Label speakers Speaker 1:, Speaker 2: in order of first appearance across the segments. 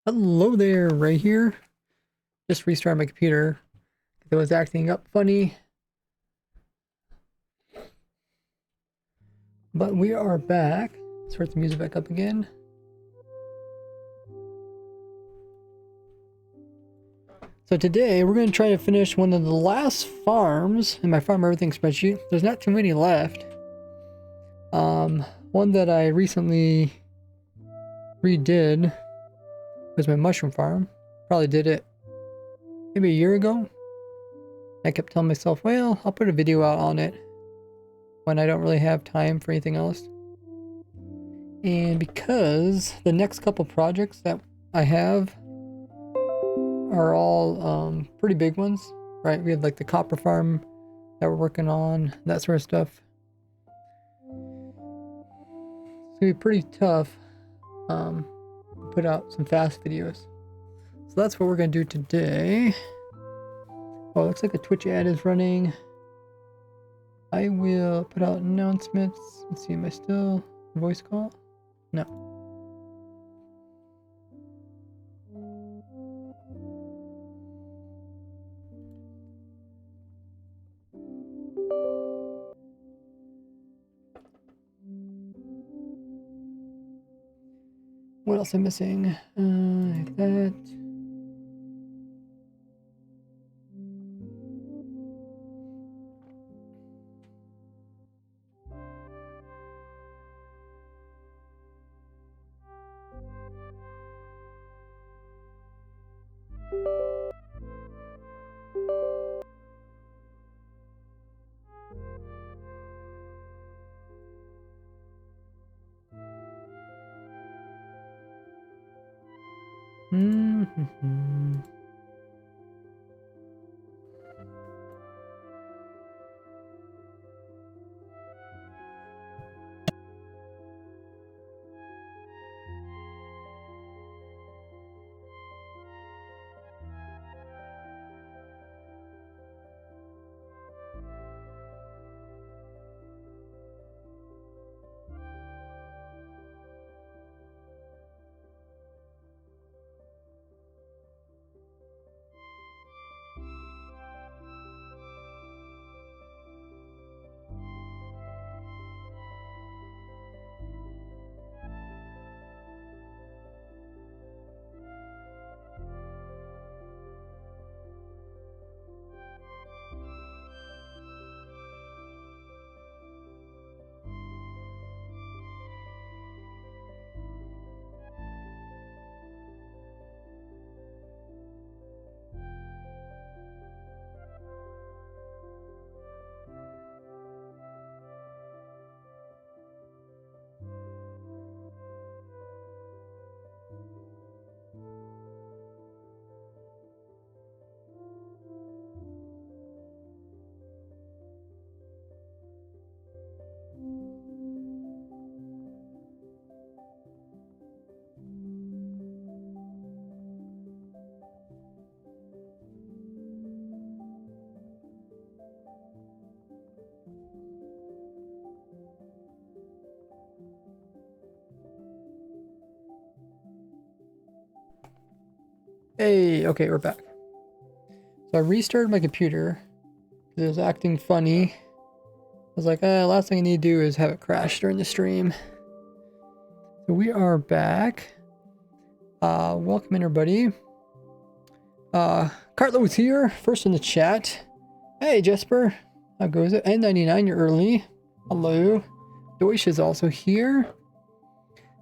Speaker 1: Hello there, right here. Just restarted my computer. It was acting up funny. But we are back. Start the music back up again. So today we're going to try to finish one of the last farms in my farm everything spreadsheet. There's not too many left. One that I recently redid was my mushroom farm. Probably did it maybe a year ago. I kept telling myself, well, I'll put a video out on it when I don't really have time for anything else. And because the next couple projects that I have are all pretty big ones, right? We have like the copper farm that we're working on, that sort of stuff. It's gonna be pretty tough to put out some fast videos. So that's what we're gonna do today. Oh, it looks like a Twitch ad is running. I will put out announcements. Let's see, am I still voice call? No. What else am I missing? Like that. Hey, okay, we're back. So I restarted my computer because it was acting funny. I was like, last thing I need to do is have it crash during the stream. So we are back. Welcome everybody. Cartlo's here, first in the chat. Hey Jesper, how goes it? N99, you're early. Hello. Deutsch is also here.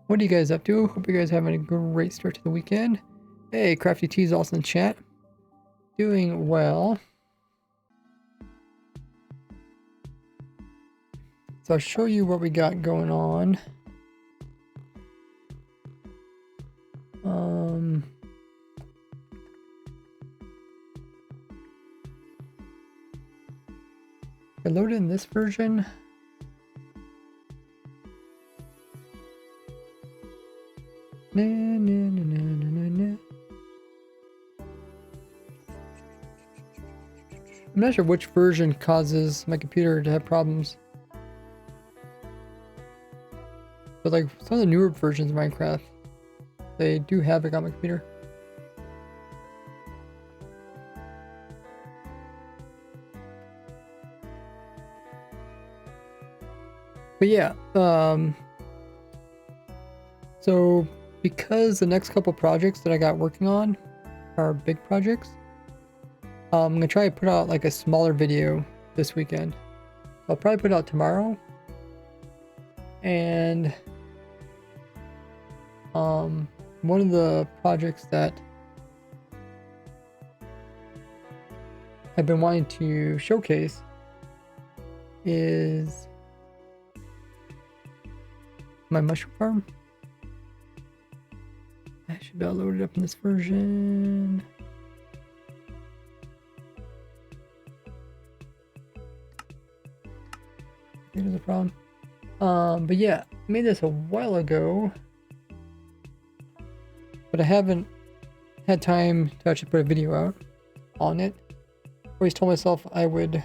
Speaker 1: What are you guys up to? Hope you guys are having a great start to the weekend. Hey, Crafty T's also in the chat. Doing well. So I'll show you what we got going on. I loaded in this version. Na, na, na, na, na, na. I'm not sure which version causes my computer to have problems. But like some of the newer versions of Minecraft, they do havoc on my computer. But yeah, so because the next couple projects that I got working on are big projects, I'm gonna try to put out like a smaller video this weekend. I'll probably put it out tomorrow. And one of the projects that I've been wanting to showcase is my mushroom farm. I should be able to load it up in this version. There's a problem. But yeah, I made this a while ago, but I haven't had time to actually put a video out on it. Always told myself I would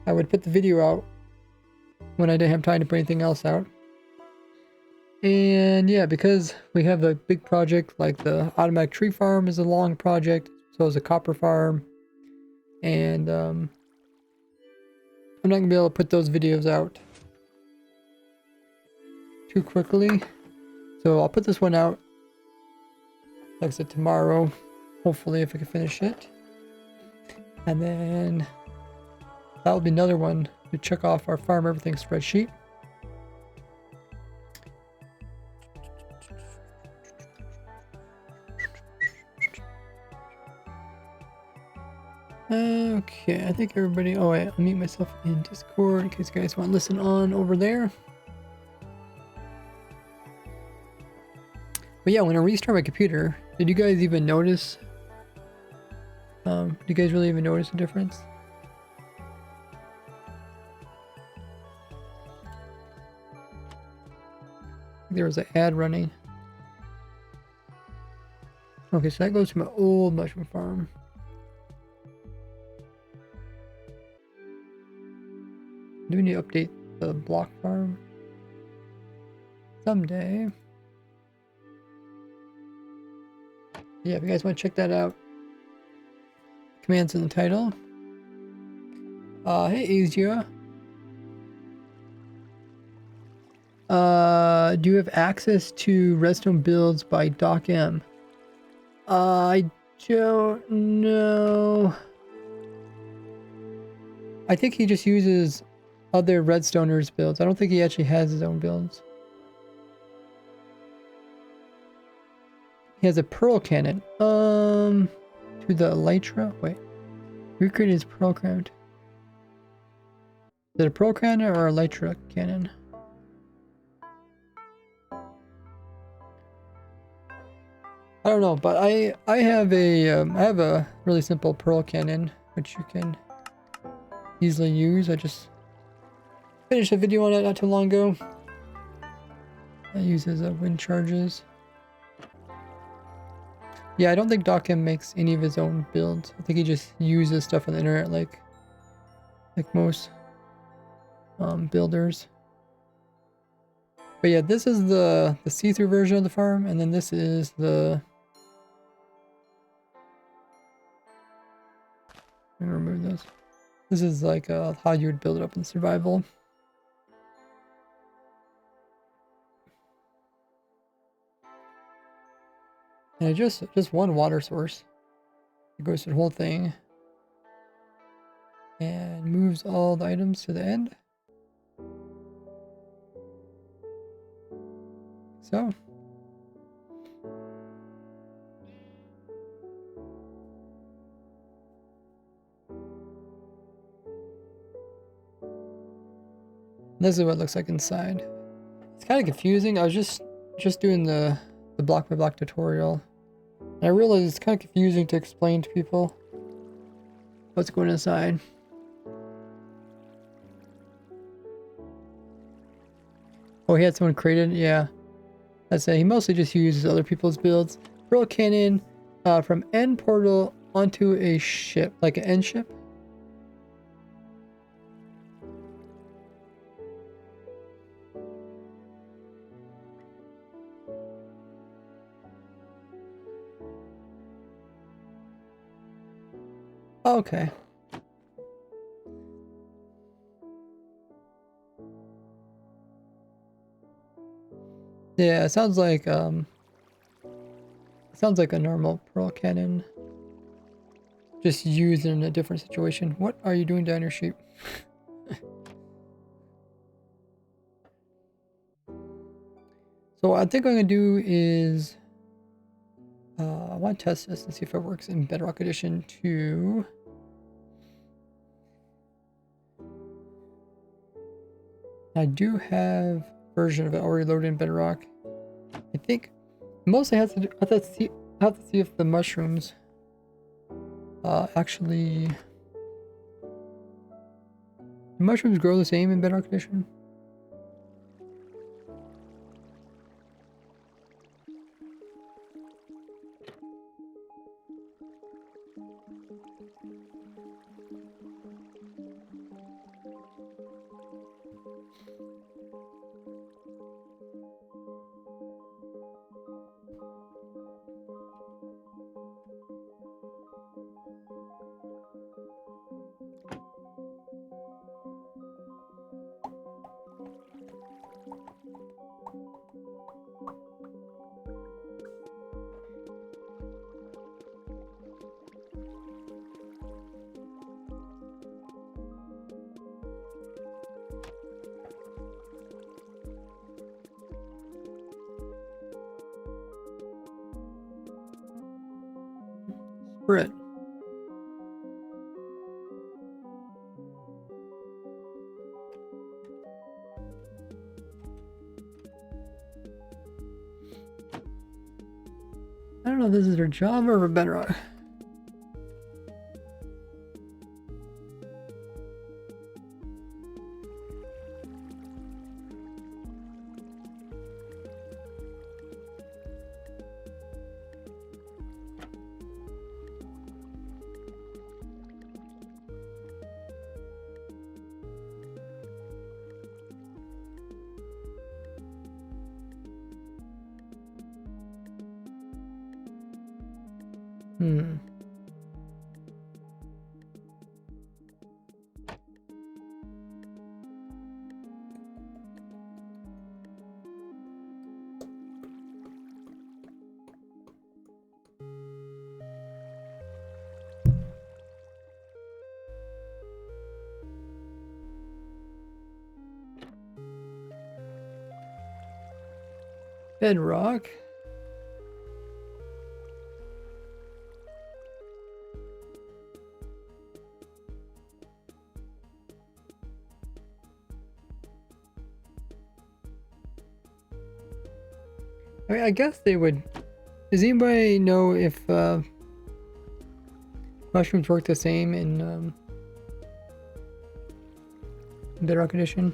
Speaker 1: put the video out when I didn't have time to put anything else out. And yeah, because we have a big project like the automatic tree farm is a long project, so is a copper farm, and I'm not gonna be able to put those videos out too quickly, so I'll put this one out, like I said, tomorrow, hopefully, if I can finish it, and then that will be another one to check off our farm everything spreadsheet. Okay, I think everybody... Oh, wait, I'll mute myself in Discord in case you guys want to listen on over there. But yeah, when I restart my computer, did you guys even notice? Do you guys really even notice a difference? There was an ad running. Okay, so that goes to my old mushroom farm. Do we need to update the block farm? Someday. Yeah, if you guys want to check that out, commands in the title. Hey Asia. Do you have access to redstone builds by Doc M? I don't know. I think he just uses other redstoners builds. I don't think he actually has his own builds. He has a pearl cannon. To the elytra. Wait. Recreate his pearl cannon. Is it a pearl cannon or a elytra cannon? I don't know, but I have a really simple pearl cannon which you can easily use. I just finished a video on it not too long ago. It uses wind charges. Yeah, I don't think Doc M makes any of his own builds. I think he just uses stuff on the internet like most builders. But yeah, this is the see-through version of the farm, and then this is the... Let me remove this. This is like how you would build it up in survival. And just one water source. It goes through the whole thing and moves all the items to the end. So. This is what it looks like inside. It's kind of confusing. I was just doing the block by block tutorial. And I realized it's kind of confusing to explain to people what's going inside. Oh, he had someone created? Yeah. That's it. He mostly just uses other people's builds. Pearl cannon from end portal onto a ship, like an end ship. Okay. Yeah, it sounds like a normal pearl cannon. Just used in a different situation. What are you doing down your sheep? So what I think I'm gonna do is I want to test this and see if it works in Bedrock Edition 2. I do have a version of it already loaded in Bedrock. I think mostly has to do, I have to see if the mushrooms actually, do mushrooms grow the same in Bedrock Edition? Sprit. I don't know if this is for Java or Bedrock. Hmm. Bedrock. I mean, I guess they would. Does anybody know if mushrooms work the same in Bedrock Edition?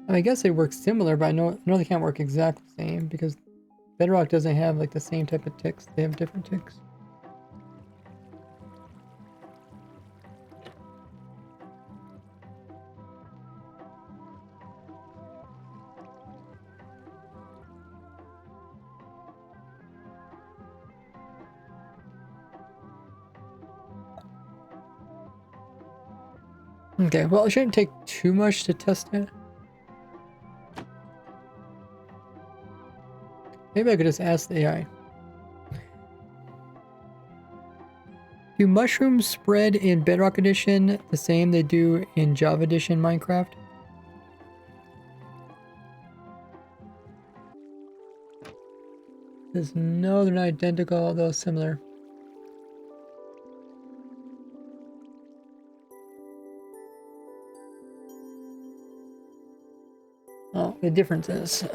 Speaker 1: I guess they work similar, but I know they can't work exactly the same because Bedrock doesn't have like the same type of ticks. They have different ticks. Okay, well, it shouldn't take too much to test it. Maybe I could just ask the AI. Do mushrooms spread in Bedrock Edition the same they do in Java Edition Minecraft? Says no, they're not identical, although similar. Oh, the difference is,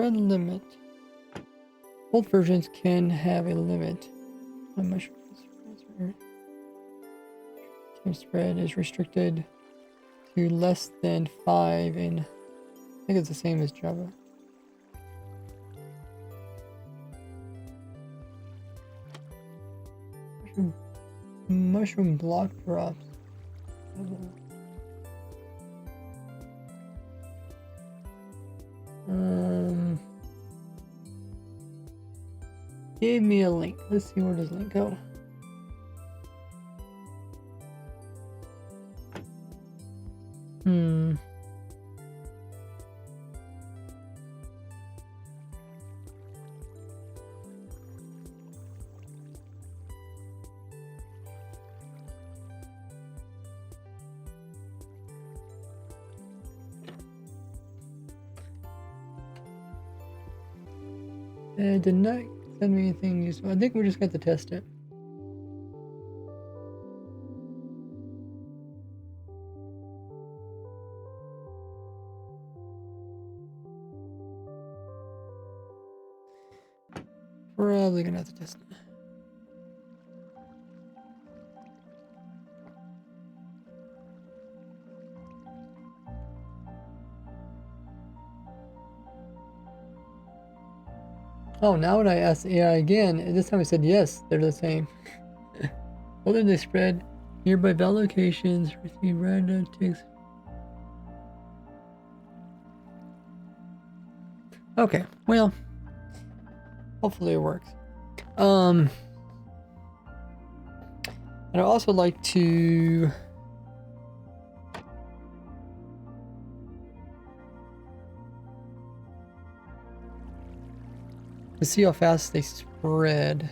Speaker 1: spread limit. Both versions can have a limit. Team spread is restricted to less than 5 in, I think it's the same as Java. Mushroom block drops. Gave me a link. Let's see, where does the link go? It did not send me anything useful. I think we just got to test it. Probably gonna have to test it. Oh, now when I asked AI again, and this time I said yes, they're the same. Whether they spread nearby val locations, receive random ticks. Okay, well, hopefully it works. And I'd also like to see how fast they spread.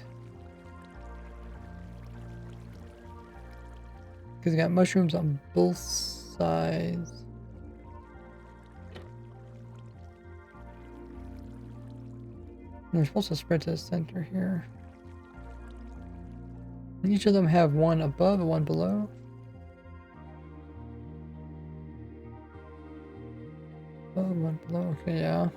Speaker 1: Because you got mushrooms on both sides. And they're supposed to spread to the center here. And each of them have one above and one below. Above, one below. Okay, yeah.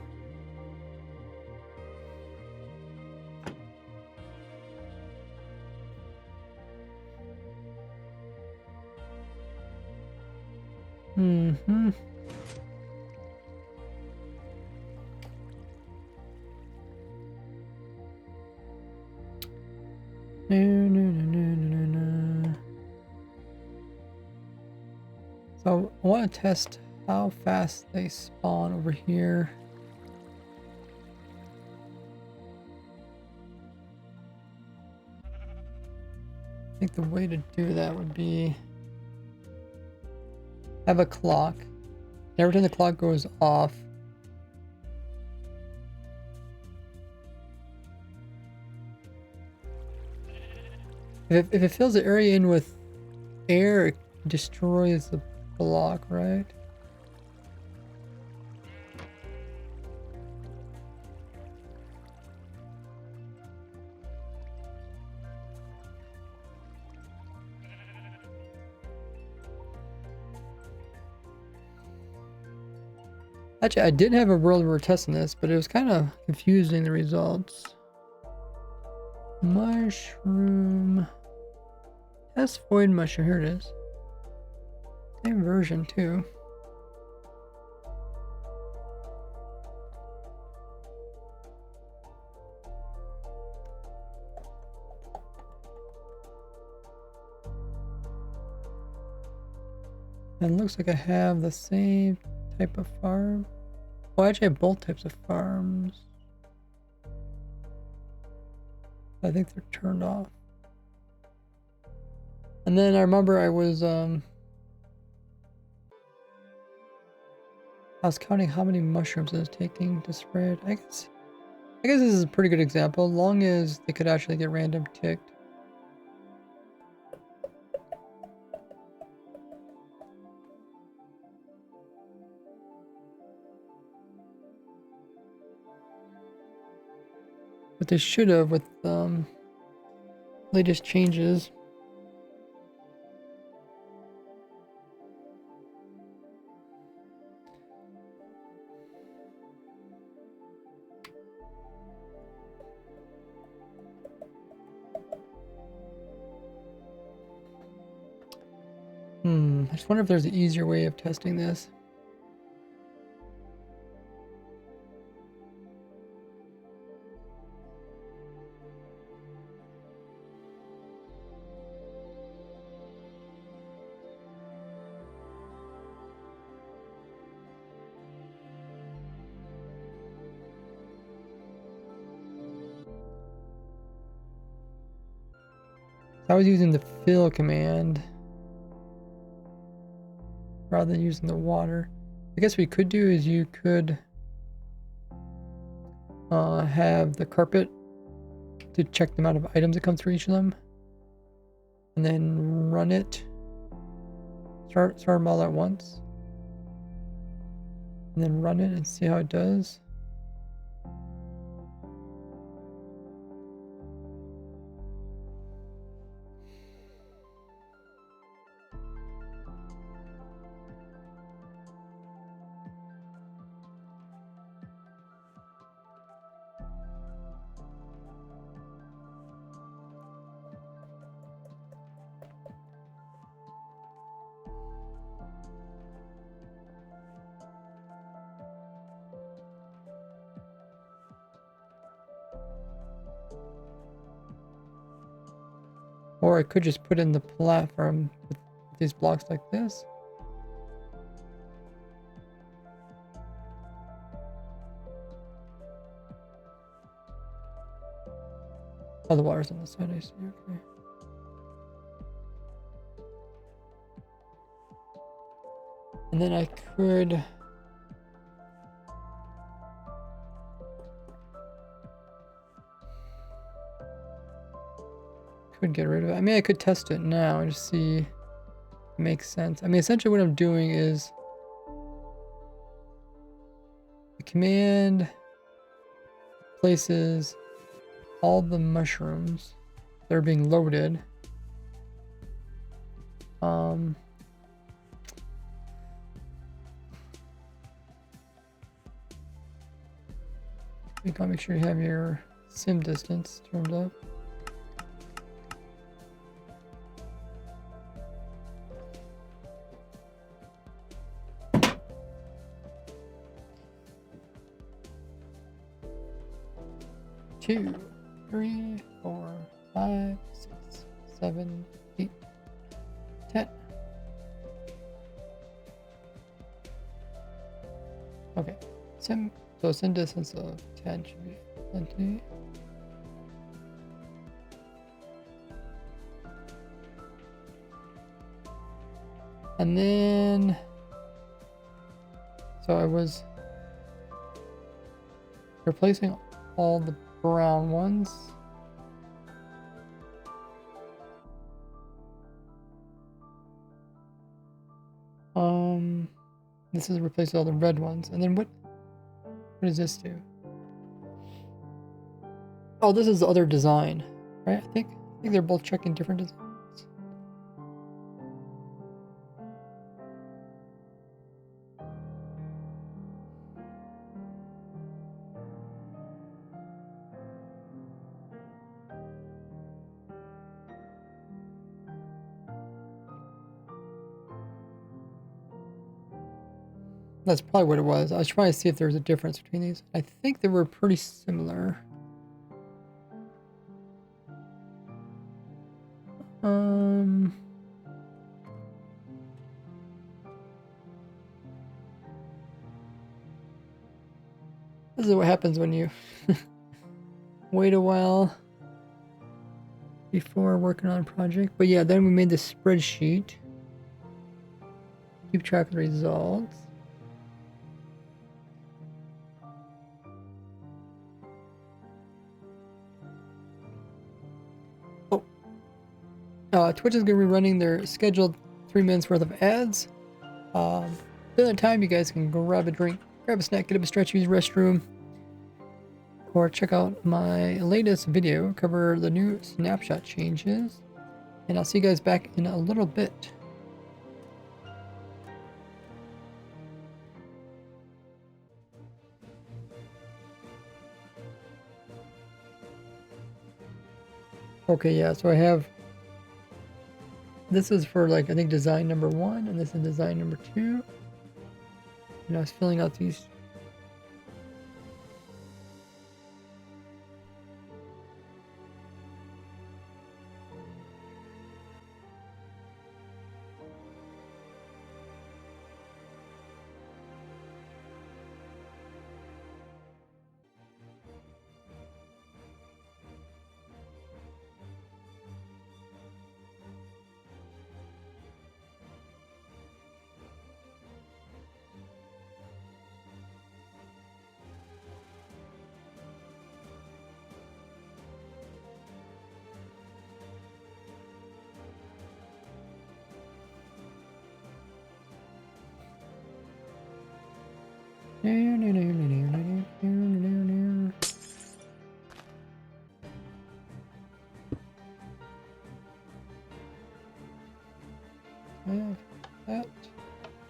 Speaker 1: Mm-hmm. No. So I want to test how fast they spawn over here. I think the way to do that would be have a clock. Every time the clock goes off, if it fills the area in with air, it destroys the block, right? Actually, I did have a world where we were testing this, but it was kind of confusing, the results. Mushroom. Test void mushroom. Here it is. Same version, too. And it looks like I have the same type of farm. Well, I actually have both types of farms. I think they're turned off. And then I remember I was counting how many mushrooms it was taking to spread. I guess this is a pretty good example, long as they could actually get random ticked. But they should have with latest changes. I just wonder if there's an easier way of testing this. I was using the fill command rather than using the water. I guess what we could do is you could have the carpet to check the amount of items that come through each of them, and then run it. Start them all at once, and then run it and see how it does. Or I could just put in the platform with these blocks like this. Oh, the water's on the side, I see, okay. And then I could... get rid of it. I mean, I could test it now and just see if it makes sense. I mean, essentially what I'm doing is the command places all the mushrooms that are being loaded. I think I'll make sure you have your sim distance turned up. Two, 3, 4, 5, 6, 7, 8, 10. Okay, so sim distance of 10 should be plenty. And then, so I was replacing all the brown ones. This is replace all the red ones. And then what does this do? Oh, this is the other design, right? I think they're both checking different designs. That's probably what it was. I was trying to see if there was a difference between these. I think they were pretty similar. This is what happens when you wait a while before working on a project. But yeah, then we made this spreadsheet. Keep track of the results. Twitch is going to be running their scheduled 3 minutes worth of ads. During that time, you guys can grab a drink, grab a snack, get up a stretch, use the restroom, or check out my latest video, cover the new snapshot changes. And I'll see you guys back in a little bit. Okay, yeah, so I have this is for like, I think design number 1, and this is design number 2. And I was filling out these. That.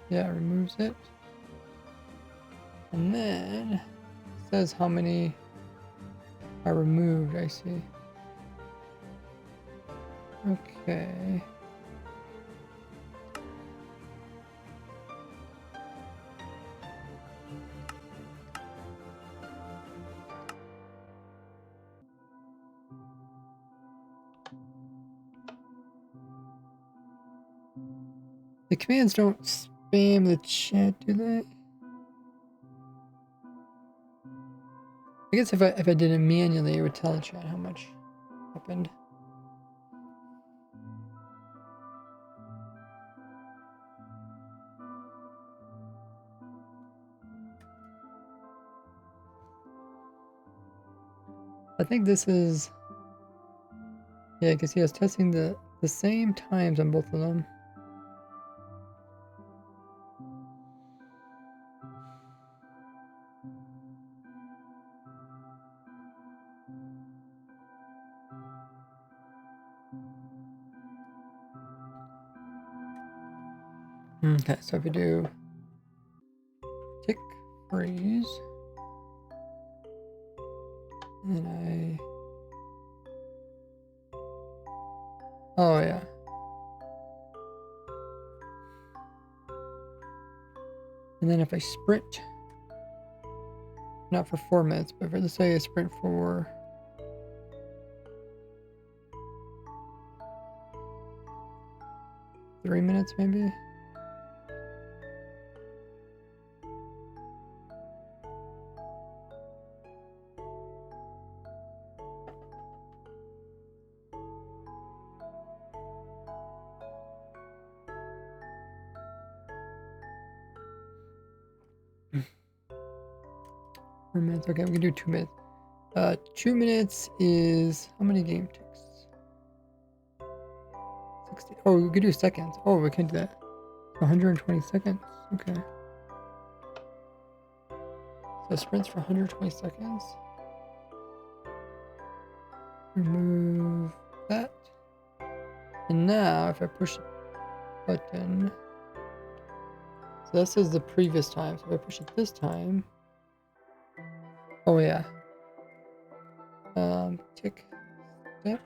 Speaker 1: Yeah, it removes it. And then it says how many are removed, I see. Okay. The commands don't spam the chat, do they? I guess if I did it manually, it would tell the chat how much happened. I think this is, yeah, because he was testing the same times on both of them. Okay, so if we do tick freeze, and oh yeah. And then if I sprint, not for 4 minutes, but for, let's say I sprint for 3 minutes maybe. Minutes. Okay, we can do 2 minutes. 2 minutes is how many game ticks? 60. Oh, we could do seconds. Oh, we can do that. 120 seconds. Okay. So sprints for 120 seconds. Remove that. And now, if I push the button, so this is the previous time. So if I push it this time. Oh yeah. Tick, step.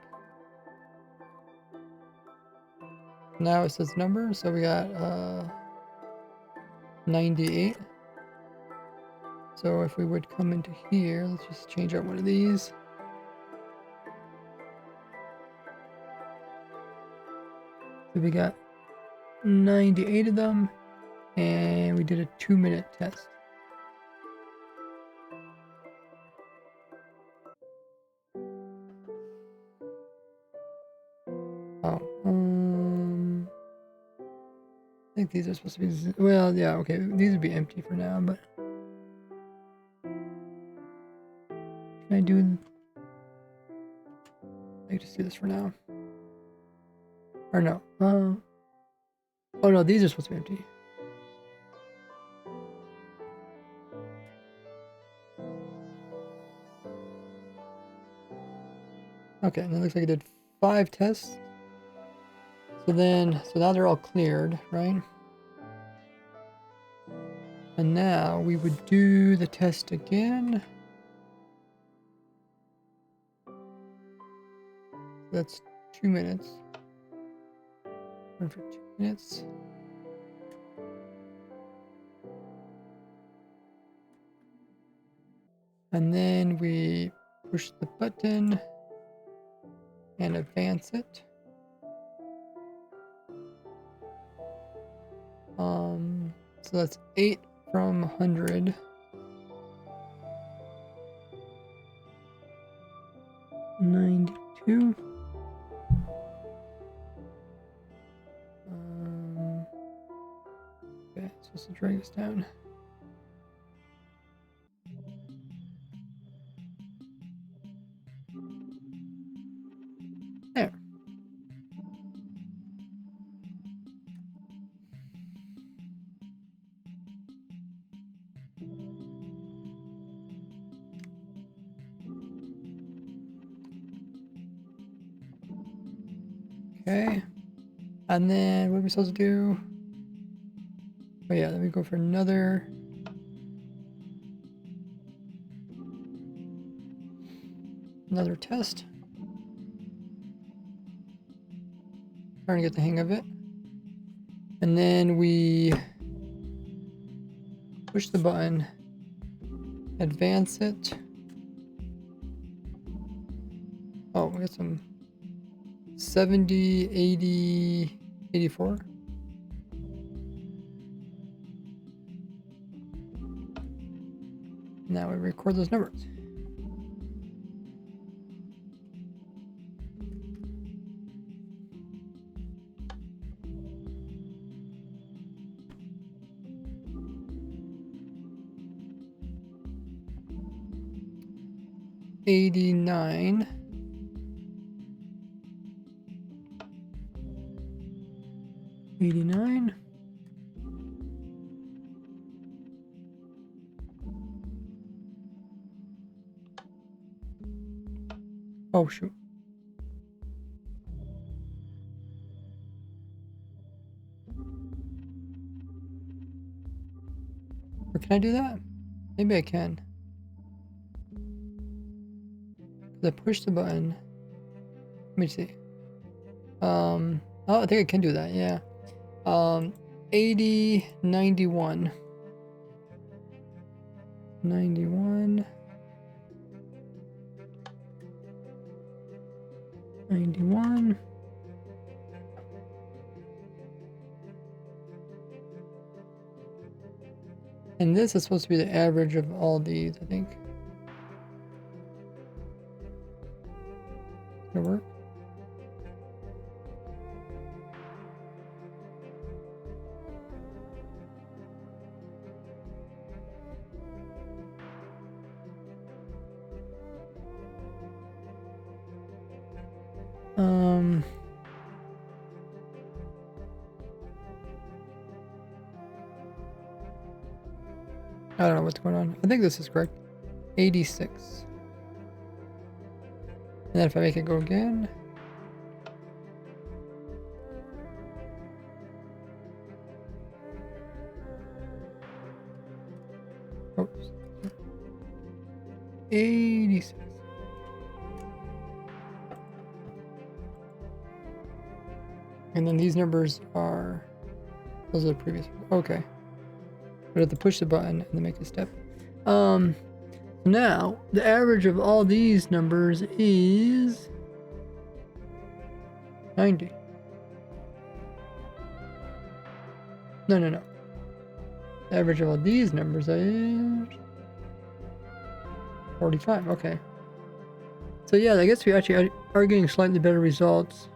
Speaker 1: Now it says number, so we got 98. So if we would come into here, let's just change out one of these. So we got 98 of them, and we did a 2-minute test. Oh, I think these are supposed to be, well, yeah, okay, these would be empty for now, but can I do, I just do this for now, or no, oh no, these are supposed to be empty. Okay, and it looks like I did 5 tests. So now they're all cleared, right? And now we would do the test again. That's 2 minutes. Run for 2 minutes. And then we push the button and advance it. So that's 8 from 100. 92. Okay, supposed to drag us down. There. Okay. And then what are we supposed to do? Oh yeah, then we go for another test. Trying to get the hang of it. And then we push the button, advance it. Oh, we got some 70, 80, 84. Now we record those numbers. $89. $89. Oh shoot. Or can I do that? Maybe I can. I push the button. Let me see. Oh, I think I can do that. Yeah. 80, 91. 91. 91. And this is supposed to be the average of all these, I think. Gonna work? I don't know what's going on. I think this is correct. 86. And then if I make it go again. Oops. 86. And then these numbers are, those are the previous ones. Okay. But I have to push the button and then make a step. Now the average of all these numbers is 90. No. The average of all these numbers is 45. Okay. So yeah, I guess we actually are getting slightly better results.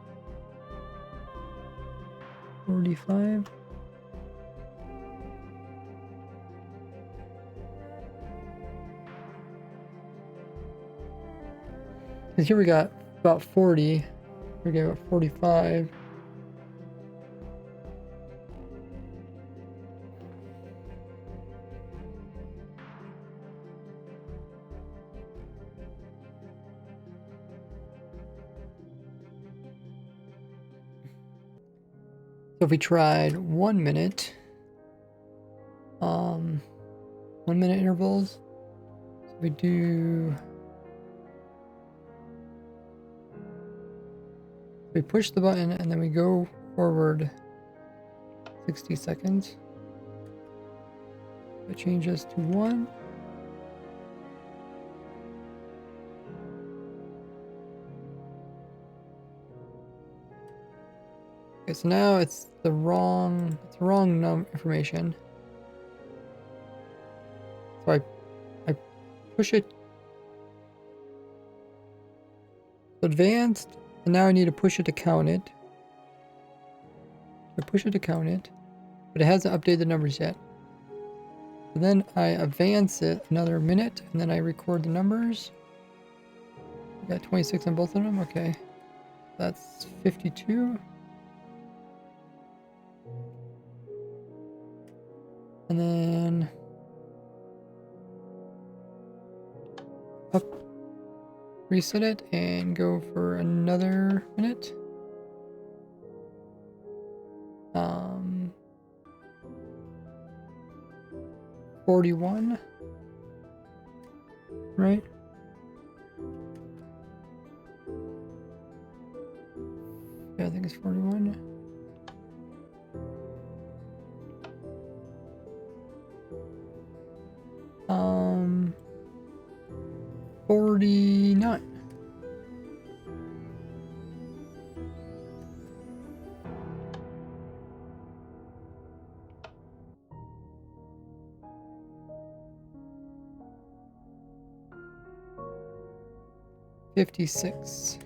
Speaker 1: 45. Because here we got about 40. We got about 45. So if we tried 1 minute, 1 minute intervals, so we do, we push the button and then we go forward 60 seconds. I change this to 1. Okay, so now it's the wrong information. So I push it advanced, and now I need to push it to count it. I push it to count it, but it hasn't updated the numbers yet. So then I advance it another minute, and then I record the numbers. I got 26 on both of them. Okay, that's 52. And then up, reset it, and go for another minute. 41, right? Yeah, I think it's 41. Um, 49. $56.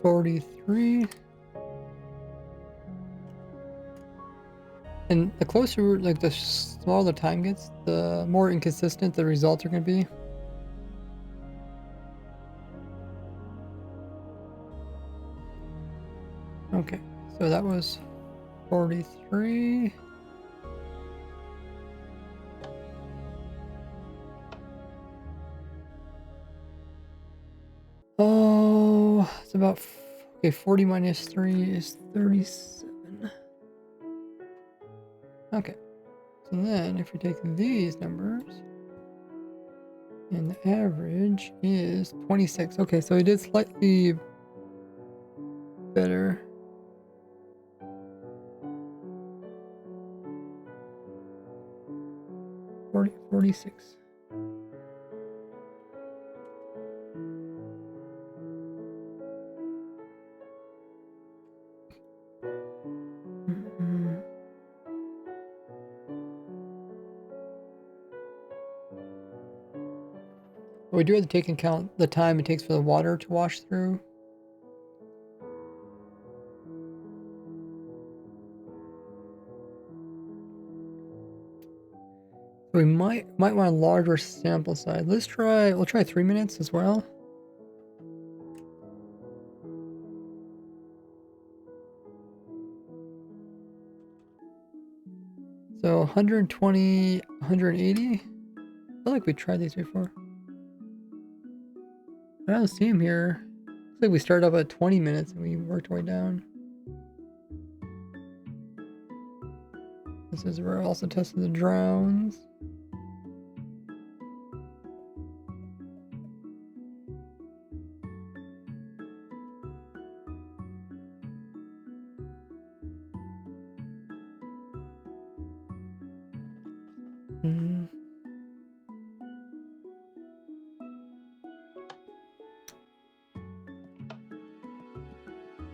Speaker 1: $43. And the closer, like the smaller the time gets, the more inconsistent the results are going to be. Okay, so that was 43. Oh, it's about, okay, 40 minus 3 is 37. Okay, so then if we take these numbers, and the average is 26. Okay, so it is slightly better. $46. We do have to take into account the time it takes for the water to wash through. We might want a larger sample size. We'll try 3 minutes as well. So 120, 180. I feel like we tried these before. I don't see them here. Looks like we started up at 20 minutes and we worked our way down. This is where we're also testing the drones.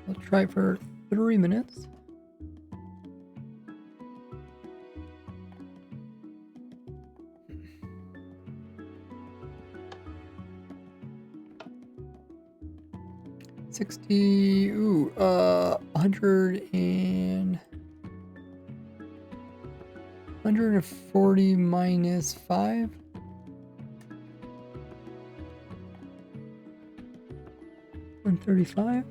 Speaker 1: I'll try for 3 minutes. Ooh, 140 minus 5. 135.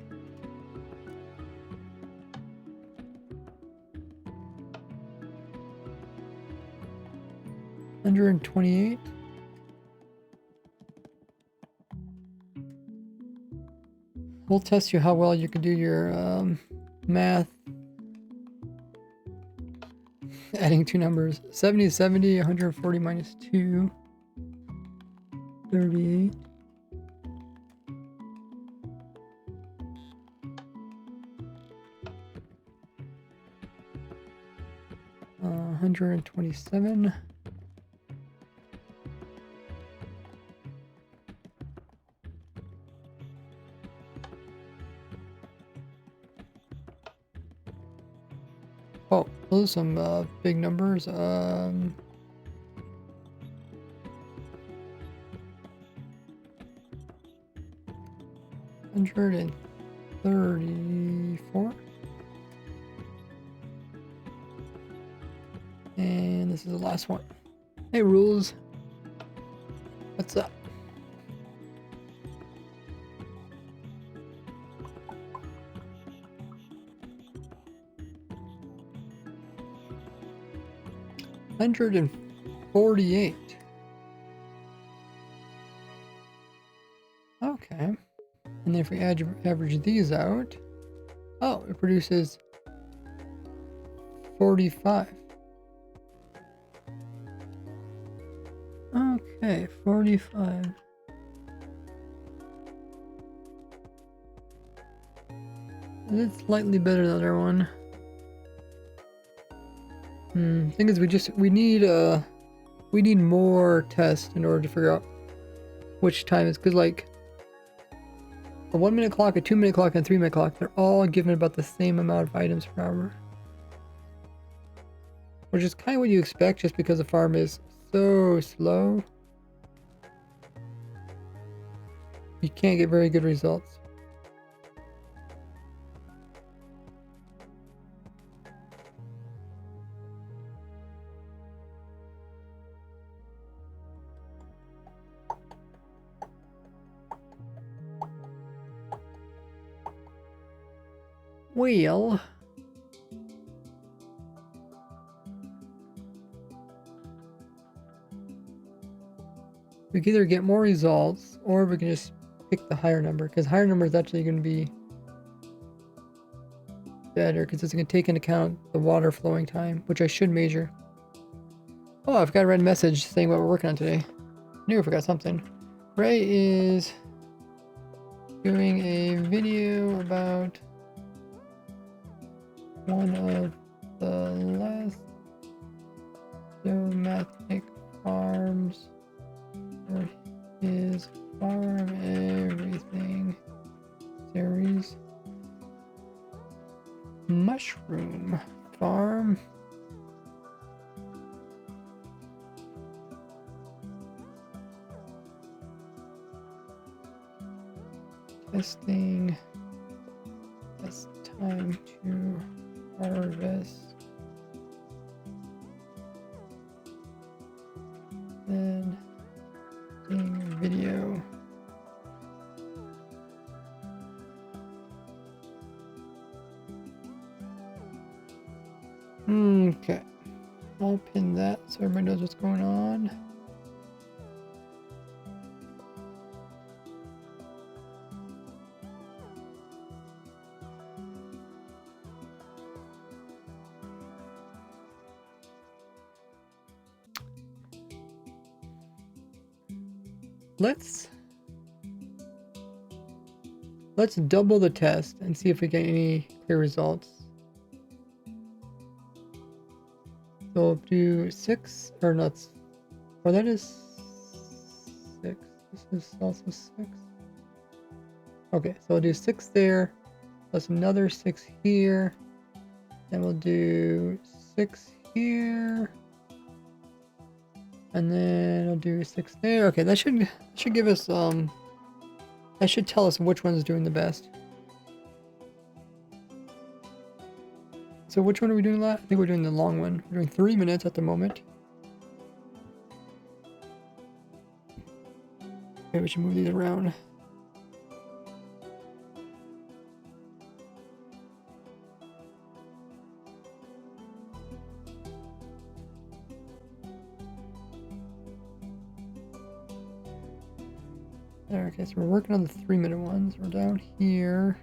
Speaker 1: 128. 128. We'll test you how well you can do your math. Adding two numbers. 70 is 70, 140 minus 2. 38. Uh, 127. Oh, those are some big numbers. 134. And this is the last one. Hey, rules. What's up? $148. Okay. And then if we average these out, oh, it produces 45. Okay, 45. It's slightly better than the other one. Thing is, we need more tests in order to figure out which time is, because like a 1 minute clock, a 2 minute clock, and a 3 minute clock, they're all given about the same amount of items per hour, which is kind of what you expect, just because the farm is so slow. You can't get very good results. Well, we can either get more results, or we can just pick the higher number, because higher number is actually going to be better, because it's going to take into account the water flowing time, which I should measure. Oh, I've got a red message saying what we're working on today. I knew I forgot something. Ray is doing a video about one of the last domestic farms for his farm everything series. Mushroom farm. Testing. It's time to harvest. Then seeing video. Okay. I'll pin that so everybody knows what's going on. Let's double the test and see if we get any clear results. So we'll do 6, or not, or that is 6. This is also 6. Okay, so we'll do 6 there, plus another 6 here. Then we'll do 6 here. And then I'll do 6 there. Okay, that should give us that should tell us which one's doing the best. So which one are we doing last? I think we're doing the long one. We're doing 3 minutes at the moment. Okay, we should move these around. There, okay, so we're working on the 3-minute ones. We're down here.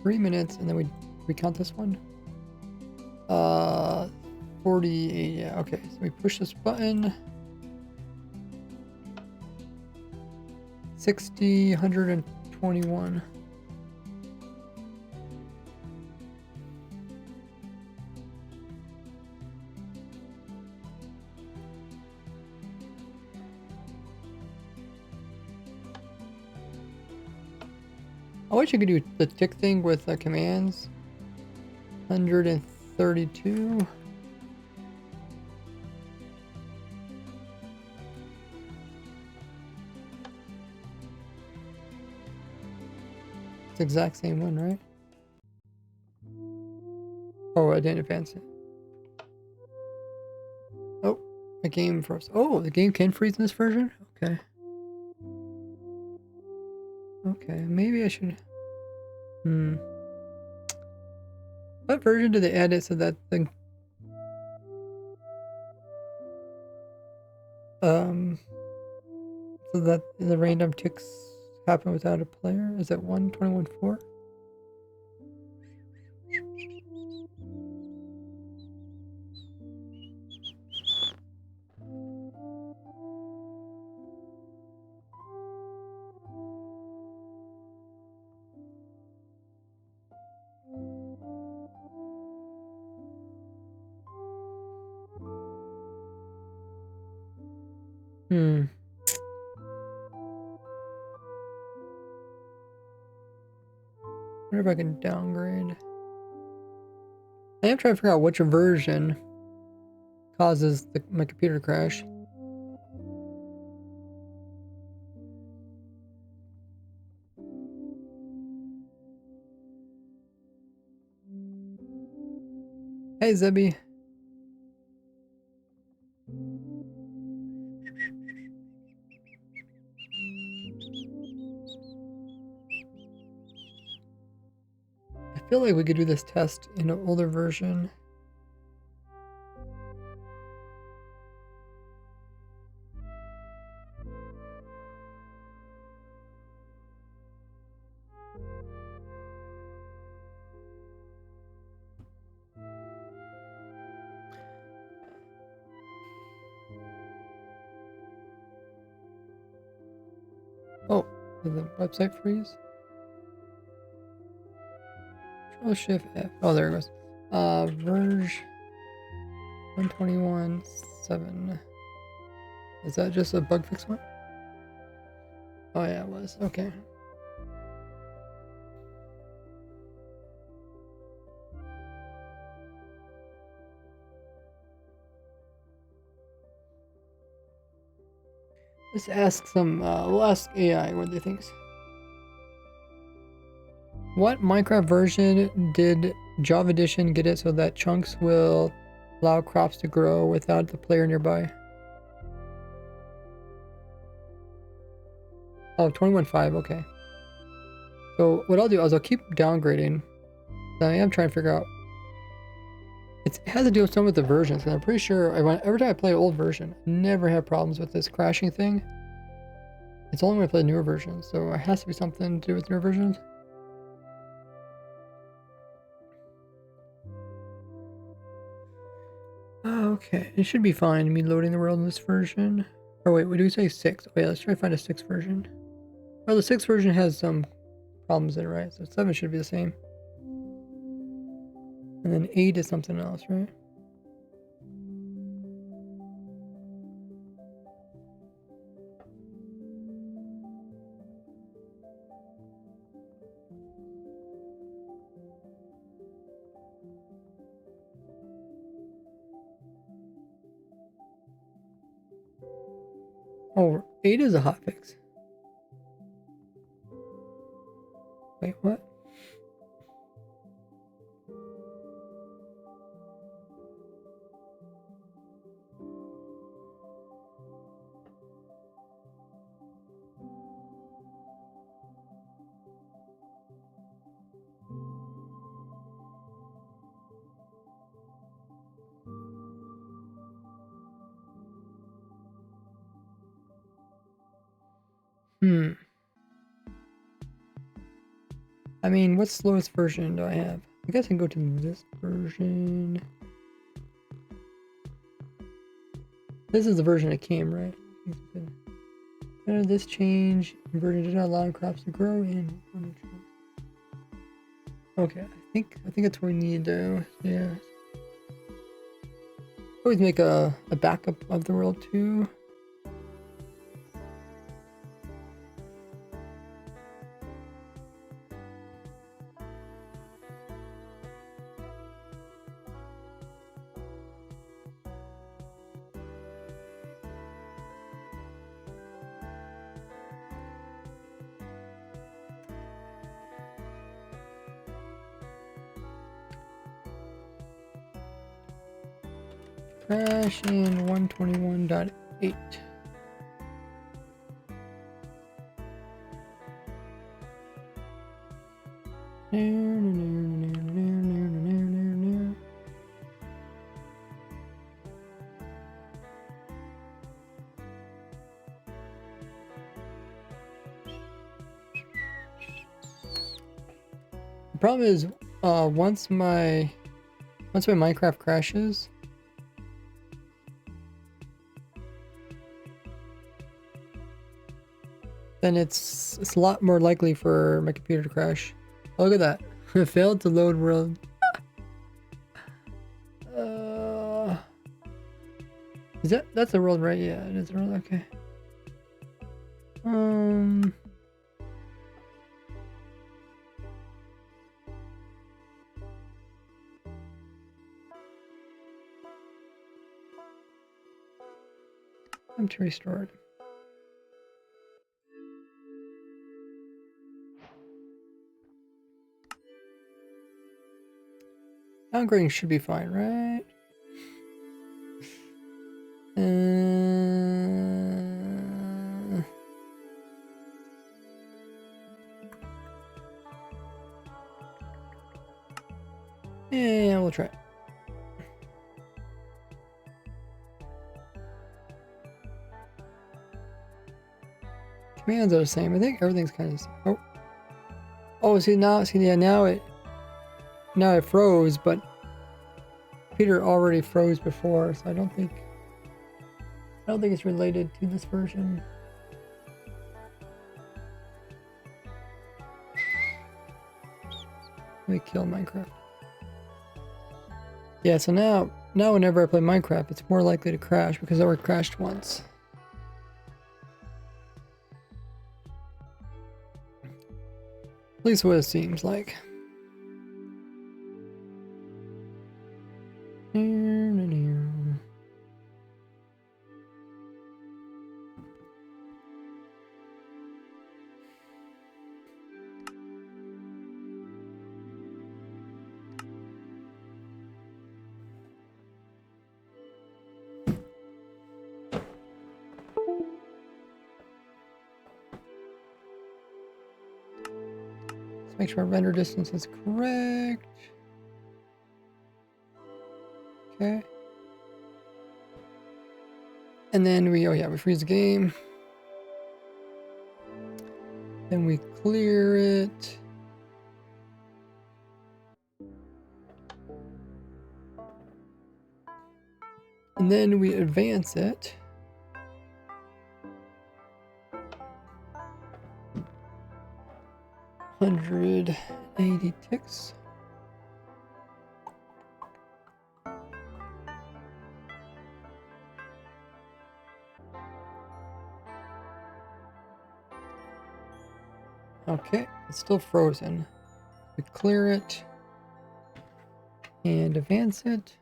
Speaker 1: Three minutes, and then we count this one. 48, yeah, okay. So we push this button. 60, 121. I wish you could do the tick thing with commands. 132. It's the exact same one, right? Oh, I didn't advance it. Oh, the game froze. Oh, the game can freeze in this version? Okay. Okay, maybe I should... What version did they add it so that the... So that the random ticks happen without a player? Is it 1.21.4? I wonder if I can downgrade. I am trying to figure out which version causes my computer to crash. Hey, Zebby. I feel like we could do this test in an older version. Oh, did the website freeze? Control Shift F. Oh, there it goes. Verge 121.7. Is that just a bug fix one? Oh yeah, it was. Okay. Let's ask some, we'll ask AI what they think. What Minecraft version did Java Edition get it so that chunks will allow crops to grow without the player nearby? Oh, 21.5, okay. So what I'll do is I'll keep downgrading. I am trying to figure out. It has to do with some of the versions, and I'm pretty sure every time I play an old version, I never have problems with this crashing thing. It's only when I play newer versions, so it has to be something to do with newer versions. Okay, it should be fine, me loading the world in this version. Or wait, what do we say 6? Oh yeah, let's try to find a 6 version. Well, the 6 version has some problems in it, right? So 7 should be the same. And then 8 is something else, right? Oh, 8 is a hotfix. Wait, what? I mean, what slowest version do I have? I guess I can go to this version. This is the version it came, right? This change inverted did not allow crops to grow in. Okay, I think that's what we need to. Yeah. Always make a backup of the world too. Crash in 121.8. The problem is, once my Minecraft crashes, then it's a lot more likely for my computer to crash. Oh, look at that. It failed to load world. That's a world, right? Yeah, it is a world. Okay. Time to restore it. Downgrading should be fine, right? Yeah, we'll try it. Commands are the same. I think everything's kind of the same. Oh, yeah, now it froze, but Peter already froze before, so I don't think it's related to this version. Let me kill Minecraft. Yeah, so now whenever I play Minecraft, it's more likely to crash because I already crashed once. At least what it seems like. Make sure our render distance is correct. Okay. And then we freeze the game. Then we clear it. And then we advance it. $180 ticks. Okay, it's still frozen. We clear it and advance it.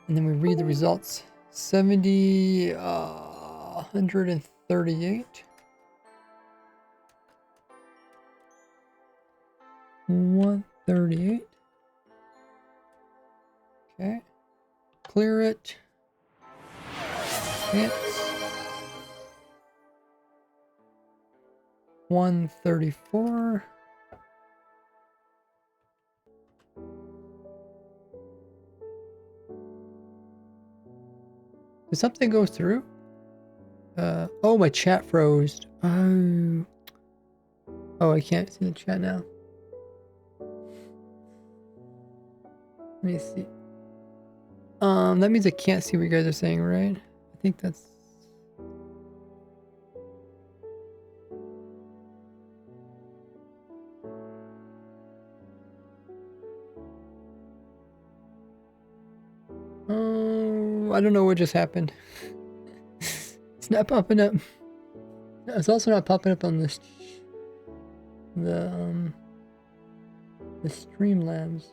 Speaker 1: And then we read the results. 70, 138. 138. Okay. Clear it. Advance. 134. Did something go through? Oh, my chat froze. Oh. Oh, I can't see the chat now. Let me see. That means I can't see what you guys are saying, right? I think that's... Oh, I don't know what just happened. It's not popping up. It's also not popping up on this... the Streamlabs.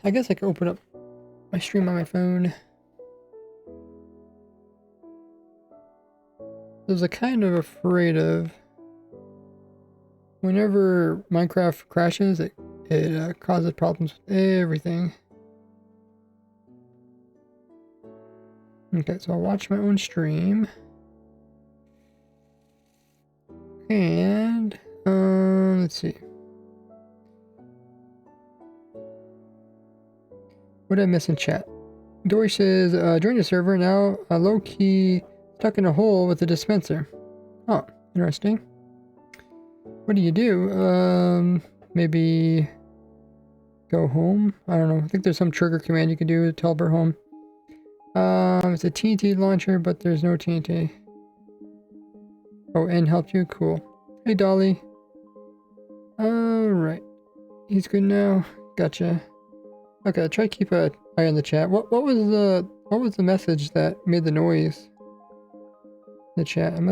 Speaker 1: I guess I could open up my stream on my phone. I was kind of afraid of whenever Minecraft crashes, it causes problems with everything. Okay, so I'll watch my own stream. And let's see. What did I miss in chat? Dory says, join the server now. Low-key stuck in a hole with a dispenser. Oh, interesting. What do you do? Maybe go home? I don't know. I think there's some trigger command you can do to teleport home. It's a TNT launcher, but there's no TNT. Oh, N helped you? Cool. Hey, Dolly. Alright. He's good now. Gotcha. Okay, I'll try to keep an eye on the chat. What was the message that made the noise? The chat. I don't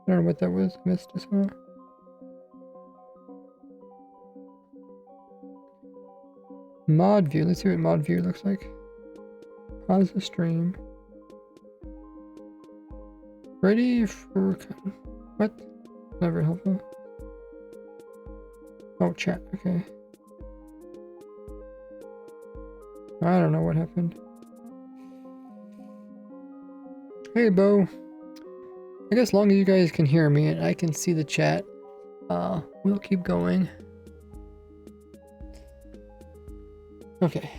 Speaker 1: know what that was. I missed as well. Mod view. Let's see what mod view looks like. Pause the stream. Ready for... What? Never helpful. Oh, chat. Okay. I don't know what happened. Hey, Bo. I guess as long as you guys can hear me and I can see the chat, we'll keep going. Okay.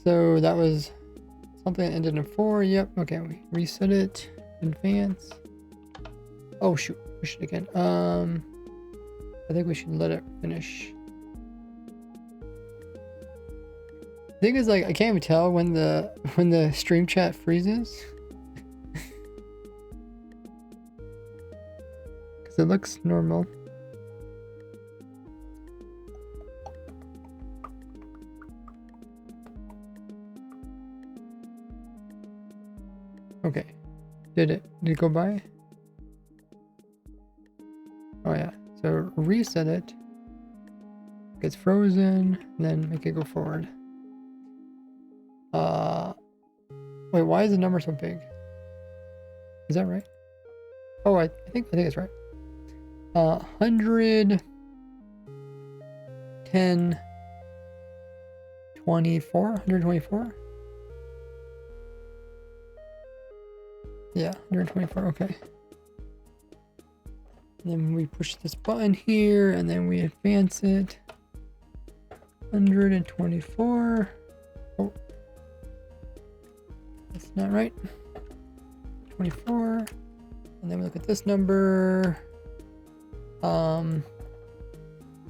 Speaker 1: So that was something that ended in 4. Yep. Okay. We reset it. Advance. Oh, shoot. Push it again. I think we should let it finish. The thing is, like, I can't even tell when the stream chat freezes. Because it looks normal. Okay. Did it go by? Oh yeah. So reset it. Gets frozen, and then make it go forward. Wait, why is the number so big? Is that right? Oh, I think it's right. 110 24 124. Yeah, 124. Okay. And then we push this button here, and then we advance it. 124. Oh, that's not right. 24. And then we look at this number.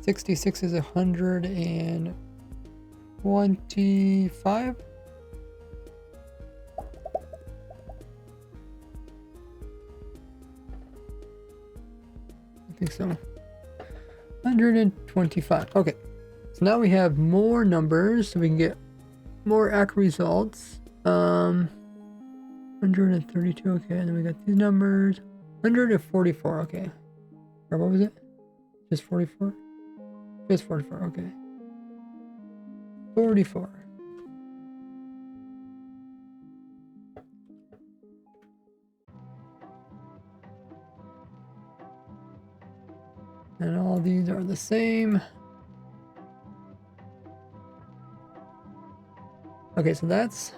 Speaker 1: 66 is 125. I think so. 125. Okay. So now we have more numbers, so we can get more accurate results. 132. Okay, and then we got these numbers. 144. Okay. Or what was it? Just 44? Just 44. Okay. 44. And all these are the same. Okay, so that's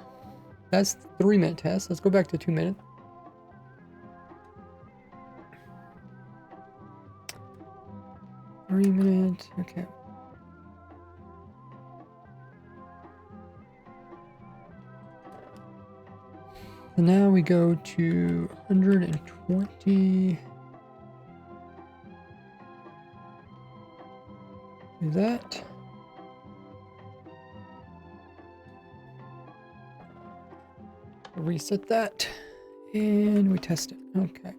Speaker 1: That's 3-minute test. Let's go back to 2 minutes. Minutes. Okay. And now we go to 120. Do that. Reset that. And we test it. Okay.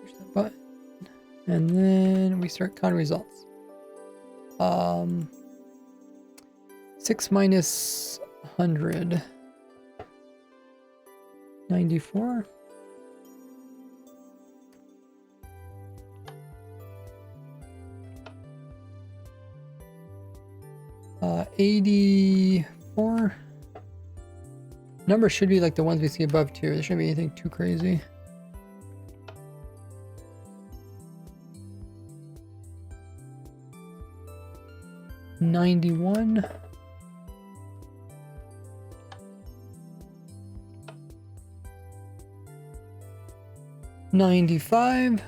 Speaker 1: Push that button. And then we start counting results. 6 minus 100. 94. Uh, 84. Numbers should be like the ones we see above too. There shouldn't be anything too crazy. $91. $95.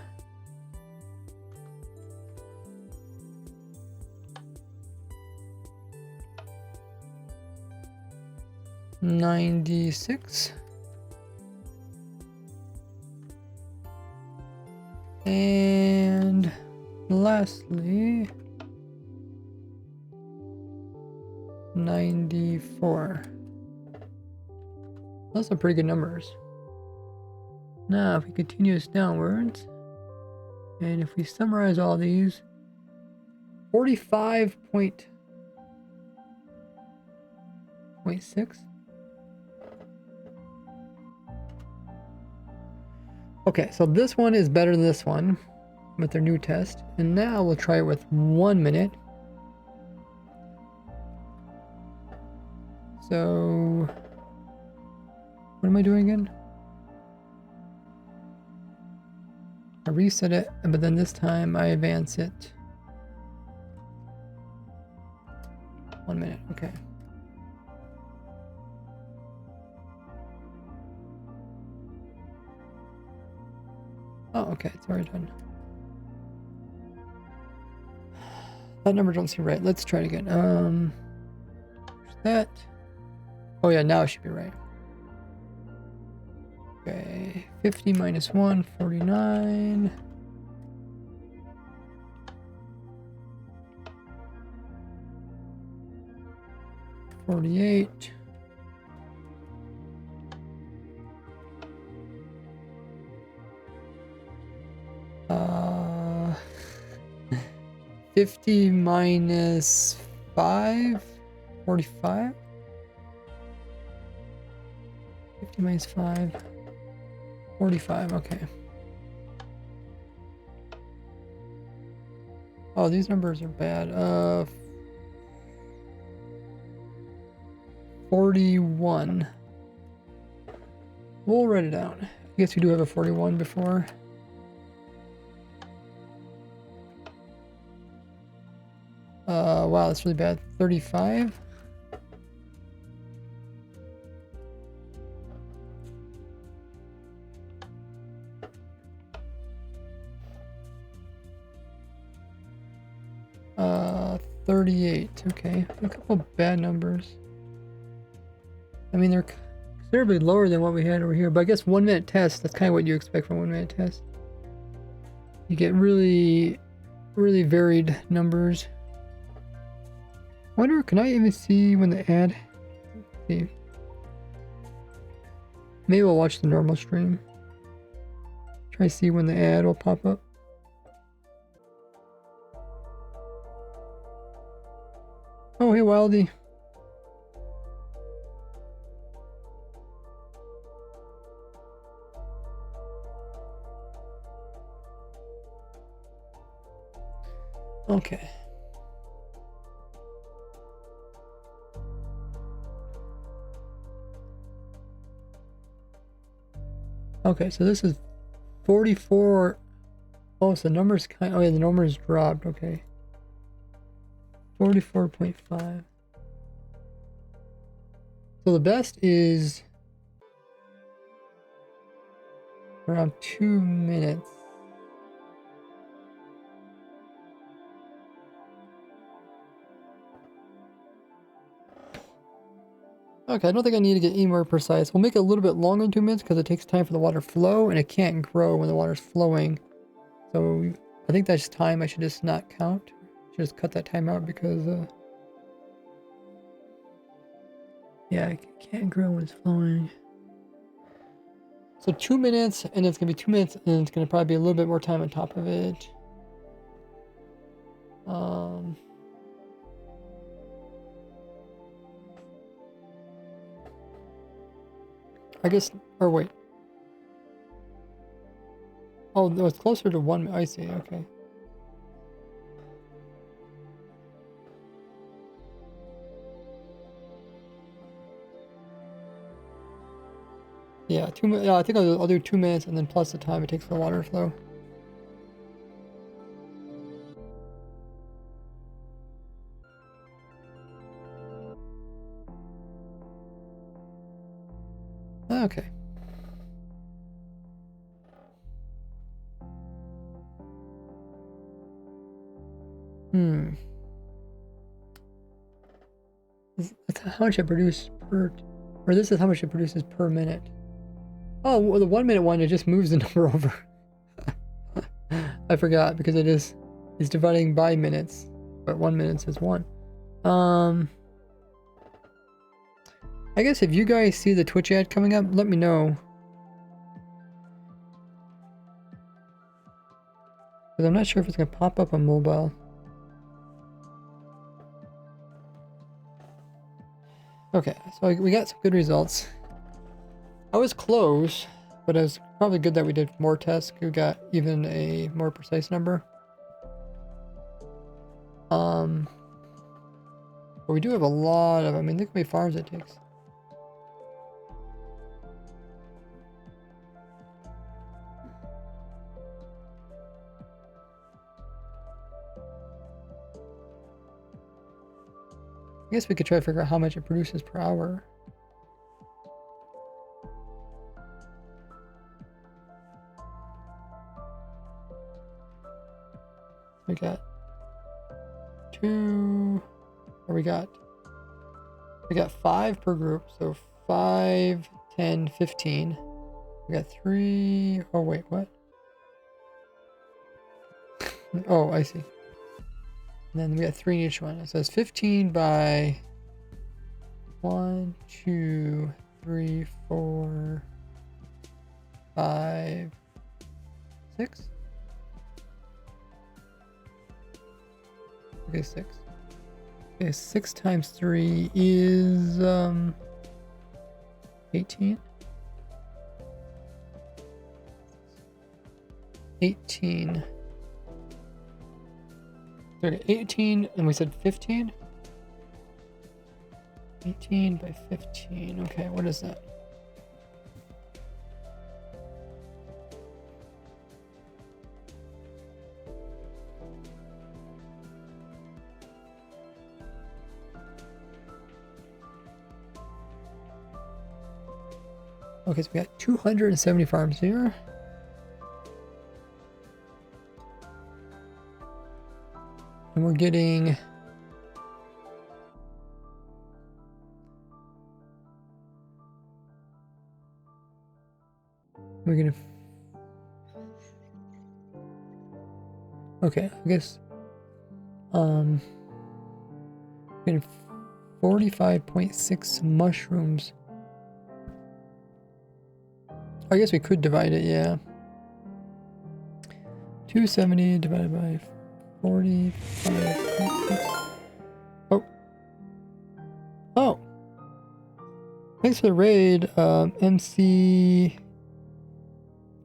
Speaker 1: $96. And lastly, 94. Those are pretty good numbers. Now, if we continue this downwards, and if we summarize all these, 45.6. Okay, so this one is better than this one with their new test. And now we'll try it with 1 minute. So, what am I doing again? I reset it, but then this time I advance it. 1 minute, okay. Oh, okay, it's already done. That number don't seem right. Let's try it again. That. Oh yeah, now it should be right. Okay, 50 minus 1, 49. $48. 50 minus 5, 45. 50 minus 5, 45, okay. Oh, these numbers are bad. 41. We'll write it down. I guess we do have a 41 before. Wow, that's really bad. 35. Uh, 38. Okay, a couple bad numbers. I mean, they're considerably lower than what we had over here, but I guess 1 minute test, that's kind of what you expect from 1 minute test. You get really varied numbers. I wonder, can I even see when the ad? Let's see. Maybe we'll watch the normal stream. Try to see when the ad will pop up. Oh, hey, Wildy. Okay. Okay, so this is 44. Oh, so the numbers kind. Oh yeah, the numbers dropped. Okay. 44.5. So the best is around 2 minutes. Okay, I don't think I need to get any more precise. We'll make it a little bit longer than 2 minutes because it takes time for the water to flow and it can't grow when the water's flowing. So I think that's time I should just not count. Should just cut that time out because yeah, it can't grow when it's flowing. So 2 minutes, and it's gonna be 2 minutes, and it's gonna probably be a little bit more time on top of it. I guess, or wait. Oh, no, it's closer to 1 minute. I see, okay. Yeah, 2 minutes. Yeah, I think I'll do 2 minutes, and then plus the time it takes for the water to flow. Okay. That's how much I produce per, or this is how much it produces per minute. Oh, well, the 1 minute one, it just moves the number over. I forgot because it's dividing by minutes, but 1 minute says 1. I guess if you guys see the Twitch ad coming up, let me know. Because I'm not sure if it's going to pop up on mobile. Okay, so we got some good results. I was close, but it was probably good that we did more tests. We got even a more precise number. But we do have a lot of, I mean, look how many farms it takes. I guess we could try to figure out how much it produces per hour. We got 2, or we got 5 per group, so 5, 10, 15. We got 3, oh wait, what? Oh, I see. And then we got 3 in each one. It says 15 by 1, 2, 3, 4, 5, 6. Okay, 6. Okay, 6 times 3 is 18. 18. Okay, 18, and we said 15? 18 by 15. Okay, what is that? Okay, so we got 270 farms here. And we're getting okay, I guess getting 45.6 mushrooms. I guess we could divide it, yeah. 270 divided by 45.6. Oh. Oh. Thanks for the raid, MC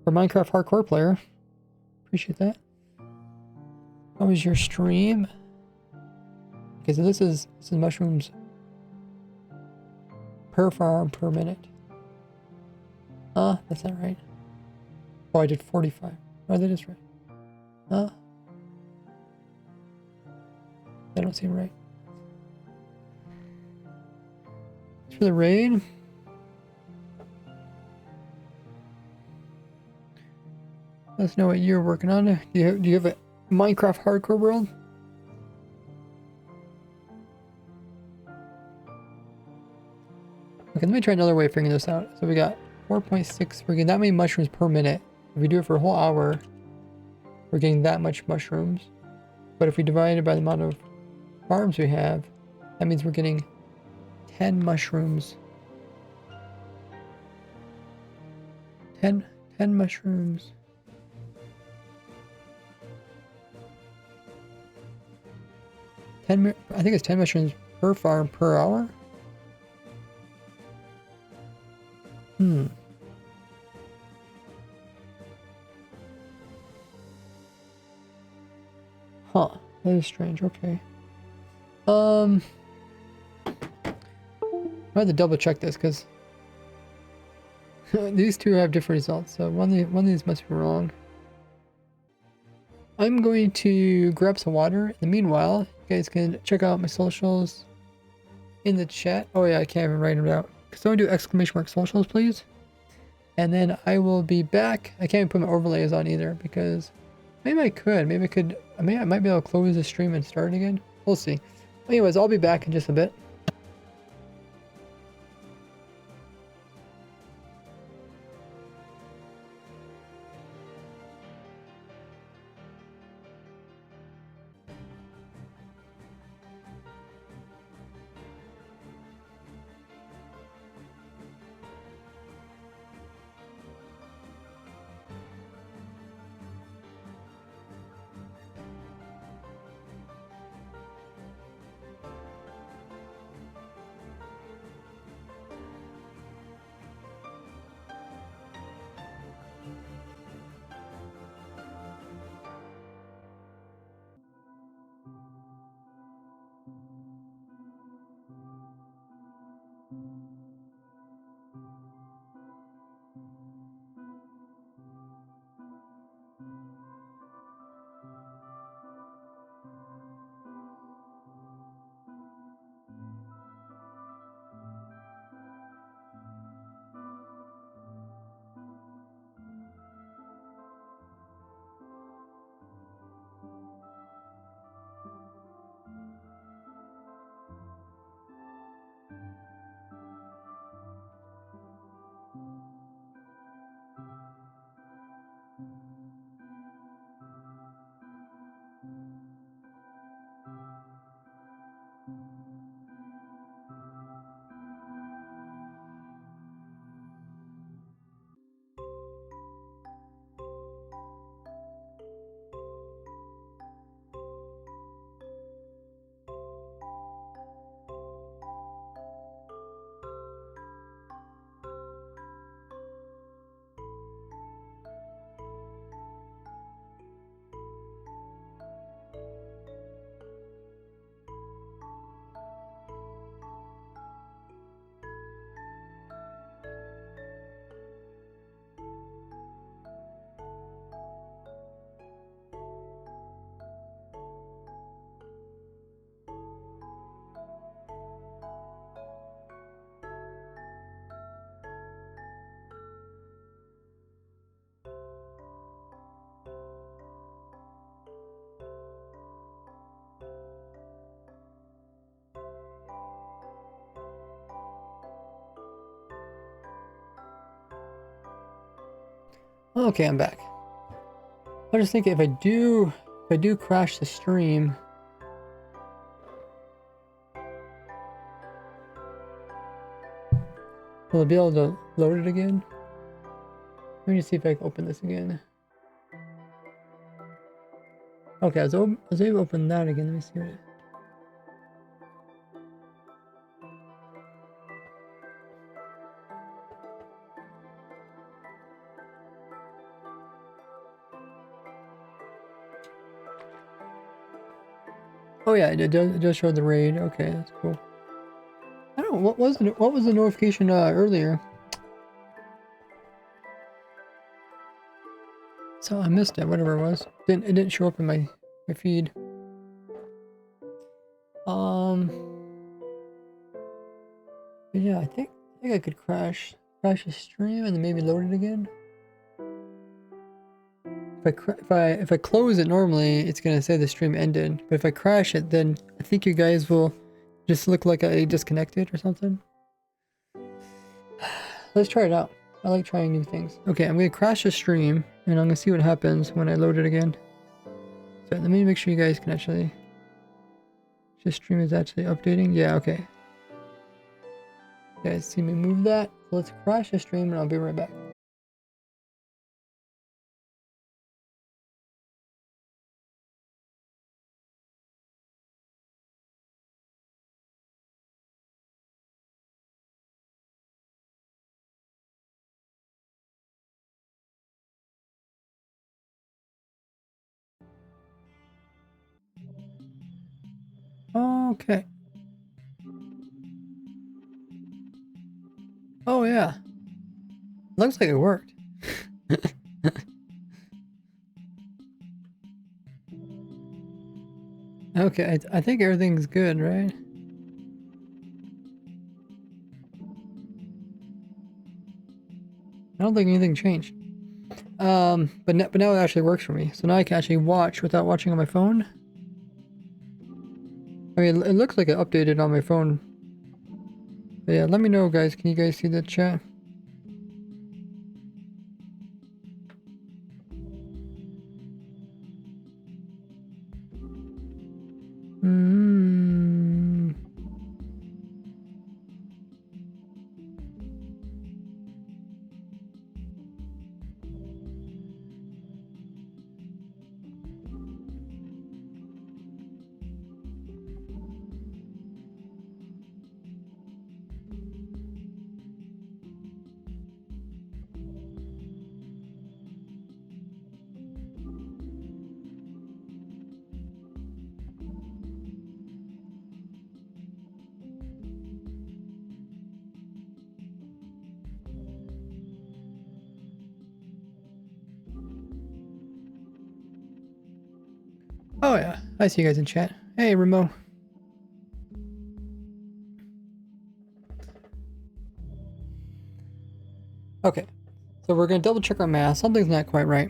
Speaker 1: or Minecraft Hardcore Player. Appreciate that. How was your stream? Okay, so this is mushrooms per farm per minute. That's not right. Oh, I did 45. Oh, that is right. Huh? That don't seem right. It's for the raid. Let us know what you're working on. Do you have a Minecraft hardcore world? Okay, let me try another way of figuring this out. So we got 4.6. We're getting that many mushrooms per minute. If we do it for a whole hour, we're getting that much mushrooms. But if we divide it by the amount of farms we have, that means we're getting 10 mushrooms. 10 mushrooms. I think it's 10 mushrooms per farm per hour. Huh. That is strange. Okay. I have to double check this because these two have different results. So one of these must be wrong. I'm going to grab some water. In the meanwhile, you guys can check out my socials in the chat. Oh yeah, I can't even write them out. Someone do ! Socials, please. And then I will be back. I can't even put my overlays on either because maybe I could. Maybe I could. I might be able to close the stream and start again. We'll see. Anyways, I'll be back in just a bit. Okay, I'm back. I was just thinking if I do crash the stream, will I be able to load it again? Let me just see if I can open this again. Okay, I was able to open that again. Let me see what it... Oh yeah, it does show the raid. Okay, that's cool. I don't know, what was the notification earlier? So I missed it, whatever it was. It didn't show up in my feed. But yeah, I think I could crash the stream and then maybe load it again. If I close it normally, it's gonna say the stream ended. But if I crash it, then I think you guys will just look like I disconnected or something. Let's try it out. I like trying new things. Okay, I'm gonna crash the stream and I'm gonna see what happens when I load it again. So let me make sure you guys can actually. This stream is actually updating. Yeah, okay. You guys see me move that? So let's crash the stream and I'll be right back. Okay. Oh yeah. Looks like it worked. Okay, I think everything's good, right? I don't think anything changed. But now it actually works for me. So now I can actually watch without watching on my phone. I mean, it looks like it updated on my phone. But yeah, let me know, guys. Can you guys see the chat? Oh yeah, I see you guys in chat. Hey, Remo. Okay, so we're gonna double check our math. Something's not quite right.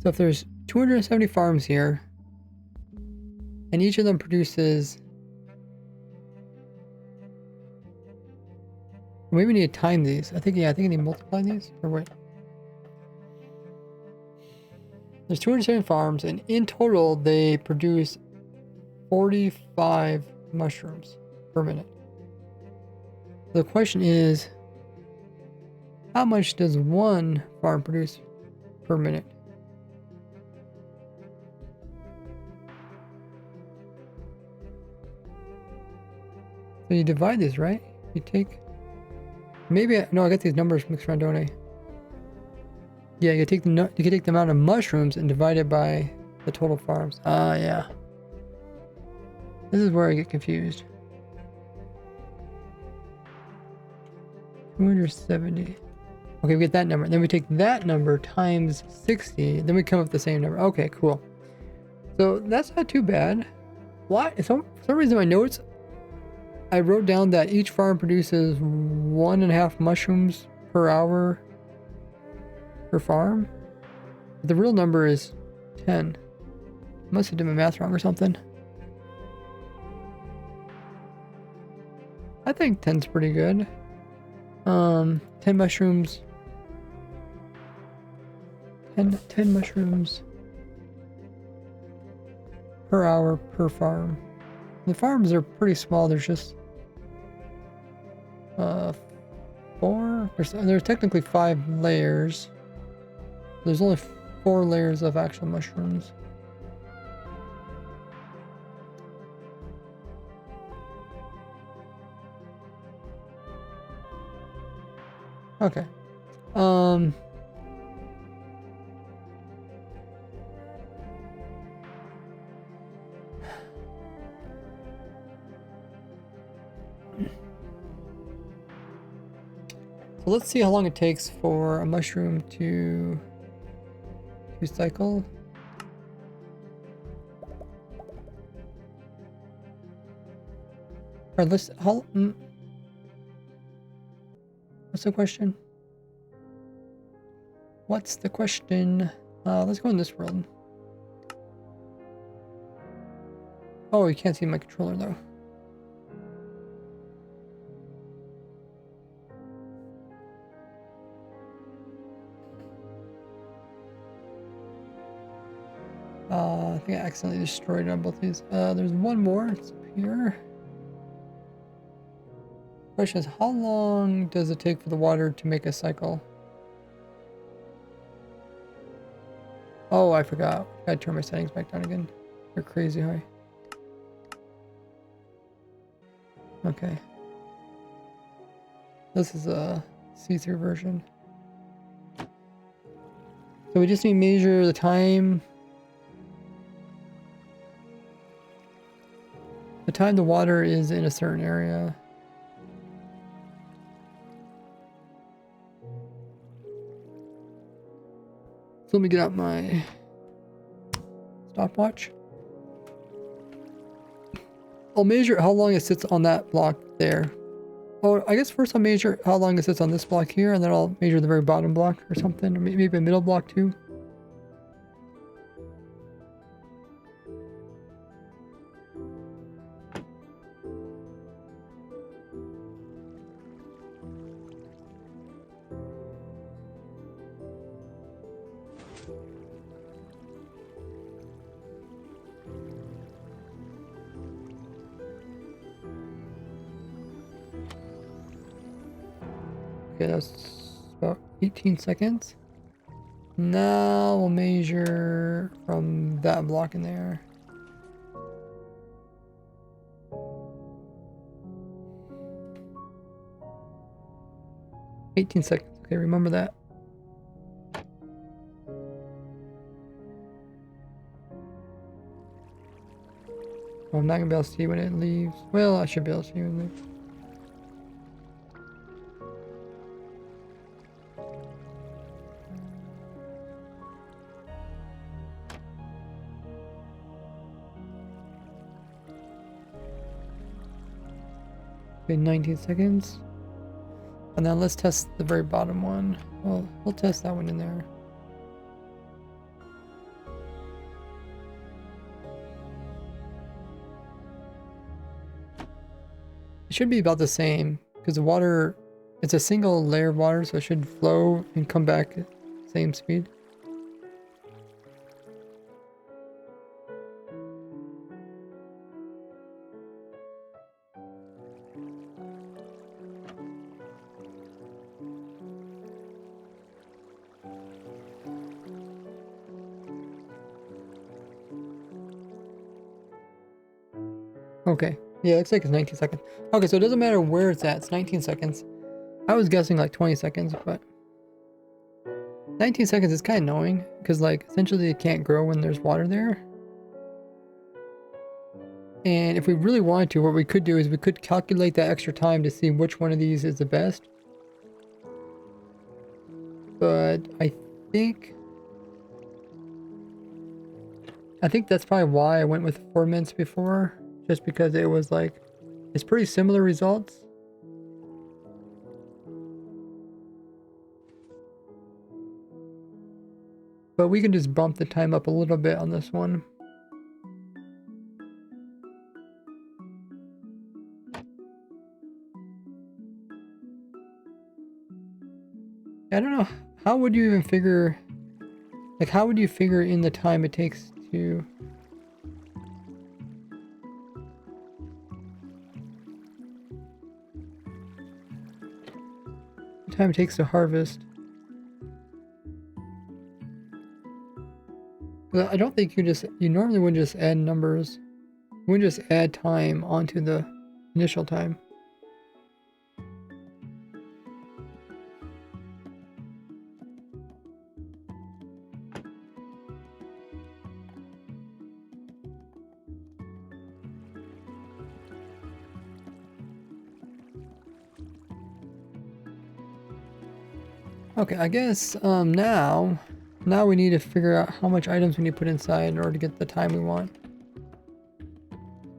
Speaker 1: So if there's 270 farms here, and each of them produces... Maybe we need to time these. I think I need to multiply these. Or wait. There's 270 farms, and in total, they produce 45 mushrooms per minute. The question is, how much does one farm produce per minute? So you divide these, right? You take... Maybe... No, I got these numbers mixed around, don't I? Yeah, you can take the amount of mushrooms and divide it by the total farms. Ah, yeah. This is where I get confused. 270. Okay, we get that number. Then we take that number times 60. Then we come up with the same number. Okay, cool. So that's not too bad. Why? For some reason, my notes, I wrote down that each farm produces 1.5 mushrooms per hour per farm. The real number is 10. Must have done my math wrong or something. I think 10's pretty good. 10 mushrooms. 10 mushrooms per hour per farm. The farms are pretty small. There's just 4. There's technically 5 layers. There's only 4 layers of actual mushrooms. Okay. So let's see how long it takes for a mushroom to cycle. Or let's what's the question? What's the question? Let's go in this world. Oh, you can't see my controller though. I think I accidentally destroyed on both these. There's one more. It's up here. Question is, how long does it take for the water to make a cycle? Oh, I forgot. I gotta turn my settings back down again. They're crazy high. Okay. This is a see-through version. So we just need to measure the time. The time the water is in a certain area. So let me get out my stopwatch. I'll measure how long it sits on that block there. Oh, I guess first I'll measure how long it sits on this block here, and then I'll measure the very bottom block or something, or maybe a middle block too. Okay, that's about 18 seconds. Now we'll measure from that block in there. $18 seconds. Okay, remember that. Oh, I'm not gonna be able to see when it leaves. Well, I should be able to see when it leaves. Okay, 19 seconds. And then let's test the very bottom one. Well, we'll test that one in there. It should be about the same because the water, it's a single layer of water, so it should flow and come back at the same speed. Okay. Yeah, it looks like it's 19 seconds. Okay, so it doesn't matter where it's at. It's 19 seconds. I was guessing like 20 seconds, but 19 seconds is kind of annoying because like essentially it can't grow when there's water there. And if we really wanted to, what we could do is we could calculate that extra time to see which one of these is the best. But I think that's probably why I went with 4 minutes before. Just because it was like, it's pretty similar results. But we can just bump the time up a little bit on this one. I don't know, how would you even figure, like how would you figure in the time it takes to... time it takes to harvest. I don't think you normally wouldn't just add numbers. You wouldn't just add time onto the initial time. Okay, I guess now we need to figure out how much items we need to put inside in order to get the time we want.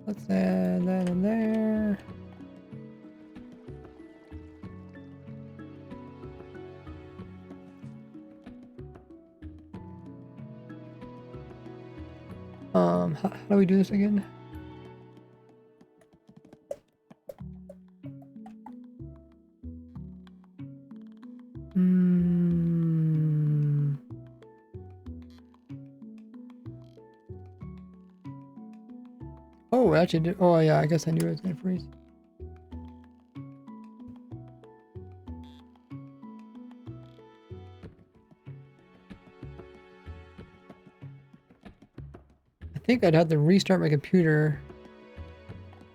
Speaker 1: Let's add that in there. How do we do this again? Oh, actually, oh yeah, I guess I knew it was gonna freeze. I think I'd have to restart my computer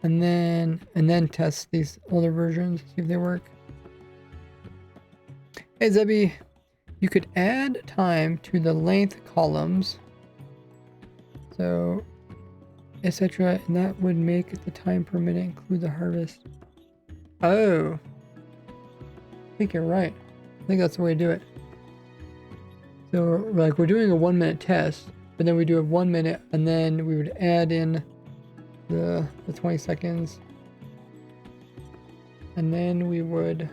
Speaker 1: and then test these older versions, see if they work. Hey Zebby, you could add time to the length columns, so etc., and that would make the time per minute include the harvest. Oh, I think you're right. I think that's the way to do it. So like we're doing a 1 minute test, but then we do a 1 minute and then we would add in the 20 seconds, and then we would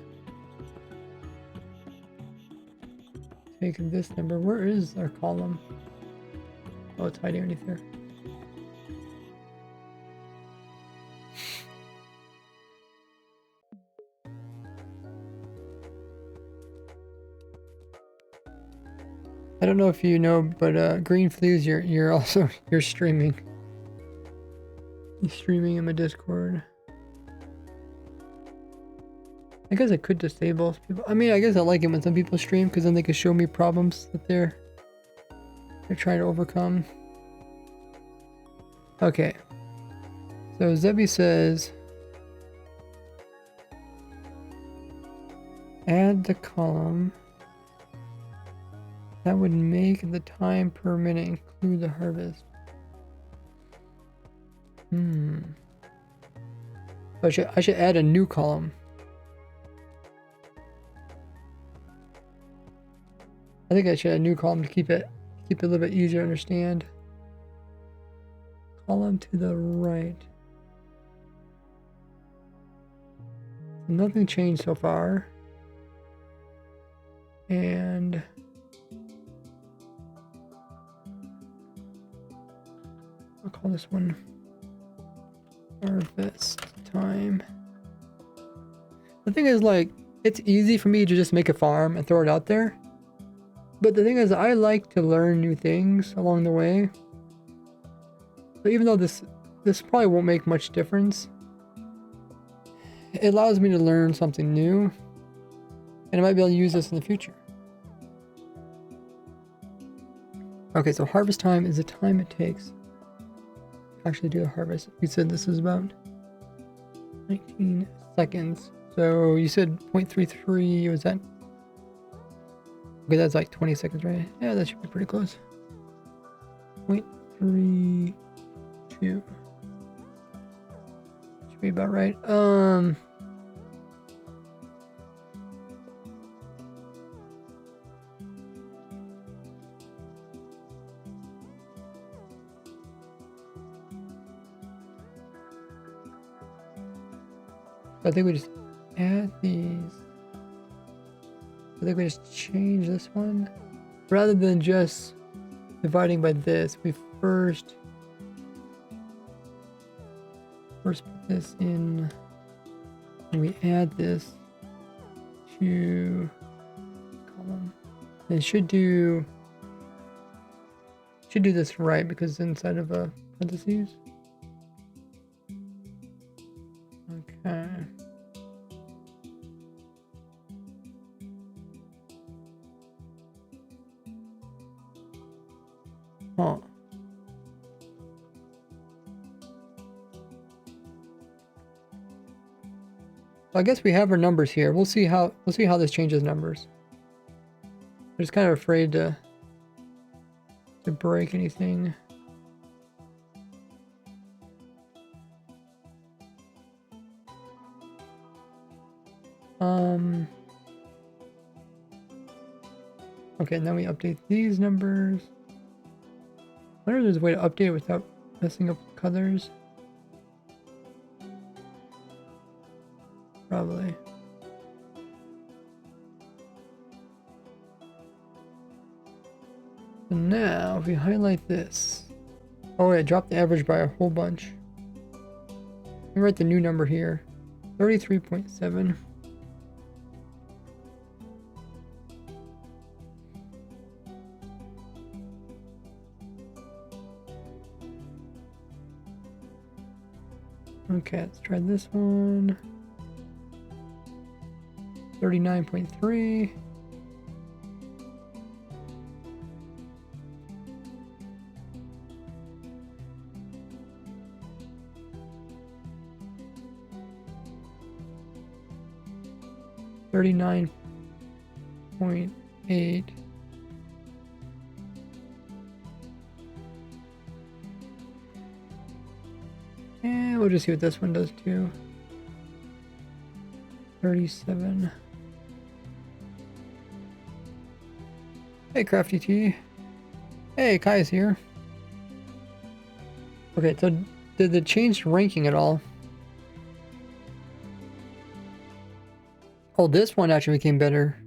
Speaker 1: take this number. Where is our column? Oh, it's hiding underneath here. I don't know if you know, but Green Fleas, you're also you're streaming. You're streaming in my Discord. I guess I could disable people. I mean, I guess I like it when some people stream because then they can show me problems that they're trying to overcome. Okay. So Zebby says, add the column that would make the time per minute include the harvest. I should add a new column. I think I should add a new column to keep it a little bit easier to understand. Column to the right. Nothing changed so far. And I'll call this one harvest time. The thing is, like, it's easy for me to just make a farm and throw it out there. But the thing is, I like to learn new things along the way. So even though this probably won't make much difference, it allows me to learn something new. And I might be able to use this in the future. Okay, so harvest time is the time it takes to actually do a harvest. We said this is about 19 seconds. So you said 0.33, was that? Okay, that's like 20 seconds, right? Yeah, that should be pretty close. 0.32. Should be about right. I think we just add these. I think we just change this one. Rather than just dividing by this, we first put this in, and we add this to column. And it should do this right because it's inside of a parentheses. Okay. Huh. I guess we have our numbers here. We'll see how this changes numbers. I'm just kind of afraid to break anything. Okay, and then we update these numbers. I wonder if there's a way to update it without messing up colors. Probably. So now, if we highlight this. Oh, yeah, drop the average by a whole bunch. Let me write the new number here. 33.7. Okay, let's try this one. 39.3. $39.8. And we'll just see what this one does too. 37. Hey, Crafty T. Hey, Kai's here. Okay, so did it change ranking at all? Oh, this one actually became better.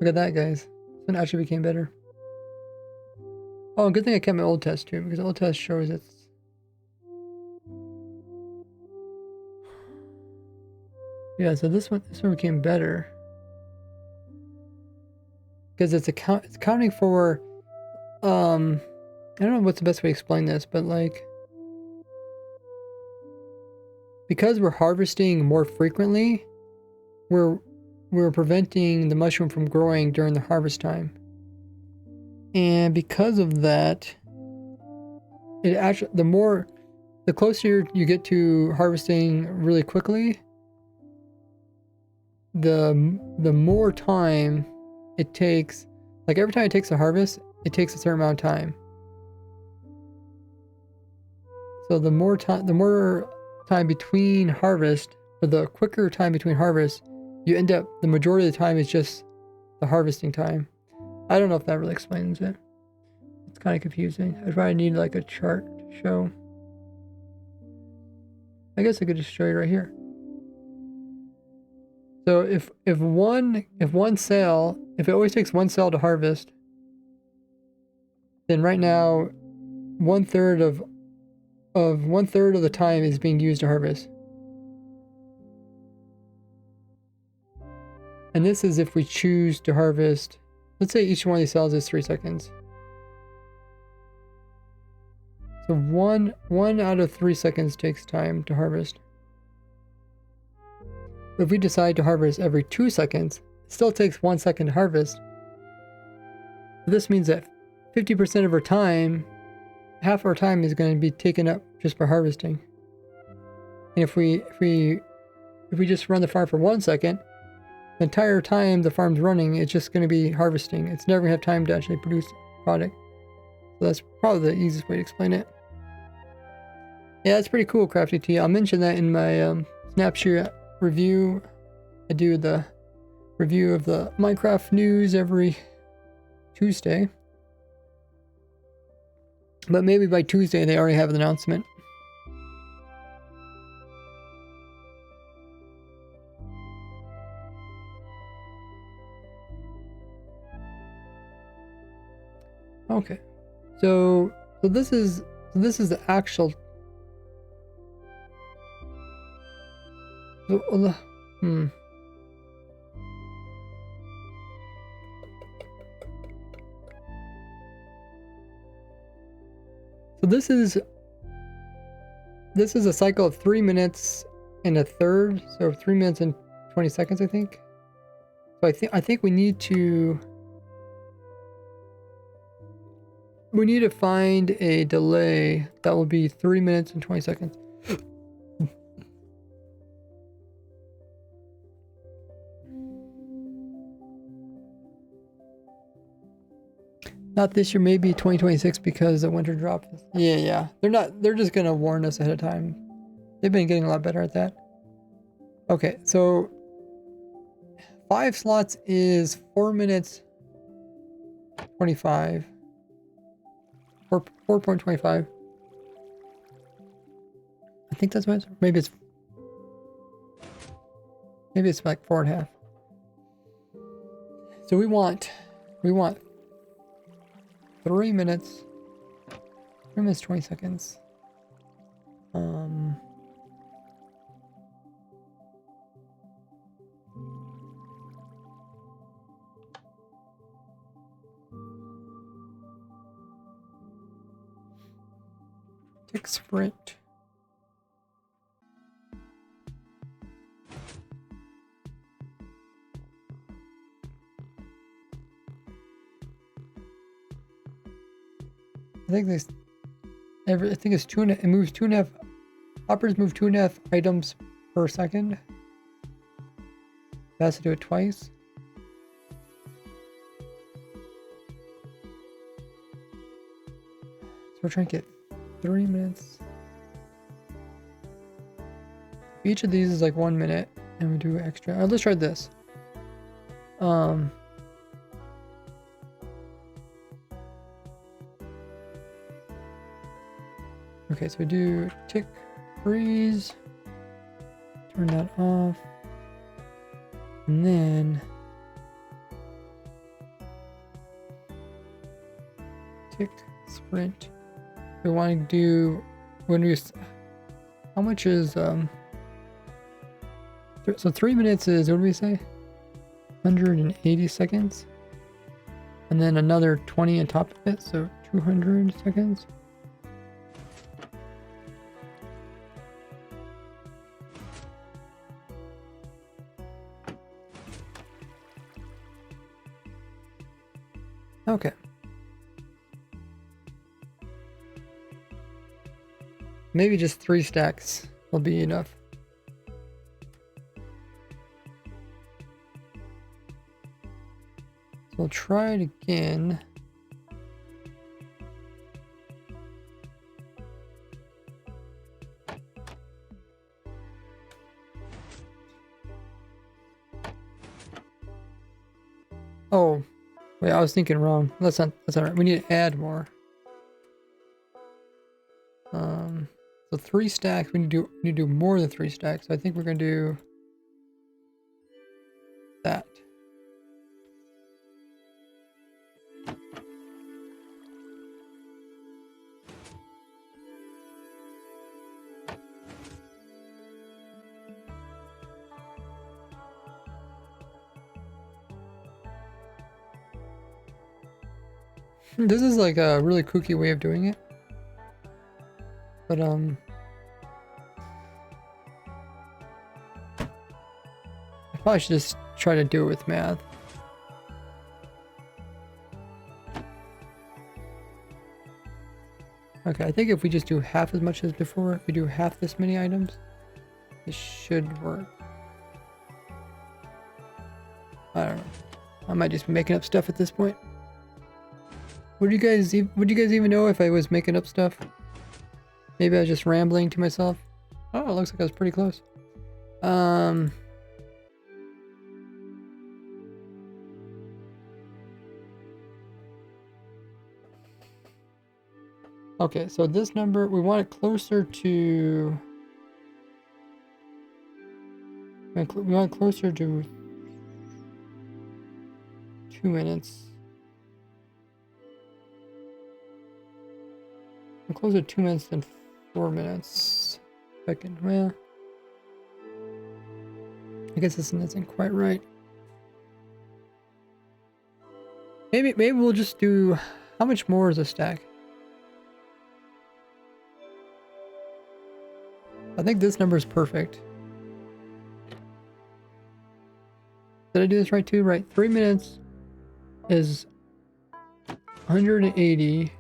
Speaker 1: Look at that, guys. This one actually became better. Oh, good thing I kept my old test too, because the old test shows it's... Yeah, so this one became better. Because it's counting for, I don't know what's the best way to explain this, but like, because we're harvesting more frequently, we're preventing the mushroom from growing during the harvest time. And because of that, it actually, the closer you get to harvesting really quickly, the more time it takes. Like every time it takes a harvest, it takes a certain amount of time. So the more time between harvest, or the quicker time between harvest, you end up, the majority of the time is just the harvesting time. I don't know if that really explains it. It's kind of confusing. I probably need like a chart to show. I guess I could just show you right here. So if it always takes one cell to harvest, then right now, one third of the time is being used to harvest. And this is if we choose to harvest. Let's say each one of these cells is 3 seconds. So one out of 3 seconds takes time to harvest. But if we decide to harvest every 2 seconds, it still takes 1 second to harvest. This means that 50% of our time, half our time is going to be taken up just for harvesting. And if we just run the farm for 1 second, the entire time the farm's running, it's just going to be harvesting. It's never going to have time to actually produce a product. So that's probably the easiest way to explain it. Yeah, it's pretty cool, Crafty T. I'll mention that in my snapshot review. I do the review of the Minecraft news every Tuesday. But maybe by Tuesday they already have an announcement. Okay. So this is the actual So this is a cycle of 3 minutes and a third, so 3 minutes and 20 seconds, I think. So I think we need to find a delay that will be 3 minutes and 20 seconds. Not this year, maybe 2026 because the winter drop. Yeah. They're just gonna warn us ahead of time. They've been getting a lot better at that. Okay, so 5 slots is 4 minutes 25. 4.25. I think that's what maybe it's like 4.5. So we want 3 minutes. 3 minutes 20 seconds. Tick sprint. I think this. I think it's 2.5. It moves 2.5. Hoppers move 2.5 items per second. It has to do it twice. So we're trying to get 3 minutes. Each of these is like 1 minute, and we do extra. Let's try this. Okay, so we do tick, freeze, turn that off, and then tick, sprint. We want to do when we. How much is so 3 minutes is, what do we say? 180 seconds, and then another 20 on top of it, so 200 seconds. Okay. Maybe just 3 stacks will be enough. So we'll try it again. Oh, wait, I was thinking wrong. That's not right. We need to add more. So 3 stacks. We need to do more than 3 stacks. So I think we're gonna do that. This is like a really kooky way of doing it. But I probably should just try to do it with math. Okay, I think if we just do half as much as before, if we do half this many items, it should work. I don't know. I might just be making up stuff at this point. Would you guys even know if I was making up stuff? Maybe I was just rambling to myself. Oh, it looks like I was pretty close. Okay, so this number, we want it closer to... We want it closer to 2 minutes. I'm closer to 2 minutes than 4 minutes. Second, well... I guess this isn't quite right. Maybe we'll just do... How much more is a stack? I think this number is perfect. Did I do this right too? Right. 3 minutes is 180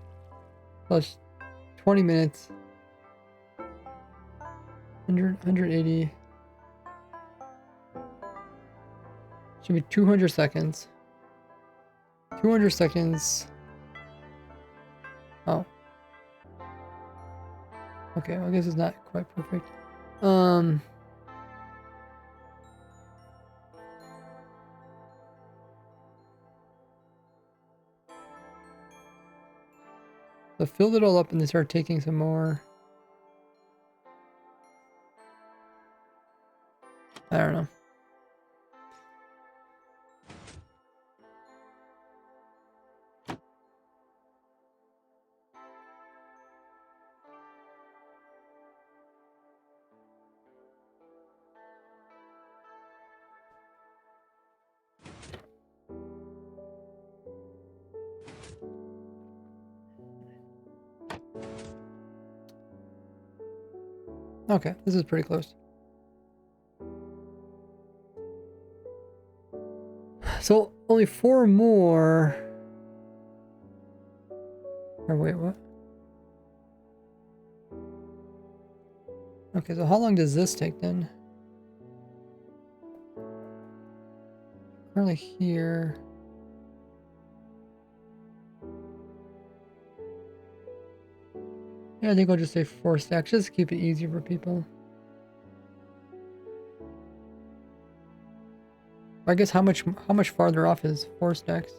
Speaker 1: plus 20 minutes. 180. Should be 200 seconds. 200 seconds. Oh. Okay, well, I guess it's not quite perfect. So filled it all up and then start taking some more. I don't know. Okay, this is pretty close. So only 4 more. Or wait, what? Okay, so how long does this take then? Currently here. Yeah, I think I'll just say 4 stacks, just to keep it easy for people. I guess how much farther off is 4 stacks?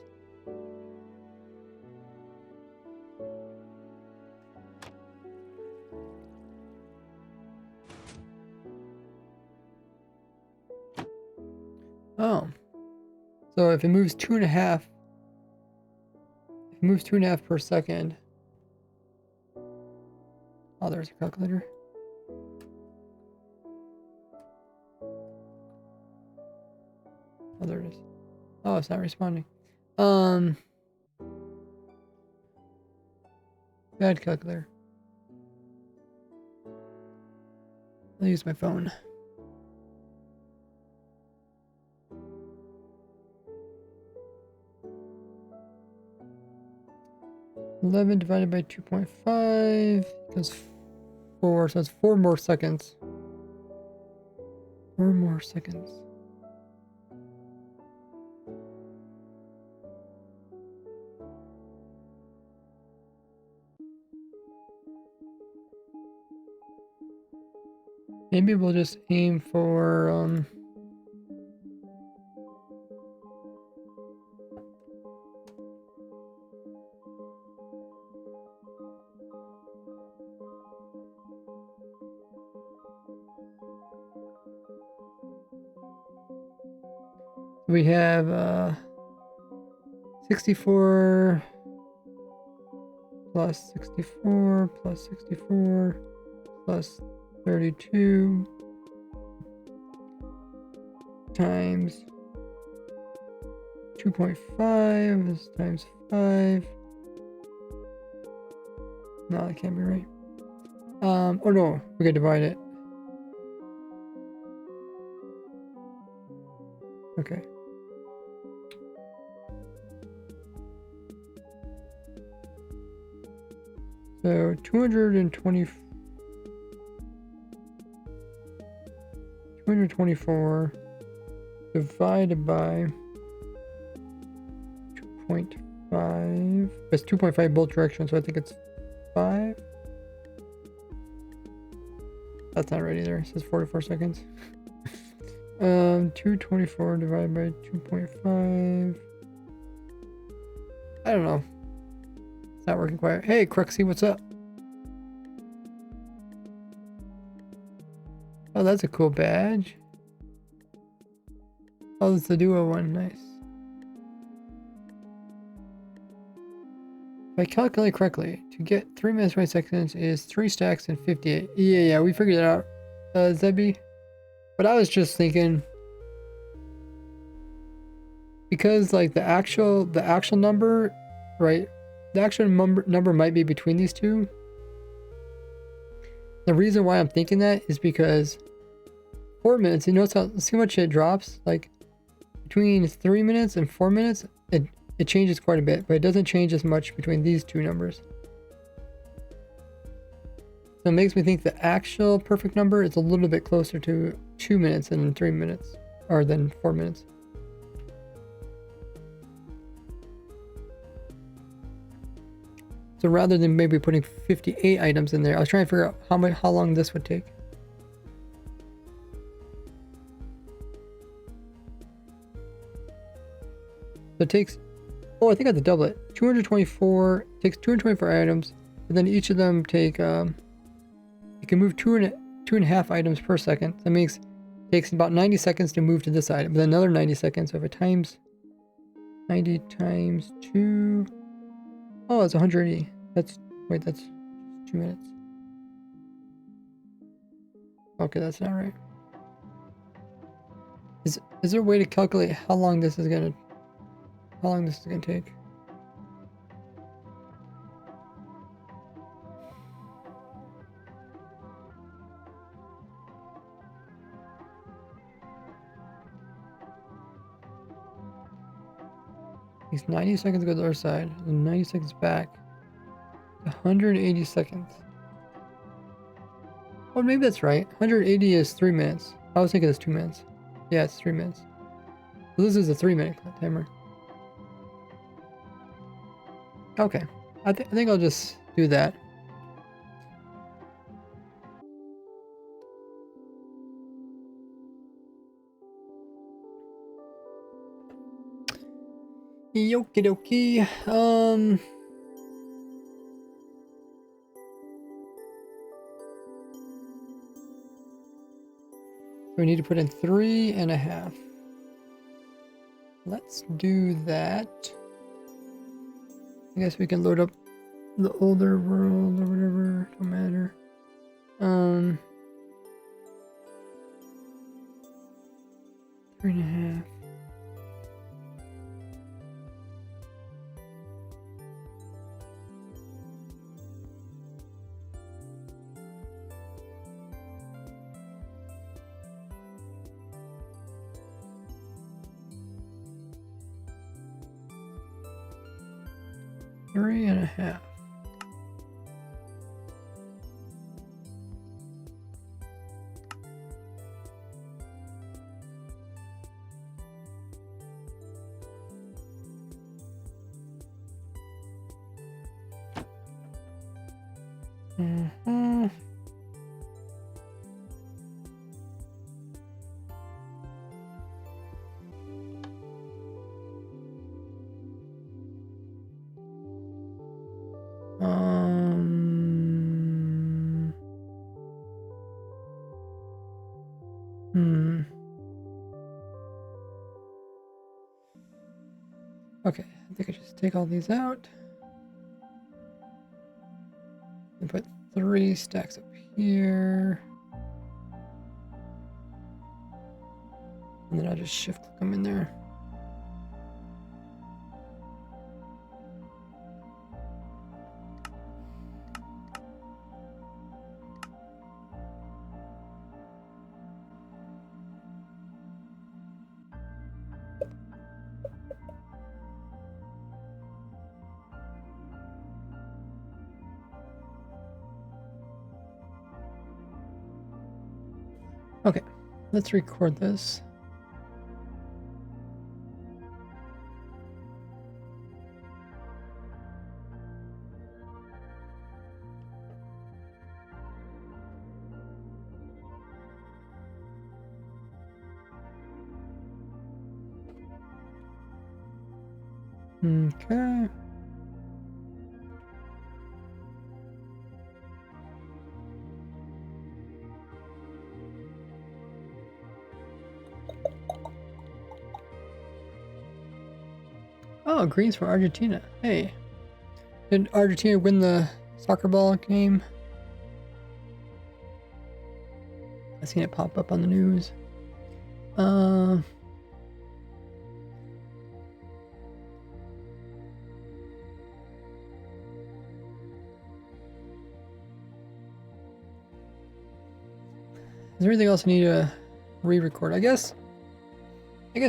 Speaker 1: Oh. So if it moves 2.5, if it moves 2.5 per second. Oh, there's a calculator. Oh, there it is. Oh, it's not responding. Bad calculator. I'll use my phone. $11 divided by 2.5 equals 4, so it's 4 more seconds. 4 more seconds. Maybe we'll just aim for we have 64 plus 64 plus 64 plus 32 times 2.5 is times 5. No, that can't be right. Oh no, we could divide it. Okay. So 224 divided by 2.5. It's 2.5 both directions, so I think it's 5. That's not right either. It says 44 seconds. 224 divided by 2.5. I don't know. It's not working quite. Hey, Cruxy, what's up? Oh, that's a cool badge. Oh, it's the duo one. Nice. If I calculate correctly, to get 3 minutes 20 seconds is 3 stacks and 58. Yeah, we figured it out, Zebby. But I was just thinking, because like the actual number, right? The actual number might be between these two. The reason why I'm thinking that is because 4 minutes, you notice how much it drops? Like between 3 minutes and 4 minutes, it changes quite a bit, but it doesn't change as much between these two numbers. So it makes me think the actual perfect number is a little bit closer to 2 minutes than 3 minutes, or than 4 minutes. So rather than maybe putting 58 items in there, I was trying to figure out how long this would take. So it takes, oh, I think I have to double it. 224, takes 224 items but then each of them take, you can move two and a half items per second. That takes about 90 seconds to move to this item, then another 90 seconds. So if it times 90 times 2, oh, it's 180. That's 2 minutes. Okay, that's not right. Is there a way to calculate how long this is gonna take? These 90 seconds go to the other side, and 90 seconds back. 180 seconds. Oh, maybe that's right. 180 is 3 minutes. I was thinking it's 2 minutes. Yeah, it's 3 minutes. So this is a 3-minute timer. Okay. I think I'll just do that. Okie dokie. We need to put in 3.5. Let's do that. I guess we can load up the older world or whatever. Don't matter. 3.5. Three and a half. Okay, I think I just take all these out and put 3 stacks up here, and then I'll just shift click them in there. Okay, let's record this. Okay. Oh, greens for Argentina. Hey. Did Argentina win the soccer ball game? I seen it pop up on the news. Is there anything else I need to re-record? I guess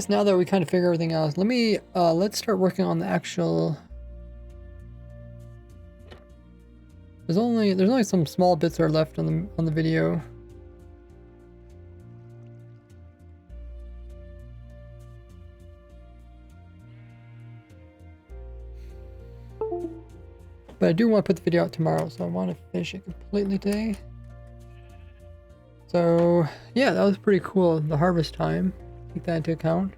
Speaker 1: now that we kind of figure everything out, let's start working on the actual. There's only some small bits that are left on the video. But I do want to put the video out tomorrow, so I want to finish it completely today. So yeah, that was pretty cool. The harvest time. Take that into account.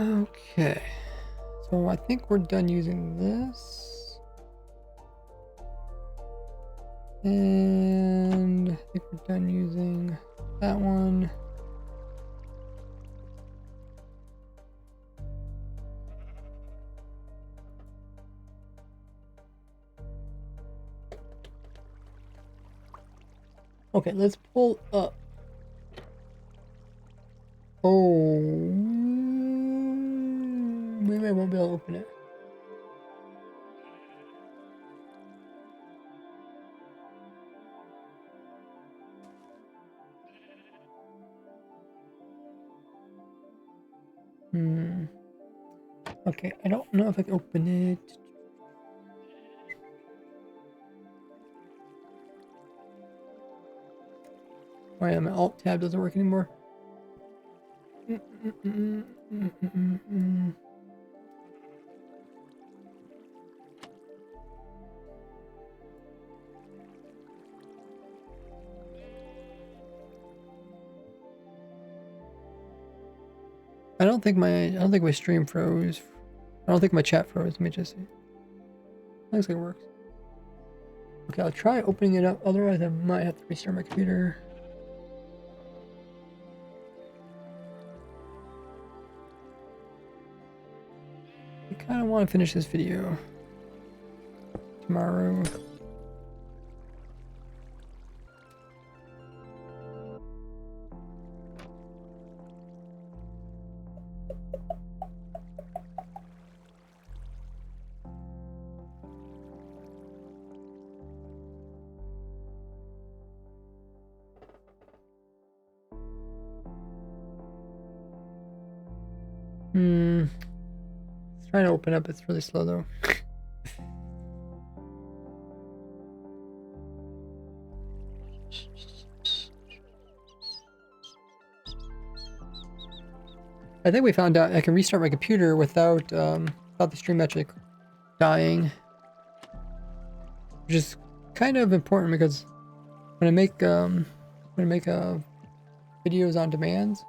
Speaker 1: Okay. So I think we're done using this. And I think we're done using that one. Okay, let's pull up. Oh, maybe I won't be able to open it. Okay, I don't know if I can open it. Oh yeah, my Alt tab doesn't work anymore. I don't think my stream froze. I don't think my chat froze. Let me just see. Looks like it works. Okay, I'll try opening it up. Otherwise, I might have to restart my computer. I kind of want to finish this video tomorrow. It's trying to open up. It's really slow though. I think we found out I can restart my computer without the stream actually dying, which is kind of important because when I make videos on demands,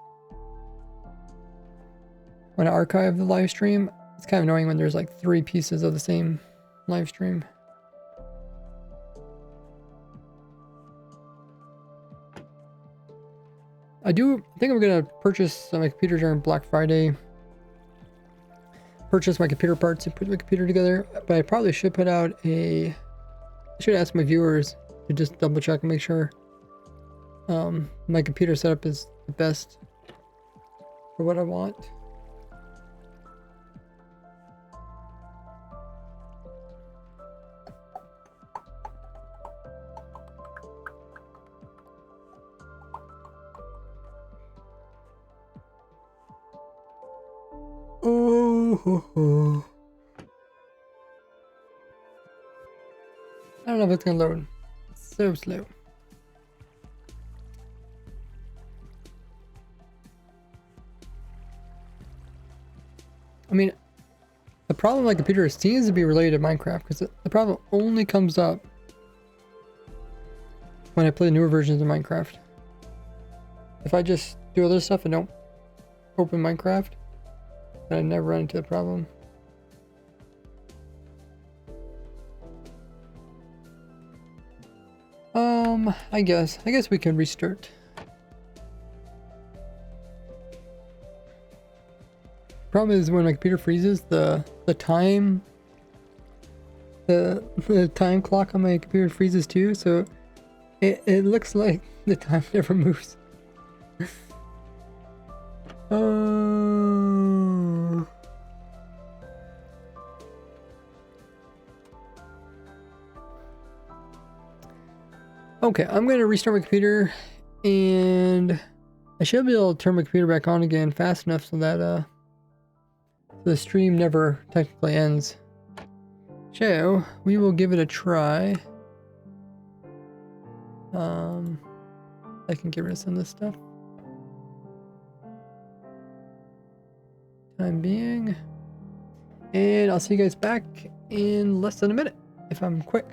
Speaker 1: when I archive the live stream, it's kind of annoying when there's like 3 pieces of the same live stream. I think I'm gonna purchase my computer during Black Friday. Purchase my computer parts and put my computer together, but I probably should put out I should ask my viewers to just double check and make sure my computer setup is the best for what I want. Oh, I don't know if it's gonna load. It's so slow. I mean, the problem with my computer seems to be related to Minecraft because the problem only comes up when I play newer versions of Minecraft. If I just do other stuff and don't open Minecraft, then I never run into the problem. I guess we can restart. Problem is when my computer freezes, the time clock on my computer freezes too, so it looks like the time never moves. Okay, I'm gonna restart my computer, and I should be able to turn my computer back on again fast enough so that the stream never technically ends. So we will give it a try. I can get rid of some of this stuff. Time being. And I'll see you guys back in less than a minute, if I'm quick.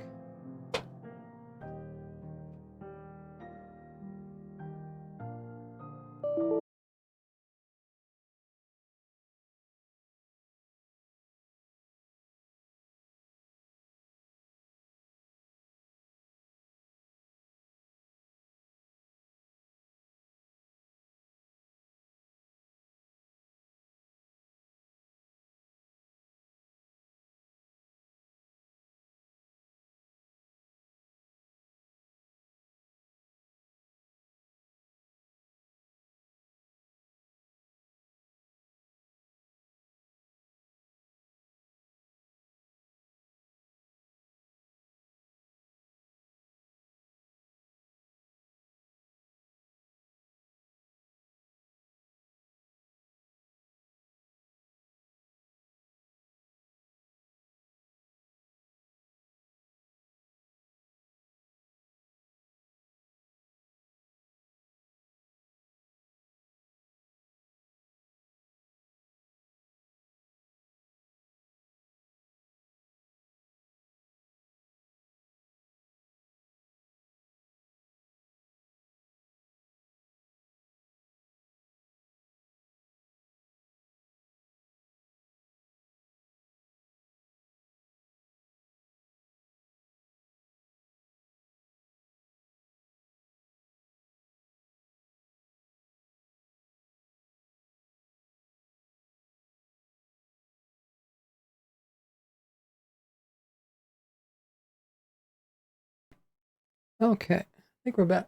Speaker 1: Okay, I think we're back.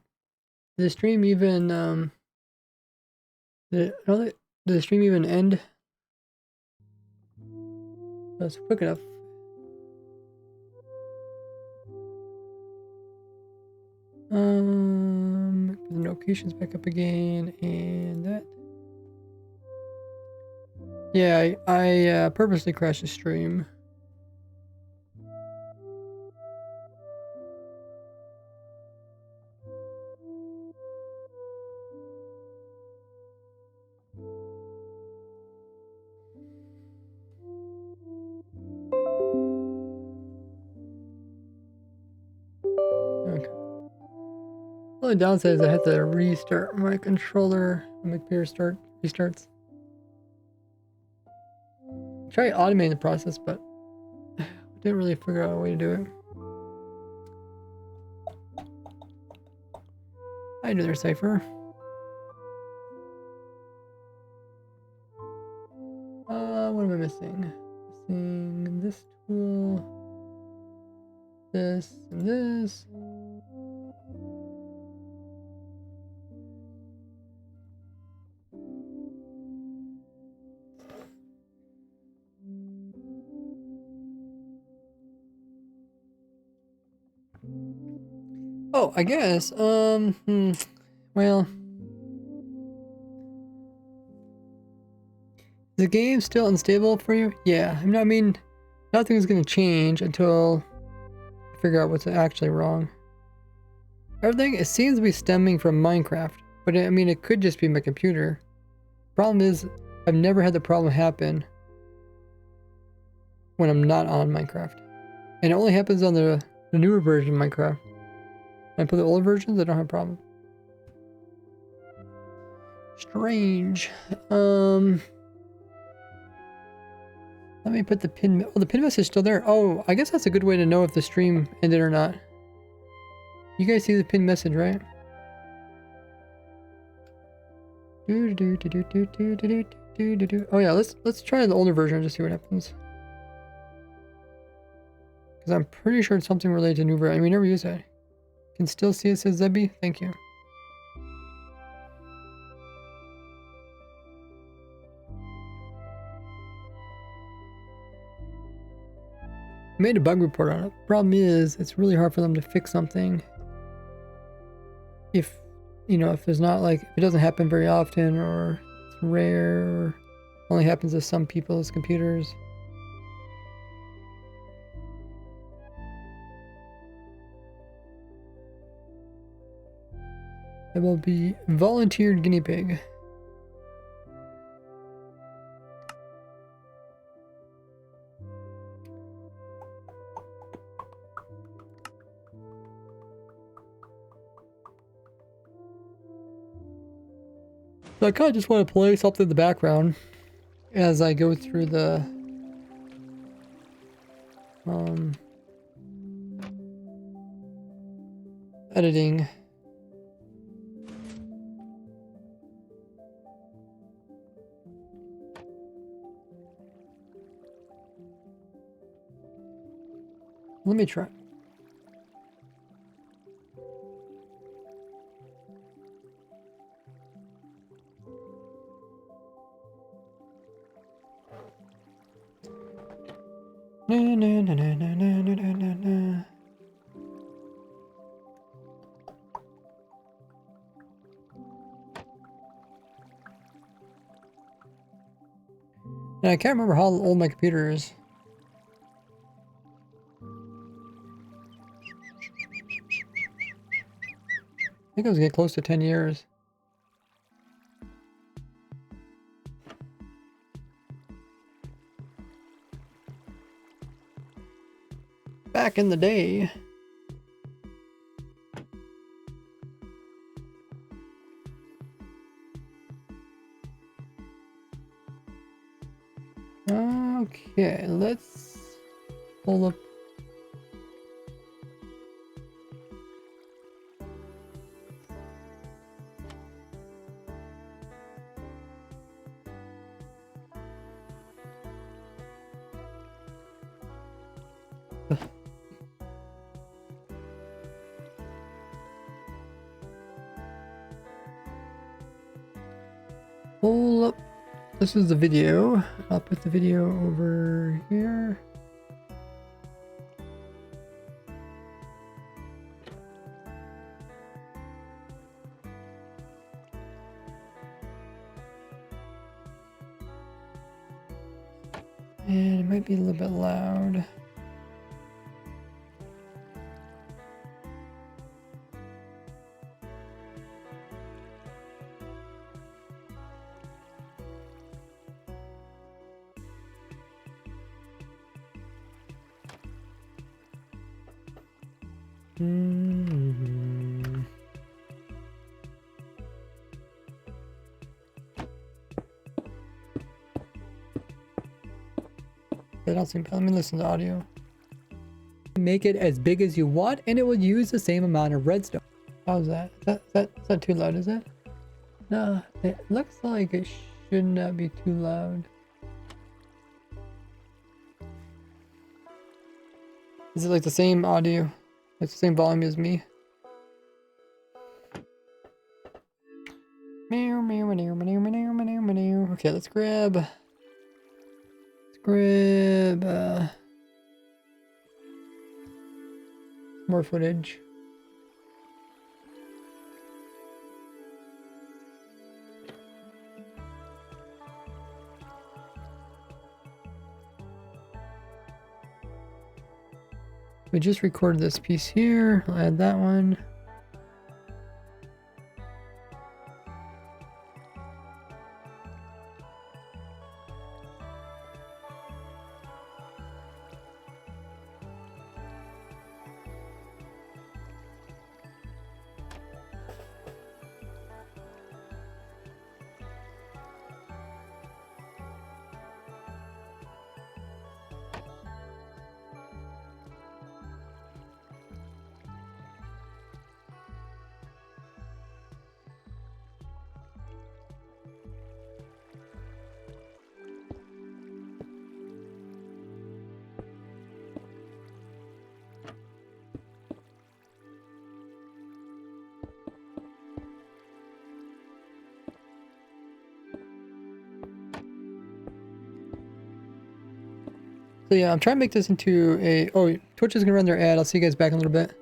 Speaker 1: Did the stream even did the stream even end? That's quick enough. Put the notifications back up again, and that. Yeah, I purposely crashed the stream. Okay. The only downside is I have to restart my controller when my computer restarts. Try automating the process, but didn't really figure out a way to do it. I do their cipher. What am I missing? Missing this tool, this, and this. Oh, I guess. Well, the game's still unstable for you? Yeah. I mean, nothing's gonna change until I figure out what's actually wrong. Everything, it seems to be stemming from Minecraft, but I mean, it could just be my computer. Problem is, I've never had the problem happen when I'm not on Minecraft. And it only happens on the newer version of Minecraft. When I put the older versions, I don't have a problem. Strange. Let me put the pin. Oh, the pin message is still there. Oh, I guess that's a good way to know if the stream ended or not. You guys see the pin message, right? Oh yeah, let's try the older version and just see what happens. Because I'm pretty sure it's something related to new version. I mean, we never use that. Can still see it, says Zebby. Thank you. I made a bug report on it. Problem is, it's really hard for them to fix something if, you know, if there's not like, if it doesn't happen very often, or it's rare, or only happens to some people's computers. I will be volunteered guinea pig. So I kind of just want to play something in the background as I go through the editing. Let me try. Na, na, na, na, na, na, na, na, na. And I can't remember how old my computer is. I think I was getting close to 10 years. Back in the day. Okay, let's pull up. Hold up. This is the video. I'll put the video over here. And it might be a little bit loud. I don't think. Let me listen to audio. Make it as big as you want, and it will use the same amount of redstone. How's that? Is that too loud? Is it? No, it looks like it should not be too loud. Is it like the same audio? It's the same volume as me? Okay, let's grab more footage. We just recorded this piece here. I'll add that one. So yeah, I'm trying to make this into a... Oh, Twitch is going to run their ad. I'll see you guys back in a little bit.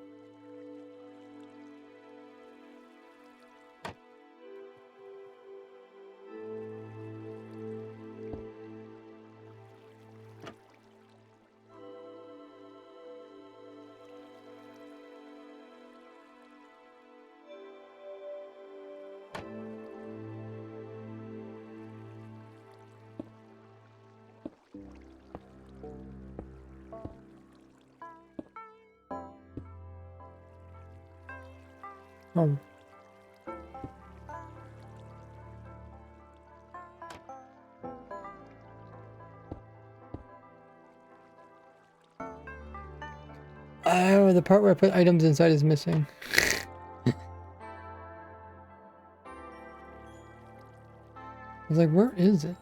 Speaker 1: Oh. Oh, the part where I put items inside is missing. I was like, where is it?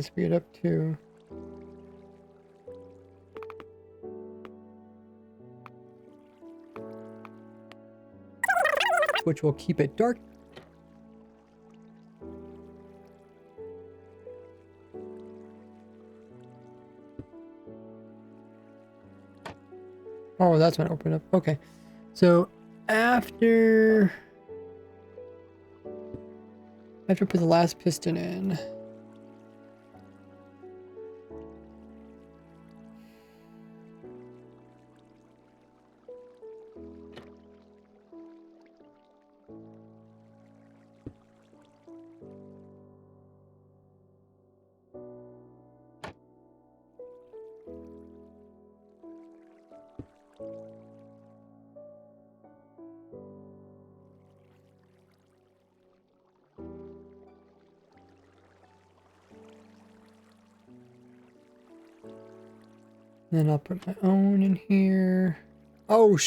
Speaker 1: Speed up to... which will keep it dark. Oh, that's when it opened up. Okay. So after I put the last piston in. Then I'll put my own in here. Oh,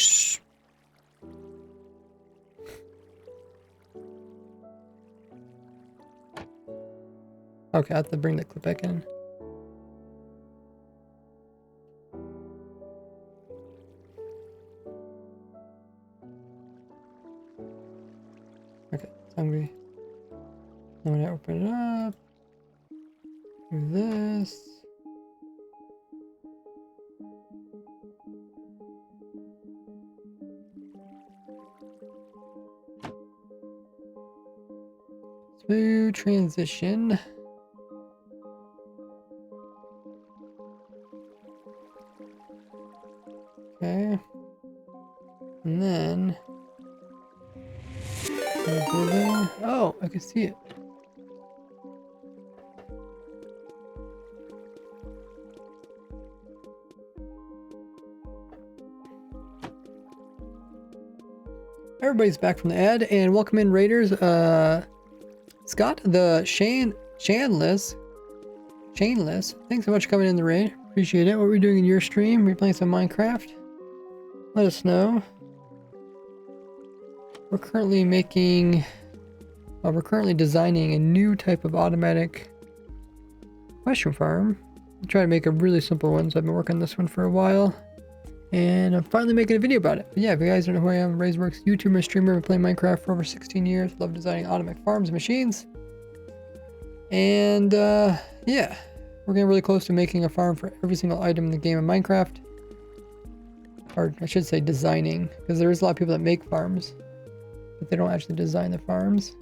Speaker 1: okay, I have to bring the clip back in. Okay, so I'm gonna open it up. Do this. Smooth transition. Okay. And then oh, I can see it. Everybody's back from the ad, and welcome in raiders. Scott, the Chainless. Thanks so much for coming in the raid. Appreciate it. What we're doing in your stream? We're playing some Minecraft. Let us know. We're currently designing a new type of automatic mushroom farm. I'm trying to make a really simple one, so I've been working on this one for a while. And I'm finally making a video about it. But yeah, if you guys don't know who I am, RaiseWorks, YouTuber and streamer. I've been playing Minecraft for over 16 years. Love designing automatic farms and machines. And yeah, we're getting really close to making a farm for every single item in the game of Minecraft. Or I should say designing, because there is a lot of people that make farms, but they don't actually design the farms.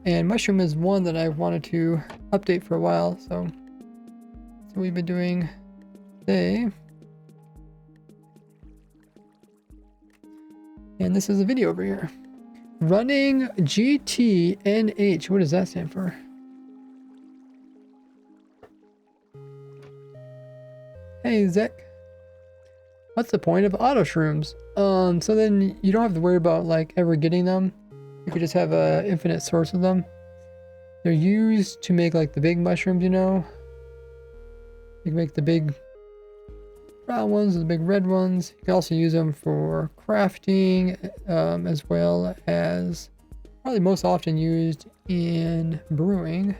Speaker 1: And mushroom is one that I wanted to update for a while, so that's what we've been doing today. And this is a video over here. Running GTNH. What does that stand for? Hey, Zek. What's the point of auto shrooms? So then you don't have to worry about like ever getting them. You could just have an infinite source of them. They're used to make like the big mushrooms, you know. You can make the big brown ones, the big red ones. You can also use them for crafting, as well as probably most often used in brewing.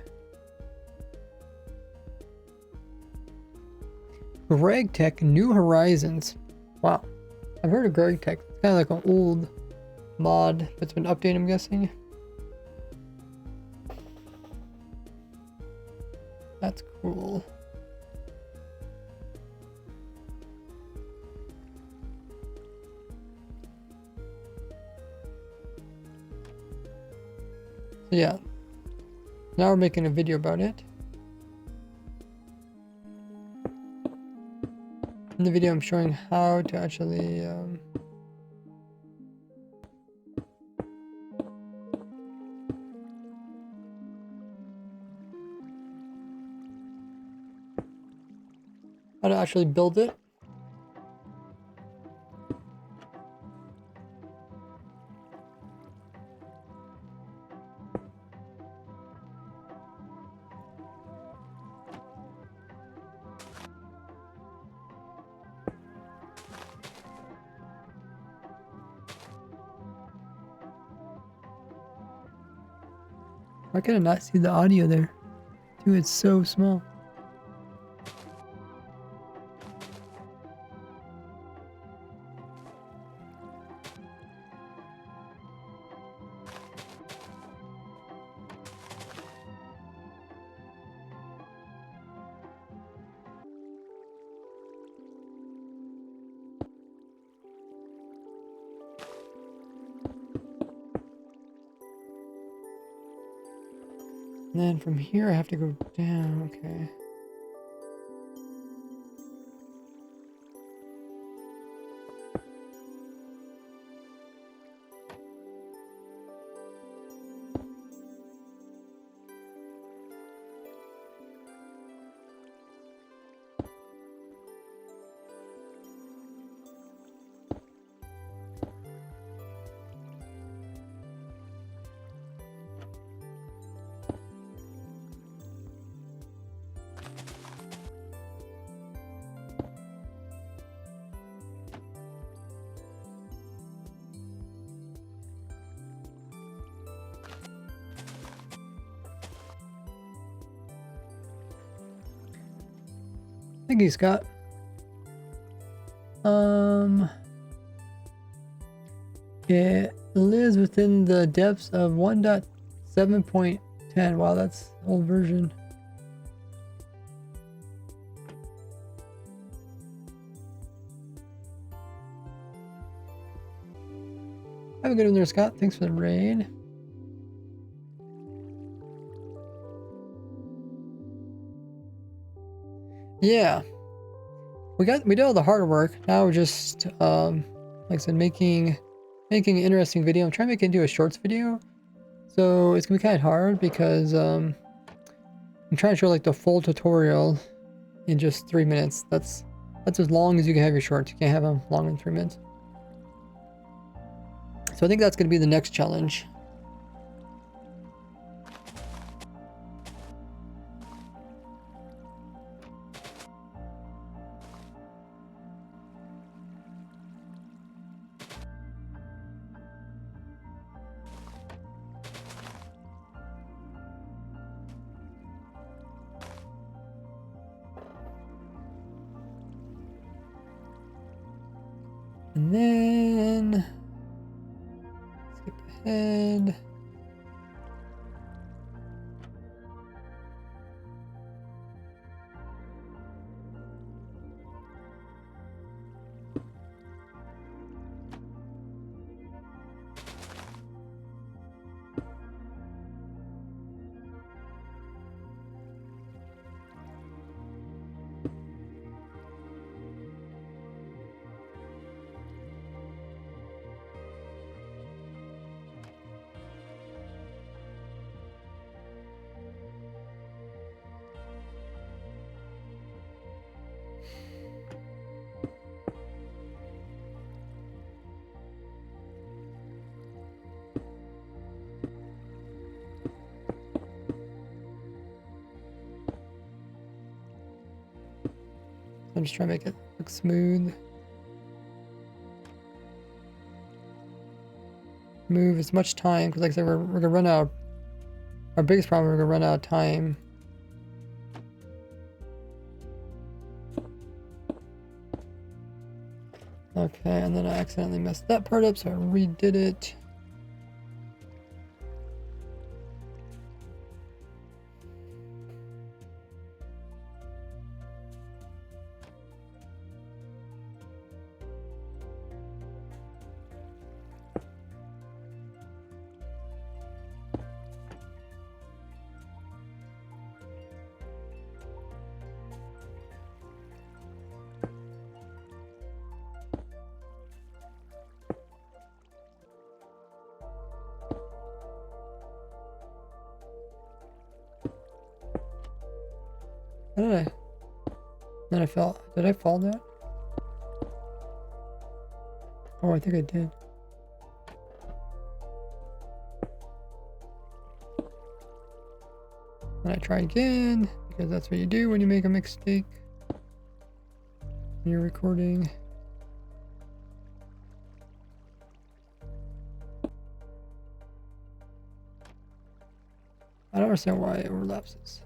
Speaker 1: Greg Tech New Horizons. Wow, I've heard of Greg Tech. It's kind of like an old mod that's been updated, I'm guessing. That's cool. So yeah, now we're making a video about it. In the video I'm showing how to actually build it. Why can I not see the audio there? Dude, it's so small. And then from here I have to go down, okay. Thank you, Scott. It lives within the depths of 1.7.10. Wow, that's old version. Have a good one there, Scott. Thanks for the raid. Yeah. We did all the hard work. Now we're just like I said, making an interesting video. I'm trying to make it into a shorts video. So it's gonna be kind of hard because I'm trying to show like the full tutorial in just 3 minutes. That's as long as you can have your shorts. You can't have them longer than 3 minutes. So I think that's gonna be the next challenge. And then skip ahead. I'm just trying to make it look smooth. Move as much time, because like I said, we're gonna run out. Our biggest problem, we're gonna run out of time. Okay, and then I accidentally messed that part up, so I redid it. How did I? Then I fell. Did I fall down? Oh, I think I did. Then I try again, because that's what you do when you make a mistake. When you're recording. I don't understand why it overlaps.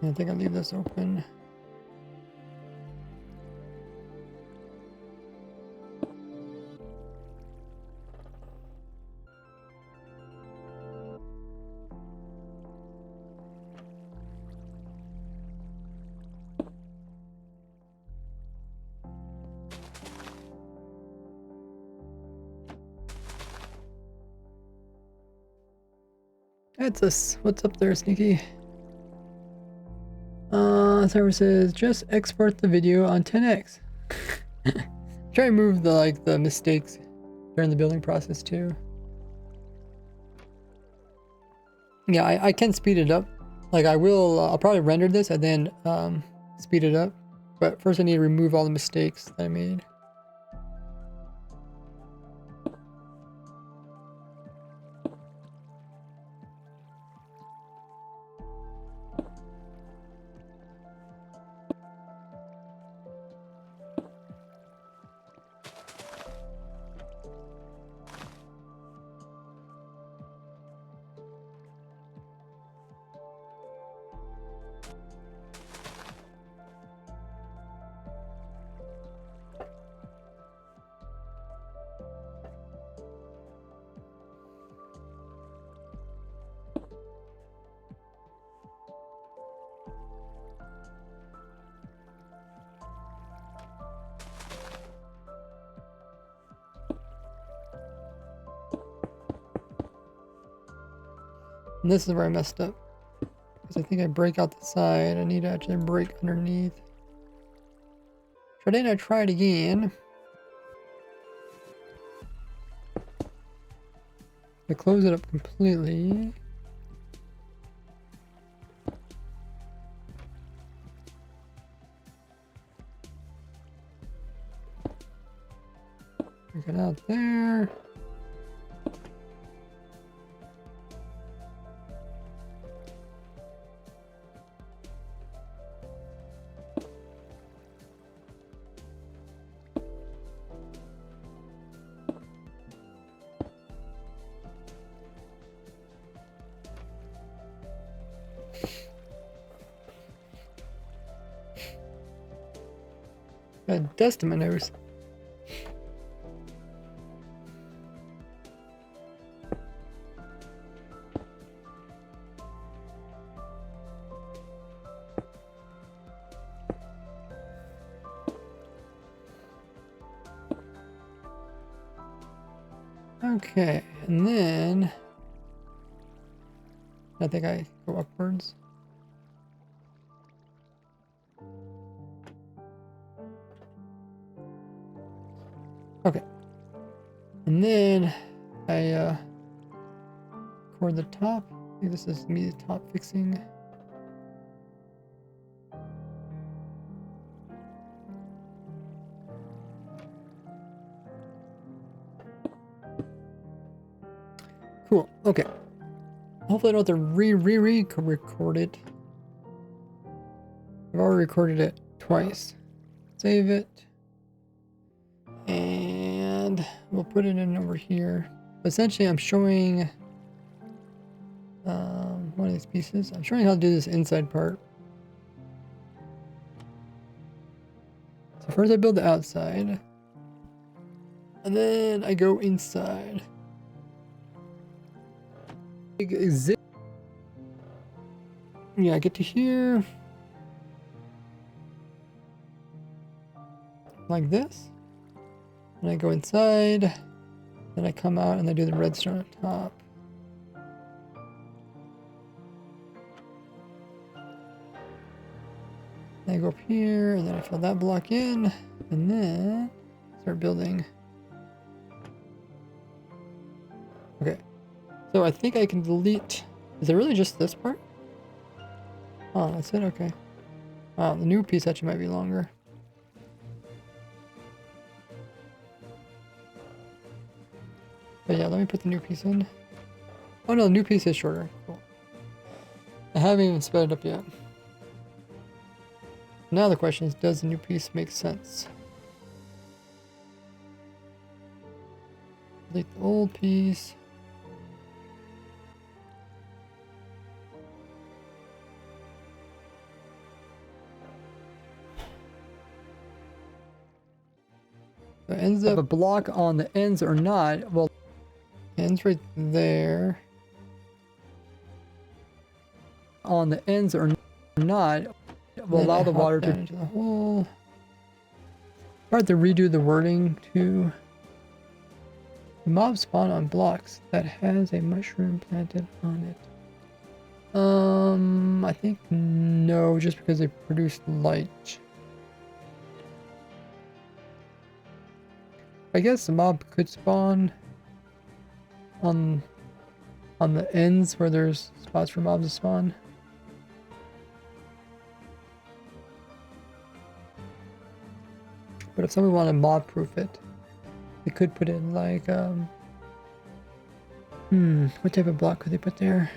Speaker 1: I think I'll leave this open. That's us. What's up there, Sneaky? Server says just export the video on 10x. Try and move the mistakes during the building process too. Yeah, I can speed it up. Like I will, I'll probably render this and then speed it up. But first I need to remove all the mistakes that I made. And this is where I messed up. Because I think I break out the side. I need to actually break underneath. So then I try it again. I close it up completely. Break it out there. Got dust in my nose. Okay, and then I think I go upwards. Okay, and then I record the top. I think this is me, the top fixing. Cool. Okay. Hopefully I don't have to record it. I've already recorded it twice. Save it. And we'll put it in over here. Essentially, I'm showing one of these pieces. I'm showing how to do this inside part. So first I build the outside. And then I go inside. Yeah, I get to here. Like this. And I go inside. Then I come out and I do the redstone on top. Then I go up here and then I fill that block in. And then start building. Okay. So I think I can delete. Is it really just this part? Oh, that's it? Okay. Wow, the new piece actually might be longer. But yeah, let me put the new piece in. Oh no, the new piece is shorter. Cool. I haven't even sped it up yet. Now the question is, does the new piece make sense? Delete the old piece. So it ends up a block on the ends or not. Well, ends right there. On the ends or not, will allow the water to into the hole. I have to redo the wording to mob spawn on blocks that has a mushroom planted on it. I think no, just because they produce light. I guess the mob could spawn on the ends where there's spots for mobs to spawn. But if somebody wanted to mob proof it, they could put in like what type of block could they put there?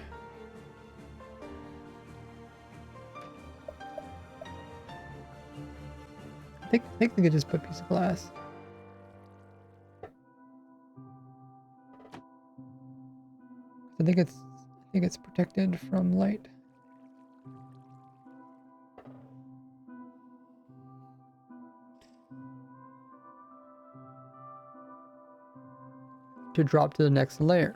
Speaker 1: I think they could just put a piece of glass. I think it's protected from light. To drop to the next layer.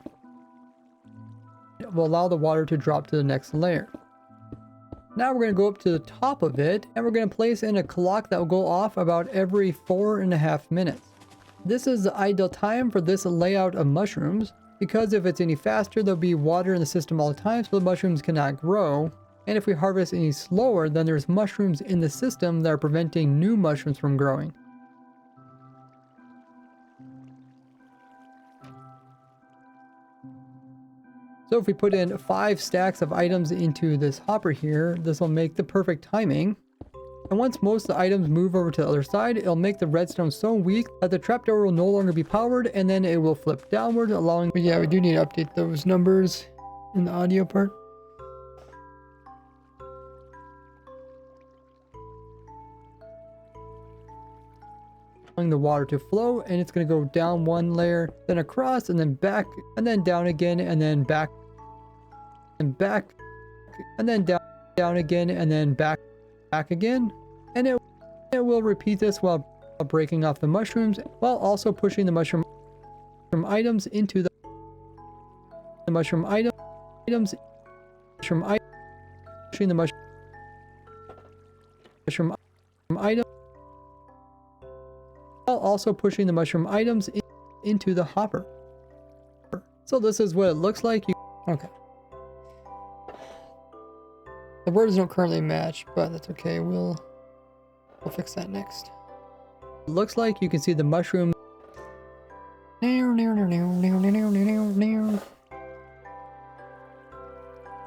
Speaker 1: It will allow the water to drop to the next layer. Now we're going to go up to the top of it and we're going to place in a clock that will go off about every 4.5 minutes. This is the ideal time for this layout of mushrooms, because if it's any faster, there'll be water in the system all the time, so the mushrooms cannot grow. And if we harvest any slower, then there's mushrooms in the system that are preventing new mushrooms from growing. So if we put in 5 stacks of items into this hopper here, this will make the perfect timing. And once most of the items move over to the other side, it'll make the redstone so weak that the trapdoor will no longer be powered, and then it will flip downward, allowing... But yeah, we do need to update those numbers in the audio part. Allowing the water to flow, and it's going to go down one layer, then across, and then back, and then down again, and then back, and back, and then down again, and then back again. And it will repeat this while breaking off the mushrooms, while also pushing the mushroom items into the mushroom items, pushing the mushroom item, while also pushing the mushroom items into the hopper. So this is what it looks like. Okay. The words don't currently match, but that's okay. We'll fix that next. It looks like you can see the mushroom.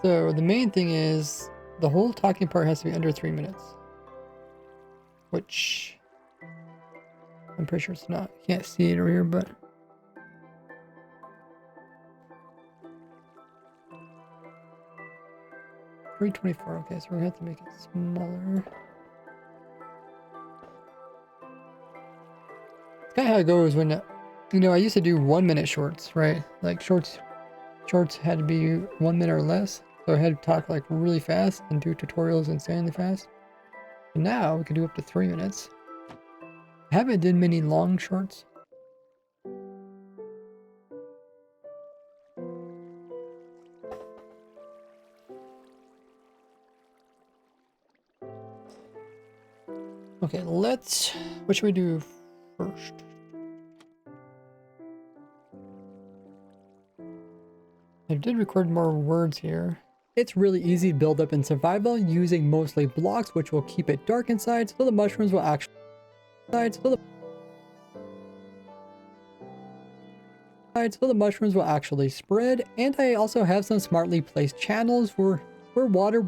Speaker 1: So the main thing is the whole talking part has to be under 3 minutes, which I'm pretty sure it's not. You can't see it over here, but 324. Okay, so we're gonna have to make it smaller. It's kind of how it goes when, I used to do 1 minute shorts, right? Like shorts had to be 1 minute or less. So I had to talk like really fast and do tutorials insanely fast. And now we can do up to 3 minutes. I haven't did many long shorts. Okay, what should we do first? I did record more words here. It's really easy to build up in survival using mostly blocks, which will keep it dark inside, so the mushrooms will actually spread. And I also have some smartly placed channels where water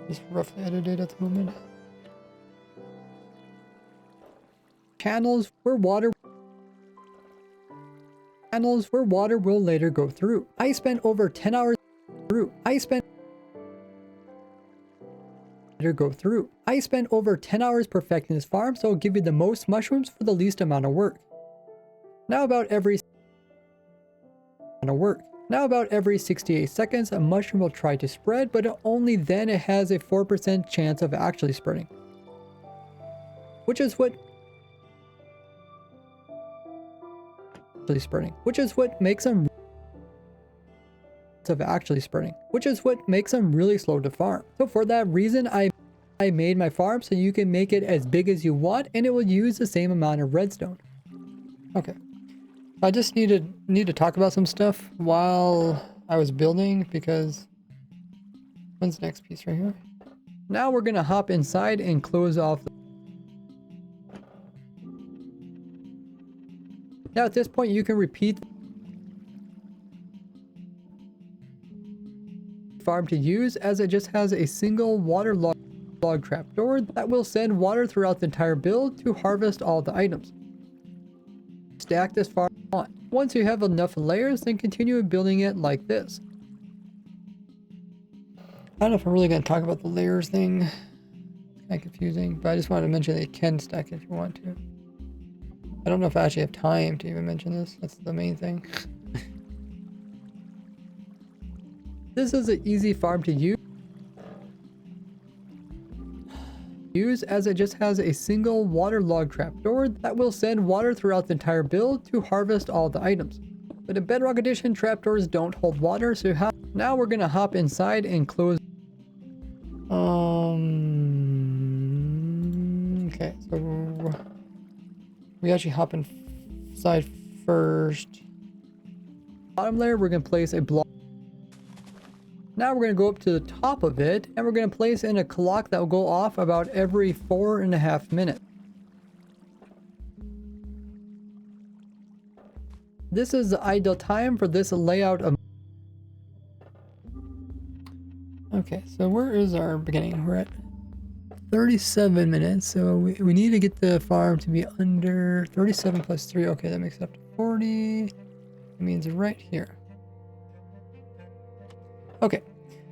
Speaker 1: is roughly edited at the moment. Channels where water will later go through. I spent over 10 hours perfecting this farm, so it'll give you the most mushrooms for the least amount of work. Now about every 68 seconds, a mushroom will try to spread, but only then it has a 4% chance of actually spreading. Which is what makes them really slow to farm. So for that reason, I made my farm so you can make it as big as you want, and it will use the same amount of redstone. Okay. I just need to talk about some stuff while I was building, because when's the next piece right here? Now we're gonna hop inside and close off. Now at this point you can repeat farm to use, as it just has a single water log trapdoor that will send water throughout the entire build to harvest all the items. Stack this farm on. Once you have enough layers, then continue building it like this. I don't know if I'm really going to talk about the layers thing. It's kind of confusing, but I just wanted to mention that you can stack if you want to. I don't know if I actually have time to even mention this. That's the main thing. This is an easy farm to use, as it just has a single water log trapdoor that will send water throughout the entire build to harvest all the items. But in Bedrock Edition, trapdoors don't hold water, so now we're gonna hop inside and close. Okay, so we actually hop inside first. Bottom layer, we're gonna place a block. Now we're going to go up to the top of it, and we're going to place in a clock that will go off about every 4.5 minutes. This is the ideal time for this layout of... Okay, so where is our beginning? We're at 37 minutes, so we need to get the farm to be under 37 plus 3. Okay, that makes it up to 40. It means right here. Okay,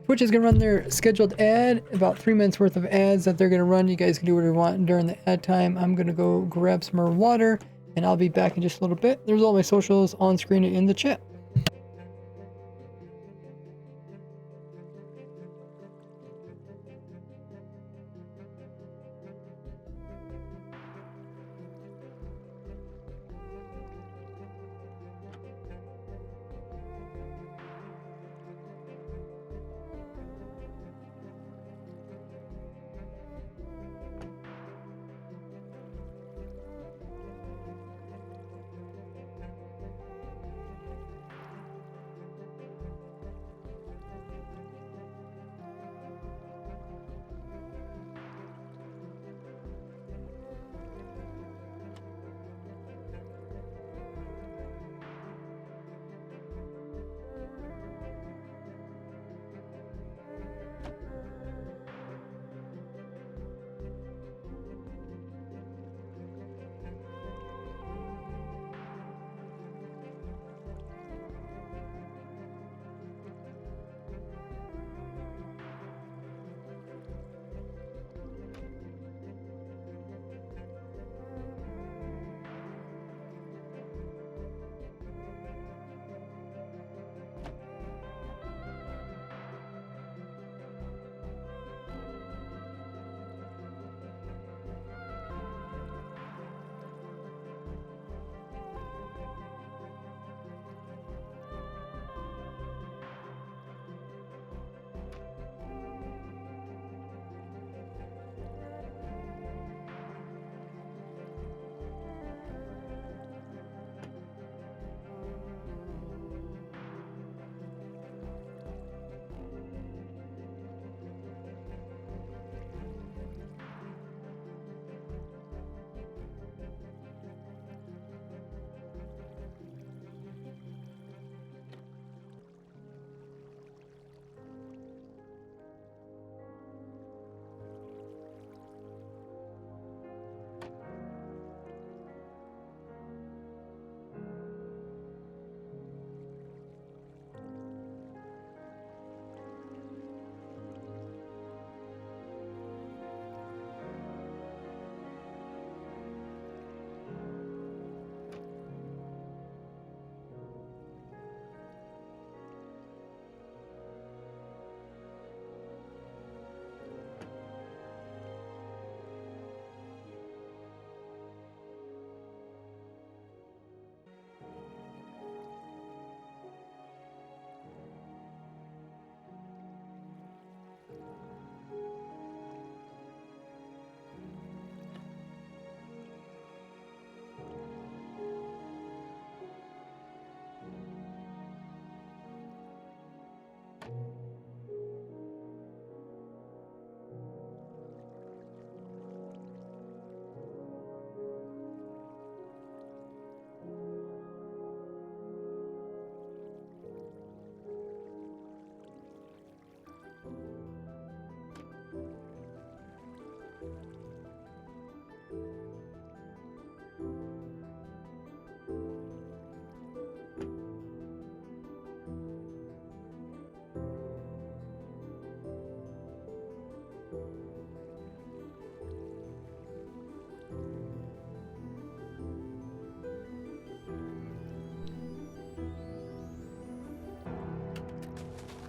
Speaker 1: Twitch is going to run their scheduled ad, about 3 minutes worth of ads that they're going to run. You guys can do whatever you want during the ad time. I'm going to go grab some more water, and I'll be back in just a little bit. There's all my socials on screen in the chat.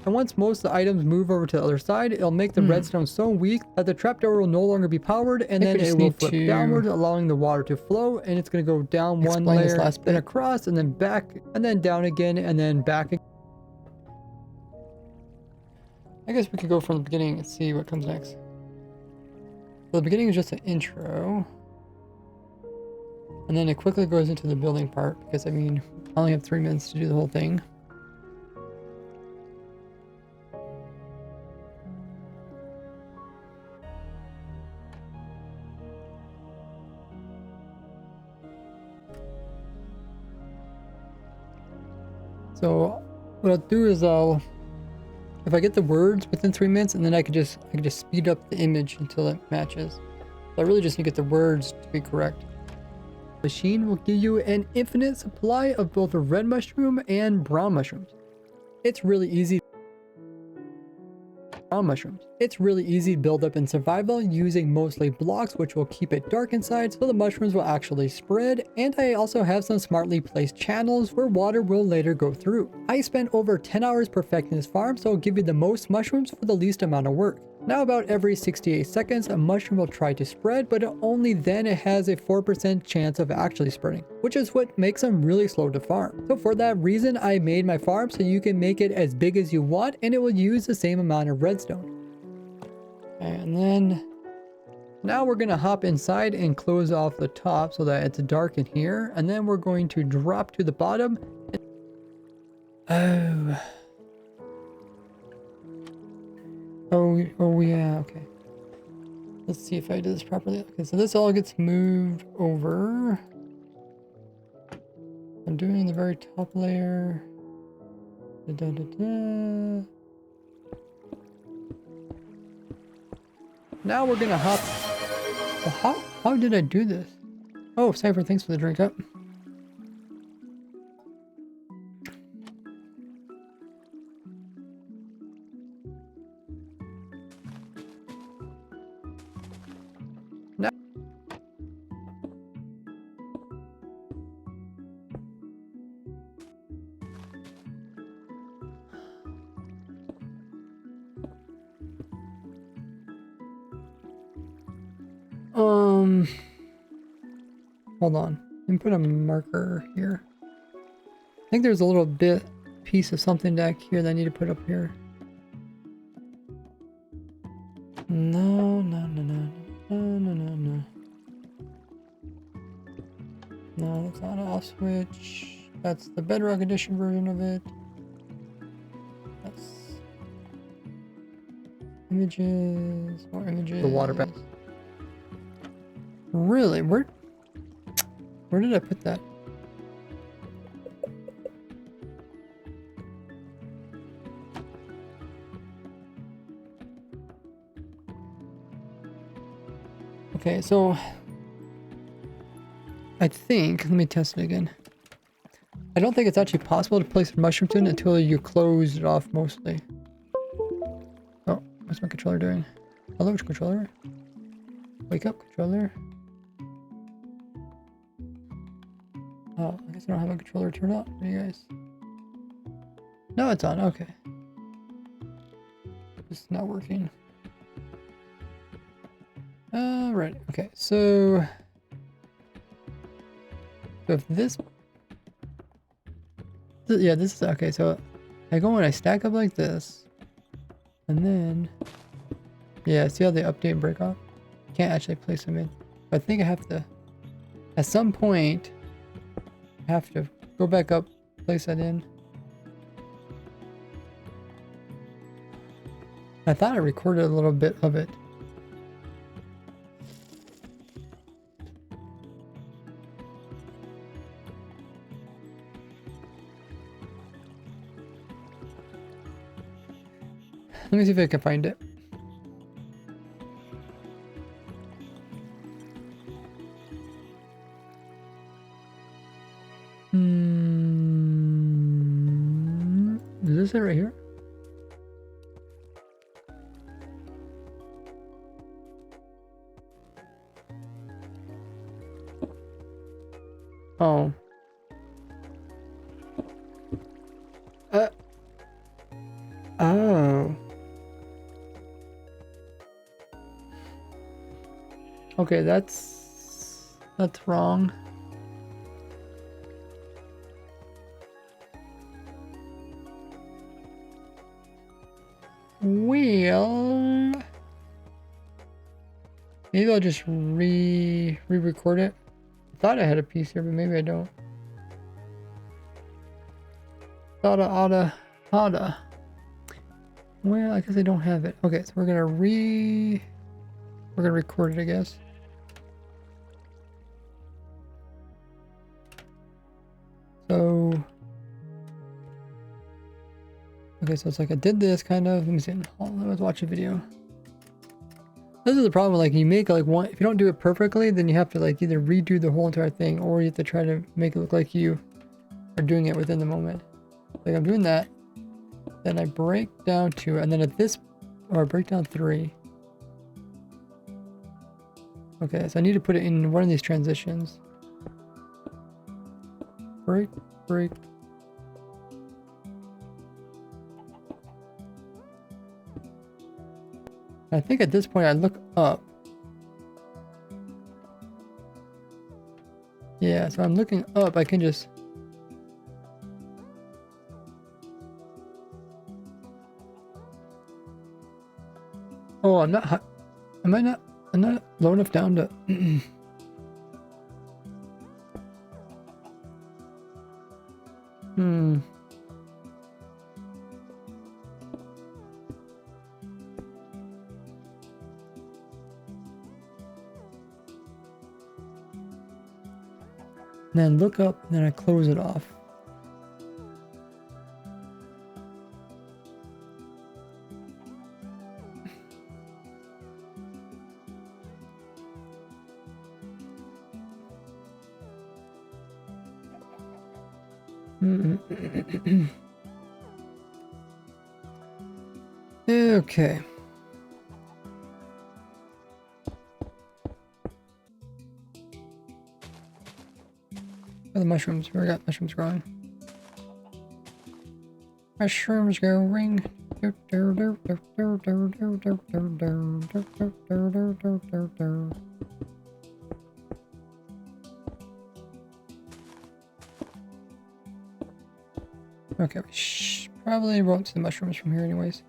Speaker 1: and once most of the items move over to the other side, it'll make the redstone so weak that the trapdoor will no longer be powered, and then it will flip downwards, allowing the water to flow, and it's going to go down one layer, then across, and then back, and then down again, and then back again. I guess we could go from the beginning and see what comes next. So the beginning is just an intro. And then it quickly goes into the building part, because I mean, I only have 3 minutes to do the whole thing. So what I'll do is if I get the words within 3 minutes, and then I can just speed up the image until it matches. So I really just need to get the words to be correct. Machine will give you an infinite supply of both a red mushroom and brown mushrooms. It's really easy. It's really easy to build up in survival using mostly blocks, which will keep it dark inside so the mushrooms will actually spread, and I also have some smartly placed channels where water will later go through. I spent over 10 hours perfecting this farm, so it'll give you the most mushrooms for the least amount of work. Now about every 68 seconds a mushroom will try to spread, but only then it has a 4% chance of actually spreading, which is what makes them really slow to farm. So for that reason I made my farm so you can make it as big as you want, and it will use the same amount of redstone. And then now we're going to hop inside and close off the top so that it's dark in here, and then we're going to drop to the bottom. Oh yeah, okay. Let's see if I do this properly. Okay, so this all gets moved over. I'm doing the very top layer. Now we're gonna hop. Well, how did I do this? Oh, Cypher, thanks for the drink up. Now hold on. Let me put a marker here. I think there's a little piece of something back here that I need to put up here. No. No, that's not an off switch. That's the Bedrock Edition version of it. That's images, more images. The water bath. Really? Where did I put that? Okay, so I think, let me test it again. I don't think it's actually possible to place a mushroom tin until you close it off mostly. Oh, what's my controller doing? Hello, controller? Wake up, controller. Oh, I guess I don't have a controller turned on for you guys. No, it's on, okay. It's not working. Right, okay, so if this, yeah, this is, okay, so I go and I stack up like this, and then, yeah, see how they update and break off? Can't actually place them in. But I think I have to, at some point, I have to go back up, place that in. I thought I recorded a little bit of it. Let me see if I can find it. Is this it right here? Oh. Okay, that's wrong. Well, maybe I'll just re-record it. I thought I had a piece here, but maybe I don't. Oughta. Well, I guess I don't have it. Okay, so we're gonna record it, I guess. So, okay, so it's like I did this kind of. Let me see. Let's watch a video. This is the problem. Like you make like one. If you don't do it perfectly, then you have to like either redo the whole entire thing, or you have to try to make it look like you are doing it within the moment. Like I'm doing that. Then I break down 2, and then at this, or I break down 3. Okay, so I need to put it in one of these transitions. Break. I think at this point I look up. Yeah, so I'm looking up. I can just... Oh, I'm not... Am I not... I'm not low enough down to... Then look up, and then I close it off. Okay. Oh, the mushrooms. We got mushrooms growing. Mushrooms growing. Okay, we probably won't see the mushrooms from here anyways.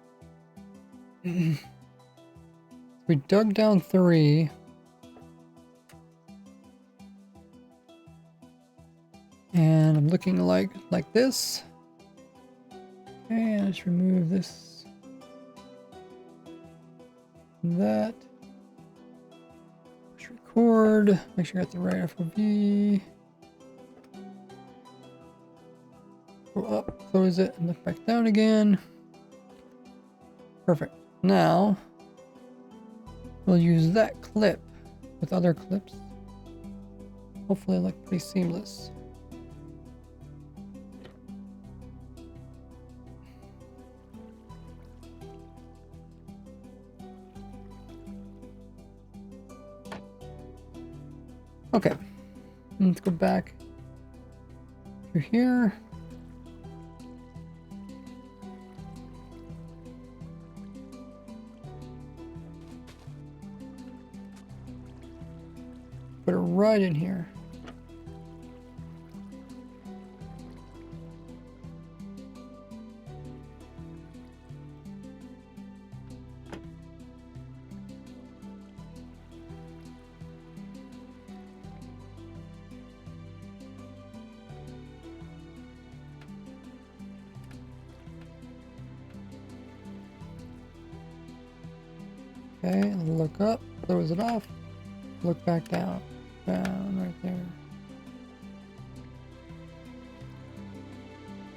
Speaker 1: We dug down 3. And I'm looking like this. Okay, let's remove this. That. Push record. Make sure I got the right FOV. Go up, close it, and look back down again. Perfect. Now, we'll use that clip with other clips. Hopefully it'll look pretty seamless. Okay, let's go back through here. Put it right in here. Okay, look up, close it off, look back down, right there.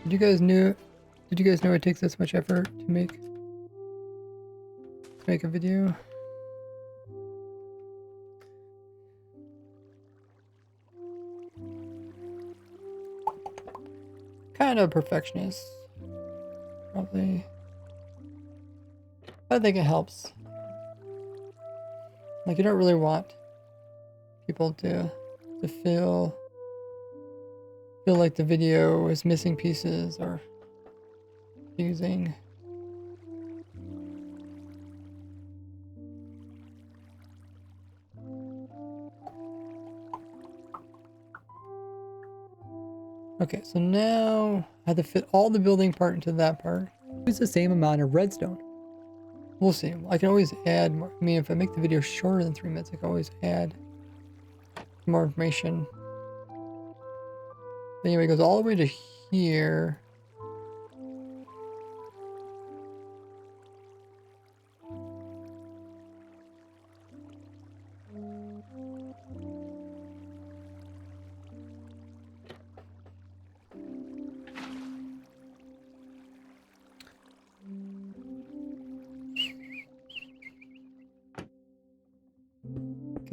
Speaker 1: Did you guys know it takes this much effort to make a video? Kind of perfectionist, probably. I think it helps. Like, you don't really want people to feel like the video is missing pieces or confusing. Okay, so now I have to fit all the building part into that part. Use the same amount of redstone. We'll see. I can always add more. I mean, if I make the video shorter than 3 minutes, I can always add more information. Anyway, it goes all the way to here.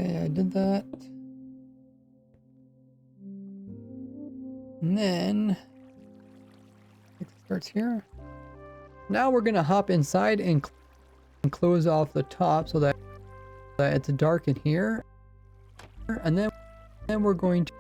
Speaker 1: Okay, I did that. And then it starts here. Now we're gonna hop inside and close off the top so that it's dark in here. And then we're going to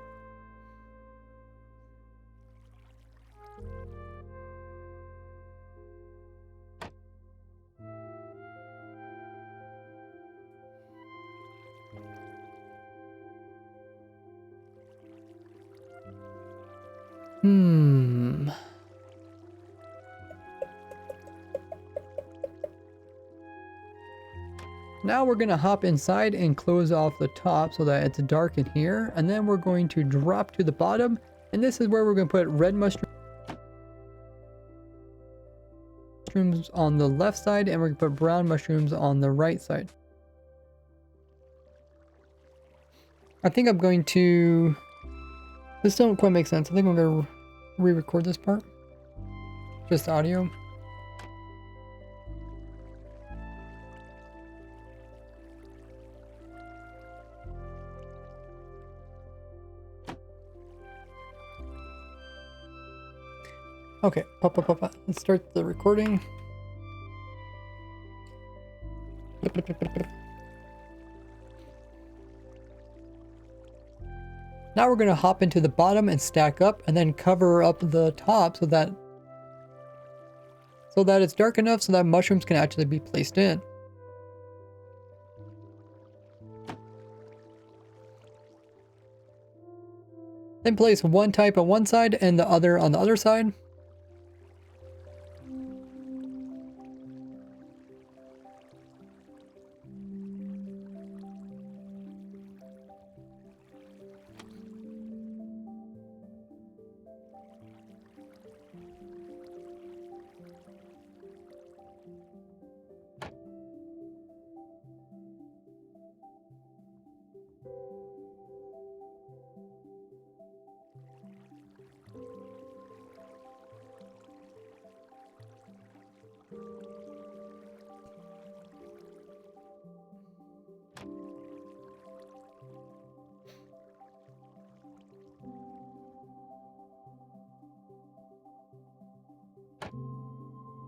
Speaker 1: Now we're going to hop inside and close off the top so that it's dark in here. And then we're going to drop to the bottom. And this is where we're going to put red mushrooms on the left side. And we're going to put brown mushrooms on the right side. I think I'm going to... This don't quite make sense. I think I'm going to re-record this part. Just audio. Okay, let's start the recording. Now we're going to hop into the bottom and stack up and then cover up the top so that it's dark enough so that mushrooms can actually be placed in. Then place one type on one side and the other on the other side.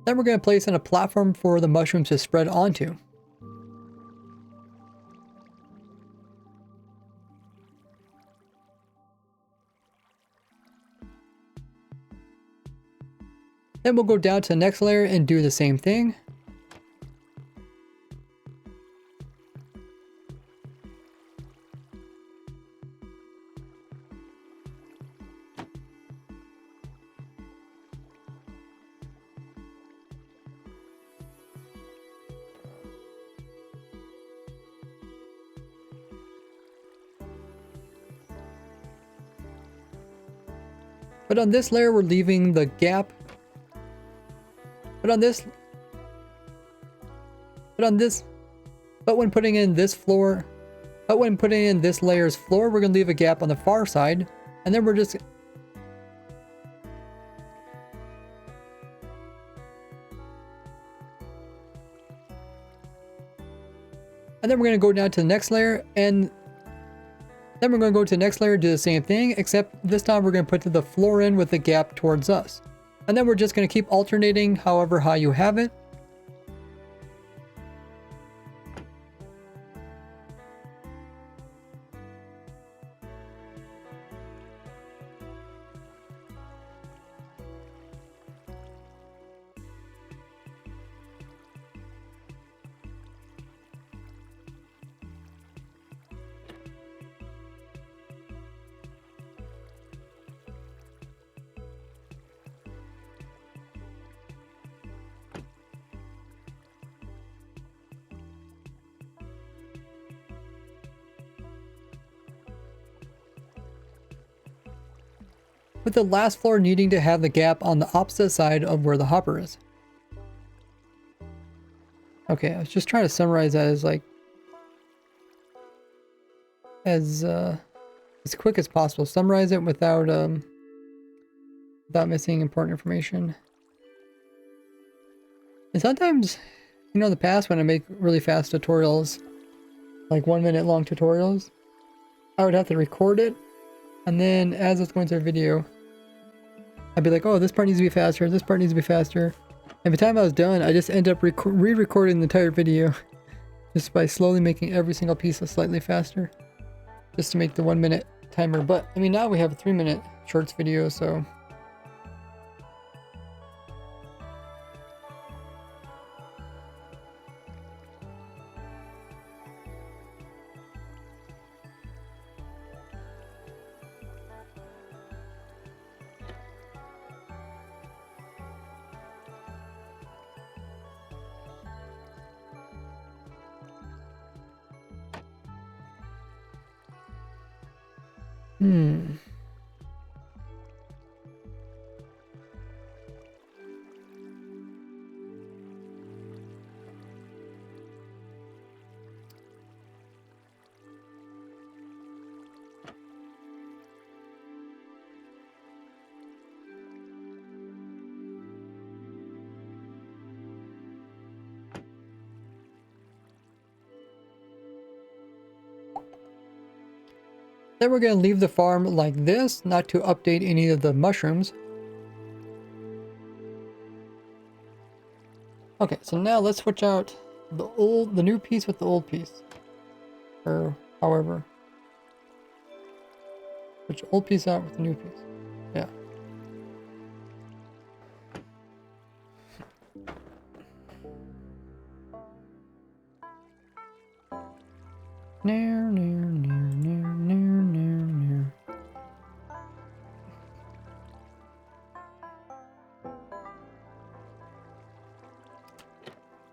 Speaker 1: Then we're going to place in a platform for the mushrooms to spread onto. Then we'll go down to the next layer and do the same thing. But on this layer, we're leaving the gap. But when putting in this layer's floor, we're going to leave a gap on the far side. And then we're just... And then we're going to go down to the next layer, and then we're going to go to the next layer, do the same thing, except this time we're going to put the floor in with the gap towards us. And then we're just going to keep alternating however how you have it. with the last floor needing to have the gap on the opposite side of where the hopper is. Okay, I was just trying to summarize that as like as quick as possible. Summarize it without missing important information. And sometimes, you know, in the past when I make really fast tutorials, like 1 minute long tutorials, I would have to record it, and then as it's going through a video, I'd be like, oh, this part needs to be faster, this part needs to be faster. And by the time I was done, I just end up re-recording the entire video just by slowly making every single piece slightly faster, just to make the 1 minute timer. But I mean, now we have a 3 minute shorts video, so then we're going to leave the farm like this, not to update any of the mushrooms. Okay, so now let's switch out the new piece with the old piece. Or however. Switch old piece out with the new piece. Yeah. Near.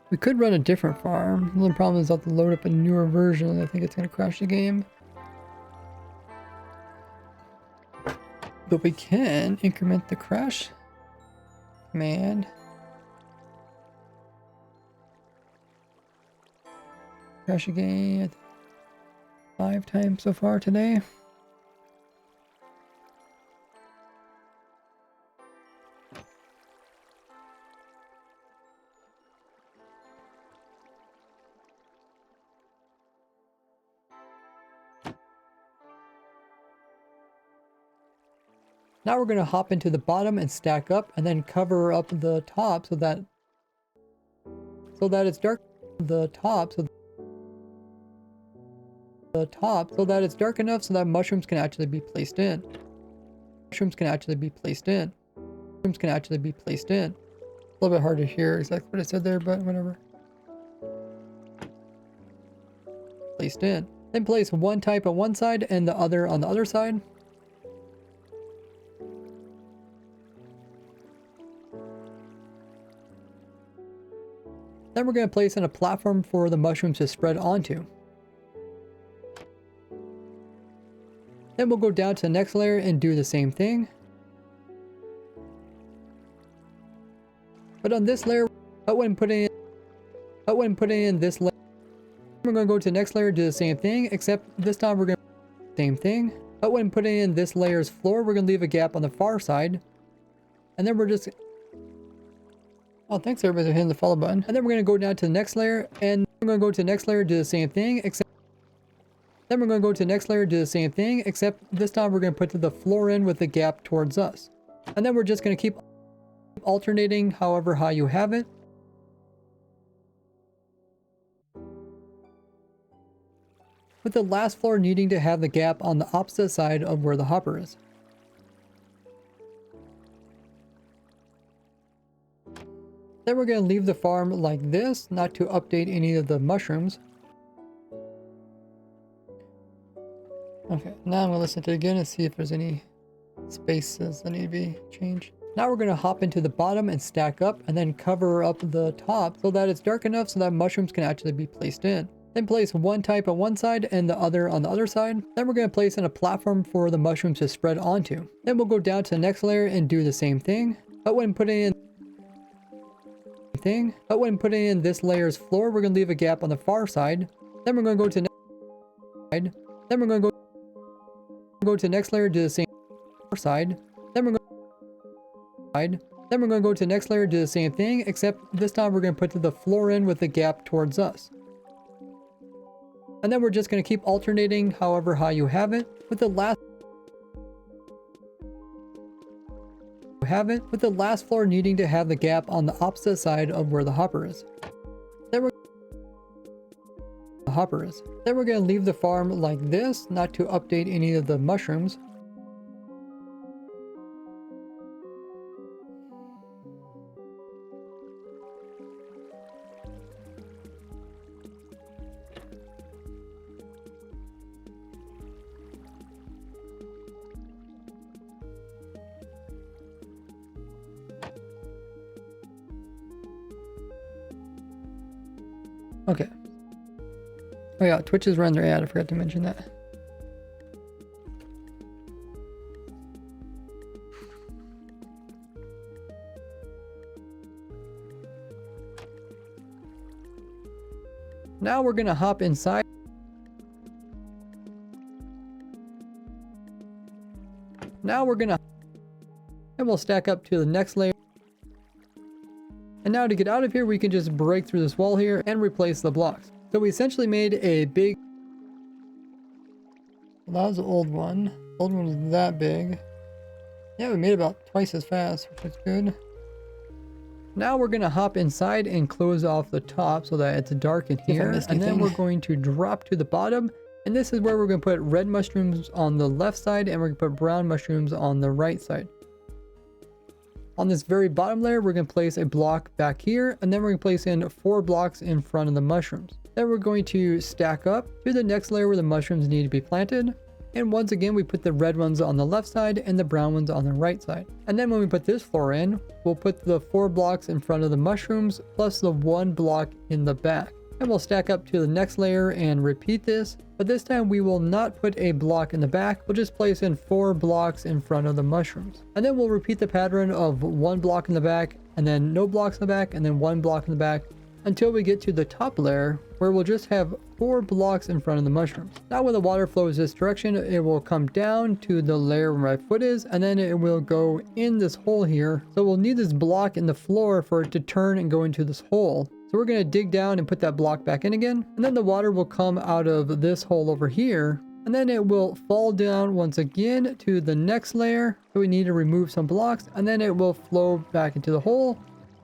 Speaker 1: We could run a different farm. The only problem is I'll have to load up a newer version. I think it's going to crash the game. But we can increment the crash command. Crash again 5 times so far today. Now we're going to hop into the bottom and stack up and then cover up the top so that it's dark. The top so that it's dark enough so that mushrooms can actually be placed in. Mushrooms can actually be placed in. Mushrooms can actually be placed in. A little bit hard to hear exactly what I said there, but whatever. Placed in. Then place one type on one side and the other on the other side. Then we're going to place in a platform for the mushrooms to spread onto. Then we'll go down to the next layer and do the same thing. But on this layer, when putting in this layer, we're going to go to the next layer, do the same thing, except this time we're going to do the same thing. But when putting in this layer's floor, we're going to leave a gap on the far side. And then we're just... Oh, thanks everybody for hitting the follow button. And then we're going to go down to the next layer, and we're going to go to the next layer, do the same thing, except... Then we're going to go to the next layer, do the same thing, except this time we're going to put the floor in with the gap towards us. And then we're just going to keep alternating however how you have it. With the last floor needing to have the gap on the opposite side of where the hopper is. Then we're going to leave the farm like this, not to update any of the mushrooms. Okay, now I'm going to listen to it again and see if there's any spaces that need to be changed. Now we're going to hop into the bottom and stack up and then cover up the top so that it's dark enough so that mushrooms can actually be placed in. Then place one type on one side and the other on the other side. Then we're going to place in a platform for the mushrooms to spread onto. Then we'll go down to the next layer and do the same thing. But when putting in this layer's floor, we're going to leave a gap on the far side. Then we're going to go to next side. Then we're going to go to the next layer, do the same side. Then we're going to go to the next layer, do the same thing, except this time we're going to put the floor in with the gap towards us. And then we're just going to keep alternating however how you have it, with the last floor needing to have the gap on the opposite side of where the hopper is. Then we're going to leave the farm like this, not to update any of the mushrooms. Okay. Oh yeah, Twitch is running their ad. I forgot to mention that. Now we're gonna hop inside. And we'll stack up to the next layer. And now to get out of here, we can just break through this wall here and replace the blocks. So we essentially made a big... Well, that was the old one. The old one was that big. Yeah, we made about twice as fast, which is good. Now we're going to hop inside and close off the top so that it's dark in here. And then we're going to drop to the bottom. And this is where we're going to put red mushrooms on the left side and we're going to put brown mushrooms on the right side. On this very bottom layer, we're going to place a block back here, and then we're going to place in 4 blocks in front of the mushrooms. Then we're going to stack up to the next layer where the mushrooms need to be planted. And once again, we put the red ones on the left side and the brown ones on the right side. And then when we put this floor in, we'll put the 4 blocks in front of the mushrooms plus the 1 block in the back. And we'll stack up to the next layer and repeat this, but this time we will not put a block in the back. We'll just place in 4 blocks in front of the mushrooms. And then we'll repeat the pattern of 1 block in the back, and then no blocks in the back, and then 1 block in the back, until we get to the top layer, where we'll just have 4 blocks in front of the mushrooms. Now when the water flows this direction, it will come down to the layer where my foot is, and then it will go in this hole here. So we'll need this block in the floor for it to turn and go into this hole. So we're going to dig down and put that block back in again. And then the water will come out of this hole over here. And then it will fall down once again to the next layer. So we need to remove some blocks. And then it will flow back into the hole.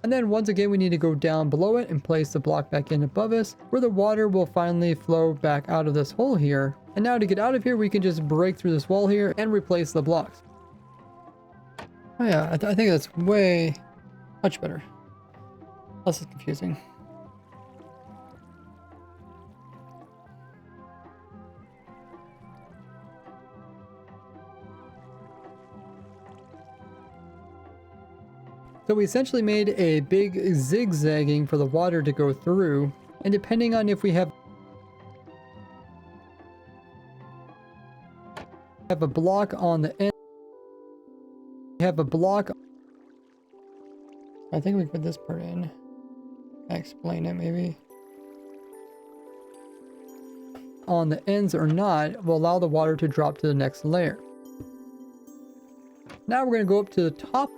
Speaker 1: And then once again, we need to go down below it and place the block back in above us, where the water will finally flow back out of this hole here. And now to get out of here, we can just break through this wall here and replace the blocks. Oh yeah, I think that's way much better. Less confusing. So we essentially made a big zigzagging for the water to go through, and depending on if we have a block on the end, we have a block. I think we put this part in. I explain it maybe. On the ends or not will allow the water to drop to the next layer. Now we're going to go up to the top.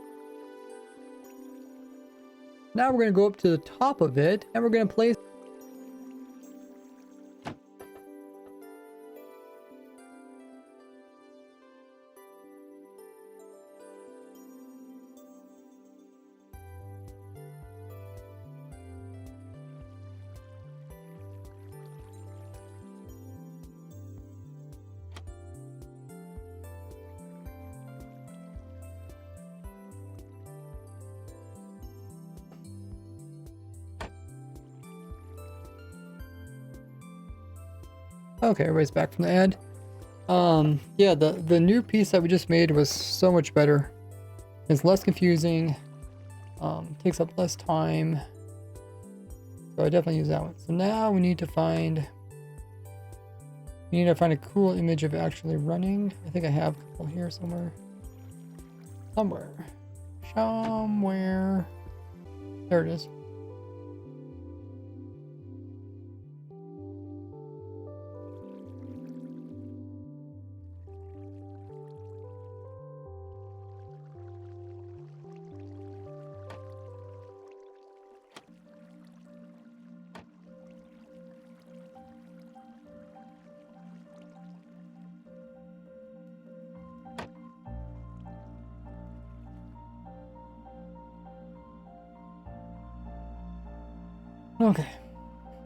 Speaker 1: Now we're going to go up to the top of it, and we're going to place Okay, everybody's back from the ad. Yeah, the new piece that we just made was so much better. It's less confusing, takes up less time. So I definitely use that one. So now we need to find We need to find a cool image of it actually running. I think I have a couple here somewhere. Somewhere. There it is. Okay,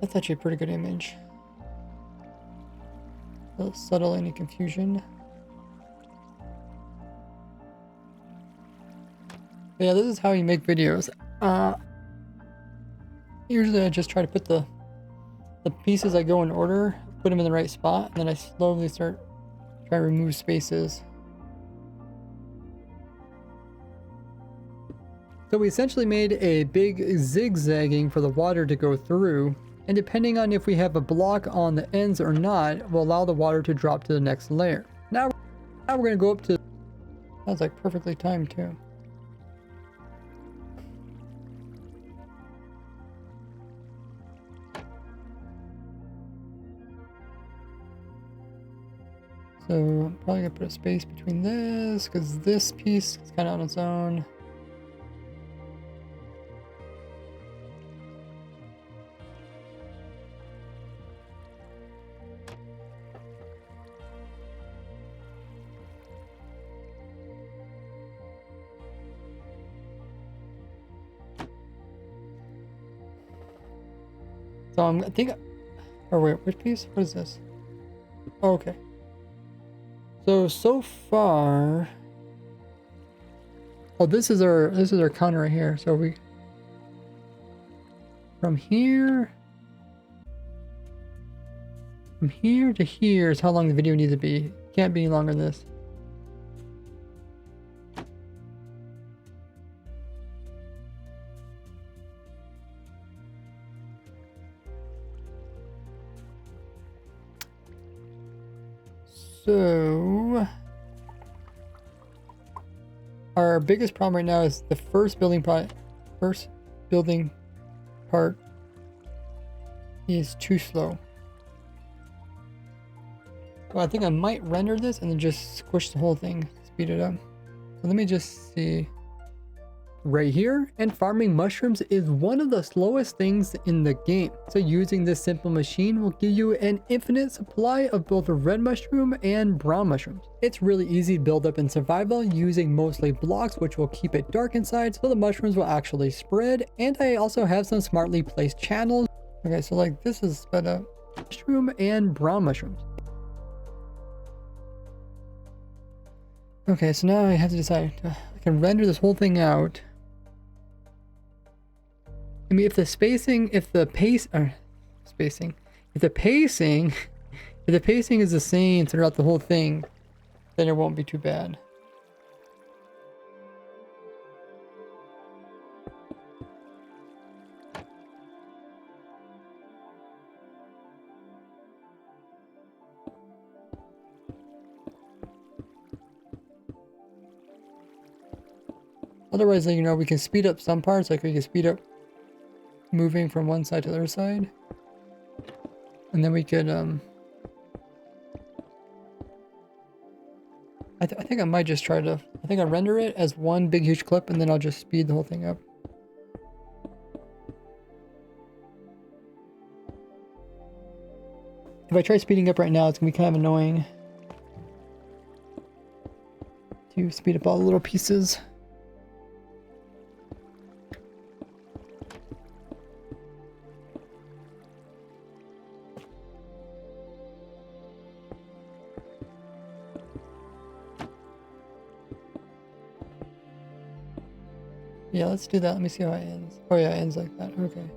Speaker 1: that's actually a pretty good image. Doesn't settle any confusion. But yeah, this is how you make videos. Usually I just try to put the pieces I go in order, put them in the right spot, and then I slowly start trying to remove spaces. So we essentially made a big zigzagging for the water to go through, and depending on if we have a block on the ends or not, will allow the water to drop to the next layer. Now we're going to go up to... Sounds like perfectly timed too. So I'm probably going to put a space between this, because this piece is kind of on its own. So I think, or wait, which piece? What is this? Oh, okay. So far, oh, this is our counter right here. So we, from here to here is how long the video needs to be. Can't be any longer than this. So our biggest problem right now is the first building part is too slow. Well, I think I might render this and then just squish the whole thing, speed it up. So let me just see. Right here, and farming mushrooms is one of the slowest things in the game. So using this simple machine will give you an infinite supply of both red mushroom and brown mushrooms. It's really easy to build up in survival using mostly blocks, which will keep it dark inside so the mushrooms will actually spread. And I also have some smartly placed channels. Okay, so like this is sped up mushroom and brown mushrooms. Okay, so now I have to decide. I can render this whole thing out. I mean, if the pacing is the same throughout the whole thing, then it won't be too bad. Otherwise, you know, we can speed up some parts, like we can speed up moving from one side to the other side, and then we could I think I might just try to, I think I render it as one big huge clip and then I'll just speed the whole thing up. If I try speeding up right now, it's gonna be kind of annoying to speed up all the little pieces. Yeah, let's do that. Let me see how it ends. Oh yeah, it ends like that. Okay.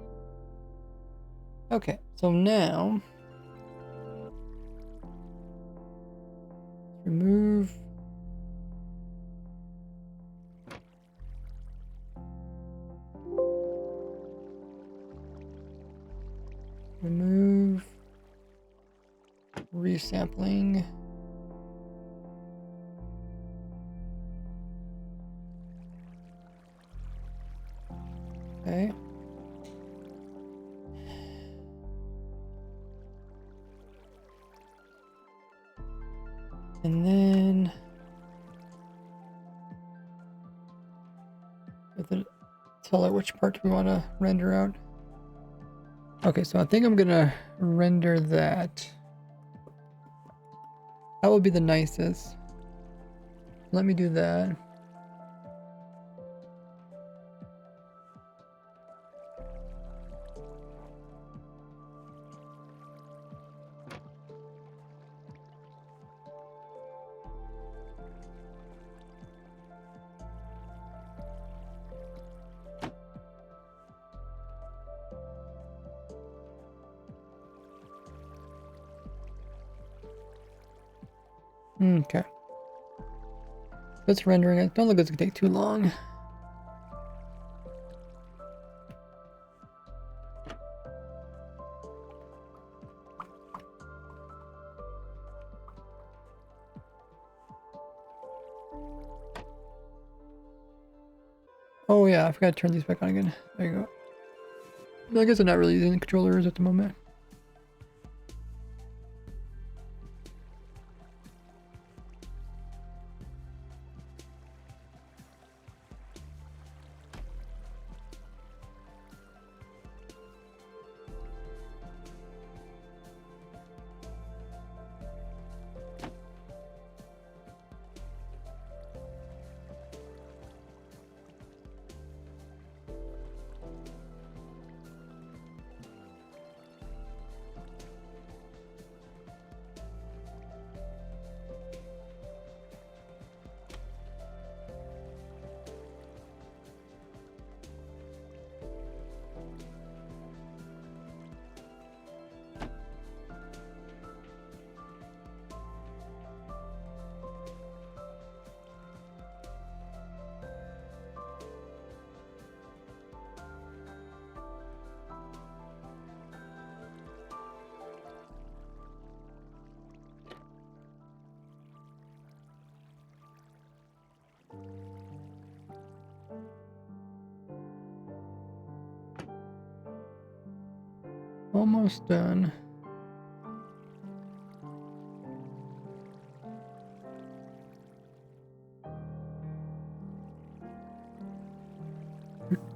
Speaker 1: Okay, so now remove resampling. Okay. And then tell it which part we want to render out. Okay, so I think I'm gonna render that. That would be the nicest. Let me do that. Okay. It's rendering it. Don't look like it's gonna take too long. Oh yeah, I forgot to turn these back on again. There you go. I guess I'm not really using the controllers at the moment. Almost done.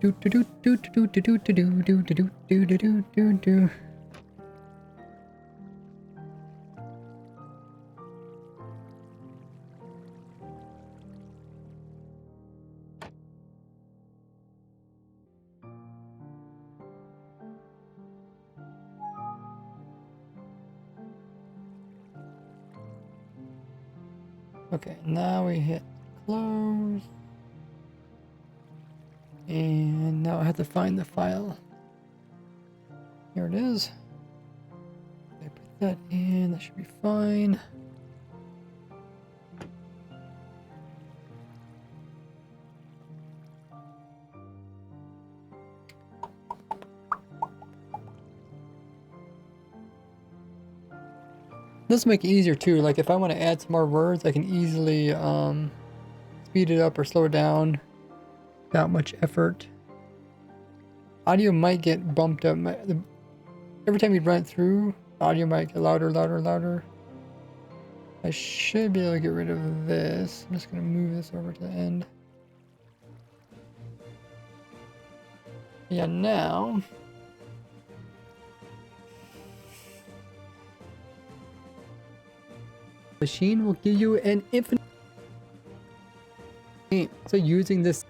Speaker 1: Do do do do do do do do do do do do do do do. Okay, now we hit close. And now I have to find the file. Here it is. I put that in, that should be fine. This will make it easier too. Like if I want to add some more words, I can easily speed it up or slow it down without much effort. Audio might get bumped up. Every time you run it through, audio might get louder, louder, louder. I should be able to get rid of this. I'm just going to move this over to the end. Yeah, now... machine will give you an infinite... So using this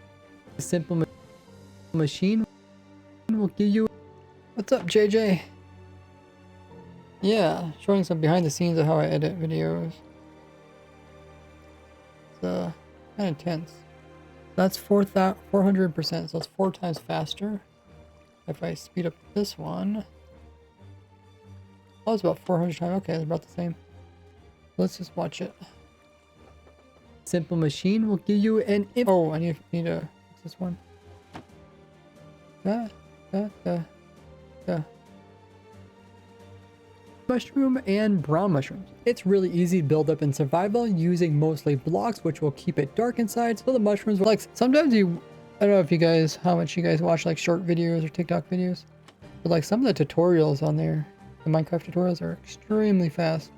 Speaker 1: simple machine will give you... What's up, JJ? Yeah, showing some behind the scenes of how I edit videos. It's kind of intense. That's 400%, so it's 4 times faster. If I speed up this one... Oh, it's about 400 times. Okay, it's about the same. Let's just watch it. Simple machine will give you an... Oh, I need to fix this one. mushroom and brown mushrooms. It's really easy to build up in survival using mostly blocks, which will keep it dark inside, so the mushrooms will, like, sometimes you, I don't know if you guys, how much you guys watch like short videos or TikTok videos, but like some of the tutorials on there, the Minecraft tutorials are extremely fast.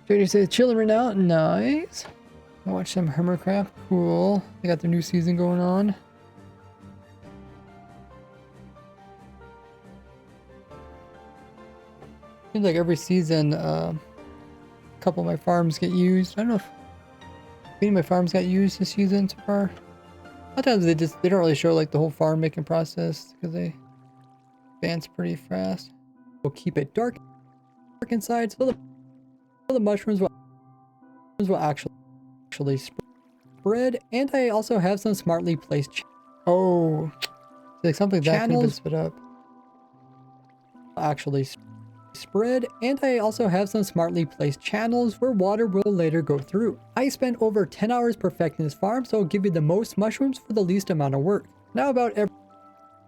Speaker 1: JD says chilling right now, nice. Watch some Hermitcraft, cool. They got their new season going on. Seems like every season, a couple of my farms get used. I don't know if any of my farms got used this season so far. Sometimes they don't really show like the whole farm making process because they advance pretty fast. We'll keep it dark inside, so the mushrooms will actually spread. And I also have some smartly placed. Oh, like something that could have been split up. Actually spread, and I also have some smartly placed channels where water will later go through. I spent over 10 hours perfecting this farm, so I'll give you the most mushrooms for the least amount of work. Now about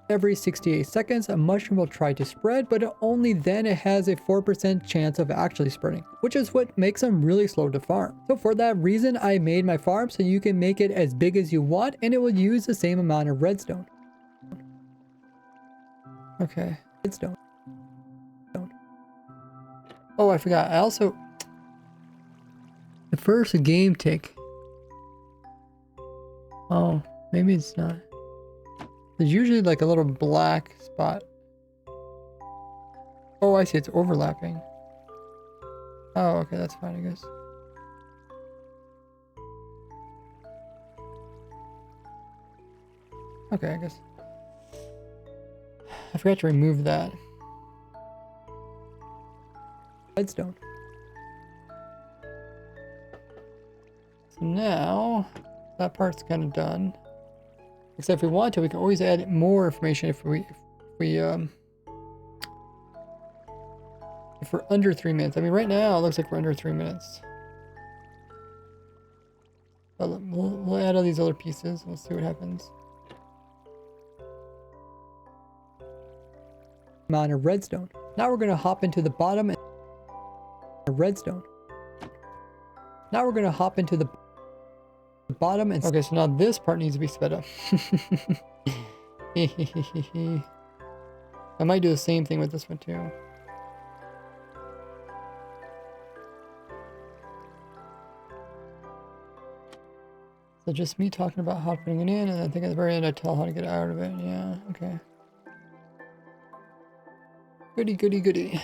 Speaker 1: every 68 seconds a mushroom will try to spread, but only then it has a 4% chance of actually spreading, which is what makes them really slow to farm. So for that reason I made my farm so you can make it as big as you want and it will use the same amount of redstone. Okay, redstone. Oh, I forgot. I also... The first game tick. Oh, maybe it's not. There's usually like a little black spot. Oh, I see. It's overlapping. Oh, okay. That's fine, I guess. Okay, I guess. I forgot to remove that. Redstone. So now that part's kind of done. Except if we want to, we can always add more information if we're under 3 minutes. I mean, right now it looks like we're under 3 minutes. But we'll add all these other pieces. We'll see what happens. Amount of redstone. Now we're going to hop into the bottom and redstone. Now we're going to hop into the bottom and okay, so now this part needs to be sped up. I might do the same thing with this one too. So just me talking about how putting it in, and I think at the very end I tell how to get out of it. Yeah, okay. Goody, goody, goody.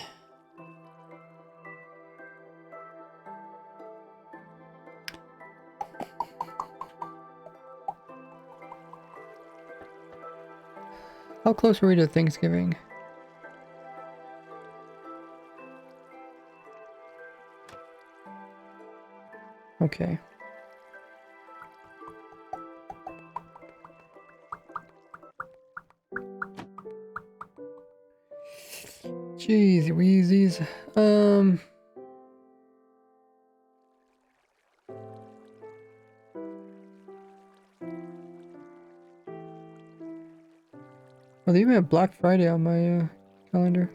Speaker 1: How close are we to Thanksgiving? Okay. Jeez, Weezies. Oh, they even have Black Friday on my calendar.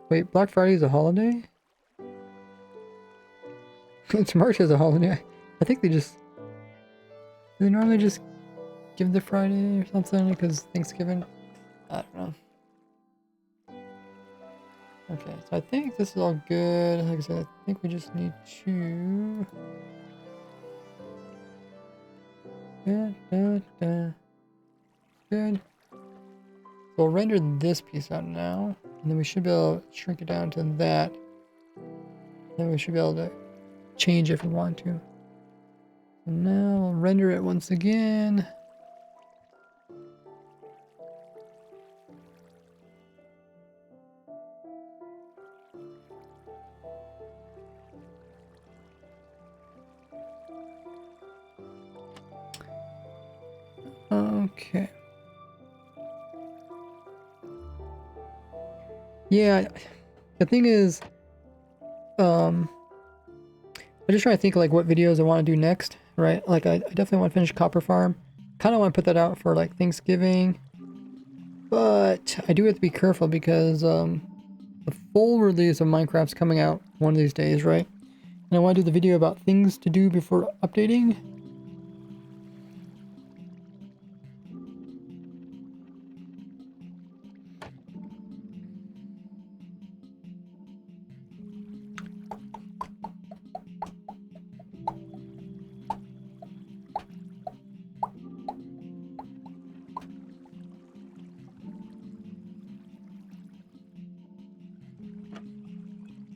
Speaker 1: Wait, Black Friday is a holiday? It's March as a holiday. I think they normally just give the Friday or something because Thanksgiving. I don't know. Okay, so I think this is all good. Like I said, I think we just need to... Good. We'll render this piece out now, and then we should be able to shrink it down to that. Then we should be able to change if we want to. And now we'll render it once again. Okay. Yeah, the thing is, I'm just trying to think like what videos I want to do next, right? Like I definitely want to finish Copper Farm. Kind of want to put that out for like Thanksgiving. But I do have to be careful because the full release of Minecraft's coming out one of these days, right? And I want to do the video about things to do before updating.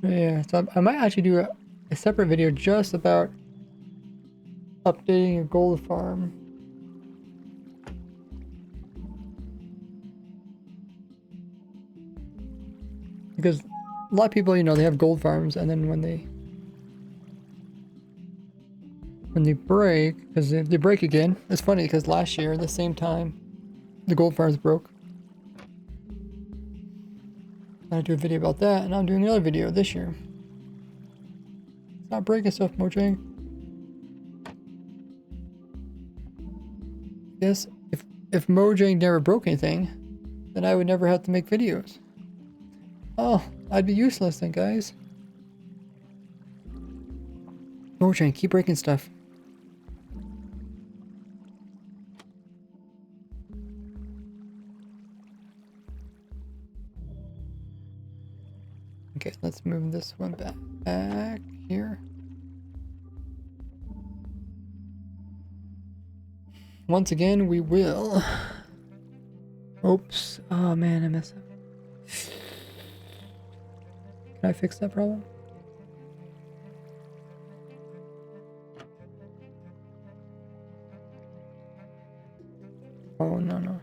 Speaker 1: Yeah, so I might actually do a separate video just about updating a gold farm. Because a lot of people, you know, they have gold farms, and then when they break, because they break again. It's funny because last year, at the same time, the gold farms broke. I do a video about that, and I'm doing another video this year. Stop breaking stuff, Mojang. Yes, if Mojang never broke anything, then I would never have to make videos. Oh, I'd be useless then, guys. Mojang, keep breaking stuff. Okay, let's move this one back here. Once again, we will. Oops. Oh man, I messed up. Can I fix that problem? Oh, no.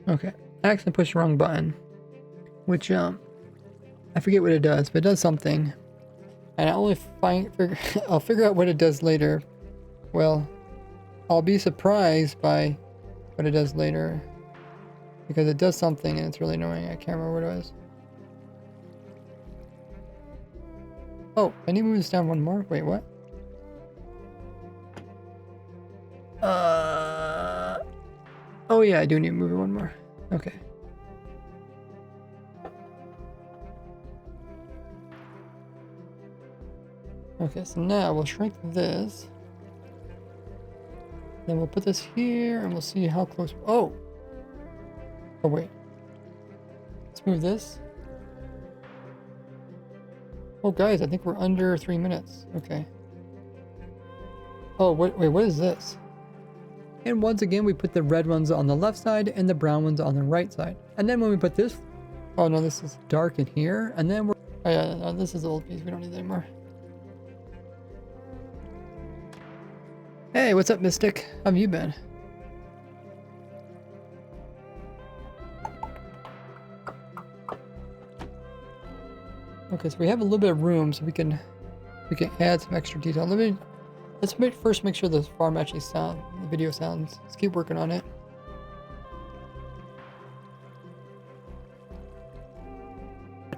Speaker 1: Okay, I accidentally pushed the wrong button, which I forget what it does, but it does something, and I'll figure out what it does later. Well, I'll be surprised by what it does later, because it does something and it's really annoying. I can't remember what it was. Oh, I need to move this down one more. Wait, what? Oh yeah, I do need to move it one more. Okay. Okay, so now we'll shrink this. Then we'll put this here and we'll see how close. Oh! Oh wait. Let's move this. Oh guys, I think we're under 3 minutes. Okay. Oh wait, what is this? And once again, we put the red ones on the left side and the brown ones on the right side. And then when we put this, oh no, this is dark in here. And then we're, oh yeah, no, this is the old piece. We don't need that anymore. Hey, what's up, Mystic? How have you been? Okay, so we have a little bit of room, so we can add some extra detail. Let's first make sure the farm actually the video sounds. Let's keep working on it.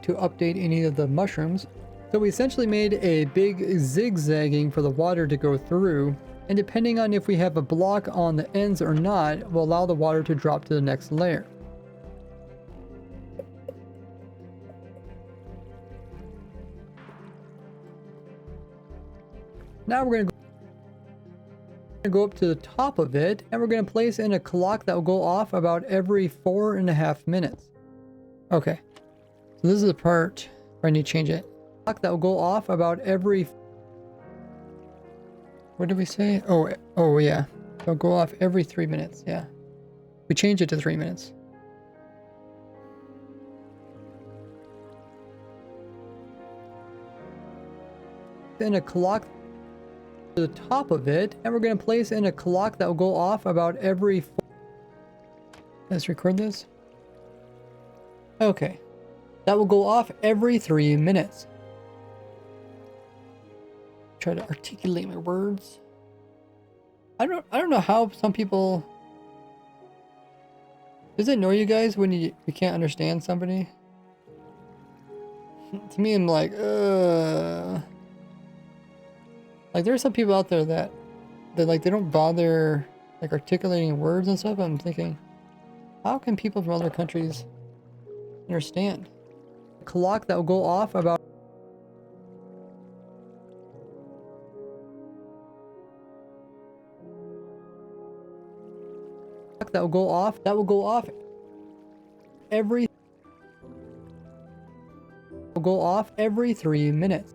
Speaker 1: To update any of the mushrooms. So we essentially made a big zigzagging for the water to go through, and depending on if we have a block on the ends or not, will allow the water to drop to the next layer. Now we're going to go up to the top of it, and we're going to place in a clock that will go off about every 4.5 minutes. Okay, so this is the part where I need to change it. Clock that will go off about every. What did we say? Oh yeah, it'll go off every 3 minutes. Yeah, we changed it to 3 minutes. Then a clock to the top of it, and we're going to place in a clock that will go off about every. Let's record this. Okay, that will go off every 3 minutes. Try to articulate my words. I don't know how some people. Does it annoy you guys when you can't understand somebody? To me, I'm like, Like, there are some people out there that they don't bother like articulating words and stuff. I'm thinking, how can people from other countries understand? A clock that will go off about that will go off every will go off every 3 minutes.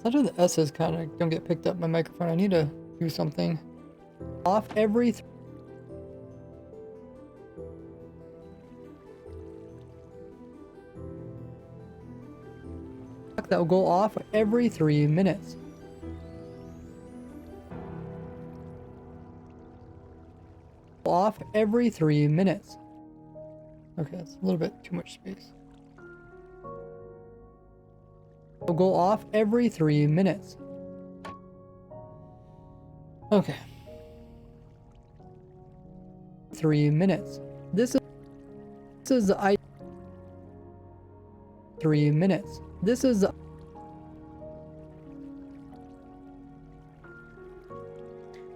Speaker 1: Sometimes the S's kind of don't get picked up by my microphone. I need to do something. Off every that will go off every 3 minutes. Off every 3 minutes. Okay, that's a little bit too much space. Will go off every 3 minutes. Okay. 3 minutes. This is the 3 minutes. This is the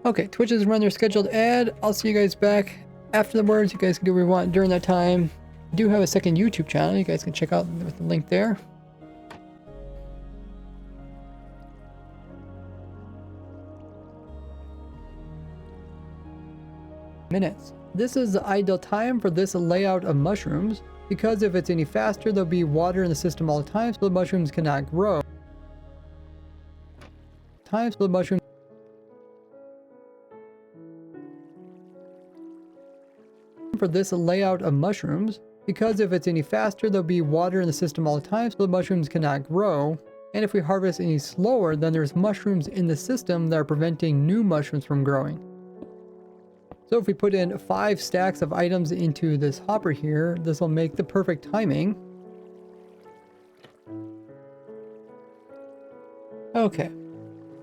Speaker 1: okay, Twitch is run their scheduled ad. I'll see you guys back afterwards. You guys can do what you want during that time. I do have a second YouTube channel. You guys can check out with the link there. Minutes. This is the ideal time for this layout of mushrooms, because if it's any faster, there'll be water in the system all the time, so the mushrooms cannot grow. For this layout of mushrooms, because if it's any faster, there'll be water in the system all the time, so the mushrooms cannot grow. And if we harvest any slower, then there's mushrooms in the system that are preventing new mushrooms from growing. So if we put in 5 stacks of items into this hopper here, this will make the perfect timing. Okay.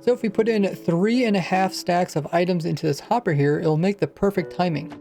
Speaker 1: So if we put in 3.5 stacks of items into this hopper here, it'll make the perfect timing.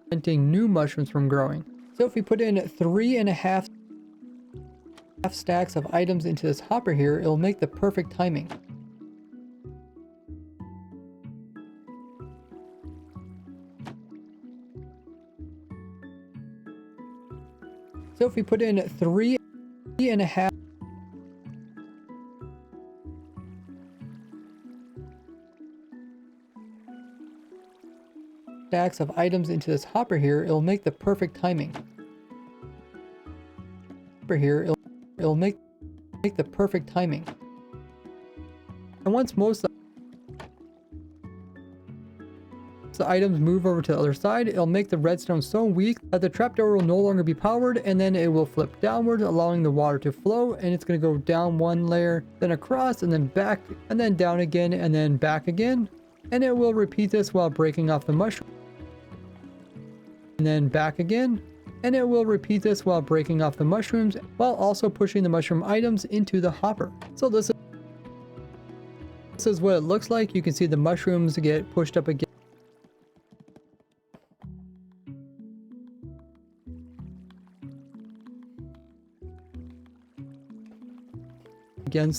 Speaker 1: Preventing new mushrooms from growing. So if we put in 3.5 stacks of items into this hopper here, it'll make the perfect timing. So if we put in 3.5 stacks of items into this hopper here, it'll make the perfect timing. Here, it'll make the perfect timing. And once most of the items move over to the other side, it'll make the redstone so weak that the trapdoor will no longer be powered, and then it will flip downward, allowing the water to flow, and it's going to go down one layer, then across, and then back, and then down again, and then back again. And it will repeat this while breaking off the mushroom. And then back again. And it will repeat this while breaking off the mushrooms, while also pushing the mushroom items into the hopper. So this is what it looks like. You can see the mushrooms get pushed up against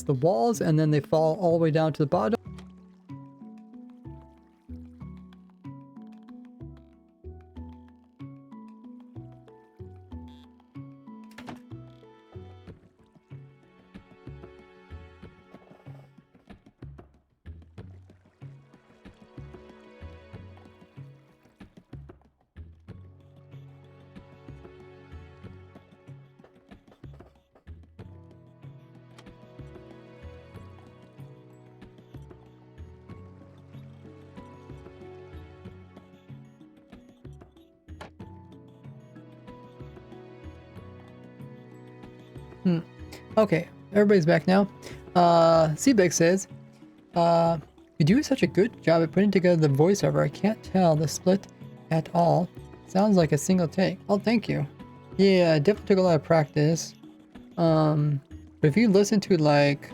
Speaker 1: the walls, and then they fall all the way down to the bottom. Okay, everybody's back now. Seabeg says, you do such a good job at putting together the voiceover. I can't tell the split at all. Sounds like a single take. Oh, thank you. Yeah, it definitely took a lot of practice. But if you listen to like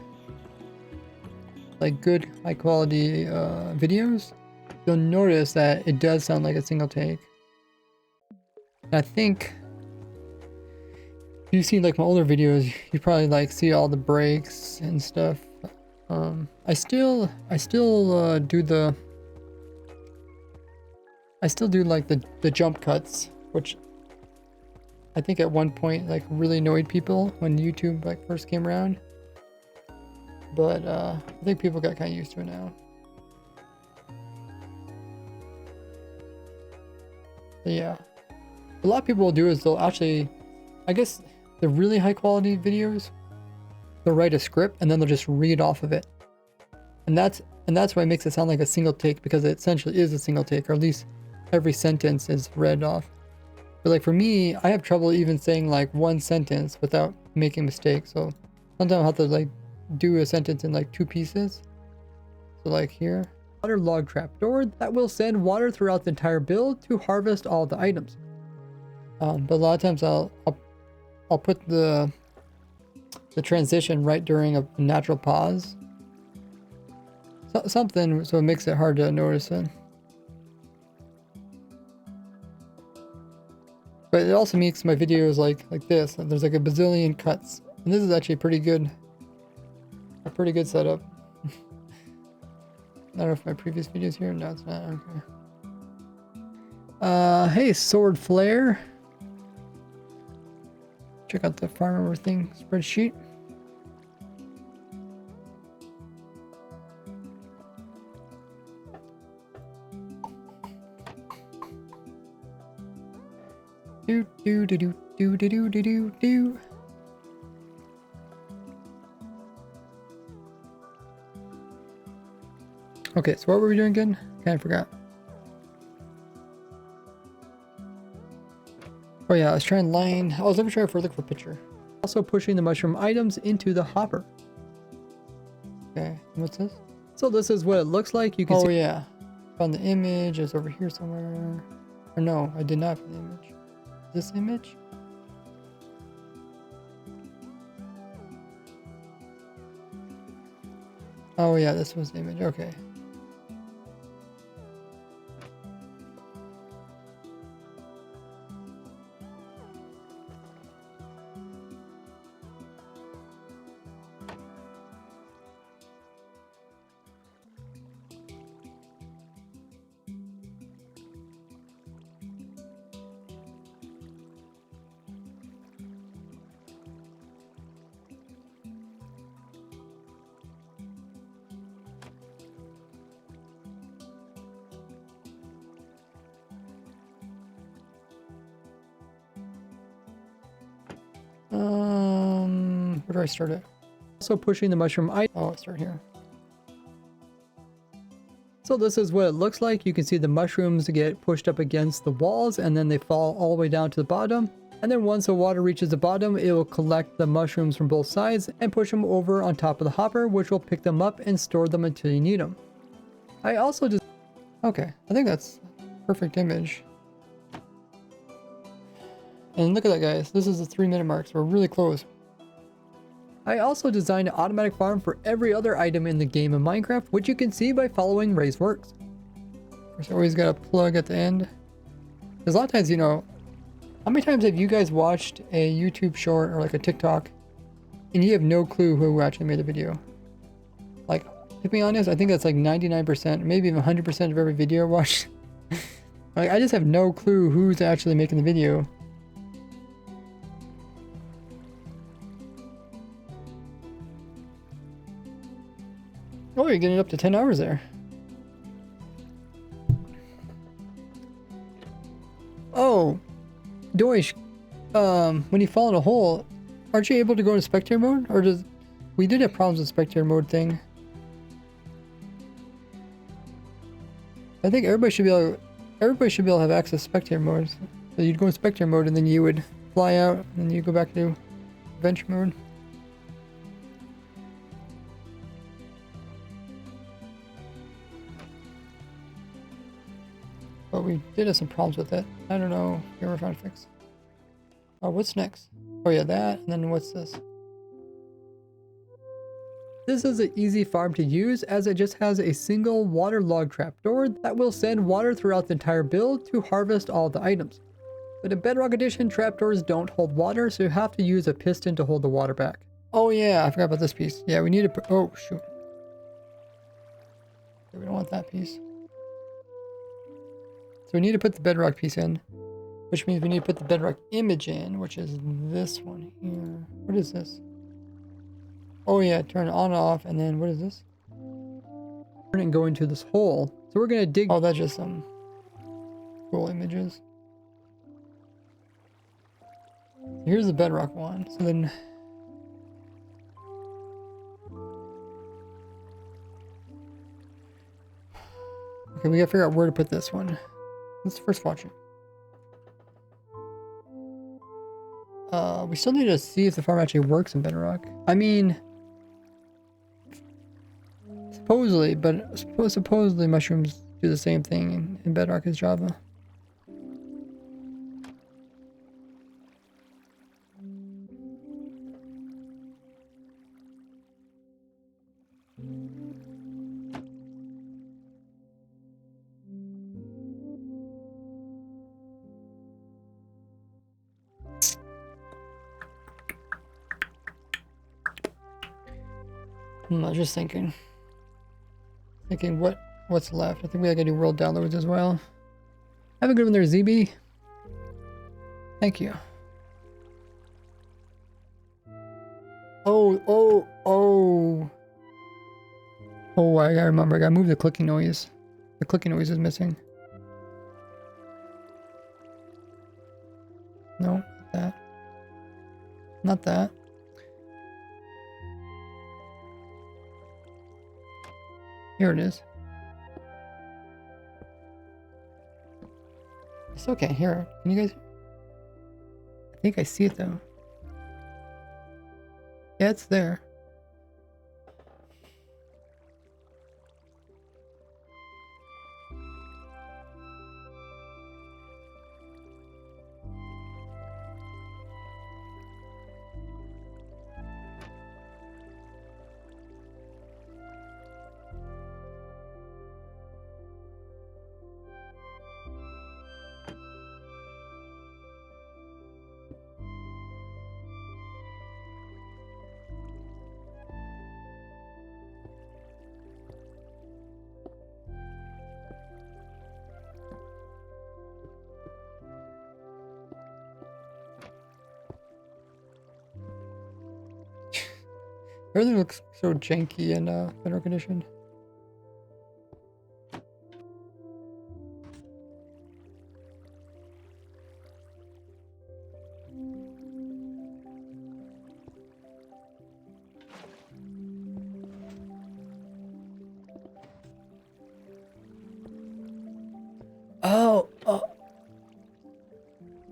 Speaker 1: good high quality videos, you'll notice that it does sound like a single take. And I think if you've seen like my older videos, you probably like see all the breaks and stuff. I still do like the jump cuts, which I think at one point like really annoyed people when YouTube like first came around. But I think people got kind of used to it now. But yeah, a lot of people will do is they'll actually, I guess the really high quality videos, they'll write a script and then they'll just read off of it, and that's why it makes it sound like a single take, because it essentially is a single take, or at least every sentence is read off. But like for me, I have trouble even saying like one sentence without making mistakes. So sometimes I'll have to like do a sentence in like two pieces. So like here, water log trap door that will send water throughout the entire build to harvest all the items. But a lot of times I'll put the transition right during a natural pause. Something so it makes it hard to notice it. But it also makes my videos like this. There's like a bazillion cuts, and this is actually a pretty good setup. I don't know if my previous video's here. No, it's not. Okay. Hey, Sword Flare. Check out the farmer thing spreadsheet. Do do do do do do do do do. Okay, so what were we doing again? Kind of forgot. Oh yeah, I was trying line. I was looking for a picture. Also pushing the mushroom items into the hopper. Okay, what's this? So this is what it looks like. You can see. Oh yeah, found the image. It's over here somewhere. Or no, I did not find the image. This image? Oh yeah, this was the image. Okay. Where do I start it? Also pushing the mushroom oh, I'll start here. So this is what it looks like. You can see the mushrooms get pushed up against the walls and then they fall all the way down to the bottom. And then once the water reaches the bottom, it will collect the mushrooms from both sides and push them over on top of the hopper, which will pick them up and store them until you need them. I also just... Okay, I think that's a perfect image. And look at that, guys. This is the 3-minute mark, so we're really close. I also designed an automatic farm for every other item in the game of Minecraft, which you can see by following Ray's works. There's always got a plug at the end. Because a lot of times, you know, how many times have you guys watched a YouTube short or like a TikTok and you have no clue who actually made the video? Like, to be honest, I think that's like 99%, maybe even 100% of every video I watch. Like, I just have no clue who's actually making the video. Oh, you're getting up to 10 hours there. Oh, Deutsch, when you fall in a hole, aren't you able to go into spectator mode? Or does... We did have problems with spectator mode thing. I think everybody should be able to have access to spectator mode. So you'd go in spectator mode and then you would fly out and then you go back to adventure mode. but we did have some problems with it. I don't know. Here we're trying to fix. Oh, what's next? Oh yeah, that. And then what's this? This is an easy farm to use as it just has a single waterlogged trapdoor that will send water throughout the entire build to harvest all the items. But in Bedrock Edition, trapdoors don't hold water, so you have to use a piston to hold the water back. Oh yeah, I forgot about this piece. Yeah, we need to put, oh shoot. Okay, we don't want that piece. So we need to put the bedrock piece in, which means we need to put the bedrock image in, which is this one here. What is this? Oh yeah, turn it on and off, and then what is this? Turn it and go into this hole. So we're gonna dig. Oh, that's just some cool images. Here's the bedrock one. So then, okay, we gotta figure out where to put this one. Let's first watch it. We still need to see if the farm actually works in Bedrock. I mean, supposedly, but supposedly mushrooms do the same thing in Bedrock as Java. I was just thinking what's left. I think we gotta do world downloads as well. Have a good one there, ZB. Thank you. Oh, I gotta remember. I gotta move the clicking noise. The clicking noise is missing. No, not that. Not that. Here it is. I still can't hear it. Can you guys? I think I see it though. Yeah, it's there. Everything looks so janky in Bedrock Condition.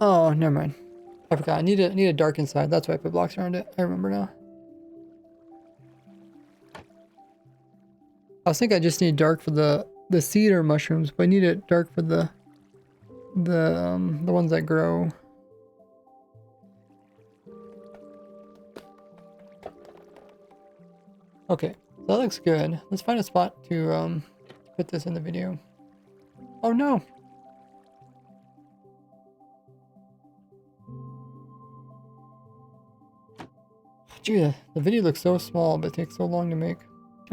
Speaker 1: Oh, never mind. I forgot. I need a dark inside. That's why I put blocks around it. I remember now. I was thinking I just need dark for the cedar mushrooms, but I need it dark for the ones that grow. Okay, so that looks good. Let's find a spot to put this in the video. Oh no! Gee, the video looks so small, but it takes so long to make.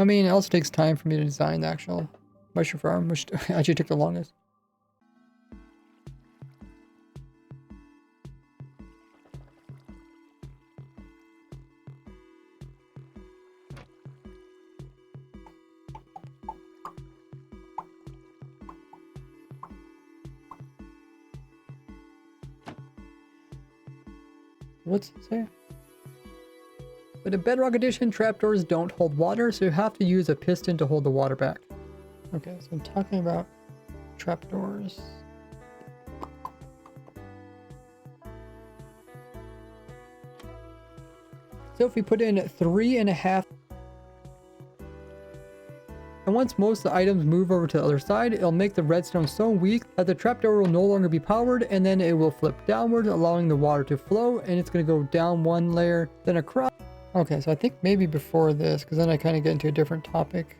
Speaker 1: I mean, it also takes time for me to design the actual mushroom farm, which actually took the longest. What's it say? But in Bedrock Edition, trapdoors don't hold water, so you have to use a piston to hold the water back. Okay, so I'm talking about trapdoors. So if we put in 3.5... And once most of the items move over to the other side, it'll make the redstone so weak that the trapdoor will no longer be powered, and then it will flip downwards, allowing the water to flow, and it's going to go down one layer, then across. Okay, so I think maybe before this, because then I kind of get into a different topic.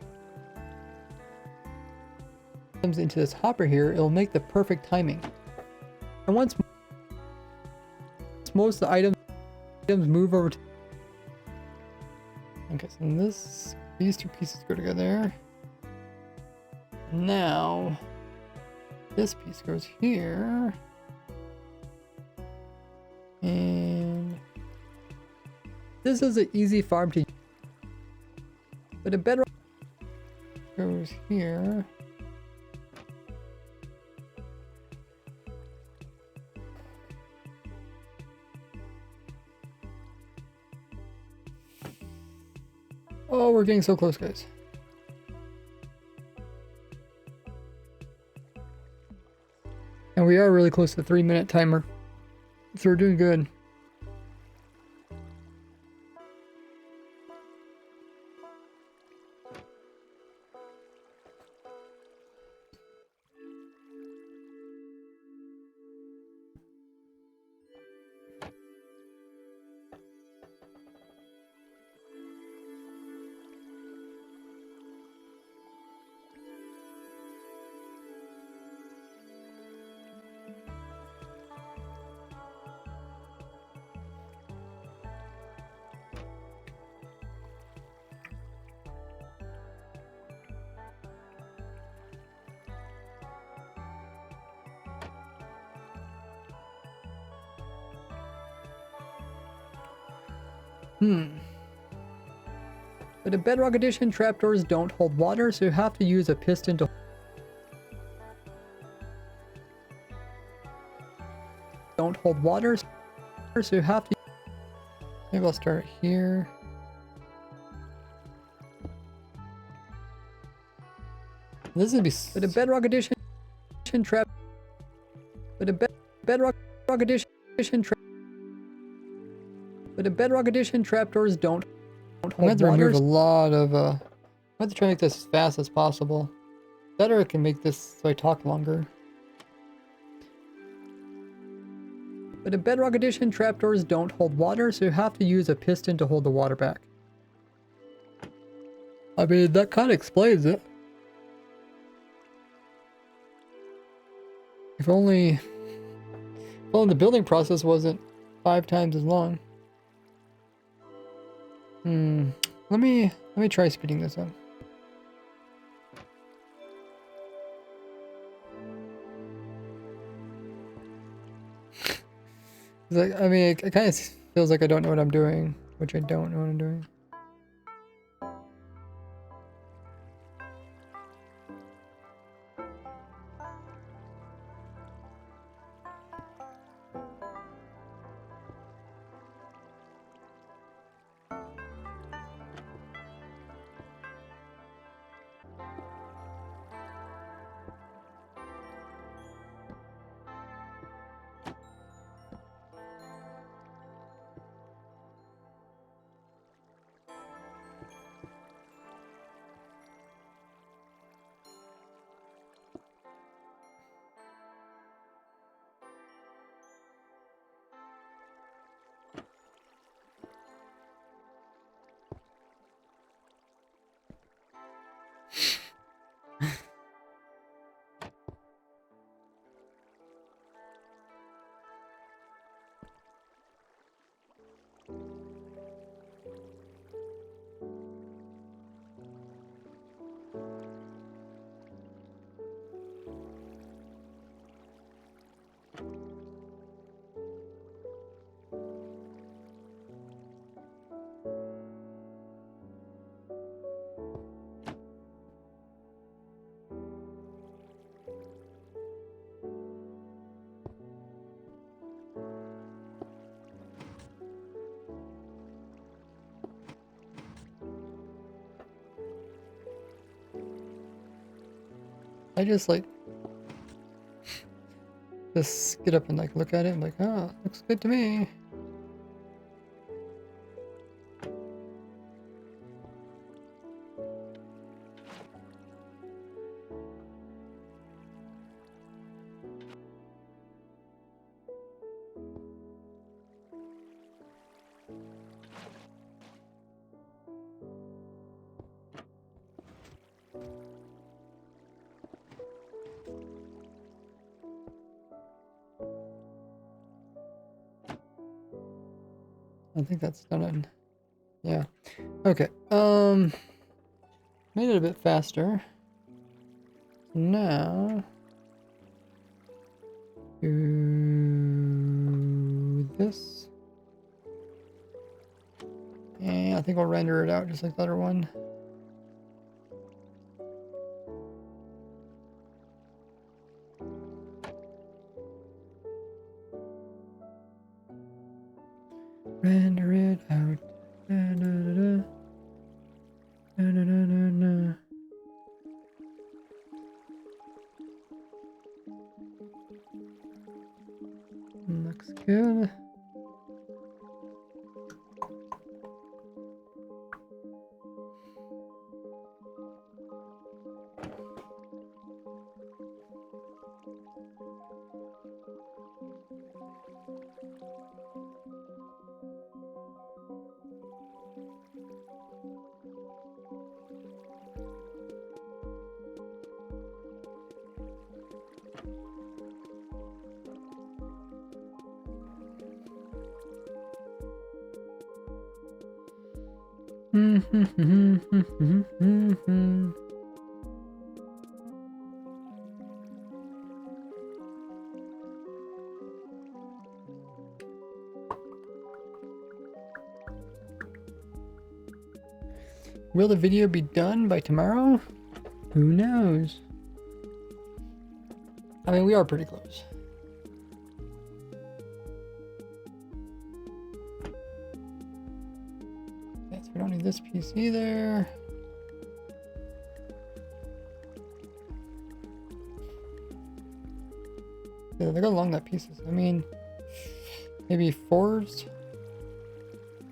Speaker 1: Comes into this hopper here, it'll make the perfect timing. And once most of the items move over to... Okay, so these two pieces go together. Now, this piece goes here. And this is an easy farm to use. But a bedrock goes here. Oh, we're getting so close, guys. And we are really close to the 3-minute timer. So we're doing good. But in Bedrock Edition, trapdoors don't hold water, so you have to use a piston to... Don't hold water, so you have to... Maybe I'll start here. This would be... But in Bedrock Edition, trap... But in Bedrock Edition, But in Bedrock Edition, trapdoors don't hold water. I'm going to remove a lot of... I'm going to try to make this as fast as possible. Better I can make this so I talk longer. But in Bedrock Edition, trapdoors don't hold water, so you have to use a piston to hold the water back. I mean, that kind of explains it. If only the building process wasn't 5 times as long. Let me try speeding this up. Like, I mean, it kind of feels like I don't know what I'm doing, which I don't know what I'm doing. I just like just get up and like look at it and like, oh, looks good to me. I think that's done it. Yeah. Okay. Made it a bit faster. Now do this. And I think I'll render it out just like the other one. Render it out. Da, da, da, da. Da, da, da, da, da. Looks good. Will the video be done by tomorrow? Who knows? I mean, we are pretty close. Okay, so we don't need this piece either. Yeah, they go along that pieces. I mean, maybe fours?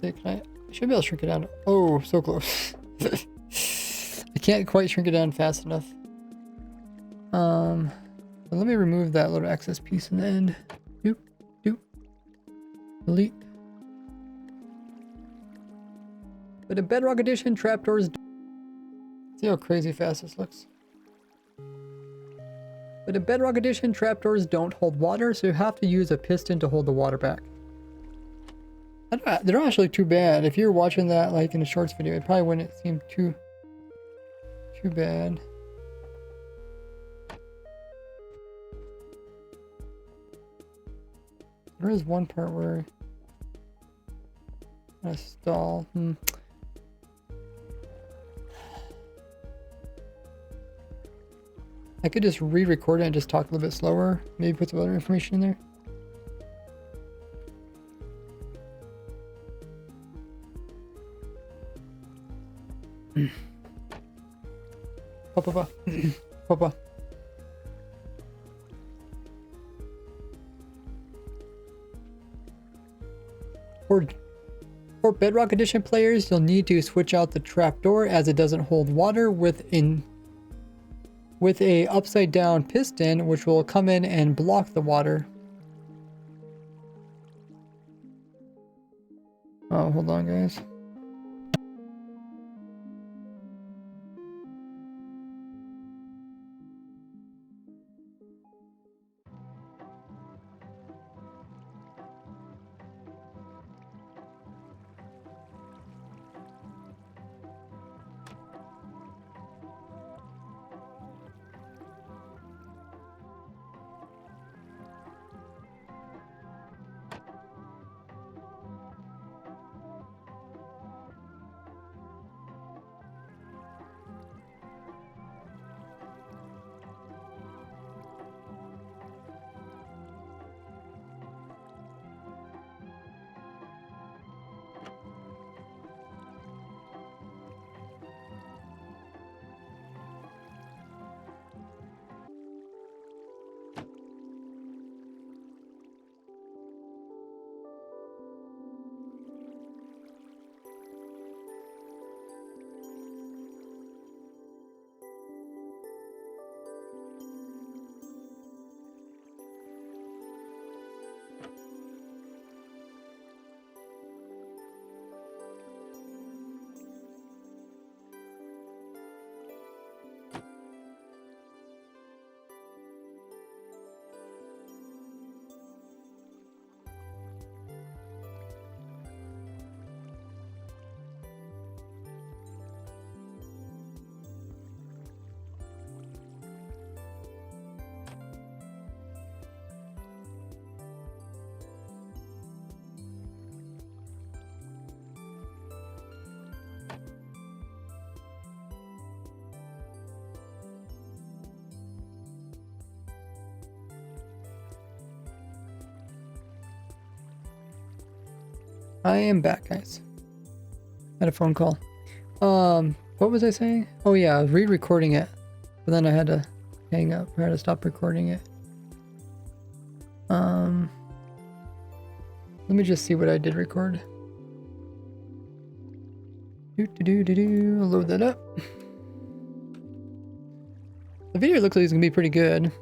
Speaker 1: Can I should be able to shrink it down. Oh, so close. I can't quite shrink it down fast enough. But let me remove that little excess piece in the end. Doop, doop. Delete. But in Bedrock Edition, trapdoors. See how crazy fast this looks. But in Bedrock Edition, trapdoors don't hold water, so you have to use a piston to hold the water back. They're not actually too bad. If you're watching that like in a shorts video, it probably wouldn't seem too bad. There is one part where I stall. I could just re-record it and just talk a little bit slower. Maybe put some other information in there. Papa. Papa. For Bedrock Edition players, you'll need to switch out the trapdoor as it doesn't hold water with a upside down piston, which will come in and block the water. Oh, hold on, guys. I am back, guys. Had a phone call. What was I saying? Oh yeah, I was re-recording it, but then I had to hang up. I had to stop recording it. Let me just see what I did record. I'll load that up. The video looks like it's gonna be pretty good.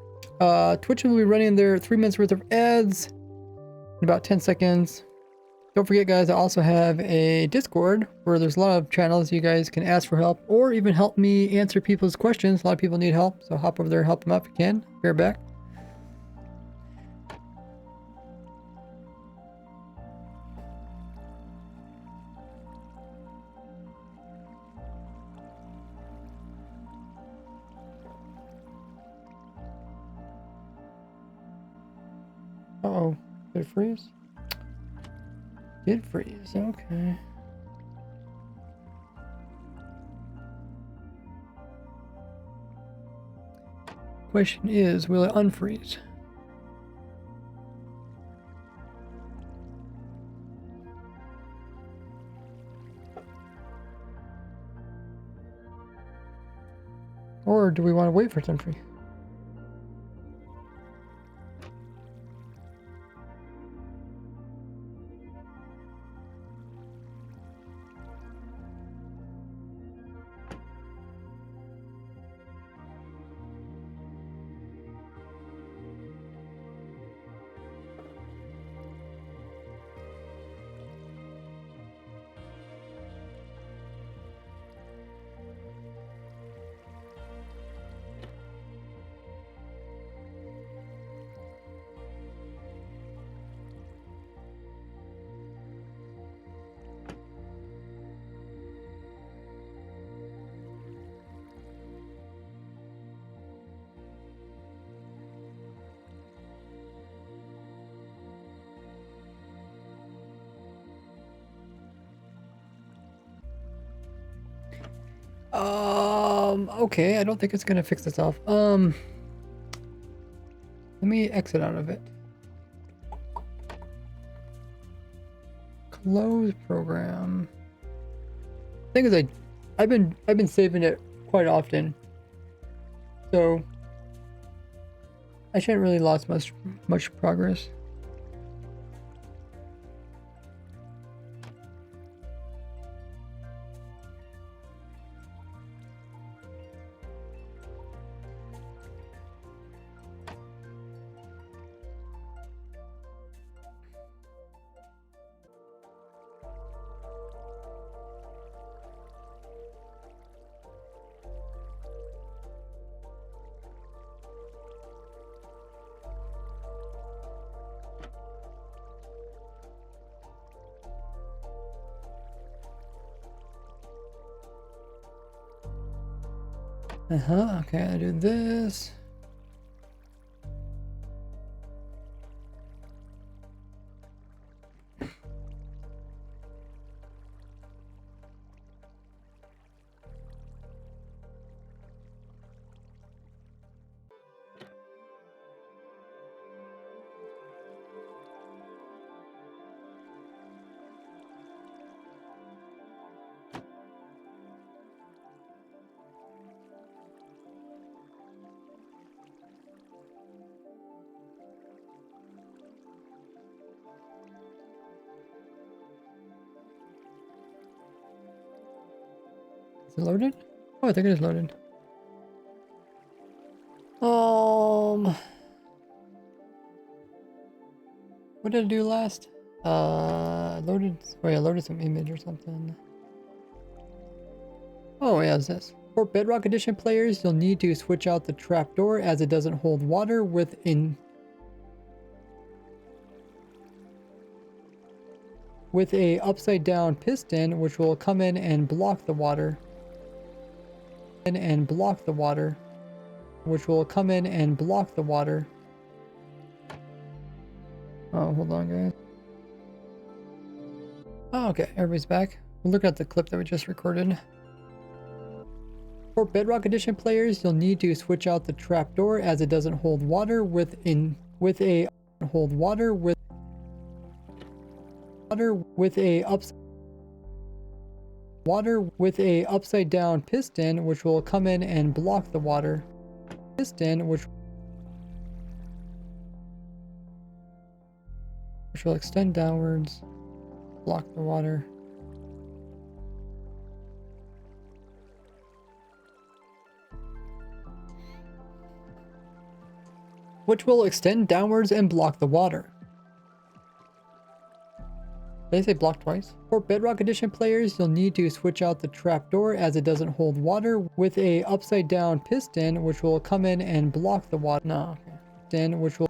Speaker 1: Twitch will be running their 3 minutes worth of ads in about 10 seconds. Don't forget, guys, I also have a Discord where there's a lot of channels you guys can ask for help or even help me answer people's questions. A lot of people need help, so hop over there and help them out if you can. Be right back. Uh-oh, did it freeze? Did freeze, okay. Question is, will it unfreeze? Or do we want to wait for it to unfreeze? Okay, I don't think it's gonna fix itself. Let me exit out of it. Close program. Thing is, I've been saving it quite often, so I shouldn't really lost much progress. Okay, I do this. Is it loaded? Oh, I think it is loaded. What did I do last? Loaded. Oh yeah, loaded some image or something. Oh yeah, it's this. For Bedrock Edition players, you'll need to switch out the trapdoor as it doesn't hold water with a upside down piston, which will come in and block the water. Which will come in and block the water. Oh, hold on, guys. Oh, okay, everybody's back. We'll look at the clip that we just recorded. For Bedrock Edition players, you'll need to switch out the trapdoor as it doesn't hold water with a water with a upside down piston which will come in and block the water. Piston which will extend downwards, block the water. Which will extend downwards and block the water. Did I say block twice? For Bedrock Edition players, you'll need to switch out the trapdoor as it doesn't hold water with a upside down piston which will come in and block the water. No, okay. Then which will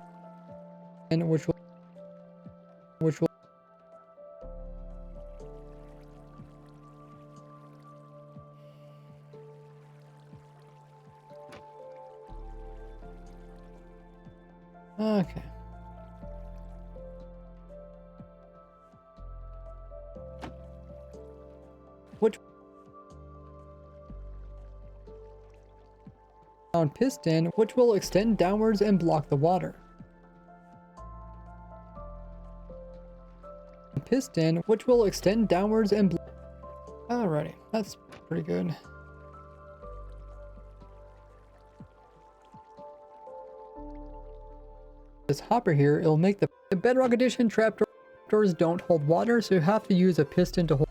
Speaker 1: okay. Which down piston which will extend downwards and block the water. Piston which will extend downwards and alrighty, that's pretty good. This hopper here, it'll make the Bedrock Edition trapdoors don't hold water, so you have to use a piston to hold.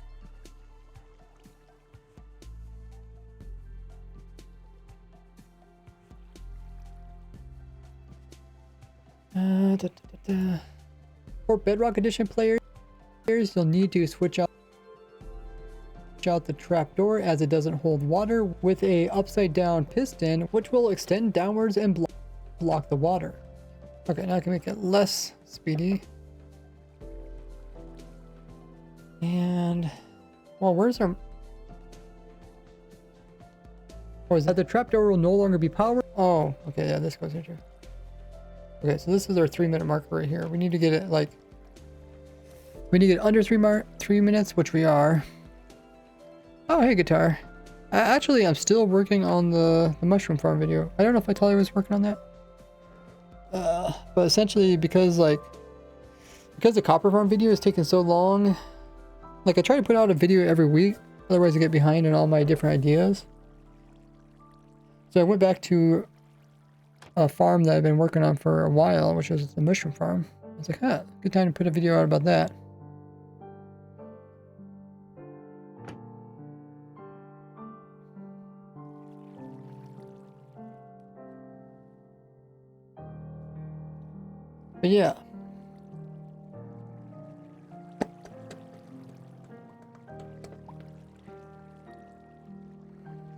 Speaker 1: For Bedrock Edition players, you'll need to switch out the trapdoor as it doesn't hold water with a upside down piston which will extend downwards and block the water. Okay, now I can make it less speedy. And well, where's our... Oh, is that the trapdoor will no longer be powered? Oh, okay, yeah, this goes here too. Okay, so this is our 3-minute marker right here. We need to get it like... We need to get under 3 minutes, which we are. Oh, hey, guitar. Actually, I'm still working on the mushroom farm video. I don't know if I told you I was working on that. But essentially, because the copper farm video is taking so long, like I try to put out a video every week, otherwise I get behind in all my different ideas. So I went back to a farm that I've been working on for a while, which is the mushroom farm. I was like, good time to put a video out about that. But yeah.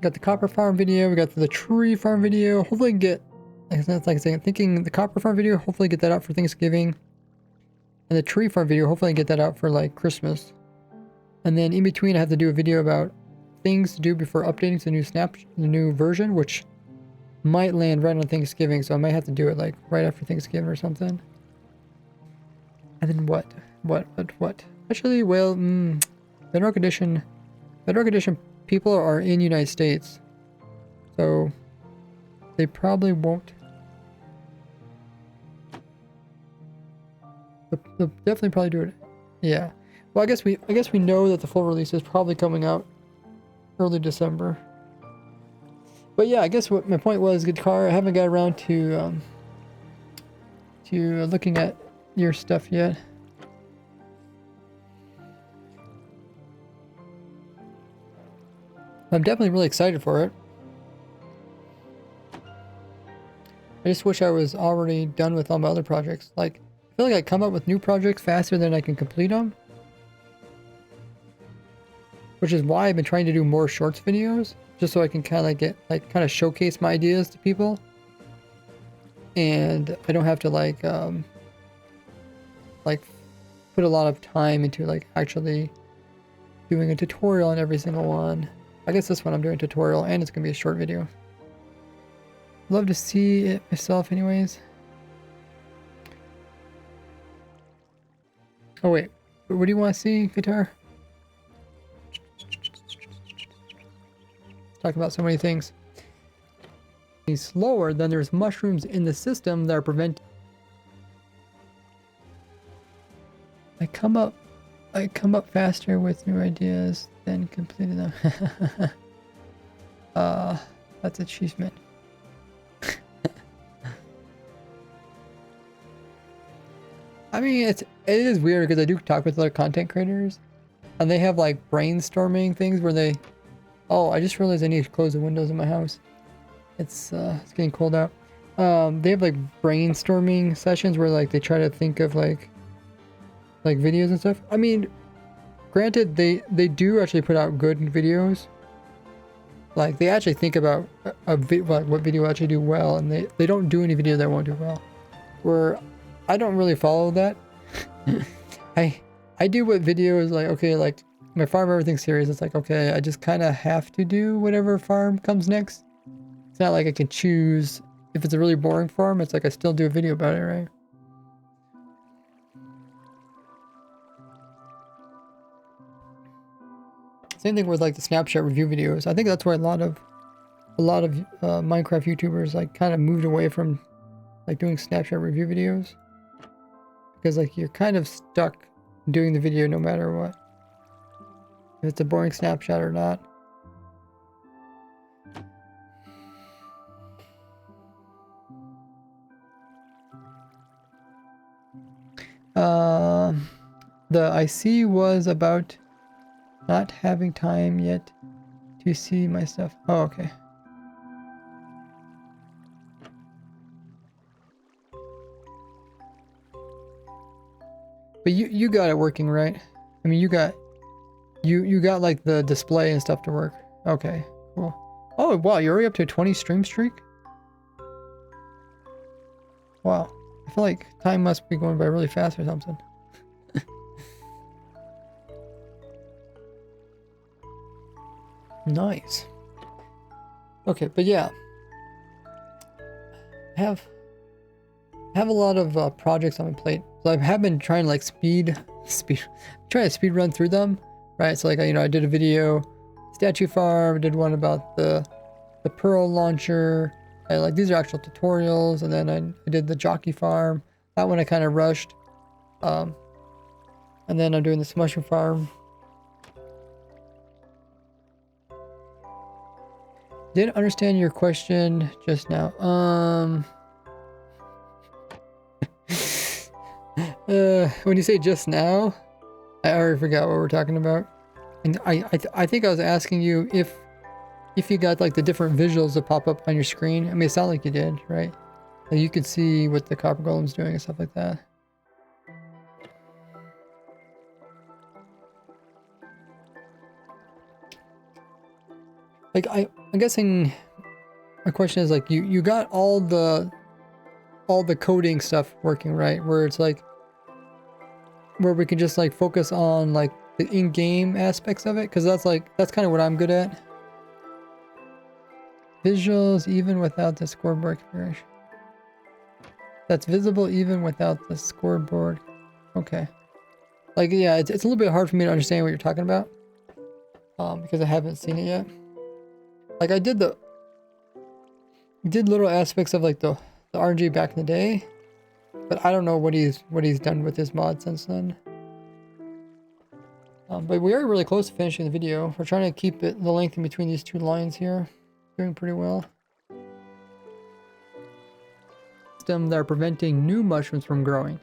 Speaker 1: Got the copper farm video, we got the tree farm video. Hopefully get, like I said, thinking the copper farm video, hopefully get that out for Thanksgiving. And the tree farm video, hopefully get that out for like Christmas. And then in between I have to do a video about things to do before updating to the new version, which might land right on Thanksgiving, so I might have to do it like right after Thanksgiving or something. And then what? Actually, well, Bedrock Edition people are in United States, so they probably won't. They'll definitely probably do it. Yeah. Well, I guess we know that the full release is probably coming out early December. But yeah, I guess what my point was, guitar. I haven't got around to looking at your stuff yet. I'm definitely really excited for it. I just wish I was already done with all my other projects. Like, I feel like I come up with new projects faster than I can complete them. Which is why I've been trying to do more shorts videos, just so I can kind of showcase my ideas to people. And I don't have to like put a lot of time into like actually doing a tutorial on every single one. I guess this one I'm doing a tutorial and it's gonna be a short video. Love to see it myself anyways. Oh wait, what do you want to see, guitar? Talk about so many things. Slower, then there's mushrooms in the system that are preventing. I come up I come up faster with new ideas than completing them. That's achievement. I mean, it is weird because I do talk with other content creators, and they have like brainstorming things where they, oh, I just realized I need to close the windows in my house. It's getting cold out. They have like brainstorming sessions where like they try to think of like videos and stuff. I mean, granted, they do actually put out good videos. Like they actually think about like what video will actually do well, and they don't do any video that won't do well. Where I don't really follow that. I do what videos like, okay, like my farm everything series, it's like, okay, I just kind of have to do whatever farm comes next. It's not like I can choose. If it's a really boring farm, it's like I still do a video about it, right? Same thing with like the snapshot review videos. I think that's why a lot of Minecraft YouTubers like kind of moved away from like doing snapshot review videos, because like you're kind of stuck doing the video no matter what, if it's a boring snapshot or not. The IC was about not having time yet to see my stuff. Oh, okay. But you got it working, right? I mean, you got like the display and stuff to work. Okay, cool. Oh, wow, you're already up to a 20 stream streak? Wow. I feel like time must be going by really fast or something. Nice. Okay, but yeah. I have a lot of projects on my plate. So I have been trying to like try to speed run through them, right? So like, you know, I did a video, statue farm, did one about the pearl launcher, and like these are actual tutorials, and then I did the jockey farm. That one I kind of rushed. And then I'm doing this mushroom farm. Didn't understand your question just now. When you say just now, I already forgot what we're talking about. And I think I was asking you if you got like the different visuals that pop up on your screen. I mean, it sounded like you did, right? Like you could see what the copper golem's doing and stuff like that. Like I'm guessing my question is like you got all the coding stuff working, right? Where it's like where we can just like focus on like the in-game aspects of it, because that's kind of what I'm good at. Visuals even without the scoreboard configuration. That's visible even without the scoreboard. Okay. Like, yeah, it's a little bit hard for me to understand what you're talking about. Because I haven't seen it yet. Like I did little aspects of like the RNG back in the day, but I don't know what he's done with his mod since then. But we are really close to finishing the video. We're trying to keep the length in between these two lines here. Doing pretty well. System that are preventing new mushrooms from growing.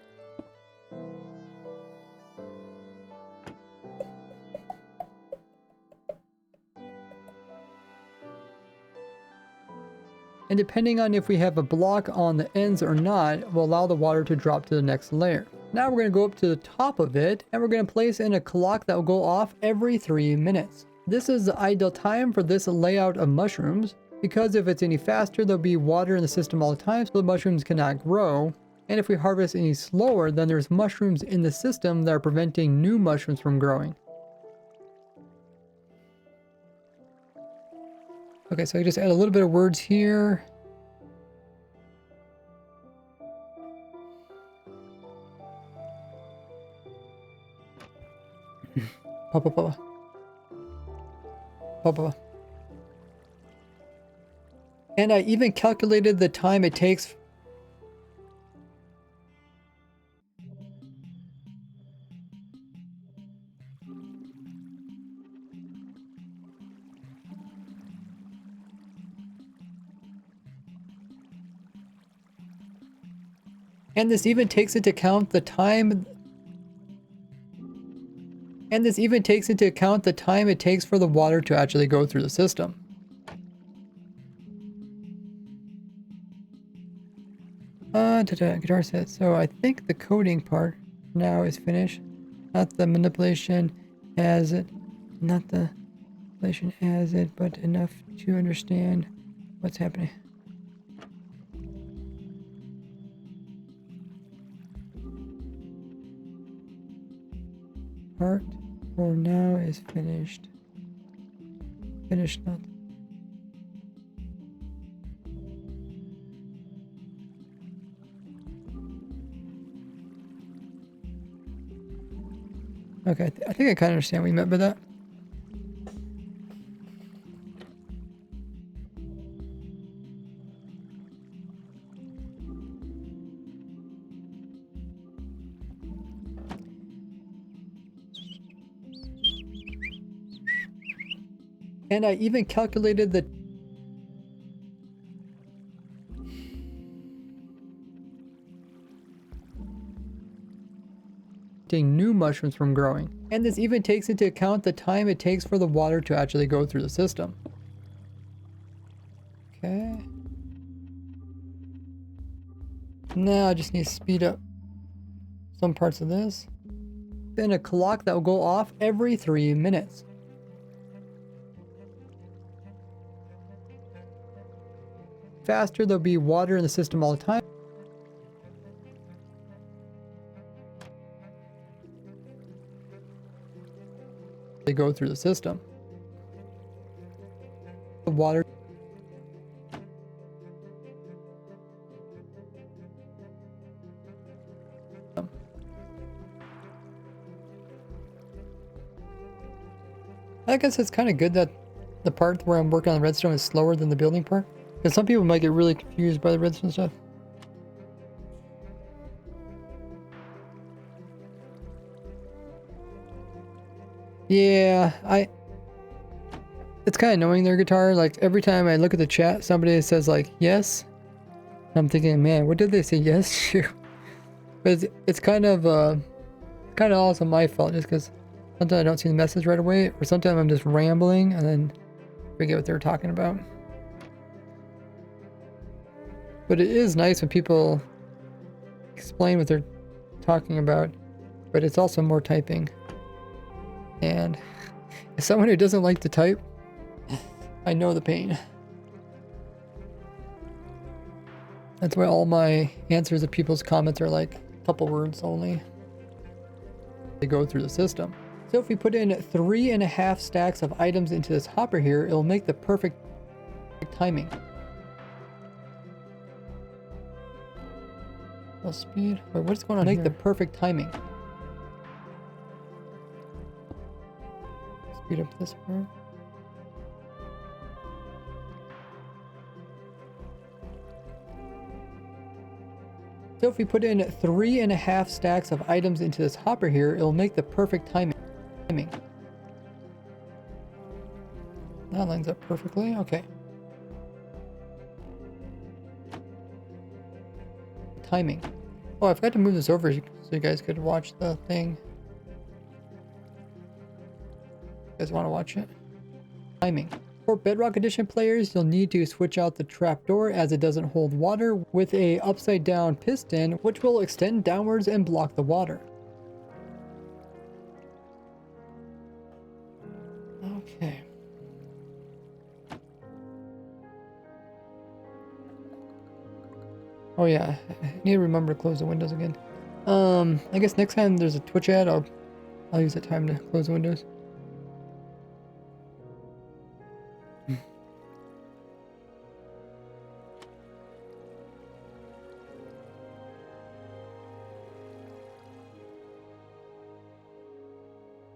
Speaker 1: And depending on if we have a block on the ends or not, will allow the water to drop to the next layer. Now we're going to go up to the top of it, and we're going to place in a clock that will go off every 3 minutes. This is the ideal time for this layout of mushrooms, because if it's any faster, there'll be water in the system all the time, so the mushrooms cannot grow. And if we harvest any slower, then there's mushrooms in the system that are preventing new mushrooms from growing. Okay, so I just add a little bit of words here. Papa, papa. Papa. And I even calculated the time it takes. And this even takes into account the time it takes for the water to actually go through the system. Guitar set. So I think the coding part now is finished. Not the manipulation as it, but enough to understand what's happening. Part for now is finished. Finished not. Okay, I think I kind of understand what you meant by that. And I even calculated the new mushrooms from growing. And this even takes into account the time it takes for the water to actually go through the system. Okay. Now I just need to speed up some parts of this. Then a clock that will go off every 3 minutes. Faster, there'll be water in the system all the time. They go through the system. The water. I guess it's kind of good that the part where I'm working on the redstone is slower than the building part. Because some people might get really confused by the redstone stuff. Yeah, it's kind of annoying their guitar. Like every time I look at the chat, somebody says like, yes. I'm thinking, man, what did they say yes to? But it's kind of also my fault just because sometimes I don't see the message right away, or sometimes I'm just rambling and then forget what they were talking about. But it is nice when people explain what they're talking about, but it's also more typing. And as someone who doesn't like to type, I know the pain. That's why all my answers to people's comments are like a couple words only. They go through the system. So if we put in 3.5 stacks of items into this hopper here, it'll make the perfect timing. Speed. Wait, what's going on here? Make the perfect timing. Speed up this part. So if we put in 3.5 stacks of items into this hopper here, it'll make the perfect timing. That lines up perfectly. Okay. Timing. Oh, I forgot to move this over so you guys could watch the thing. You guys want to watch it? Timing. For Bedrock Edition players, you'll need to switch out the trapdoor as it doesn't hold water with a upside down piston, which will extend downwards and block the water. Okay. Oh yeah, I need to remember to close the windows again. I guess next time there's a Twitch ad, I'll use that time to close the windows.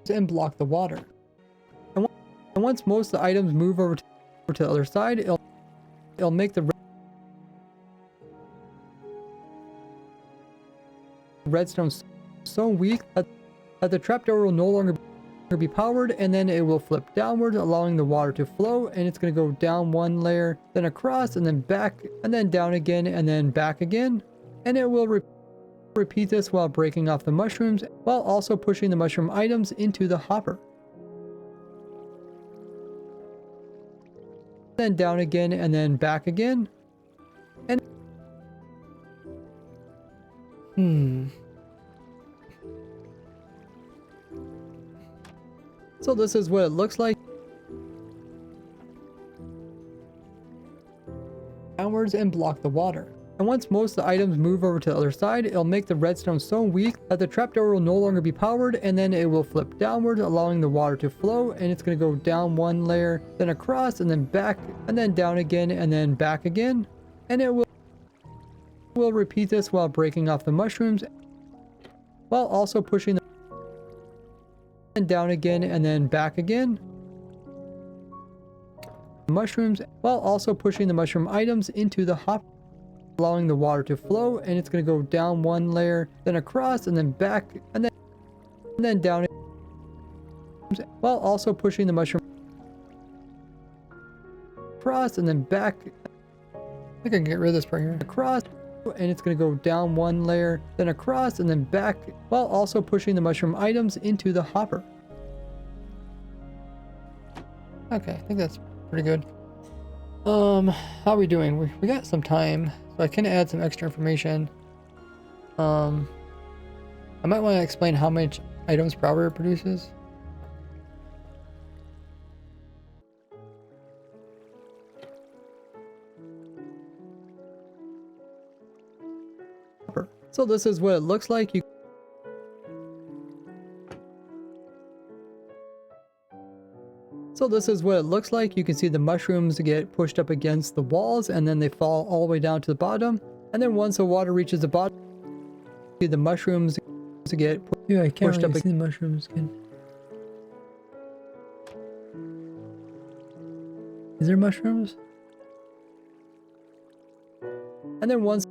Speaker 1: And block the water. And once most of the items move over to the other side, it'll make the redstone so weak that the trapdoor will no longer be powered, and then it will flip downwards, allowing the water to flow, and it's going to go down one layer, then across, and then back, and then down again, and then back again, and it will Repeat this while breaking off the mushrooms, while also pushing the mushroom items into the hopper. Then down again and then back again. And So this is what it looks like. Downwards and block the water. And once most of the items move over to the other side, it'll make the redstone so weak that the trapdoor will no longer be powered, and then it will flip downward, allowing the water to flow, and it's going to go down one layer, then across, and then back, and then down again, and then back again. And it will repeat this while breaking off the mushrooms, while also pushing the and down again, and then back again. Mushrooms, while also pushing the mushroom items into the hopper, allowing the water to flow, and it's going to go down one layer, then across, and then back, and then down, while also pushing the mushroom across, and then back. I think I can get rid of this part here. Across, and it's going to go down one layer, then across, and then back, while also pushing the mushroom items into the hopper. Okay, I think that's pretty good. How are we doing? We got some time, so I can add some extra information. I might want to explain how much items per hour it produces. So this is what it looks like. So this is what it looks like. You can see the mushrooms get pushed up against the walls, and then they fall all the way down to the bottom. And then once the water reaches the bottom, see the mushrooms get pushed up. See the mushrooms again. Is there mushrooms? And then once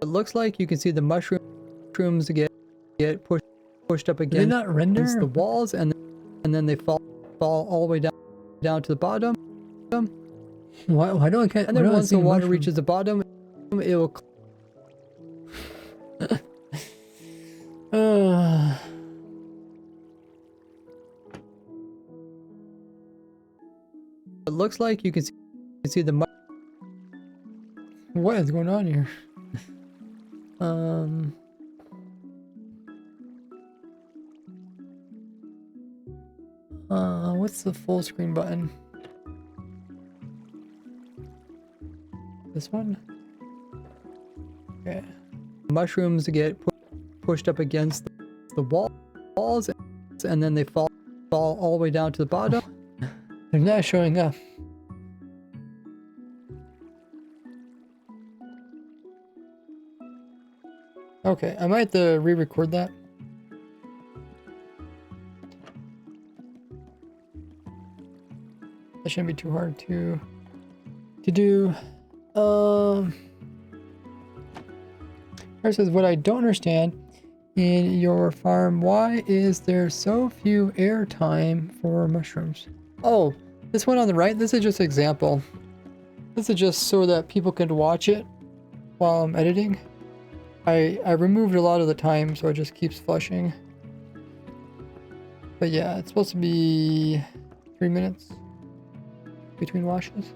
Speaker 1: it looks like, you can see the mushrooms get pushed up against the walls, and then they fall all the way down to the bottom. Why do I can't? And then once the water reaches the bottom, it will. It looks like you can see the. What is going on here? What's the full screen button? This one? Okay. Mushrooms get pushed up against the walls, and then they fall all the way down to the bottom. They're not showing up. Okay, I might have to re-record that. That shouldn't be too hard to do. It says, what I don't understand in your farm, why is there so few air time for mushrooms? Oh, this one on the right, this is just an example. This is just so that people can watch it while I'm editing. I removed a lot of the time, so it just keeps flushing. But yeah, it's supposed to be 3 minutes between washes.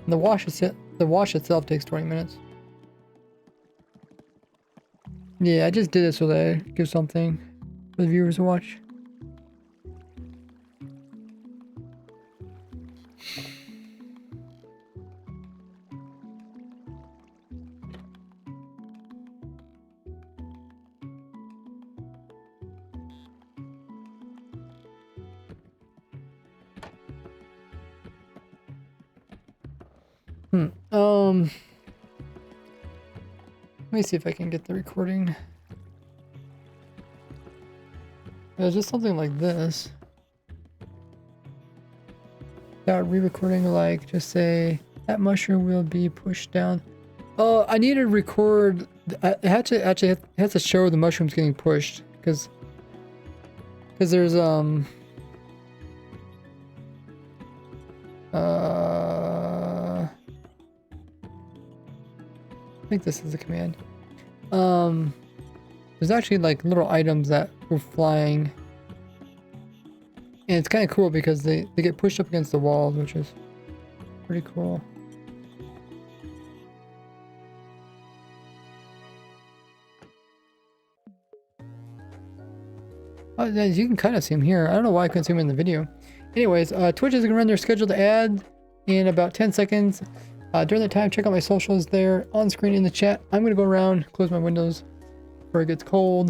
Speaker 1: And the wash itself takes 20 minutes. Yeah, I just did it so that I give something for the viewers to watch. Let me see if I can get the recording. It's just something like this. Got re-recording, like, just say that mushroom will be pushed down. Oh, I need to record. I had to show the mushrooms getting pushed because there's I think this is the command. There's actually like little items that go flying. And it's kind of cool because they get pushed up against the walls, which is pretty cool. As you can kind of see them here. I don't know why I couldn't see them in the video. Anyways, Twitch is going to run their scheduled ad in about 10 seconds. During that time, check out my socials there on screen in the chat. I'm going to go around, close my windows before it gets cold.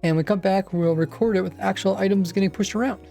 Speaker 1: And when we come back, we'll record it with actual items getting pushed around.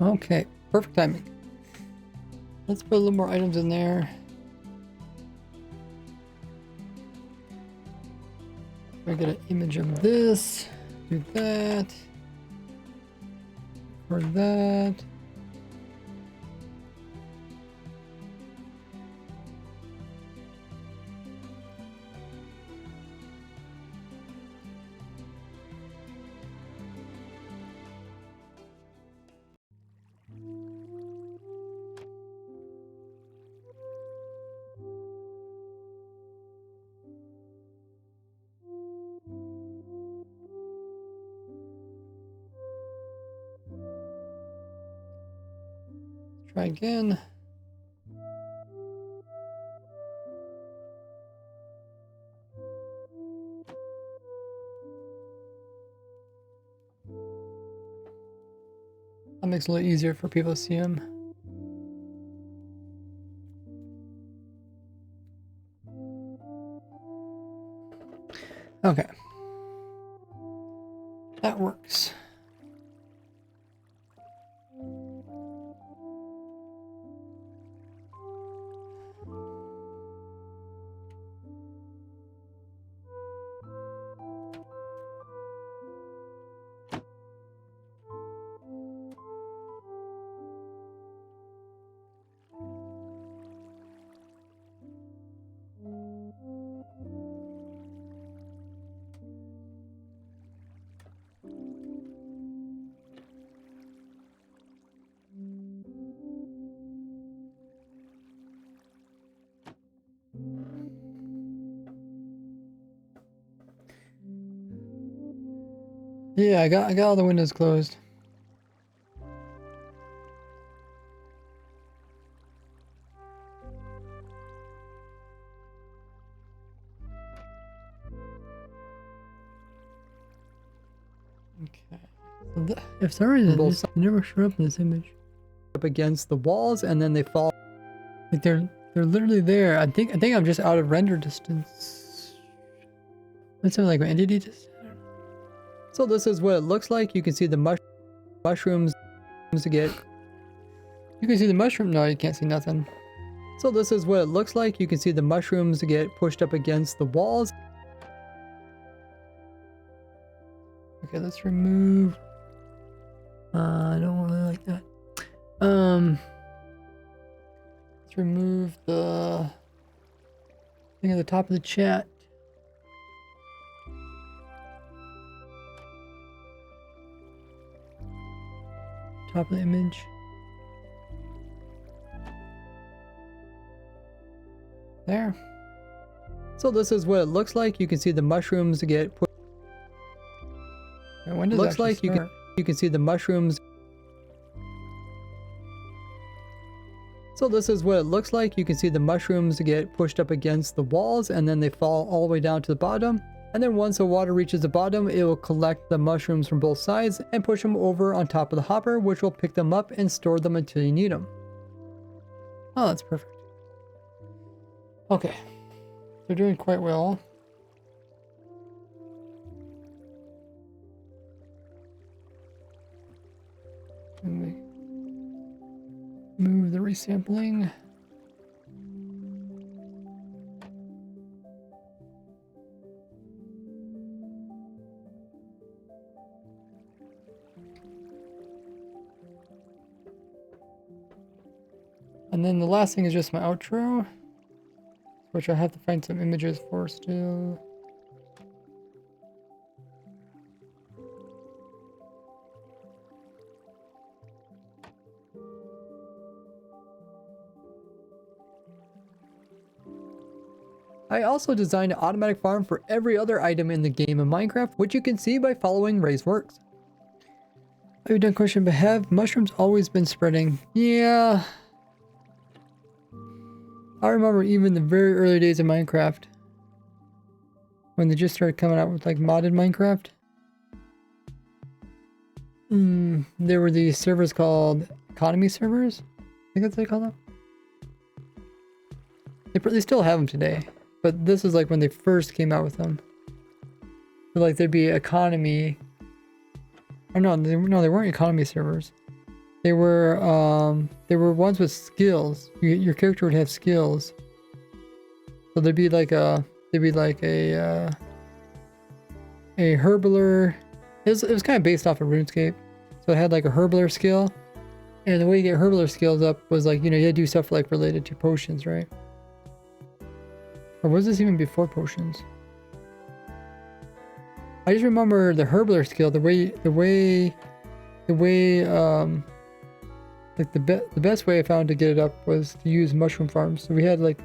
Speaker 1: Okay, perfect timing. Let's put a little more items in there. I get an image of this. Do that. For that. Try again. That makes it a little easier for people to see him. Okay. That works. Yeah, I got all the windows closed. Okay. So if some reason they never show up in this image. Up against the walls and then they fall. Like they're literally there. I think I'm just out of render distance. That's something like my entity distance. So this is what it looks like. You can see the mushrooms to get. You can see the mushroom. No, you can't see nothing. So this is what it looks like. You can see the mushrooms get pushed up against the walls. Okay, let's remove. I don't really like that. Let's remove the thing at the top of the chat. Top of the image. There. So this is what it looks like. You can see the mushrooms get put. When does looks like start? you can see the mushrooms. So this is what it looks like. You can see the mushrooms get pushed up against the walls and then they fall all the way down to the bottom. And then once the water reaches the bottom, it will collect the mushrooms from both sides and push them over on top of the hopper, which will pick them up and store them until you need them. Oh, that's perfect. Okay. They're doing quite well. And we move the resampling. And then the last thing is just my outro, which I have to find some images for still. I also designed an automatic farm for every other item in the game of Minecraft, which you can see by following Ray's works. Have you done question, but have mushrooms always been spreading? Yeah. I remember even the very early days of Minecraft, when they just started coming out with like modded Minecraft. There were these servers called economy servers. I think that's what they call them. They still have them today, but this is like when they first came out with them. So like there'd be economy. Oh no, they weren't economy servers. They were ones with skills. Your character would have skills. So there'd be like a herbaler. It was kind of based off of RuneScape. So it had like a herbaler skill. And the way you get herbaler skills up was like, you had to do stuff like related to potions, right? Or was this even before potions? I just remember the herbaler skill, the best way I found to get it up was to use mushroom farms. So we had like,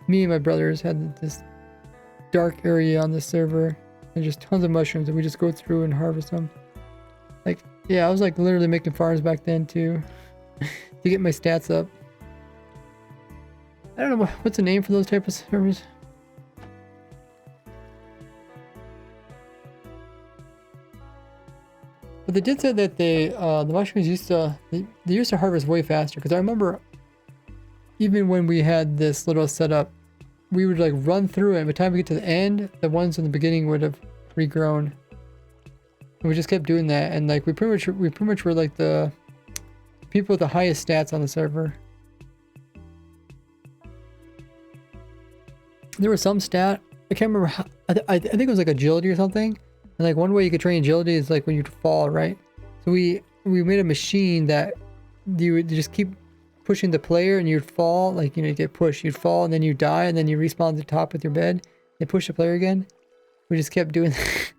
Speaker 1: me and my brothers had this dark area on the server and just tons of mushrooms and we just go through and harvest them. Like, yeah, I was like literally making farms back then too. to get my stats up. I don't know what's the name for those type of servers. But they did say that the mushrooms used to they used to harvest way faster, because I remember even when we had this little setup, we would like run through it, and by the time we get to the end, the ones in the beginning would have regrown. And we just kept doing that, and like we pretty much were like the people with the highest stats on the server. There was some stat, I can't remember how, I think it was like agility or something. And like one way you could train agility is like when you fall, right? So we made a machine that you would just keep pushing the player, and you'd fall, like, you know, you get pushed, you'd fall, and then you die, and then you respawn to the top with your bed, and push the player again. We just kept doing that.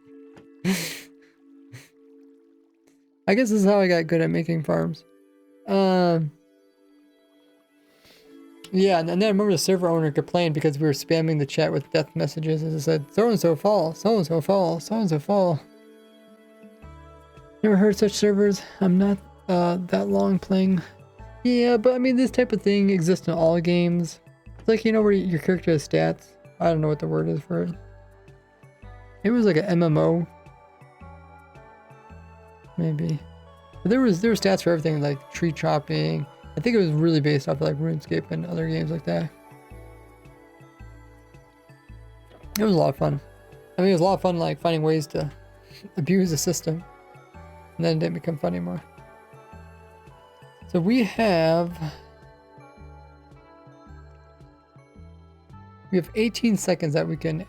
Speaker 1: I guess this is how I got good at making farms. Yeah, and then I remember the server owner complained because we were spamming the chat with death messages, as it said, so-and-so fall, so-and-so fall, so-and-so fall. Never heard such servers. I'm not that long playing. Yeah, but I mean, this type of thing exists in all games. It's like, you know, where your character has stats. I don't know what the word is for it. It was like an MMO. Maybe. But there were stats for everything, like tree chopping. I think it was really based off of like RuneScape and other games like that. It was a lot of fun. I mean, it was a lot of fun like finding ways to abuse the system. And then it didn't become fun anymore. So we have 18 seconds that we can,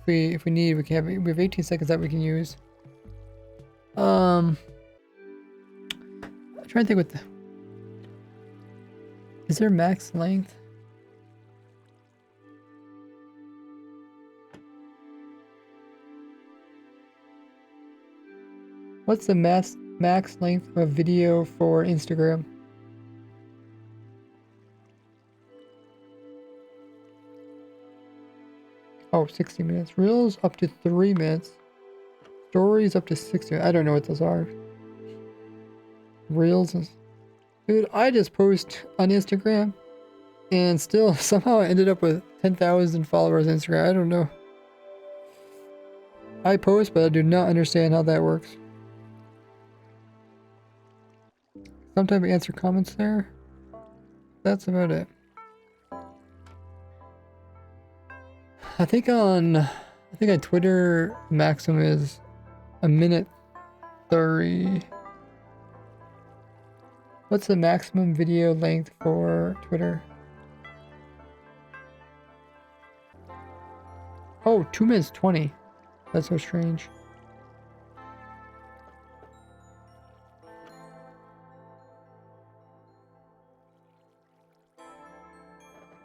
Speaker 1: if we need, we have 18 seconds that we can use. I'm trying to think what the, is there max length? What's the max length of video for Instagram? Oh, 60 minutes. Reels up to 3 minutes. Stories up to 60 minutes. I don't know what those are. Reels is... Dude, I just post on Instagram and still somehow I ended up with 10,000 followers on Instagram. I don't know. I post, but I do not understand how that works. Sometimes I answer comments there. That's about it. I think on Twitter maximum is 1:30. What's the maximum video length for Twitter? Oh, 2:20. That's so strange.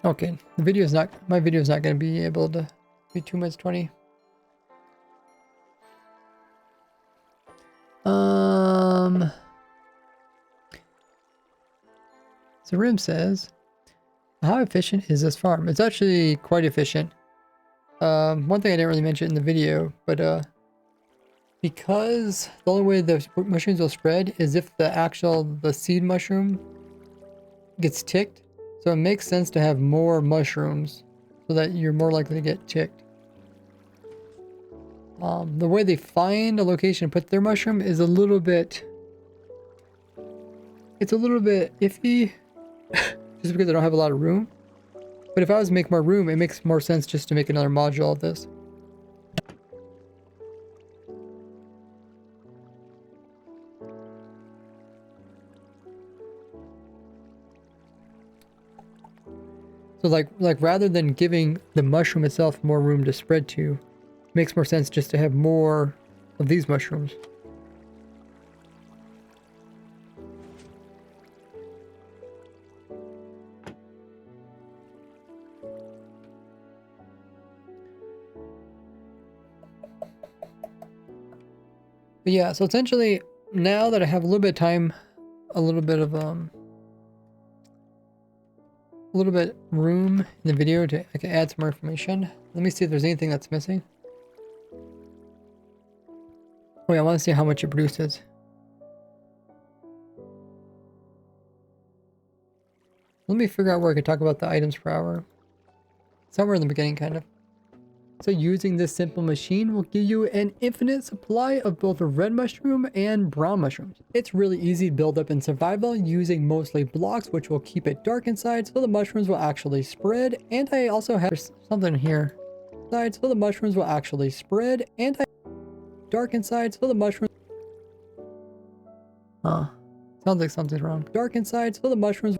Speaker 1: Okay, the video is not, my video is not going to be able to be 2:20. So Rim says, how efficient is this farm? It's actually quite efficient. One thing I didn't really mention in the video, but because the only way the mushrooms will spread is if the seed mushroom gets ticked. So it makes sense to have more mushrooms so that you're more likely to get ticked. The way they find a location to put their mushroom is a little bit... It's a little bit iffy, just because I don't have a lot of room. But if I was to make more room, it makes more sense just to make another module of this. So like rather than giving the mushroom itself more room to spread to, it makes more sense just to have more of these mushrooms. But yeah, so essentially now that I have a little bit of time, a little bit room in the video to I can add some more information. Let me see if there's anything that's missing. Oh yeah, I want to see how much it produces. Let me figure out where I can talk about the items per hour. Somewhere in the beginning, kind of. So using this simple machine will give you an infinite supply of both red mushroom and brown mushrooms. It's really easy to build up in survival using mostly blocks, which will keep it dark inside so the mushrooms will actually spread. And I also have something here. So the mushrooms will actually spread, and dark inside so the mushrooms... Huh. Sounds like something's wrong. Dark inside so the mushrooms...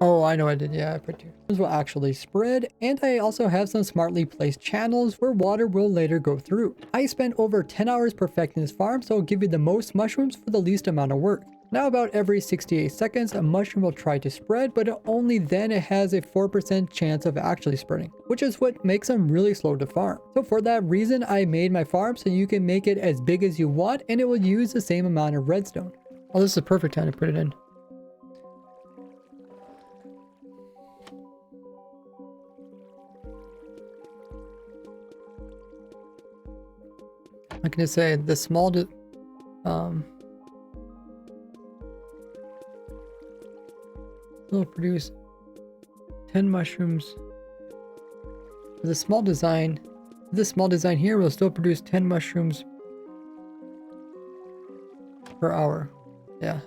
Speaker 1: Oh, I know I did. Yeah, I put two. Will actually spread, and I also have some smartly placed channels where water will later go through. I spent over 10 hours perfecting this farm, so it'll give you the most mushrooms for the least amount of work. Now about every 68 seconds, a mushroom will try to spread, but only then it has a 4% chance of actually spreading, which is what makes them really slow to farm. So for that reason, I made my farm so you can make it as big as you want, and it will use the same amount of redstone. Oh, this is a perfect time to put it in. I'm gonna say the small will produce 10 mushrooms. The small design here will still produce 10 mushrooms per hour. Yeah.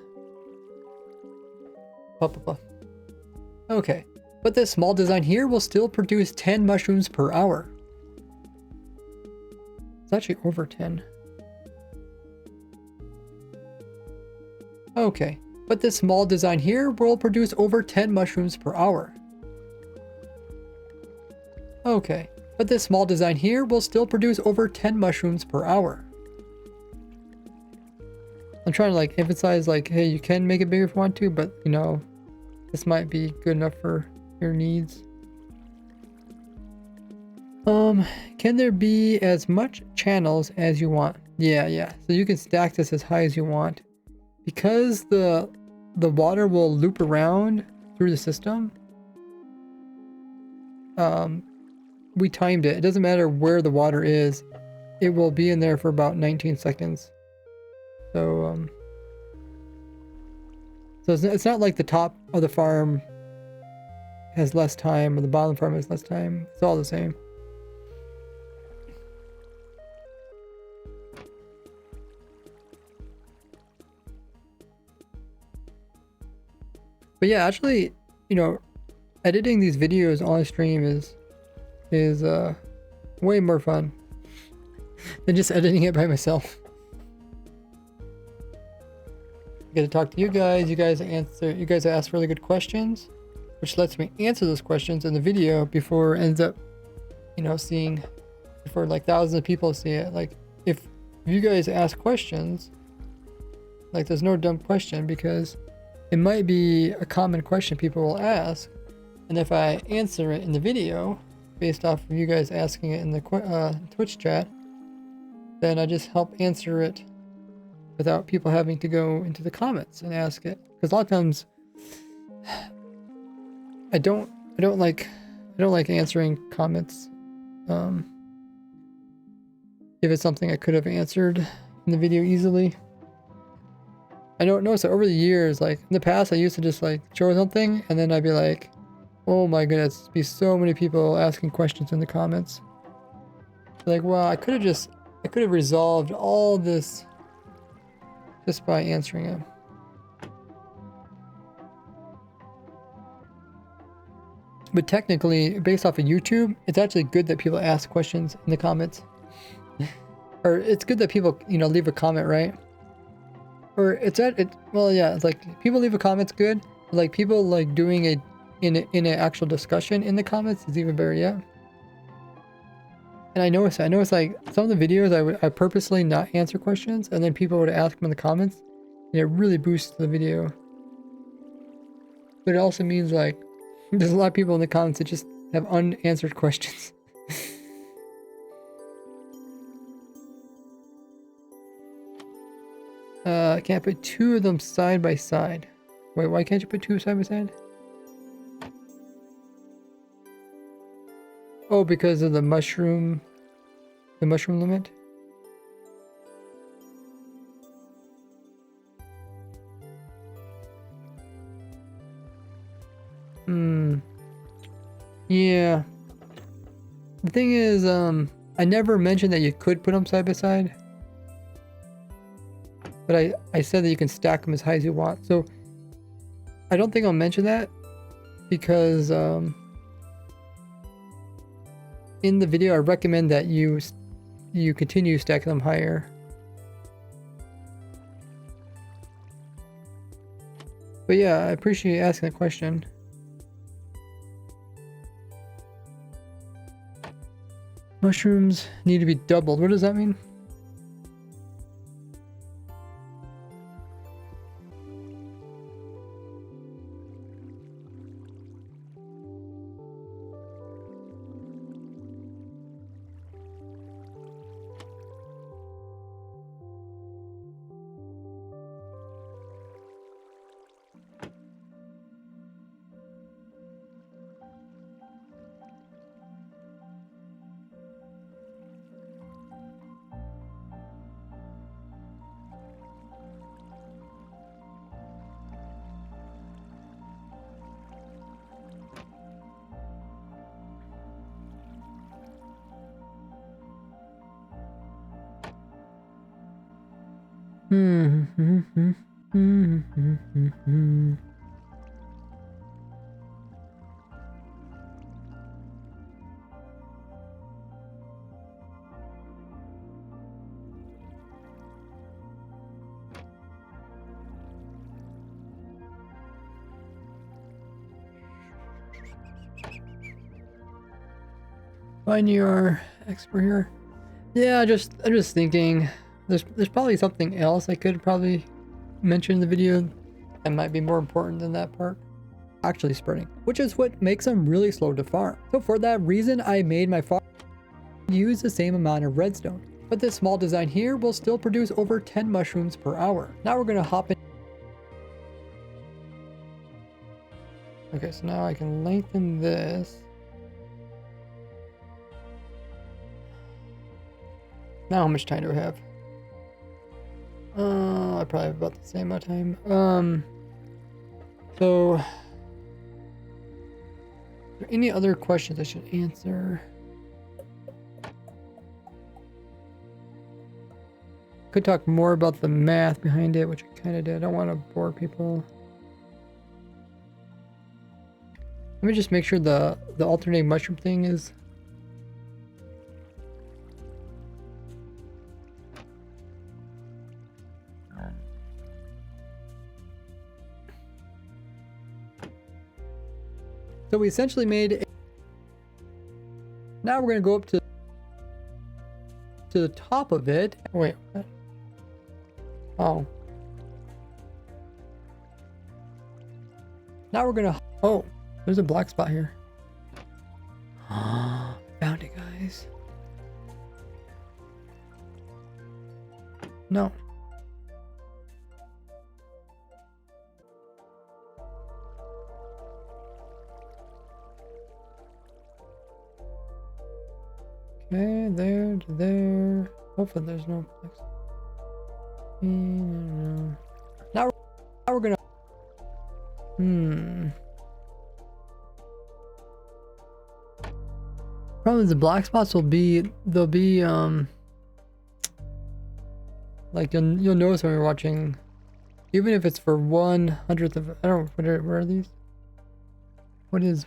Speaker 1: Okay, but this small design here will still produce 10 mushrooms per hour. It's actually over 10. Okay, but this small design here will produce over 10 mushrooms per hour. Okay, but this small design here will still produce over 10 mushrooms per hour. I'm trying to like emphasize like, hey, you can make it bigger if you want to, but you know, this might be good enough for your needs. Can there be as much channels as you want? Yeah. So you can stack this as high as you want. Because the water will loop around through the system. We timed it. It doesn't matter where the water is. It will be in there for about 19 seconds. So, it's not like the top of the farm has less time or the bottom farm has less time. It's all the same. But yeah, actually, you know, editing these videos on stream is way more fun than just editing it by myself. I get to talk to you guys. You guys ask really good questions, which lets me answer those questions in the video before it ends up, you know, before like thousands of people see it. Like if you guys ask questions, like there's no dumb question because it might be a common question people will ask, and if I answer it in the video based off of you guys asking it in the Twitch chat, then I just help answer it without people having to go into the comments and ask it. Because a lot of times I don't like answering comments if it's something I could have answered in the video easily. I noticed that over the years, like in the past, I used to just like show something and then I'd be like, oh my goodness, be so many people asking questions in the comments. Like, well, I could have resolved all this just by answering them. But technically, based off of YouTube, it's actually good that people ask questions in the comments. Or it's good that people, you know, leave a comment, right? Or well, yeah, it's like people leave a comment's good. Like people like doing it in an actual discussion in the comments is even better, yeah. And I noticed like some of the videos I purposely not answer questions, and then people would ask them in the comments, and it really boosts the video. But it also means like there's a lot of people in the comments that just have unanswered questions. I can't put two of them side by side. Wait, why can't you put two side by side? Oh, because of the mushroom limit? Yeah. The thing is, I never mentioned that you could put them side by side. But I said that you can stack them as high as you want. So I don't think I'll mention that because in the video I recommend that you continue stacking them higher. But yeah, I appreciate you asking the question. Mushrooms need to be doubled. What does that mean? Find your expert here. Yeah, I'm just thinking there's probably something else I could probably mention in the video that might be more important than that part. Actually spreading, which is what makes them really slow to farm. So for that reason, I made my farm use the same amount of redstone. But this small design here will still produce over 10 mushrooms per hour. Now we're gonna hop in. Okay, so now I can lengthen this. Now how much time do I have? I probably have about the same amount of time. So, are there any other questions I should answer? Could talk more about the math behind it, which I kind of did. I don't want to bore people. Let me just make sure the alternating mushroom thing is. So we essentially made. Now we're going to go up to the top of it. Wait, what? Oh. Now we're going to. Oh, there's a black spot here. Found it, guys. No. Okay, there to there. Hopefully there's no flex. Now we're gonna. Problem is the black spots will be. They'll be like you'll notice when you're watching, even if it's for 1/100th of. I don't know where are these. What is?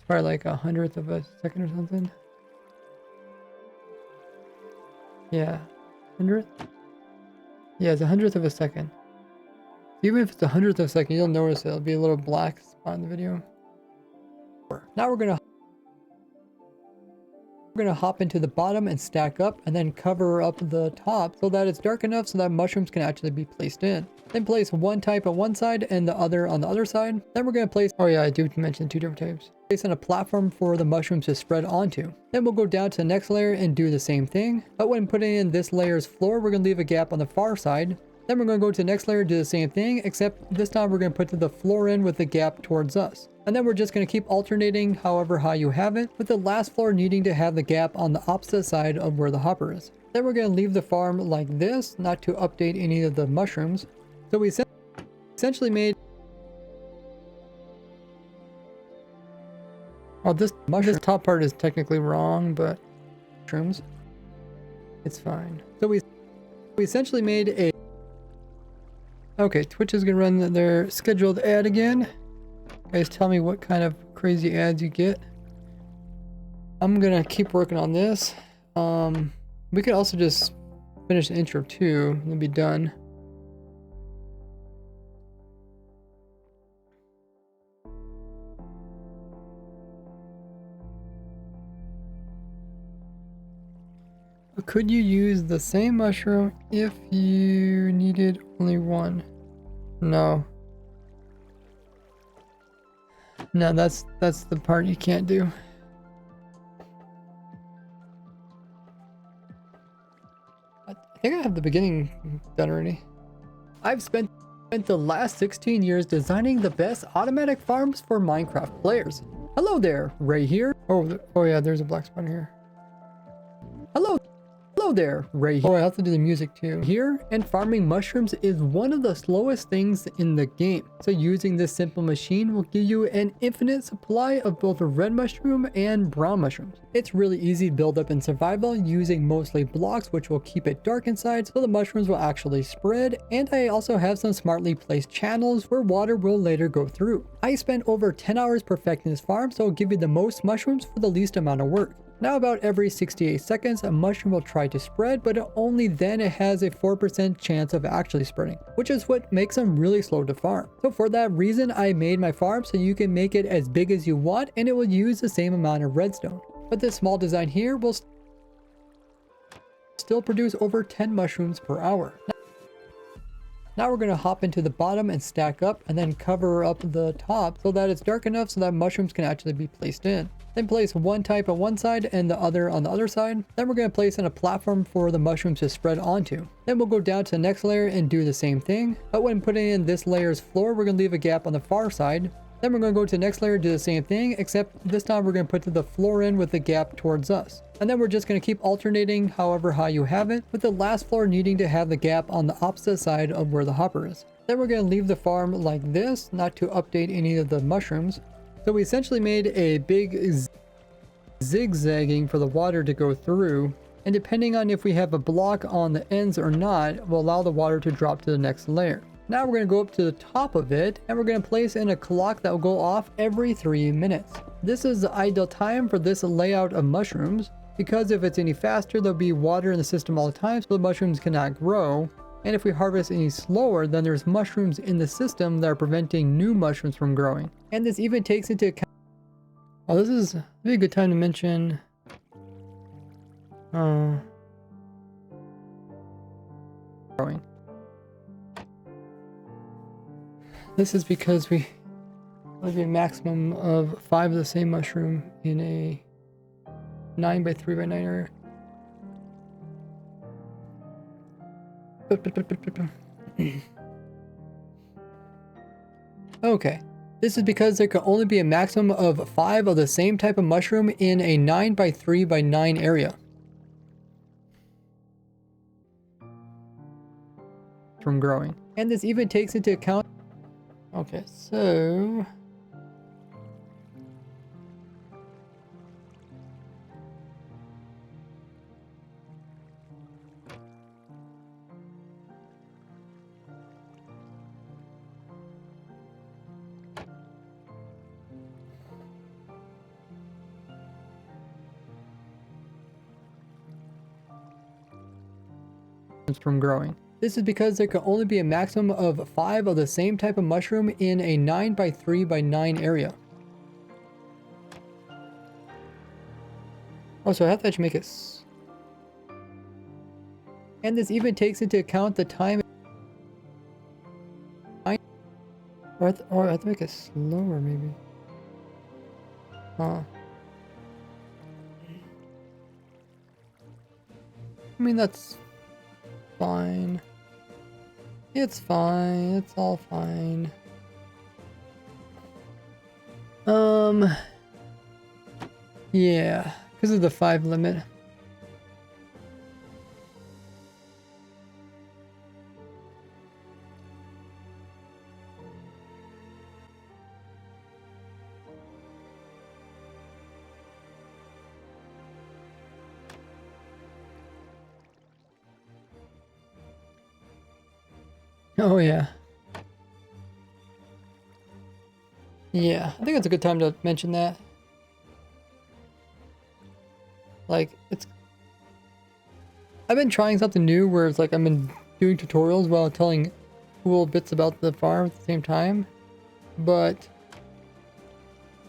Speaker 1: Probably like 1/100th of a second or something. Yeah, 100th. Yeah, it's 100th of a second. Even if it's 100th of a second, you'll notice it'll be a little black spot in the video. Now we're gonna hop into the bottom and stack up, and then cover up the top so that it's dark enough so that mushrooms can actually be placed in. Then place one type on one side and the other on the other side. Then we're gonna place. Oh yeah, I do mention 2 different types. Place on a platform for the mushrooms to spread onto. Then we'll go down to the next layer and do the same thing. But when putting in this layer's floor, we're gonna leave a gap on the far side. Then we're gonna go to the next layer, do the same thing, except this time we're gonna put the floor in with the gap towards us. And then we're just gonna keep alternating however high you have it, with the last floor needing to have the gap on the opposite side of where the hopper is. Then we're gonna leave the farm like this, not to update any of the mushrooms. So we essentially made... Oh, this top part is technically wrong, but... Mushrooms. It's fine. So we essentially made a... Okay, Twitch is gonna run their scheduled ad again. Guys, tell me what kind of crazy ads you get. I'm gonna keep working on this. We could also just finish the intro too, and be done. Could you use the same mushroom if you needed only one? No. No, that's the part you can't do. I think I have the beginning done already. I've spent the last 16 years designing the best automatic farms for Minecraft players. Hello there, Ray here. Oh yeah, there's a black spot here. Hello there, Ray here. Oh, I have to do the music too. Here, and farming mushrooms is one of the slowest things in the game. So using this simple machine will give you an infinite supply of both red mushroom and brown mushrooms. It's really easy to build up in survival using mostly blocks, which will keep it dark inside so the mushrooms will actually spread. And I also have some smartly placed channels where water will later go through. I spent over 10 hours perfecting this farm, so it'll give you the most mushrooms for the least amount of work. Now about every 68 seconds, a mushroom will try to spread, but only then it has a 4% chance of actually spreading, which is what makes them really slow to farm. So for that reason, I made my farm so you can make it as big as you want and it will use the same amount of redstone. But this small design here will still produce over 10 mushrooms per hour. Now we're going to hop into the bottom and stack up and then cover up the top so that it's dark enough so that mushrooms can actually be placed in. Then place one type on one side and the other on the other side. Then we're going to place in a platform for the mushrooms to spread onto. Then we'll go down to the next layer and do the same thing. But when putting in this layer's floor, we're going to leave a gap on the far side. Then we're going to go to the next layer, do the same thing, except this time we're going to put the floor in with the gap towards us. And then we're just going to keep alternating however high you have it, with the last floor needing to have the gap on the opposite side of where the hopper is. Then we're going to leave the farm like this, not to update any of the mushrooms. So we essentially made a big zigzagging for the water to go through, and depending on if we have a block on the ends or not, will allow the water to drop to the next layer. Now we're going to go up to the top of it, and we're going to place in a clock that will go off every 3 minutes. This is the ideal time for this layout of mushrooms, because if it's any faster, there'll be water in the system all the time, so the mushrooms cannot grow. And if we harvest any slower, then there's mushrooms in the system that are preventing new mushrooms from growing. And this even takes into account... Oh, this is maybe a good time to mention... growing. This is because we have a maximum of 5 of the same mushroom in a 9 by 3 by 9 area. Okay, this is because there can only be a maximum of 5 of the same type of mushroom in a 9 by 3 by 9 area. From growing. And this even takes into account... Okay, so... from growing. This is because there can only be a maximum of 5 of the same type of mushroom in a 9 by 3 by 9 area. Oh, so I have to actually make it... And this even takes into account the time... Or I have to make it slower, maybe. Huh. I mean, that's... fine. It's fine. It's all fine. Yeah, because of the 5 limit. Oh yeah. Yeah, I think it's a good time to mention that. Like, I've been trying something new where it's like I've been doing tutorials while telling cool bits about the farm at the same time. But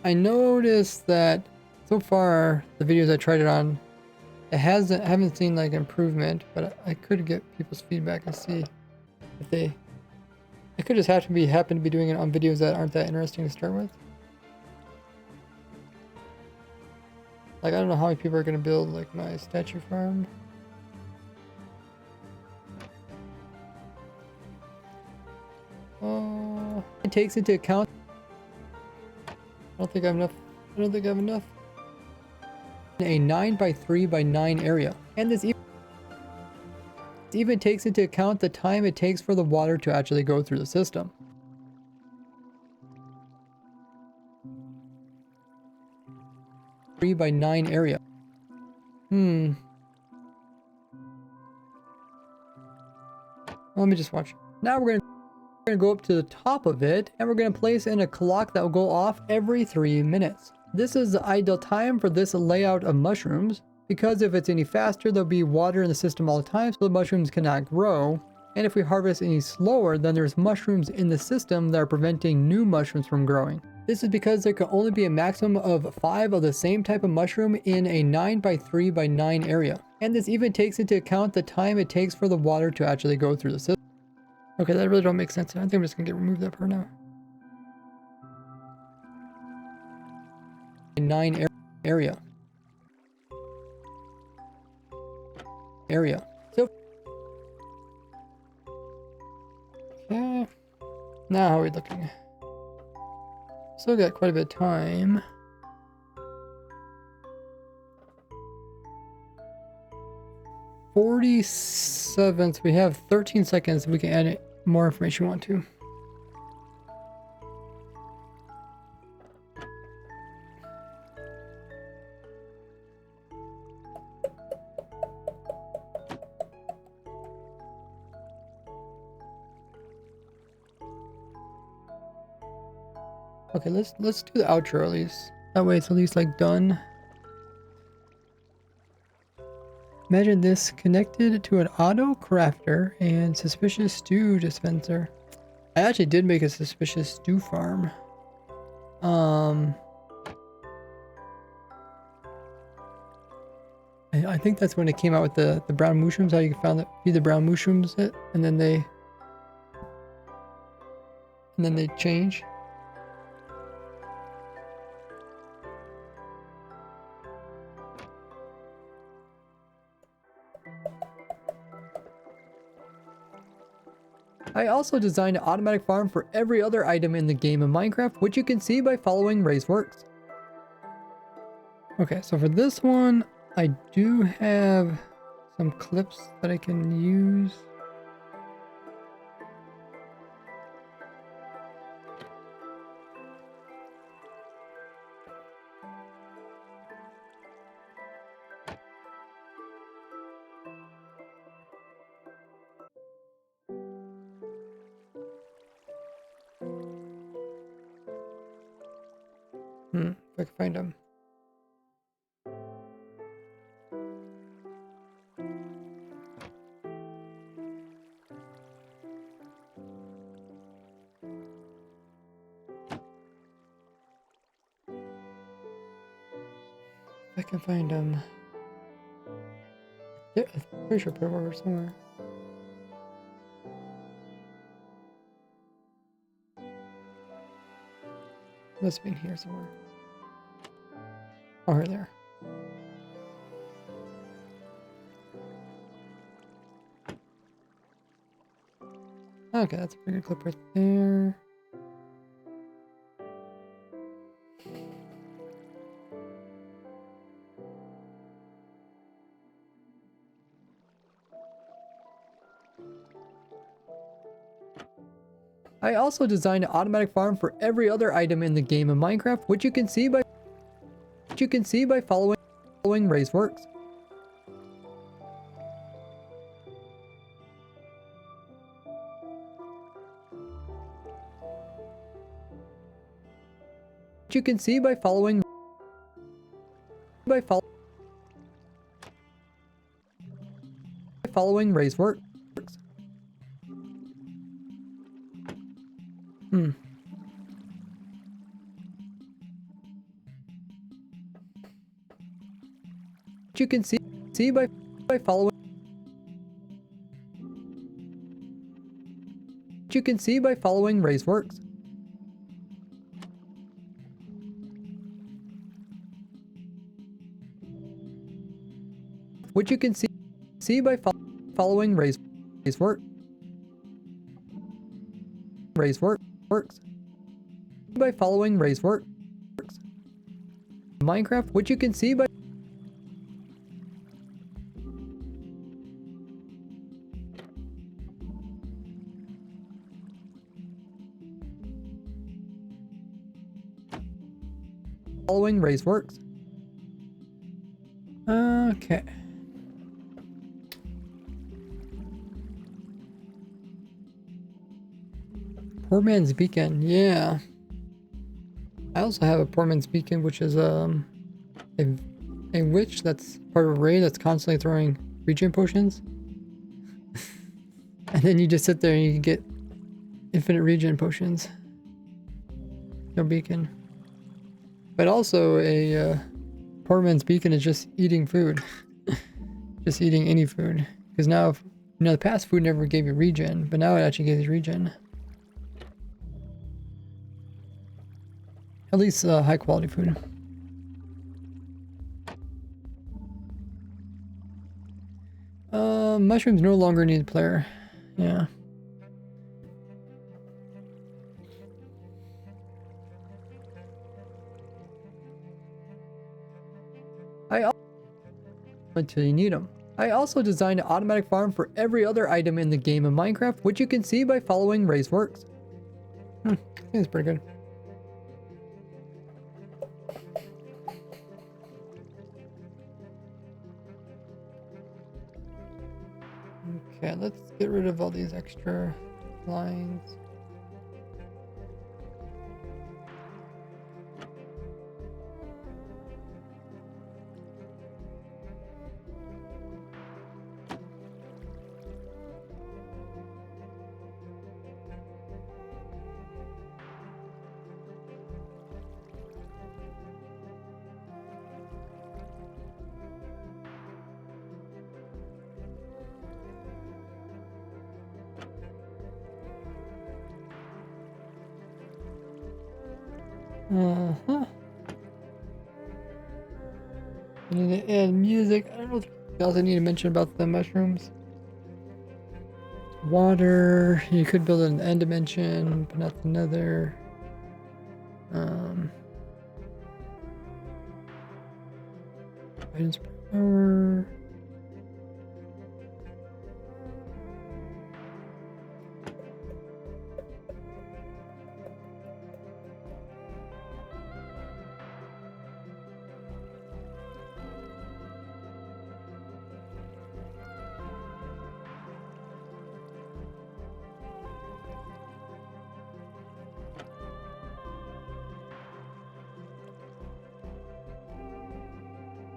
Speaker 1: I noticed that so far the videos I tried it on, I haven't seen like improvement, but I could get people's feedback and see if they. I could just happen to be doing it on videos that aren't that interesting to start with. Like, I don't know how many people are gonna build like my statue farm. It takes into account. I don't think I have enough. I don't think I have enough. A 9x3x9 area, and this even takes into account the time it takes for the water to actually go through the system. By 9 area. Let me just watch. Now we're gonna go up to the top of it, and we're gonna place in a clock that will go off every 3 minutes. This is the ideal time for this layout of mushrooms, because if it's any faster, there'll be water in the system all the time, so the mushrooms cannot grow. And if we harvest any slower, then there's mushrooms in the system that are preventing new mushrooms from growing. This is because there can only be a maximum of 5 of the same type of mushroom in a 9x3x9 area. And this even takes into account the time it takes for the water to actually go through the system. Okay, that really don't make sense. I think I'm just gonna remove that for now. 9 area. So, okay. Now how are we looking? Still got quite a bit of time. So we have 13 seconds. We can add more information we want to. Okay, let's do the outro at least. That way it's at least like done. Imagine this connected to an auto crafter and suspicious stew dispenser. I actually did make a suspicious stew farm. I think that's when it came out with the brown mushrooms. How you found that feed the brown mushrooms it, and then they change. I also designed an automatic farm for every other item in the game of Minecraft, which you can see by following Ray's works. Okay, so for this one, I do have some clips that I can use. If I can find them. If I can find them. Yeah, I'm pretty sure I put them over somewhere. Must be in here somewhere. Oh, right there. Okay, that's a pretty good clip right there. I also designed an automatic farm for every other item in the game of Minecraft, which you can see by following Ray's works. Which you can see by following Ray's works. Which you can see by following. Which you can see by following Ray's works. Which you can see by following Ray's work. Works. By following Ray's works. Minecraft, which you can see by following Ray's works. Okay. Poor Man's Beacon, yeah. I also have a Poor Man's Beacon, which is a witch that's part of a raid that's constantly throwing regen potions. And then you just sit there and you get infinite regen potions. No beacon. But also a Poor Man's Beacon is just eating food. Just eating any food. Because now, if, you know, the past food never gave you regen, but now it actually gives you regen. At least high quality food. Mushrooms no longer need player. Yeah. Until you need them. I also designed an automatic farm for every other item in the game of Minecraft, which you can see by following Ray's works. I think it's pretty good. Okay, let's get rid of all these extra lines. I need to add music. I don't know what else I need to mention about the mushrooms. Water. You could build an end dimension, but not another. Items per hour.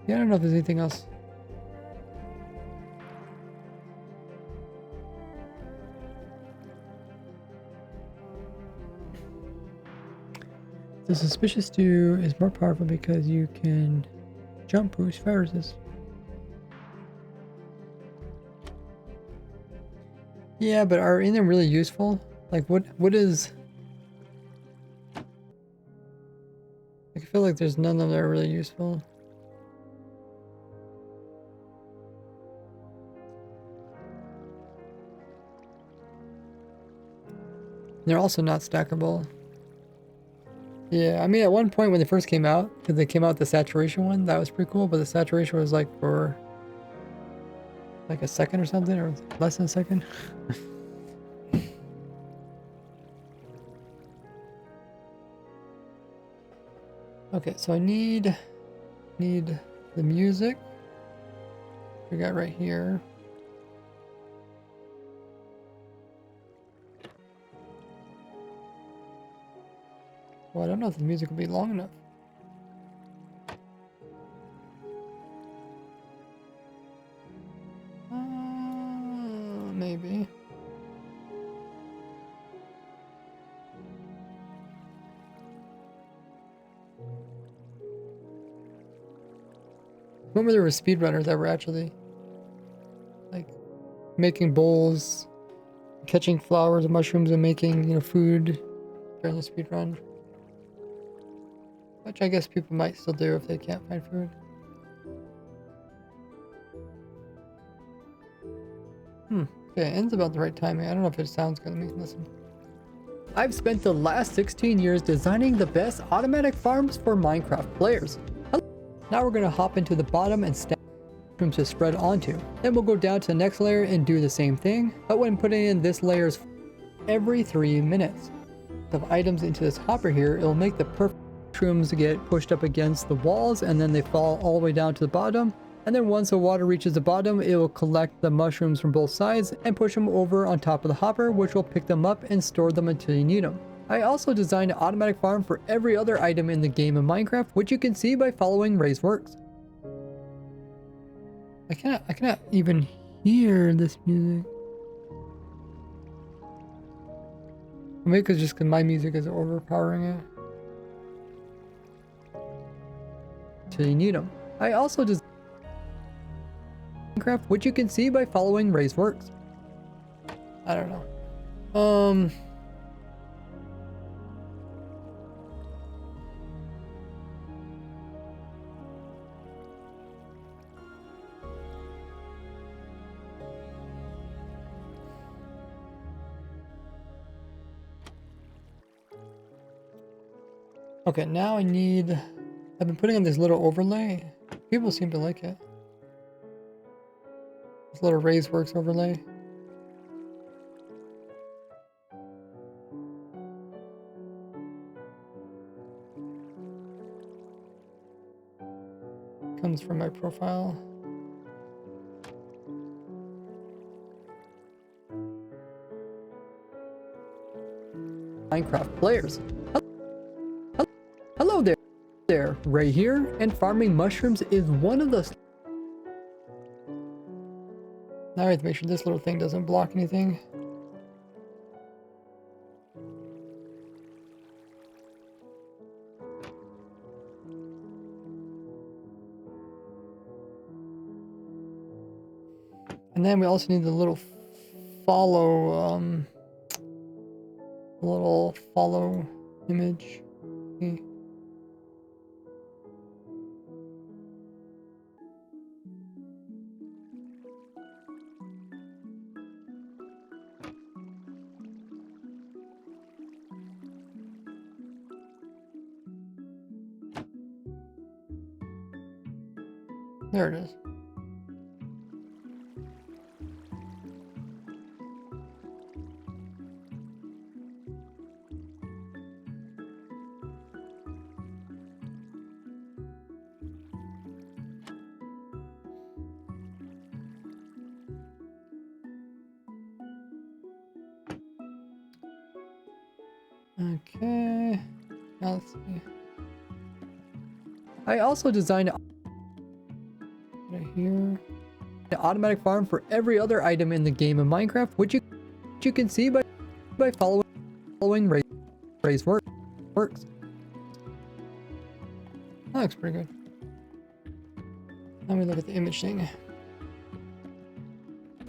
Speaker 1: Yeah, I don't know if there's anything else. The suspicious stew is more powerful because you can jump boost fire resist. Yeah, but are any of them really useful? Like what is... I feel like there's none of them that are really useful. They're also not stackable. Yeah, I mean at one point when they first came out, because they came out with the saturation one, that was pretty cool, but the saturation was like for like a second or something, or less than a second. Okay, so I need the music. We got right here. Well, I don't know if the music will be long enough. Maybe. Remember there were speedrunners that were actually like making bowls, catching flowers and mushrooms and making, you know, food during the speedrun. Which I guess people might still do if they can't find food. Okay, it ends about the right timing. I don't know if it sounds good. Let me listen. I've spent the last 16 years designing the best automatic farms for Minecraft players. Now we're going to hop into the bottom and stack mushrooms to spread onto. Then we'll go down to the next layer and do the same thing, but when putting in this layers every 3 minutes. Of items into this hopper here, it'll make the perfect mushrooms get pushed up against the walls and then they fall all the way down to the bottom. And then once the water reaches the bottom, it will collect the mushrooms from both sides and push them over on top of the hopper, which will pick them up and store them until you need them. I also designed an automatic farm for every other item in the game of Minecraft, which you can see by following Ray's works. I cannot even hear this music. Maybe because just because my music is overpowering it. Until you need them. I also designed Minecraft, which you can see by following Ray's works. I don't know. Okay, now I've been putting on this little overlay. People seem to like it. This little Ray's Works overlay. Comes from my profile. Minecraft players. Hello there, Ray here, and farming mushrooms is one of the... Now I have to make sure this little thing doesn't block anything. And then we also need the little follow, image. Okay. There it is. Okay, now let's see. I also designed right here an automatic farm for every other item in the game of Minecraft, which you can see by following Ray's works. That looks pretty good. Let me look at the image thing.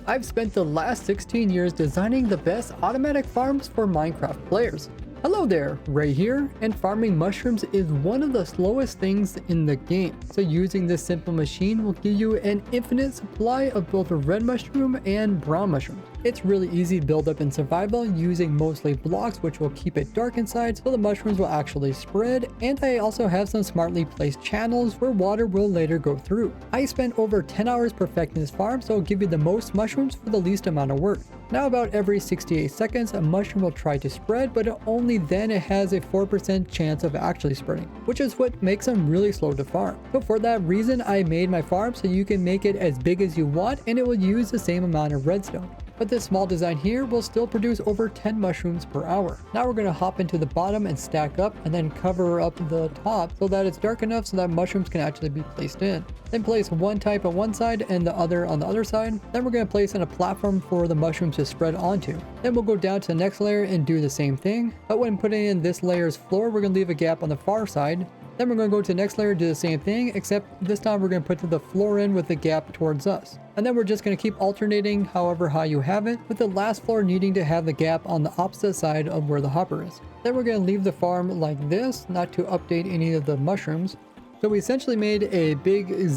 Speaker 1: I've spent the last 16 years designing the best automatic farms for Minecraft players. Hello there, Ray here, and farming mushrooms is one of the slowest things in the game. So using this simple machine will give you an infinite supply of both a red mushroom and brown mushrooms. It's really easy to build up in survival using mostly blocks, which will keep it dark inside so the mushrooms will actually spread, and I also have some smartly placed channels where water will later go through. I spent over 10 hours perfecting this farm, so it'll give you the most mushrooms for the least amount of work. Now about every 68 seconds a mushroom will try to spread, but only then it has a 4% chance of actually spreading, which is what makes them really slow to farm. So for that reason I made my farm so you can make it as big as you want and it will use the same amount of redstone. but this small design here will still produce over 10 mushrooms per hour. Now we're going to hop into the bottom and stack up and then cover up the top so that it's dark enough so that mushrooms can actually be placed in. Then place one type on one side and the other on the other side. Then we're going to place in a platform for the mushrooms to spread onto. Then we'll go down to the next layer and do the same thing, but when putting in this layer's floor, we're going to leave a gap on the far side. Then we're going to go to the next layer, do the same thing, except this time we're going to put the floor in with the gap towards us. And then we're just going to keep alternating however high you have it, with the last floor needing to have the gap on the opposite side of where the hopper is. Then we're going to leave the farm like this, not to update any of the mushrooms. So we essentially made a big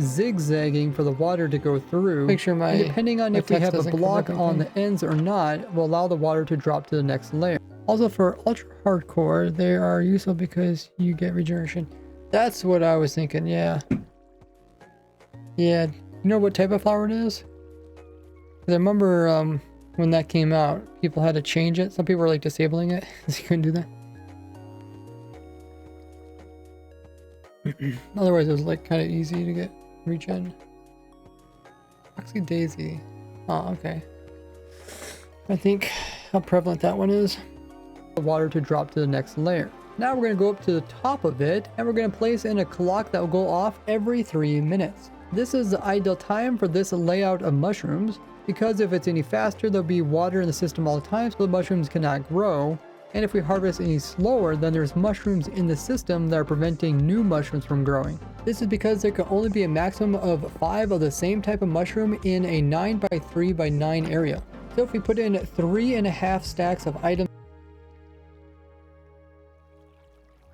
Speaker 1: zigzagging for the water to go through. Make sure and depending on if we have a block on the ends or not, will allow the water to drop to the next layer. Also for ultra hardcore, they are useful because you get regeneration. That's what I was thinking, yeah. Yeah, you know what type of flower it is? 'Cause I remember when that came out, people had to change it. Some people were like disabling it, because you couldn't do that. Otherwise it was like kind of easy to get regen. Actually Daisy. Oh, okay. I think how prevalent that one is. The water to drop to the next layer. Now we're going to go up to the top of it and we're going to place in a clock that will go off every 3 minutes. This is the ideal time for this layout of mushrooms, because if it's any faster there'll be water in the system all the time, so the mushrooms cannot grow. And if we harvest any slower, then there's mushrooms in the system that are preventing new mushrooms from growing. This is because there can only be a maximum of 5 of the same type of mushroom in a 9x3x9 area. So if we put in 3.5 stacks of items,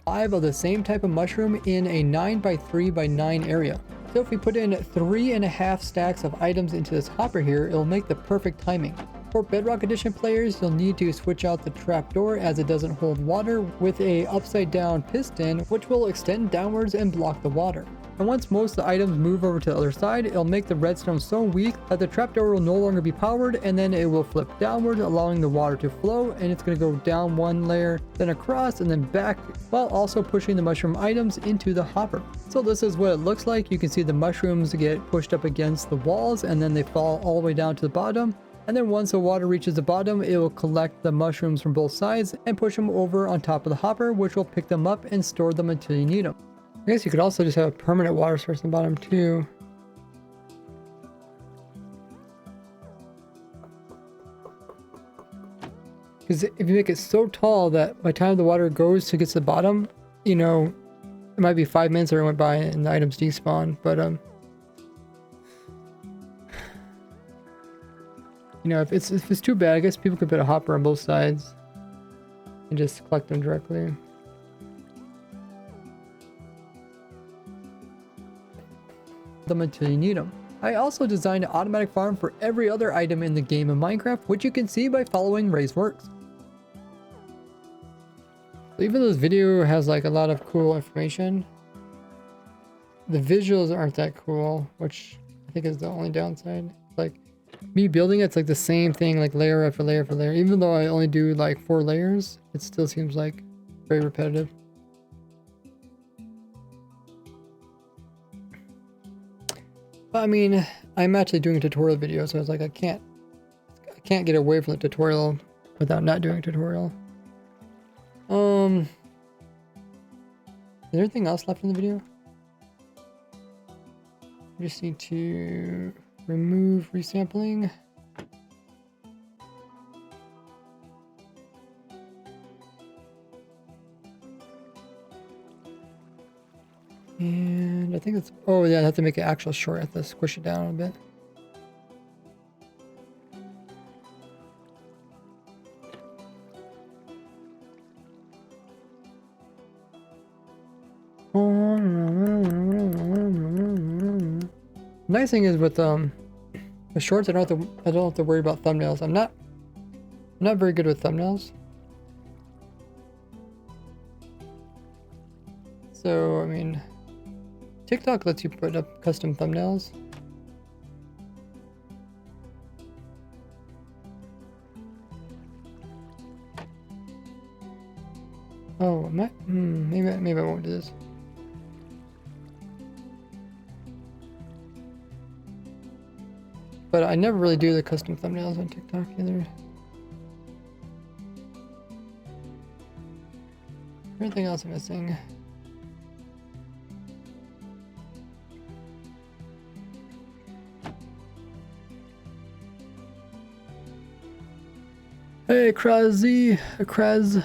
Speaker 1: 5 of the same type of mushroom in a 9x3x9 area. So if we put in 3.5 stacks of items into this hopper here, it'll make the perfect timing. For Bedrock Edition players, you'll need to switch out the trapdoor as it doesn't hold water with a upside down piston, which will extend downwards and block the water. And once most of the items move over to the other side, it'll make the redstone so weak that the trapdoor will no longer be powered, and then it will flip downward, allowing the water to flow, and it's going to go down one layer, then across, and then back, while also pushing the mushroom items into the hopper. So this is what it looks like. You can see the mushrooms get pushed up against the walls, and then they fall all the way down to the bottom. And then once the water reaches the bottom, it will collect the mushrooms from both sides and push them over on top of the hopper, which will pick them up and store them until you need them. I guess you could also just have a permanent water source in the bottom too. Because if you make it so tall that by the time the water goes to get to the bottom, you know, it might be 5 minutes or it went by and the items despawn. But you know, if it's too bad, I guess people could put a hopper on both sides and just collect them directly. Them until you need them. I also designed an automatic farm for every other item in the game of Minecraft, which you can see by following Ray's works. So even though this video has like a lot of cool information, the visuals aren't that cool, which I think is the only downside. Like me building it's like the same thing, like layer after layer after layer. Even though I only do like 4 layers, it still seems like very repetitive. But I mean, I'm actually doing a tutorial video, so I was like, I can't get away from the tutorial without not doing a tutorial. Is there anything else left in the video? I just need to remove resampling. And I think it's, oh yeah, I have to make it actual short. I have to squish it down a bit. Nice thing is with the shorts, I don't have to worry about thumbnails. I'm not very good with thumbnails. So I mean, TikTok lets you put up custom thumbnails. Oh, maybe I won't do this. but I never really do the custom thumbnails on TikTok either. Everything else I'm missing. Hey, Kraz says,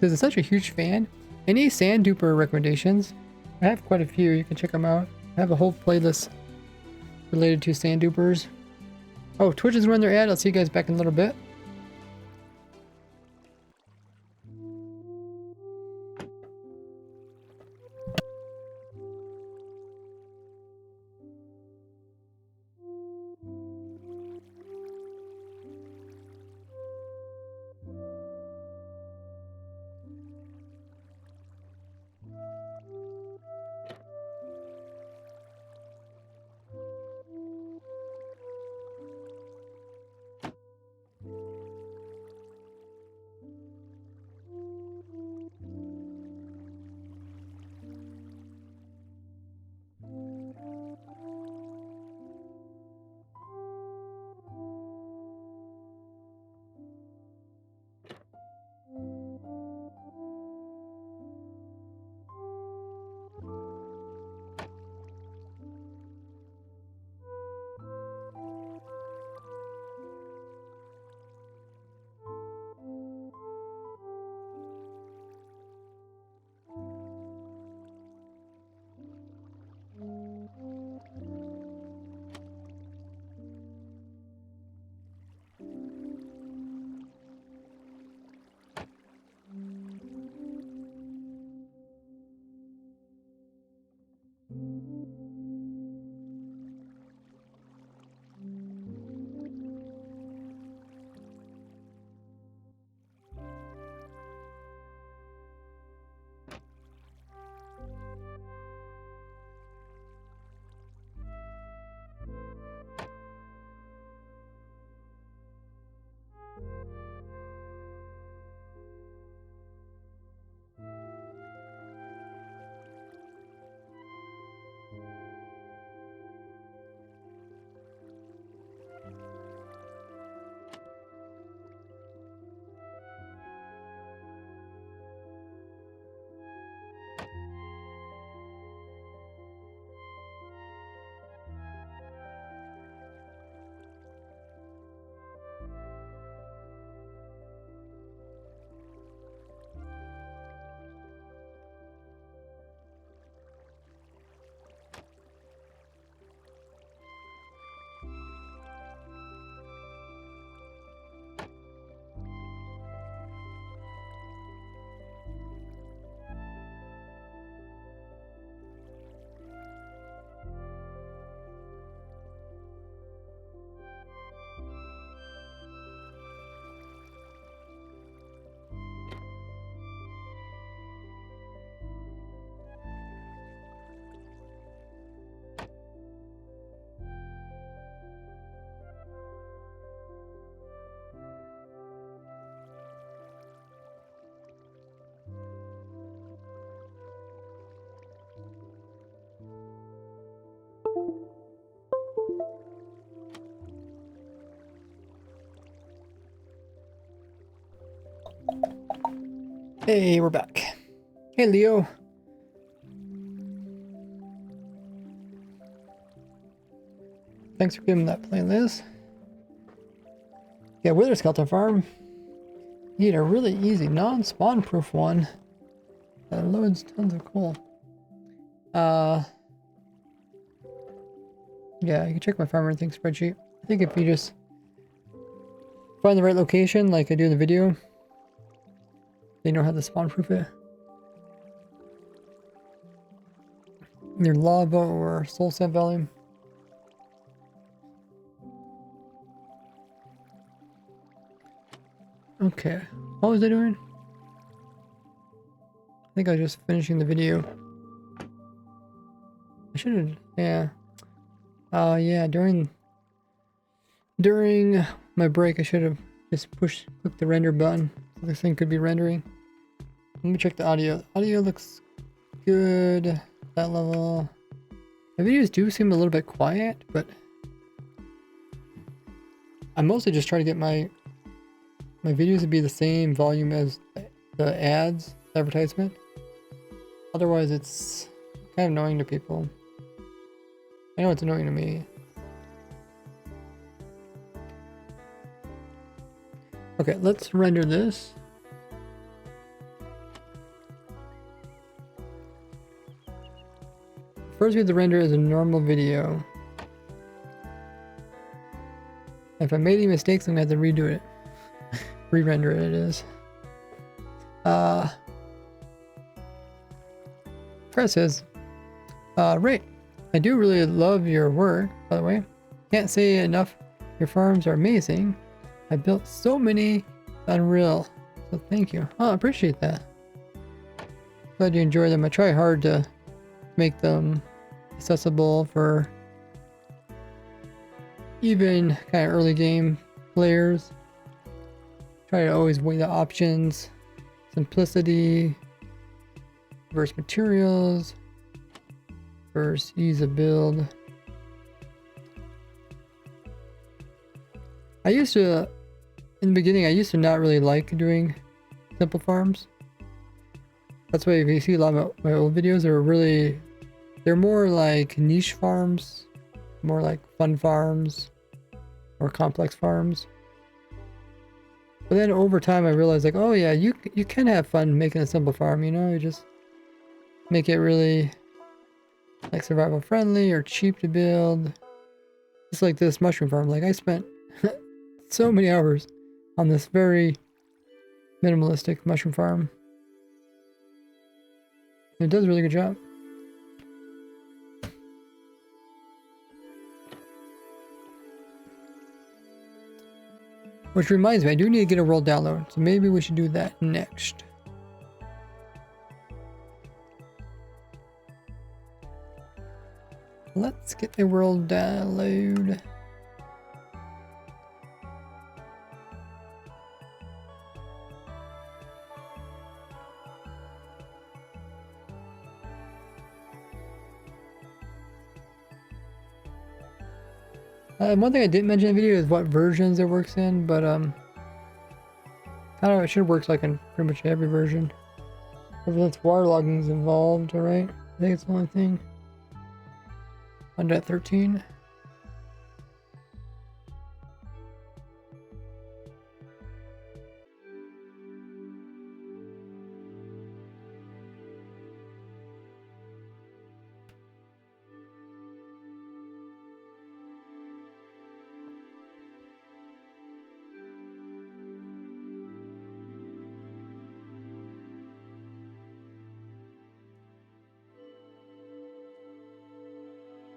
Speaker 1: I'm such a huge fan. Any sand duper recommendations? I have quite a few. You can check them out. I have a whole playlist related to sand dupers. Oh, Twitch is where they're at. I'll see you guys back in a little bit. Hey, we're back. Hey, Leo. Thanks for giving that playlist. Yeah, Wither Skeleton Farm. You need a really easy, non-spawn proof one that loads tons of coal. Yeah, you can check my farmer thing spreadsheet. I think if you just find the right location, like I do in the video, they know how to spawn proof it. Either lava or soul sand volume. Okay, what was I doing? I think I was just finishing the video. I should have, yeah. Yeah, during my break, I should have just clicked the render button so this thing could be rendering. Let me check the audio. Audio looks good. That level. My videos do seem a little bit quiet, but I'm mostly just trying to get my videos to be the same volume as the ads, advertisement. Otherwise, it's kind of annoying to people. I know it's annoying to me. Okay, let's render this. First we have to render as a normal video. If I made any mistakes, I'm gonna have to redo it. Re-render it is. Press says, Ray, I do really love your work, by the way. Can't say enough. Your farms are amazing. I built so many. It's unreal. So thank you. Oh, I appreciate that. Glad you enjoy them. I try hard to make them accessible for even kind of early game players. Try to always weigh the options, simplicity versus materials versus ease of build. I used to, in the beginning, I used to not really like doing simple farms. That's why if you see a lot of my old videos, they're more like niche farms, more like fun farms or complex farms. But then over time I realized, like, oh yeah, you can have fun making a simple farm, you know, you just make it really like survival friendly or cheap to build. Just like this mushroom farm. Like, I spent so many hours on this very minimalistic mushroom farm. It does a really good job. Which reminds me, I do need to get a world download, so maybe we should do that next. Let's get a world download. One thing I didn't mention in the video is what versions it works in, but I don't know, it should work like in pretty much every version. If that's waterlogging is involved, alright? I think it's the only thing. 1.13.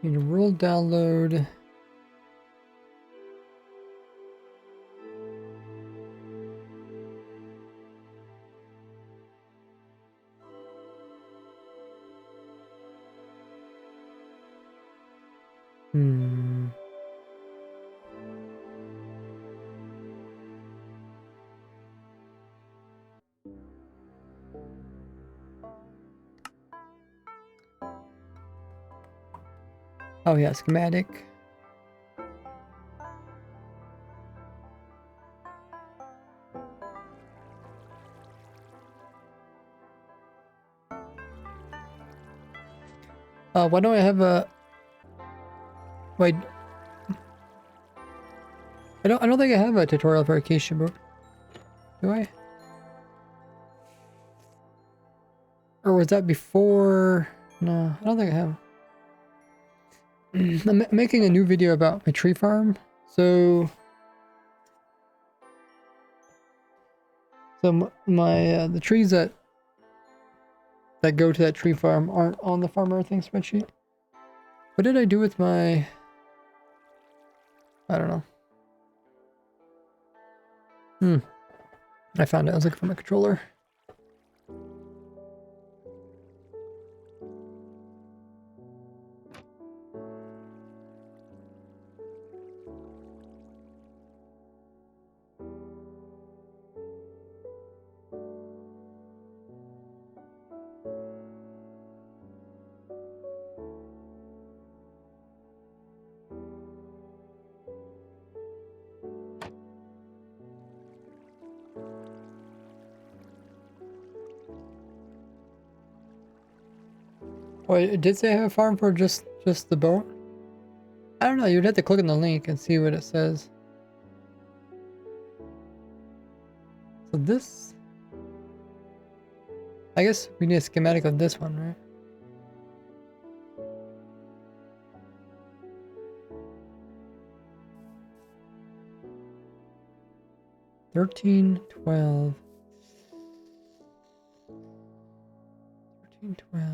Speaker 1: Need a world download. Oh yeah, schematic. Why don't I have a... Wait. I don't think I have a tutorial for Acacia book. Do I? Or was that before? No, I don't think I have. I'm making a new video about my tree farm. So my the trees that go to that tree farm aren't on the farm everything spreadsheet. What did I do with my... I don't know. I found it. I was looking for my controller. Oh, it did say I have a farm for just the boat? I don't know, you'd have to click on the link and see what it says. So this... I guess we need a schematic of this one, right? $13.12. $13.12.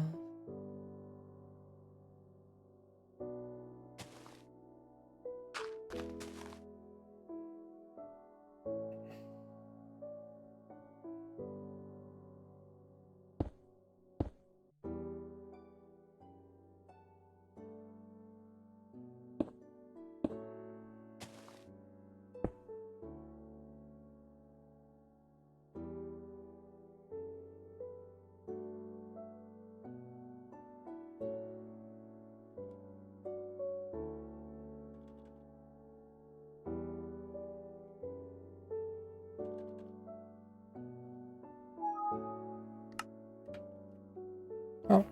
Speaker 1: Oh.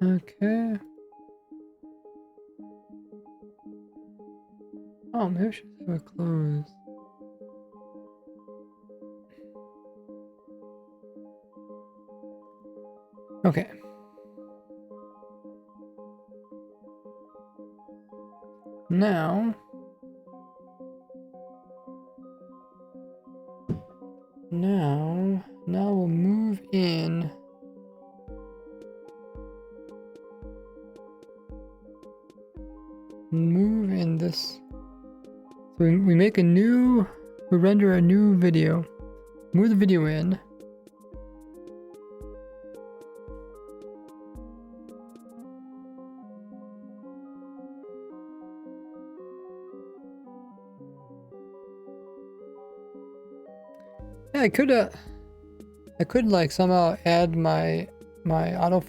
Speaker 1: Okay. Oh, maybe I should have it closed. Okay. Now we'll move in. Move in this. So we make a new, we render a new video. Move the video in. Yeah, I could like somehow add my auto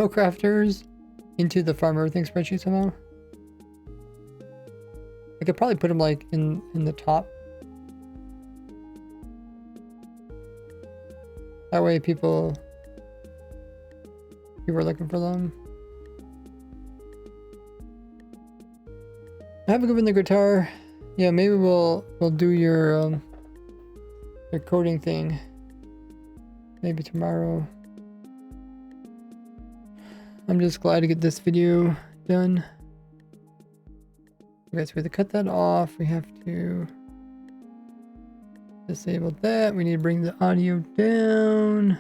Speaker 1: crafters into the farm everything spreadsheet somehow. I could probably put them like in the top. That way people are looking for them. I haven't given the guitar. Yeah, maybe we'll do your coding thing maybe tomorrow. I'm just glad to get this video done. Okay, so we have to cut that off. We have to disable that. We need to bring the audio down.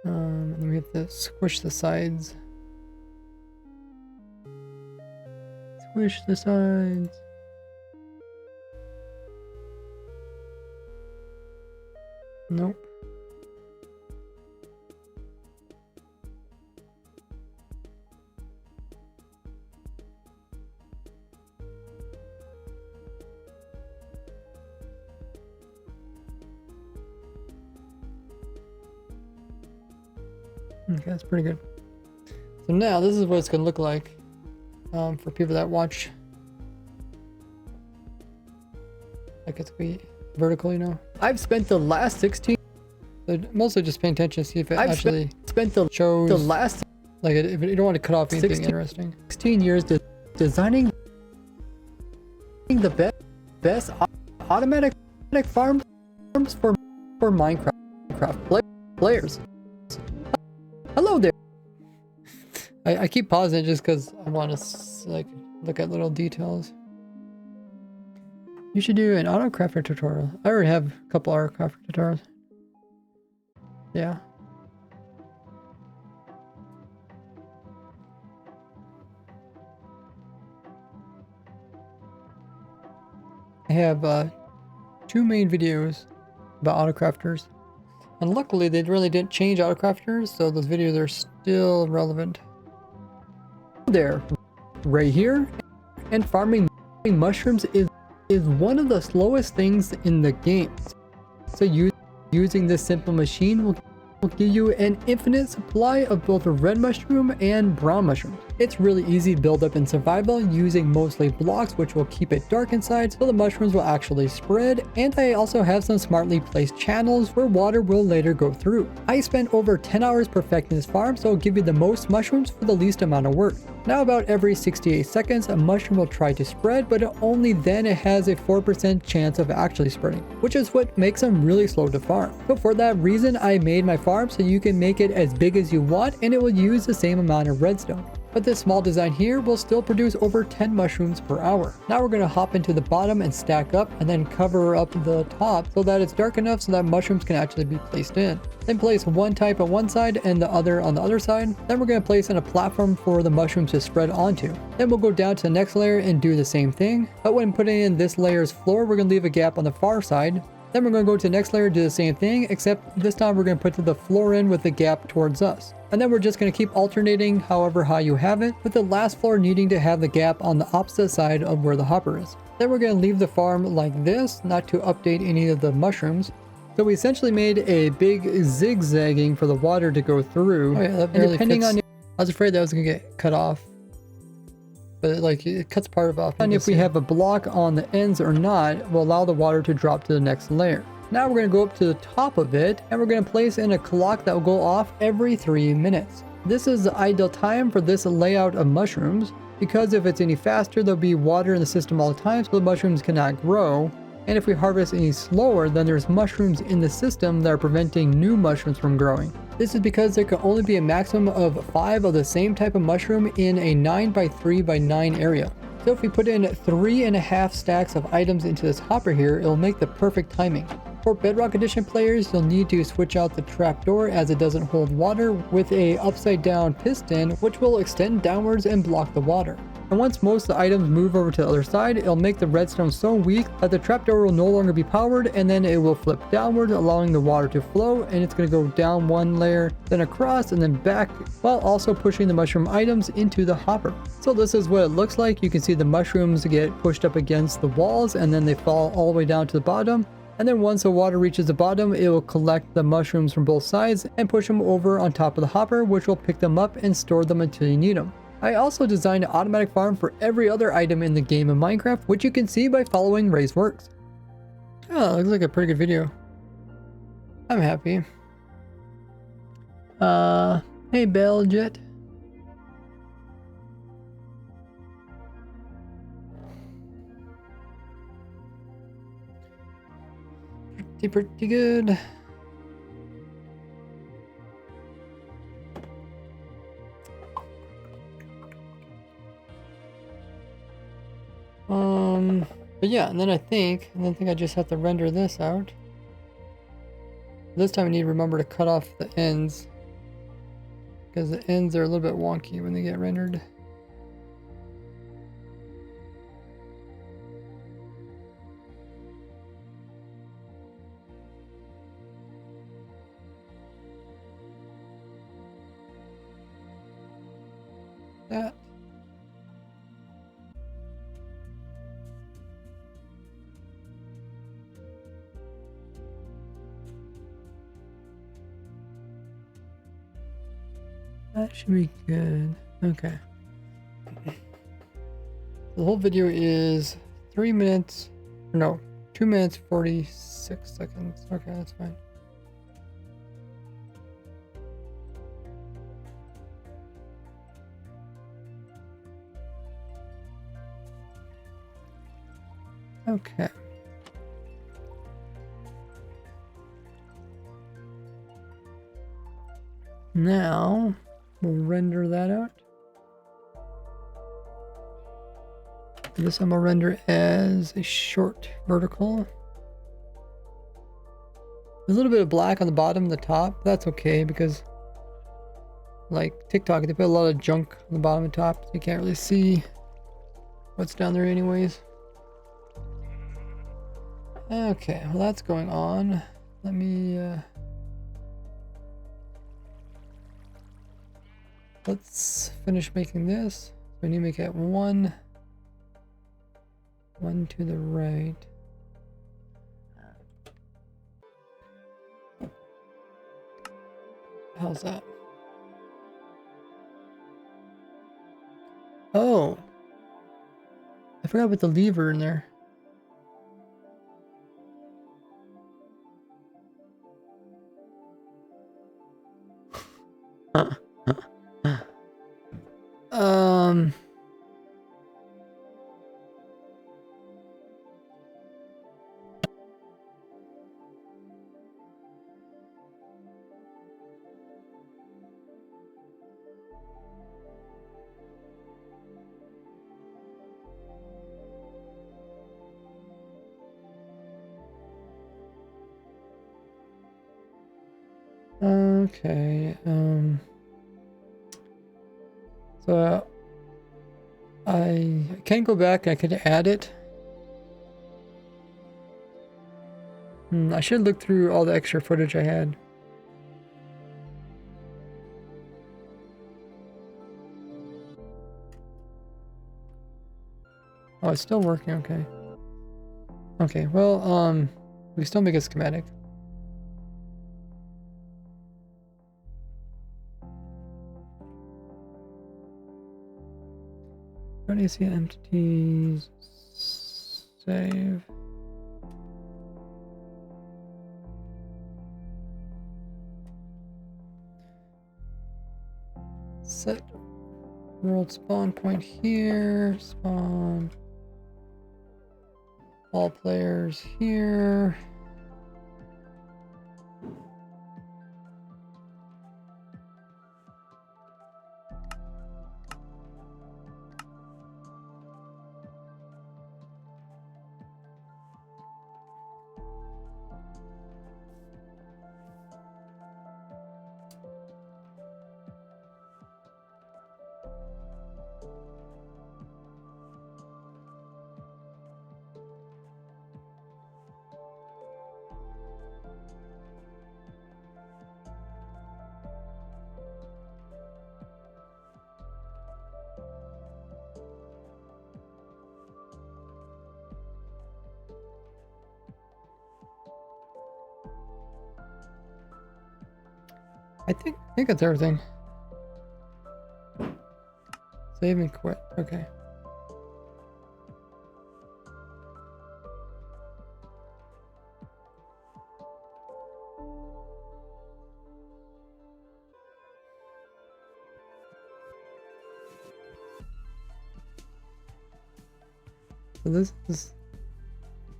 Speaker 1: And then we have to squish the sides. Squish the sides. Nope. Okay, that's pretty good. So now this is what it's gonna look like for people that watch. Like it's gonna be vertical, you know. I've spent the last 16. Mostly just paying attention to see if it actually shows the last. Like if you don't want to cut off anything interesting. 16 years designing the best automatic farms for Minecraft players. Hello there. I keep pausing just because I want to like look at little details. You should do an auto crafter tutorial. I already have a couple auto crafter tutorials. Yeah. I have 2 main videos about auto crafters. And luckily they really didn't change auto crafters, so those videos are still relevant. There, right here, and farming mushrooms is one of the slowest things in the game. So using this simple machine will will give you an infinite supply of both red mushroom and brown mushroom. It's really easy to build up in survival using mostly blocks, which will keep it dark inside so the mushrooms will actually spread, and I also have some smartly placed channels where water will later go through. I spent over 10 hours perfecting this farm, so it'll give you the most mushrooms for the least amount of work. Now about every 68 seconds a mushroom will try to spread, but only then it has a 4% chance of actually spreading, which is what makes them really slow to farm. So for that reason I made my farm so you can make it as big as you want and it will use the same amount of redstone. But this small design here will still produce over 10 mushrooms per hour. Now we're going to hop into the bottom and stack up and then cover up the top so that it's dark enough so that mushrooms can actually be placed in. Then place one type on one side and the other on the other side. Then we're going to place in a platform for the mushrooms to spread onto. Then we'll go down to the next layer and do the same thing. But when putting in this layer's floor, we're going to leave a gap on the far side. Then we're going to go to the next layer, do the same thing, except this time we're going to put the floor in with the gap towards us. And then we're just going to keep alternating however high you have it, with the last floor needing to have the gap on the opposite side of where the hopper is. Then we're going to leave the farm like this, not to update any of the mushrooms. So we essentially made a big zigzagging for the water to go through. Oh yeah, that barely depending fits. I was afraid that was going to get cut off. But like it cuts part of it off. And if we have a block on the ends or not, will allow the water to drop to the next layer. Now we're going to go up to the top of it and we're going to place in a clock that will go off every 3 minutes. This is the ideal time for this layout of mushrooms, because if it's any faster there'll be water in the system all the time so the mushrooms cannot grow. And if we harvest any slower, then there's mushrooms in the system that are preventing new mushrooms from growing. This is because there can only be a maximum of 5 of the same type of mushroom in a 9x3x9 area. So if we put in 3.5 stacks of items into this hopper here, it'll make the perfect timing. For Bedrock Edition players, you'll need to switch out the trapdoor as it doesn't hold water with a upside down piston, which will extend downwards and block the water. And once most of the items move over to the other side, it'll make the redstone so weak that the trapdoor will no longer be powered, and then it will flip downward, allowing the water to flow, and it's going to go down one layer, then across, and then back, while also pushing the mushroom items into the hopper. So this is what it looks like. You can see the mushrooms get pushed up against the walls, and then they fall all the way down to the bottom. And then once the water reaches the bottom, it will collect the mushrooms from both sides and push them over on top of the hopper, which will pick them up and store them until you need them. I also designed an automatic farm for every other item in the game of Minecraft, which you can see by following Ray's works. Oh, looks like a pretty good video. I'm happy. Hey Beljet. Pretty good. But yeah, and then I think I just have to render this out. This time I need to remember to cut off the ends, because the ends are a little bit wonky when they get rendered. That. That should be good. Okay. The whole video is 3 minutes, no, 2 minutes 46 seconds. Okay, that's fine. Okay. Now we'll render that out. This I'm gonna render as a short vertical. There's a little bit of black on the bottom and the top. That's okay because, like TikTok, they put a lot of junk on the bottom and top, so you can't really see what's down there anyways. Okay, well that's going on. Let me let's finish making this. We need to make it one to the right. hell's that? Oh, I forgot about the lever in there. Um. Okay. So I can't go back. I could add it. I should look through all the extra footage I had. Oh, it's still working. Okay. Okay. Well, we still make a schematic. How do you see entities? Save. Set world spawn point here. Spawn all players here. I think that's everything. Save and quit. Okay. So this is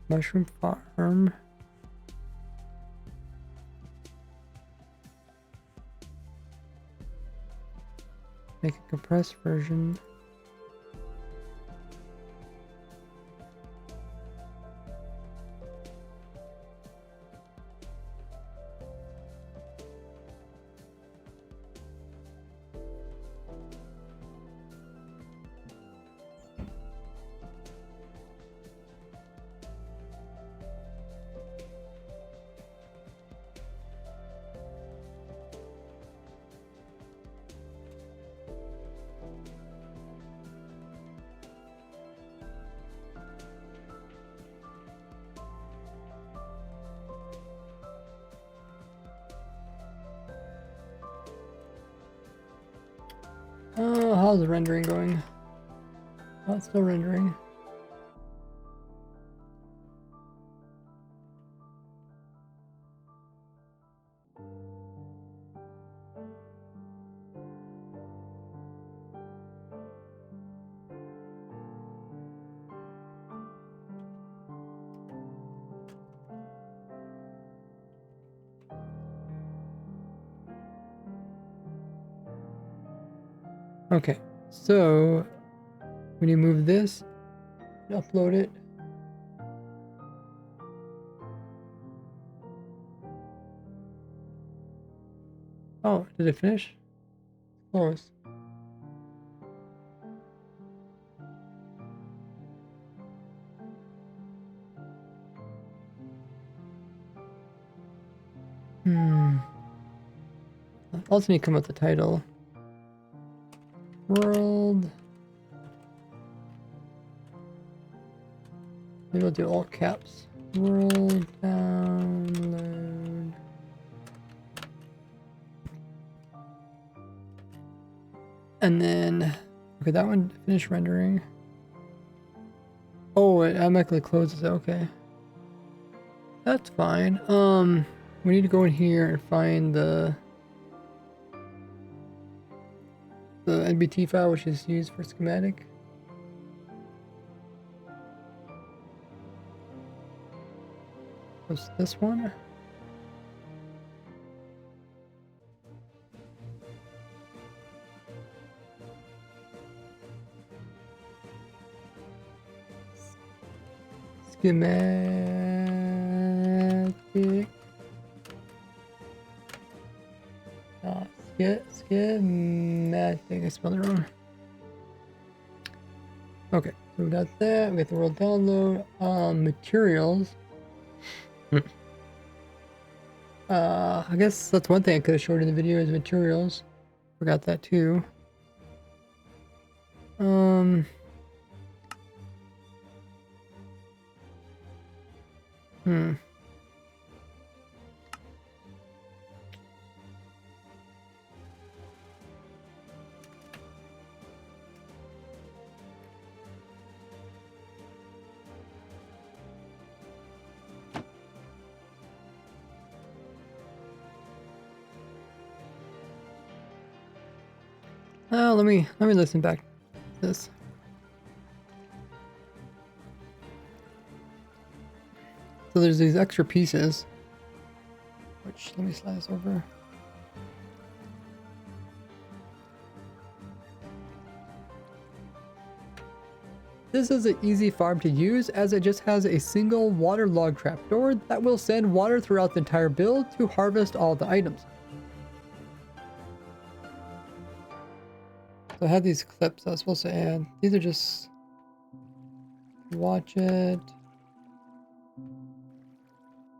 Speaker 1: mushroom farm. Make a compressed version. Oh, how's the rendering going? Oh, it's still rendering. Okay, so when you move this, upload it. Oh, did it finish? Close. Also need to come up with the title. World. Maybe we'll do all caps. World download. And then, okay, that one finished rendering. Oh, it automatically closes. Okay, that's fine. We need to go in here and find the NBT file, which is used for schematic. Was this one? Schematic. Schematic. I spelled it wrong. Okay, so we got that. We got the world download. Materials. I guess that's one thing I could have showed in the video is materials. Forgot that too. Let me listen back to this. So there's these extra pieces, which let me slide this over. This is an easy farm to use as it just has a single water log trapdoor that will send water throughout the entire build to harvest all the items. So I have these clips I was supposed to add. These are just watch it.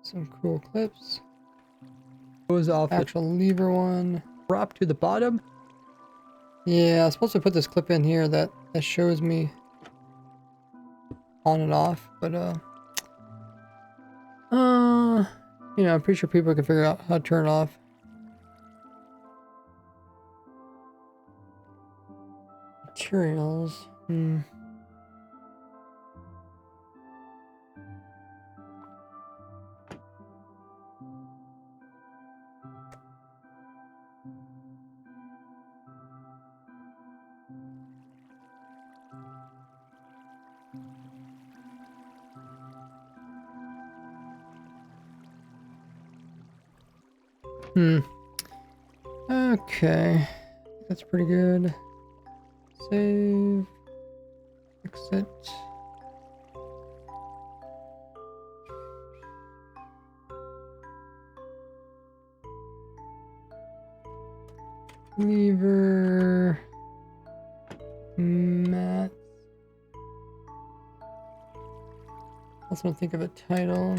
Speaker 1: Some cool clips. Goes off the actual lever one. Drop to the bottom. Yeah, I was supposed to put this clip in here that shows me on and off, but you know, I'm pretty sure people can figure out how to turn it off. Materials. Okay. That's pretty good. Save. Exit. Lever. Mats. Also think of a title.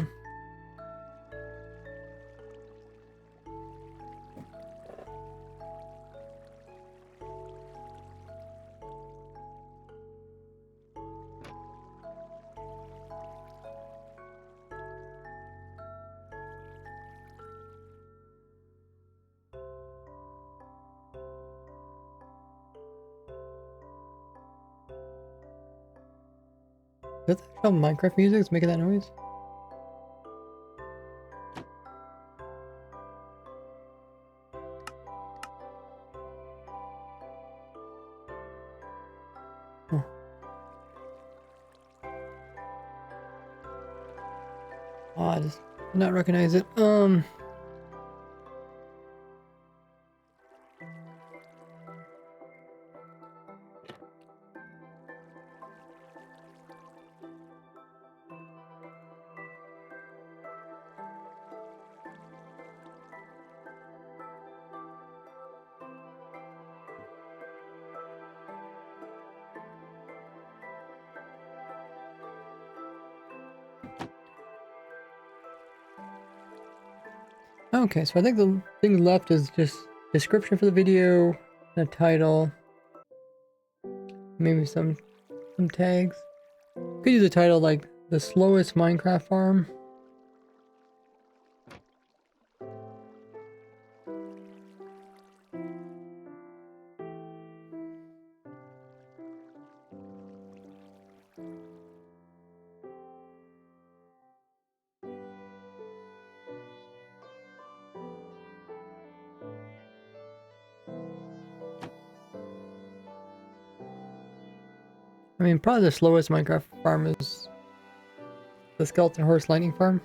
Speaker 1: Is that the actual Minecraft music that's making that noise? Huh. Oh, I just did not recognize it. Okay, so I think the thing left is just description for the video, the title, maybe some tags. Could use a title like the slowest Minecraft farm. I mean, probably the slowest Minecraft farm is the skeleton horse lightning farm.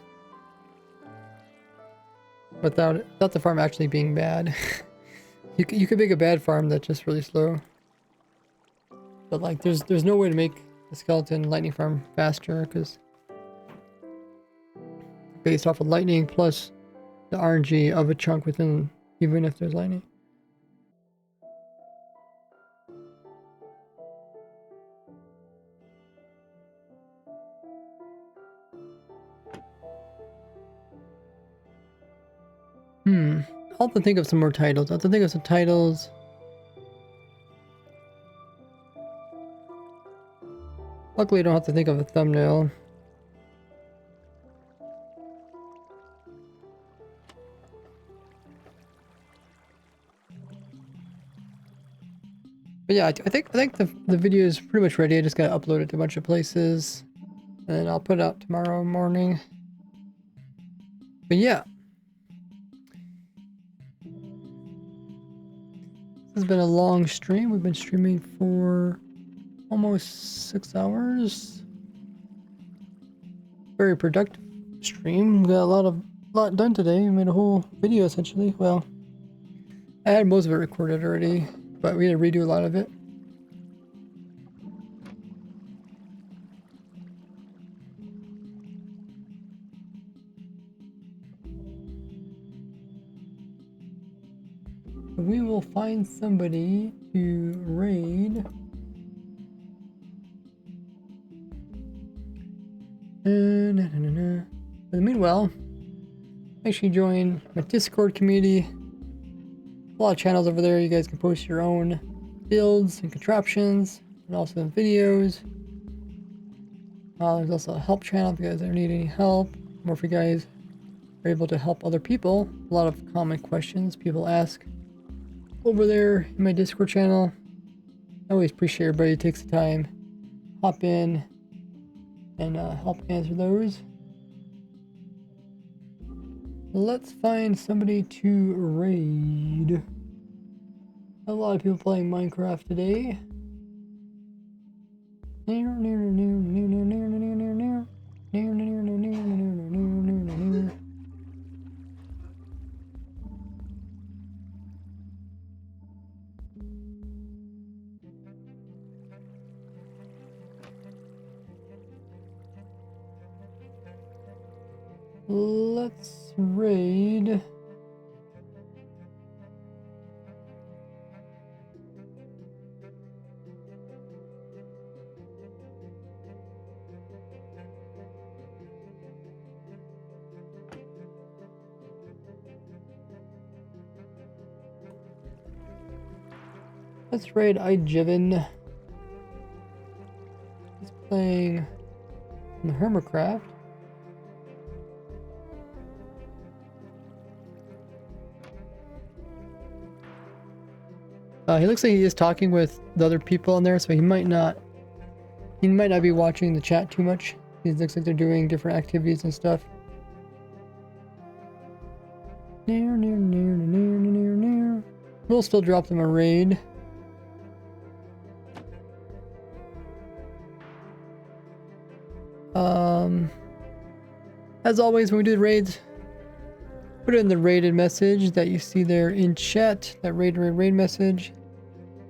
Speaker 1: Without the farm actually being bad. you could make a bad farm that's just really slow. But like, there's no way to make the skeleton lightning farm faster because based off of lightning plus the RNG of a chunk within, even if there's lightning. I'll have to think of some more titles. I'll have to think of some titles. Luckily, I don't have to think of a thumbnail. But yeah, I think the video is pretty much ready. I just gotta upload it to a bunch of places, and I'll put it out tomorrow morning. But yeah, this has been a long stream. We've been streaming for almost 6 hours. Very productive stream. We got a lot done today. We made a whole video essentially. Well, I had most of it recorded already, but we had to redo a lot of it. We will find somebody to raid. But meanwhile, make sure you join my Discord community. A lot of channels over there. You guys can post your own builds and contraptions, and also videos. There's also a help channel if you guys ever need any help, or if you guys are able to help other people. A lot of common questions people ask over there in my Discord channel. I always appreciate everybody who takes the time, hop in, and help answer those. Let's find somebody to raid. A lot of people playing Minecraft today. Let's raid. Let's raid iJiven. He's playing the Hermitcraft. He looks like he is talking with the other people in there, so he might not be watching the chat too much. It looks like they're doing different activities and stuff. We'll still drop them a raid. As always, when we do the raids, put it in the rated message that you see there in chat. That raid message.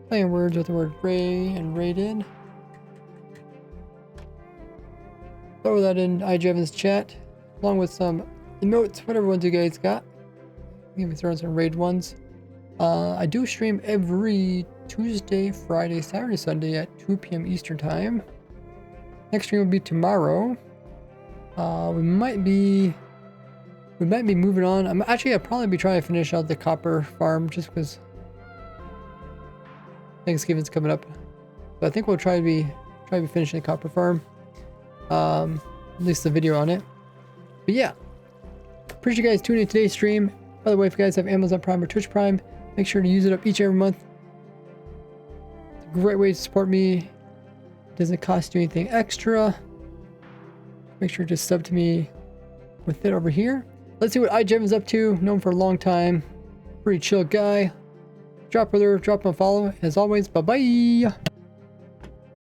Speaker 1: Playing words with the word ray and rated. Throw that in iJiven's chat, along with some emotes, whatever ones you guys got. Maybe throw in some raid ones. I do stream every Tuesday, Friday, Saturday, Sunday at 2 p.m. Eastern time. Next stream will be tomorrow. We might be moving on. I'll probably be trying to finish out the copper farm just because Thanksgiving's coming up. But I think we'll try to be finishing the copper farm. At least the video on it. But yeah, appreciate you guys tuning in today's stream. By the way, if you guys have Amazon Prime or Twitch Prime, make sure to use it up each and every month. It's a great way to support me. It doesn't cost you anything extra. Make sure to sub to me with it over here. Let's see what iJiven's up to. Known for a long time. Pretty chill guy. Drop him a follow. As always, bye-bye.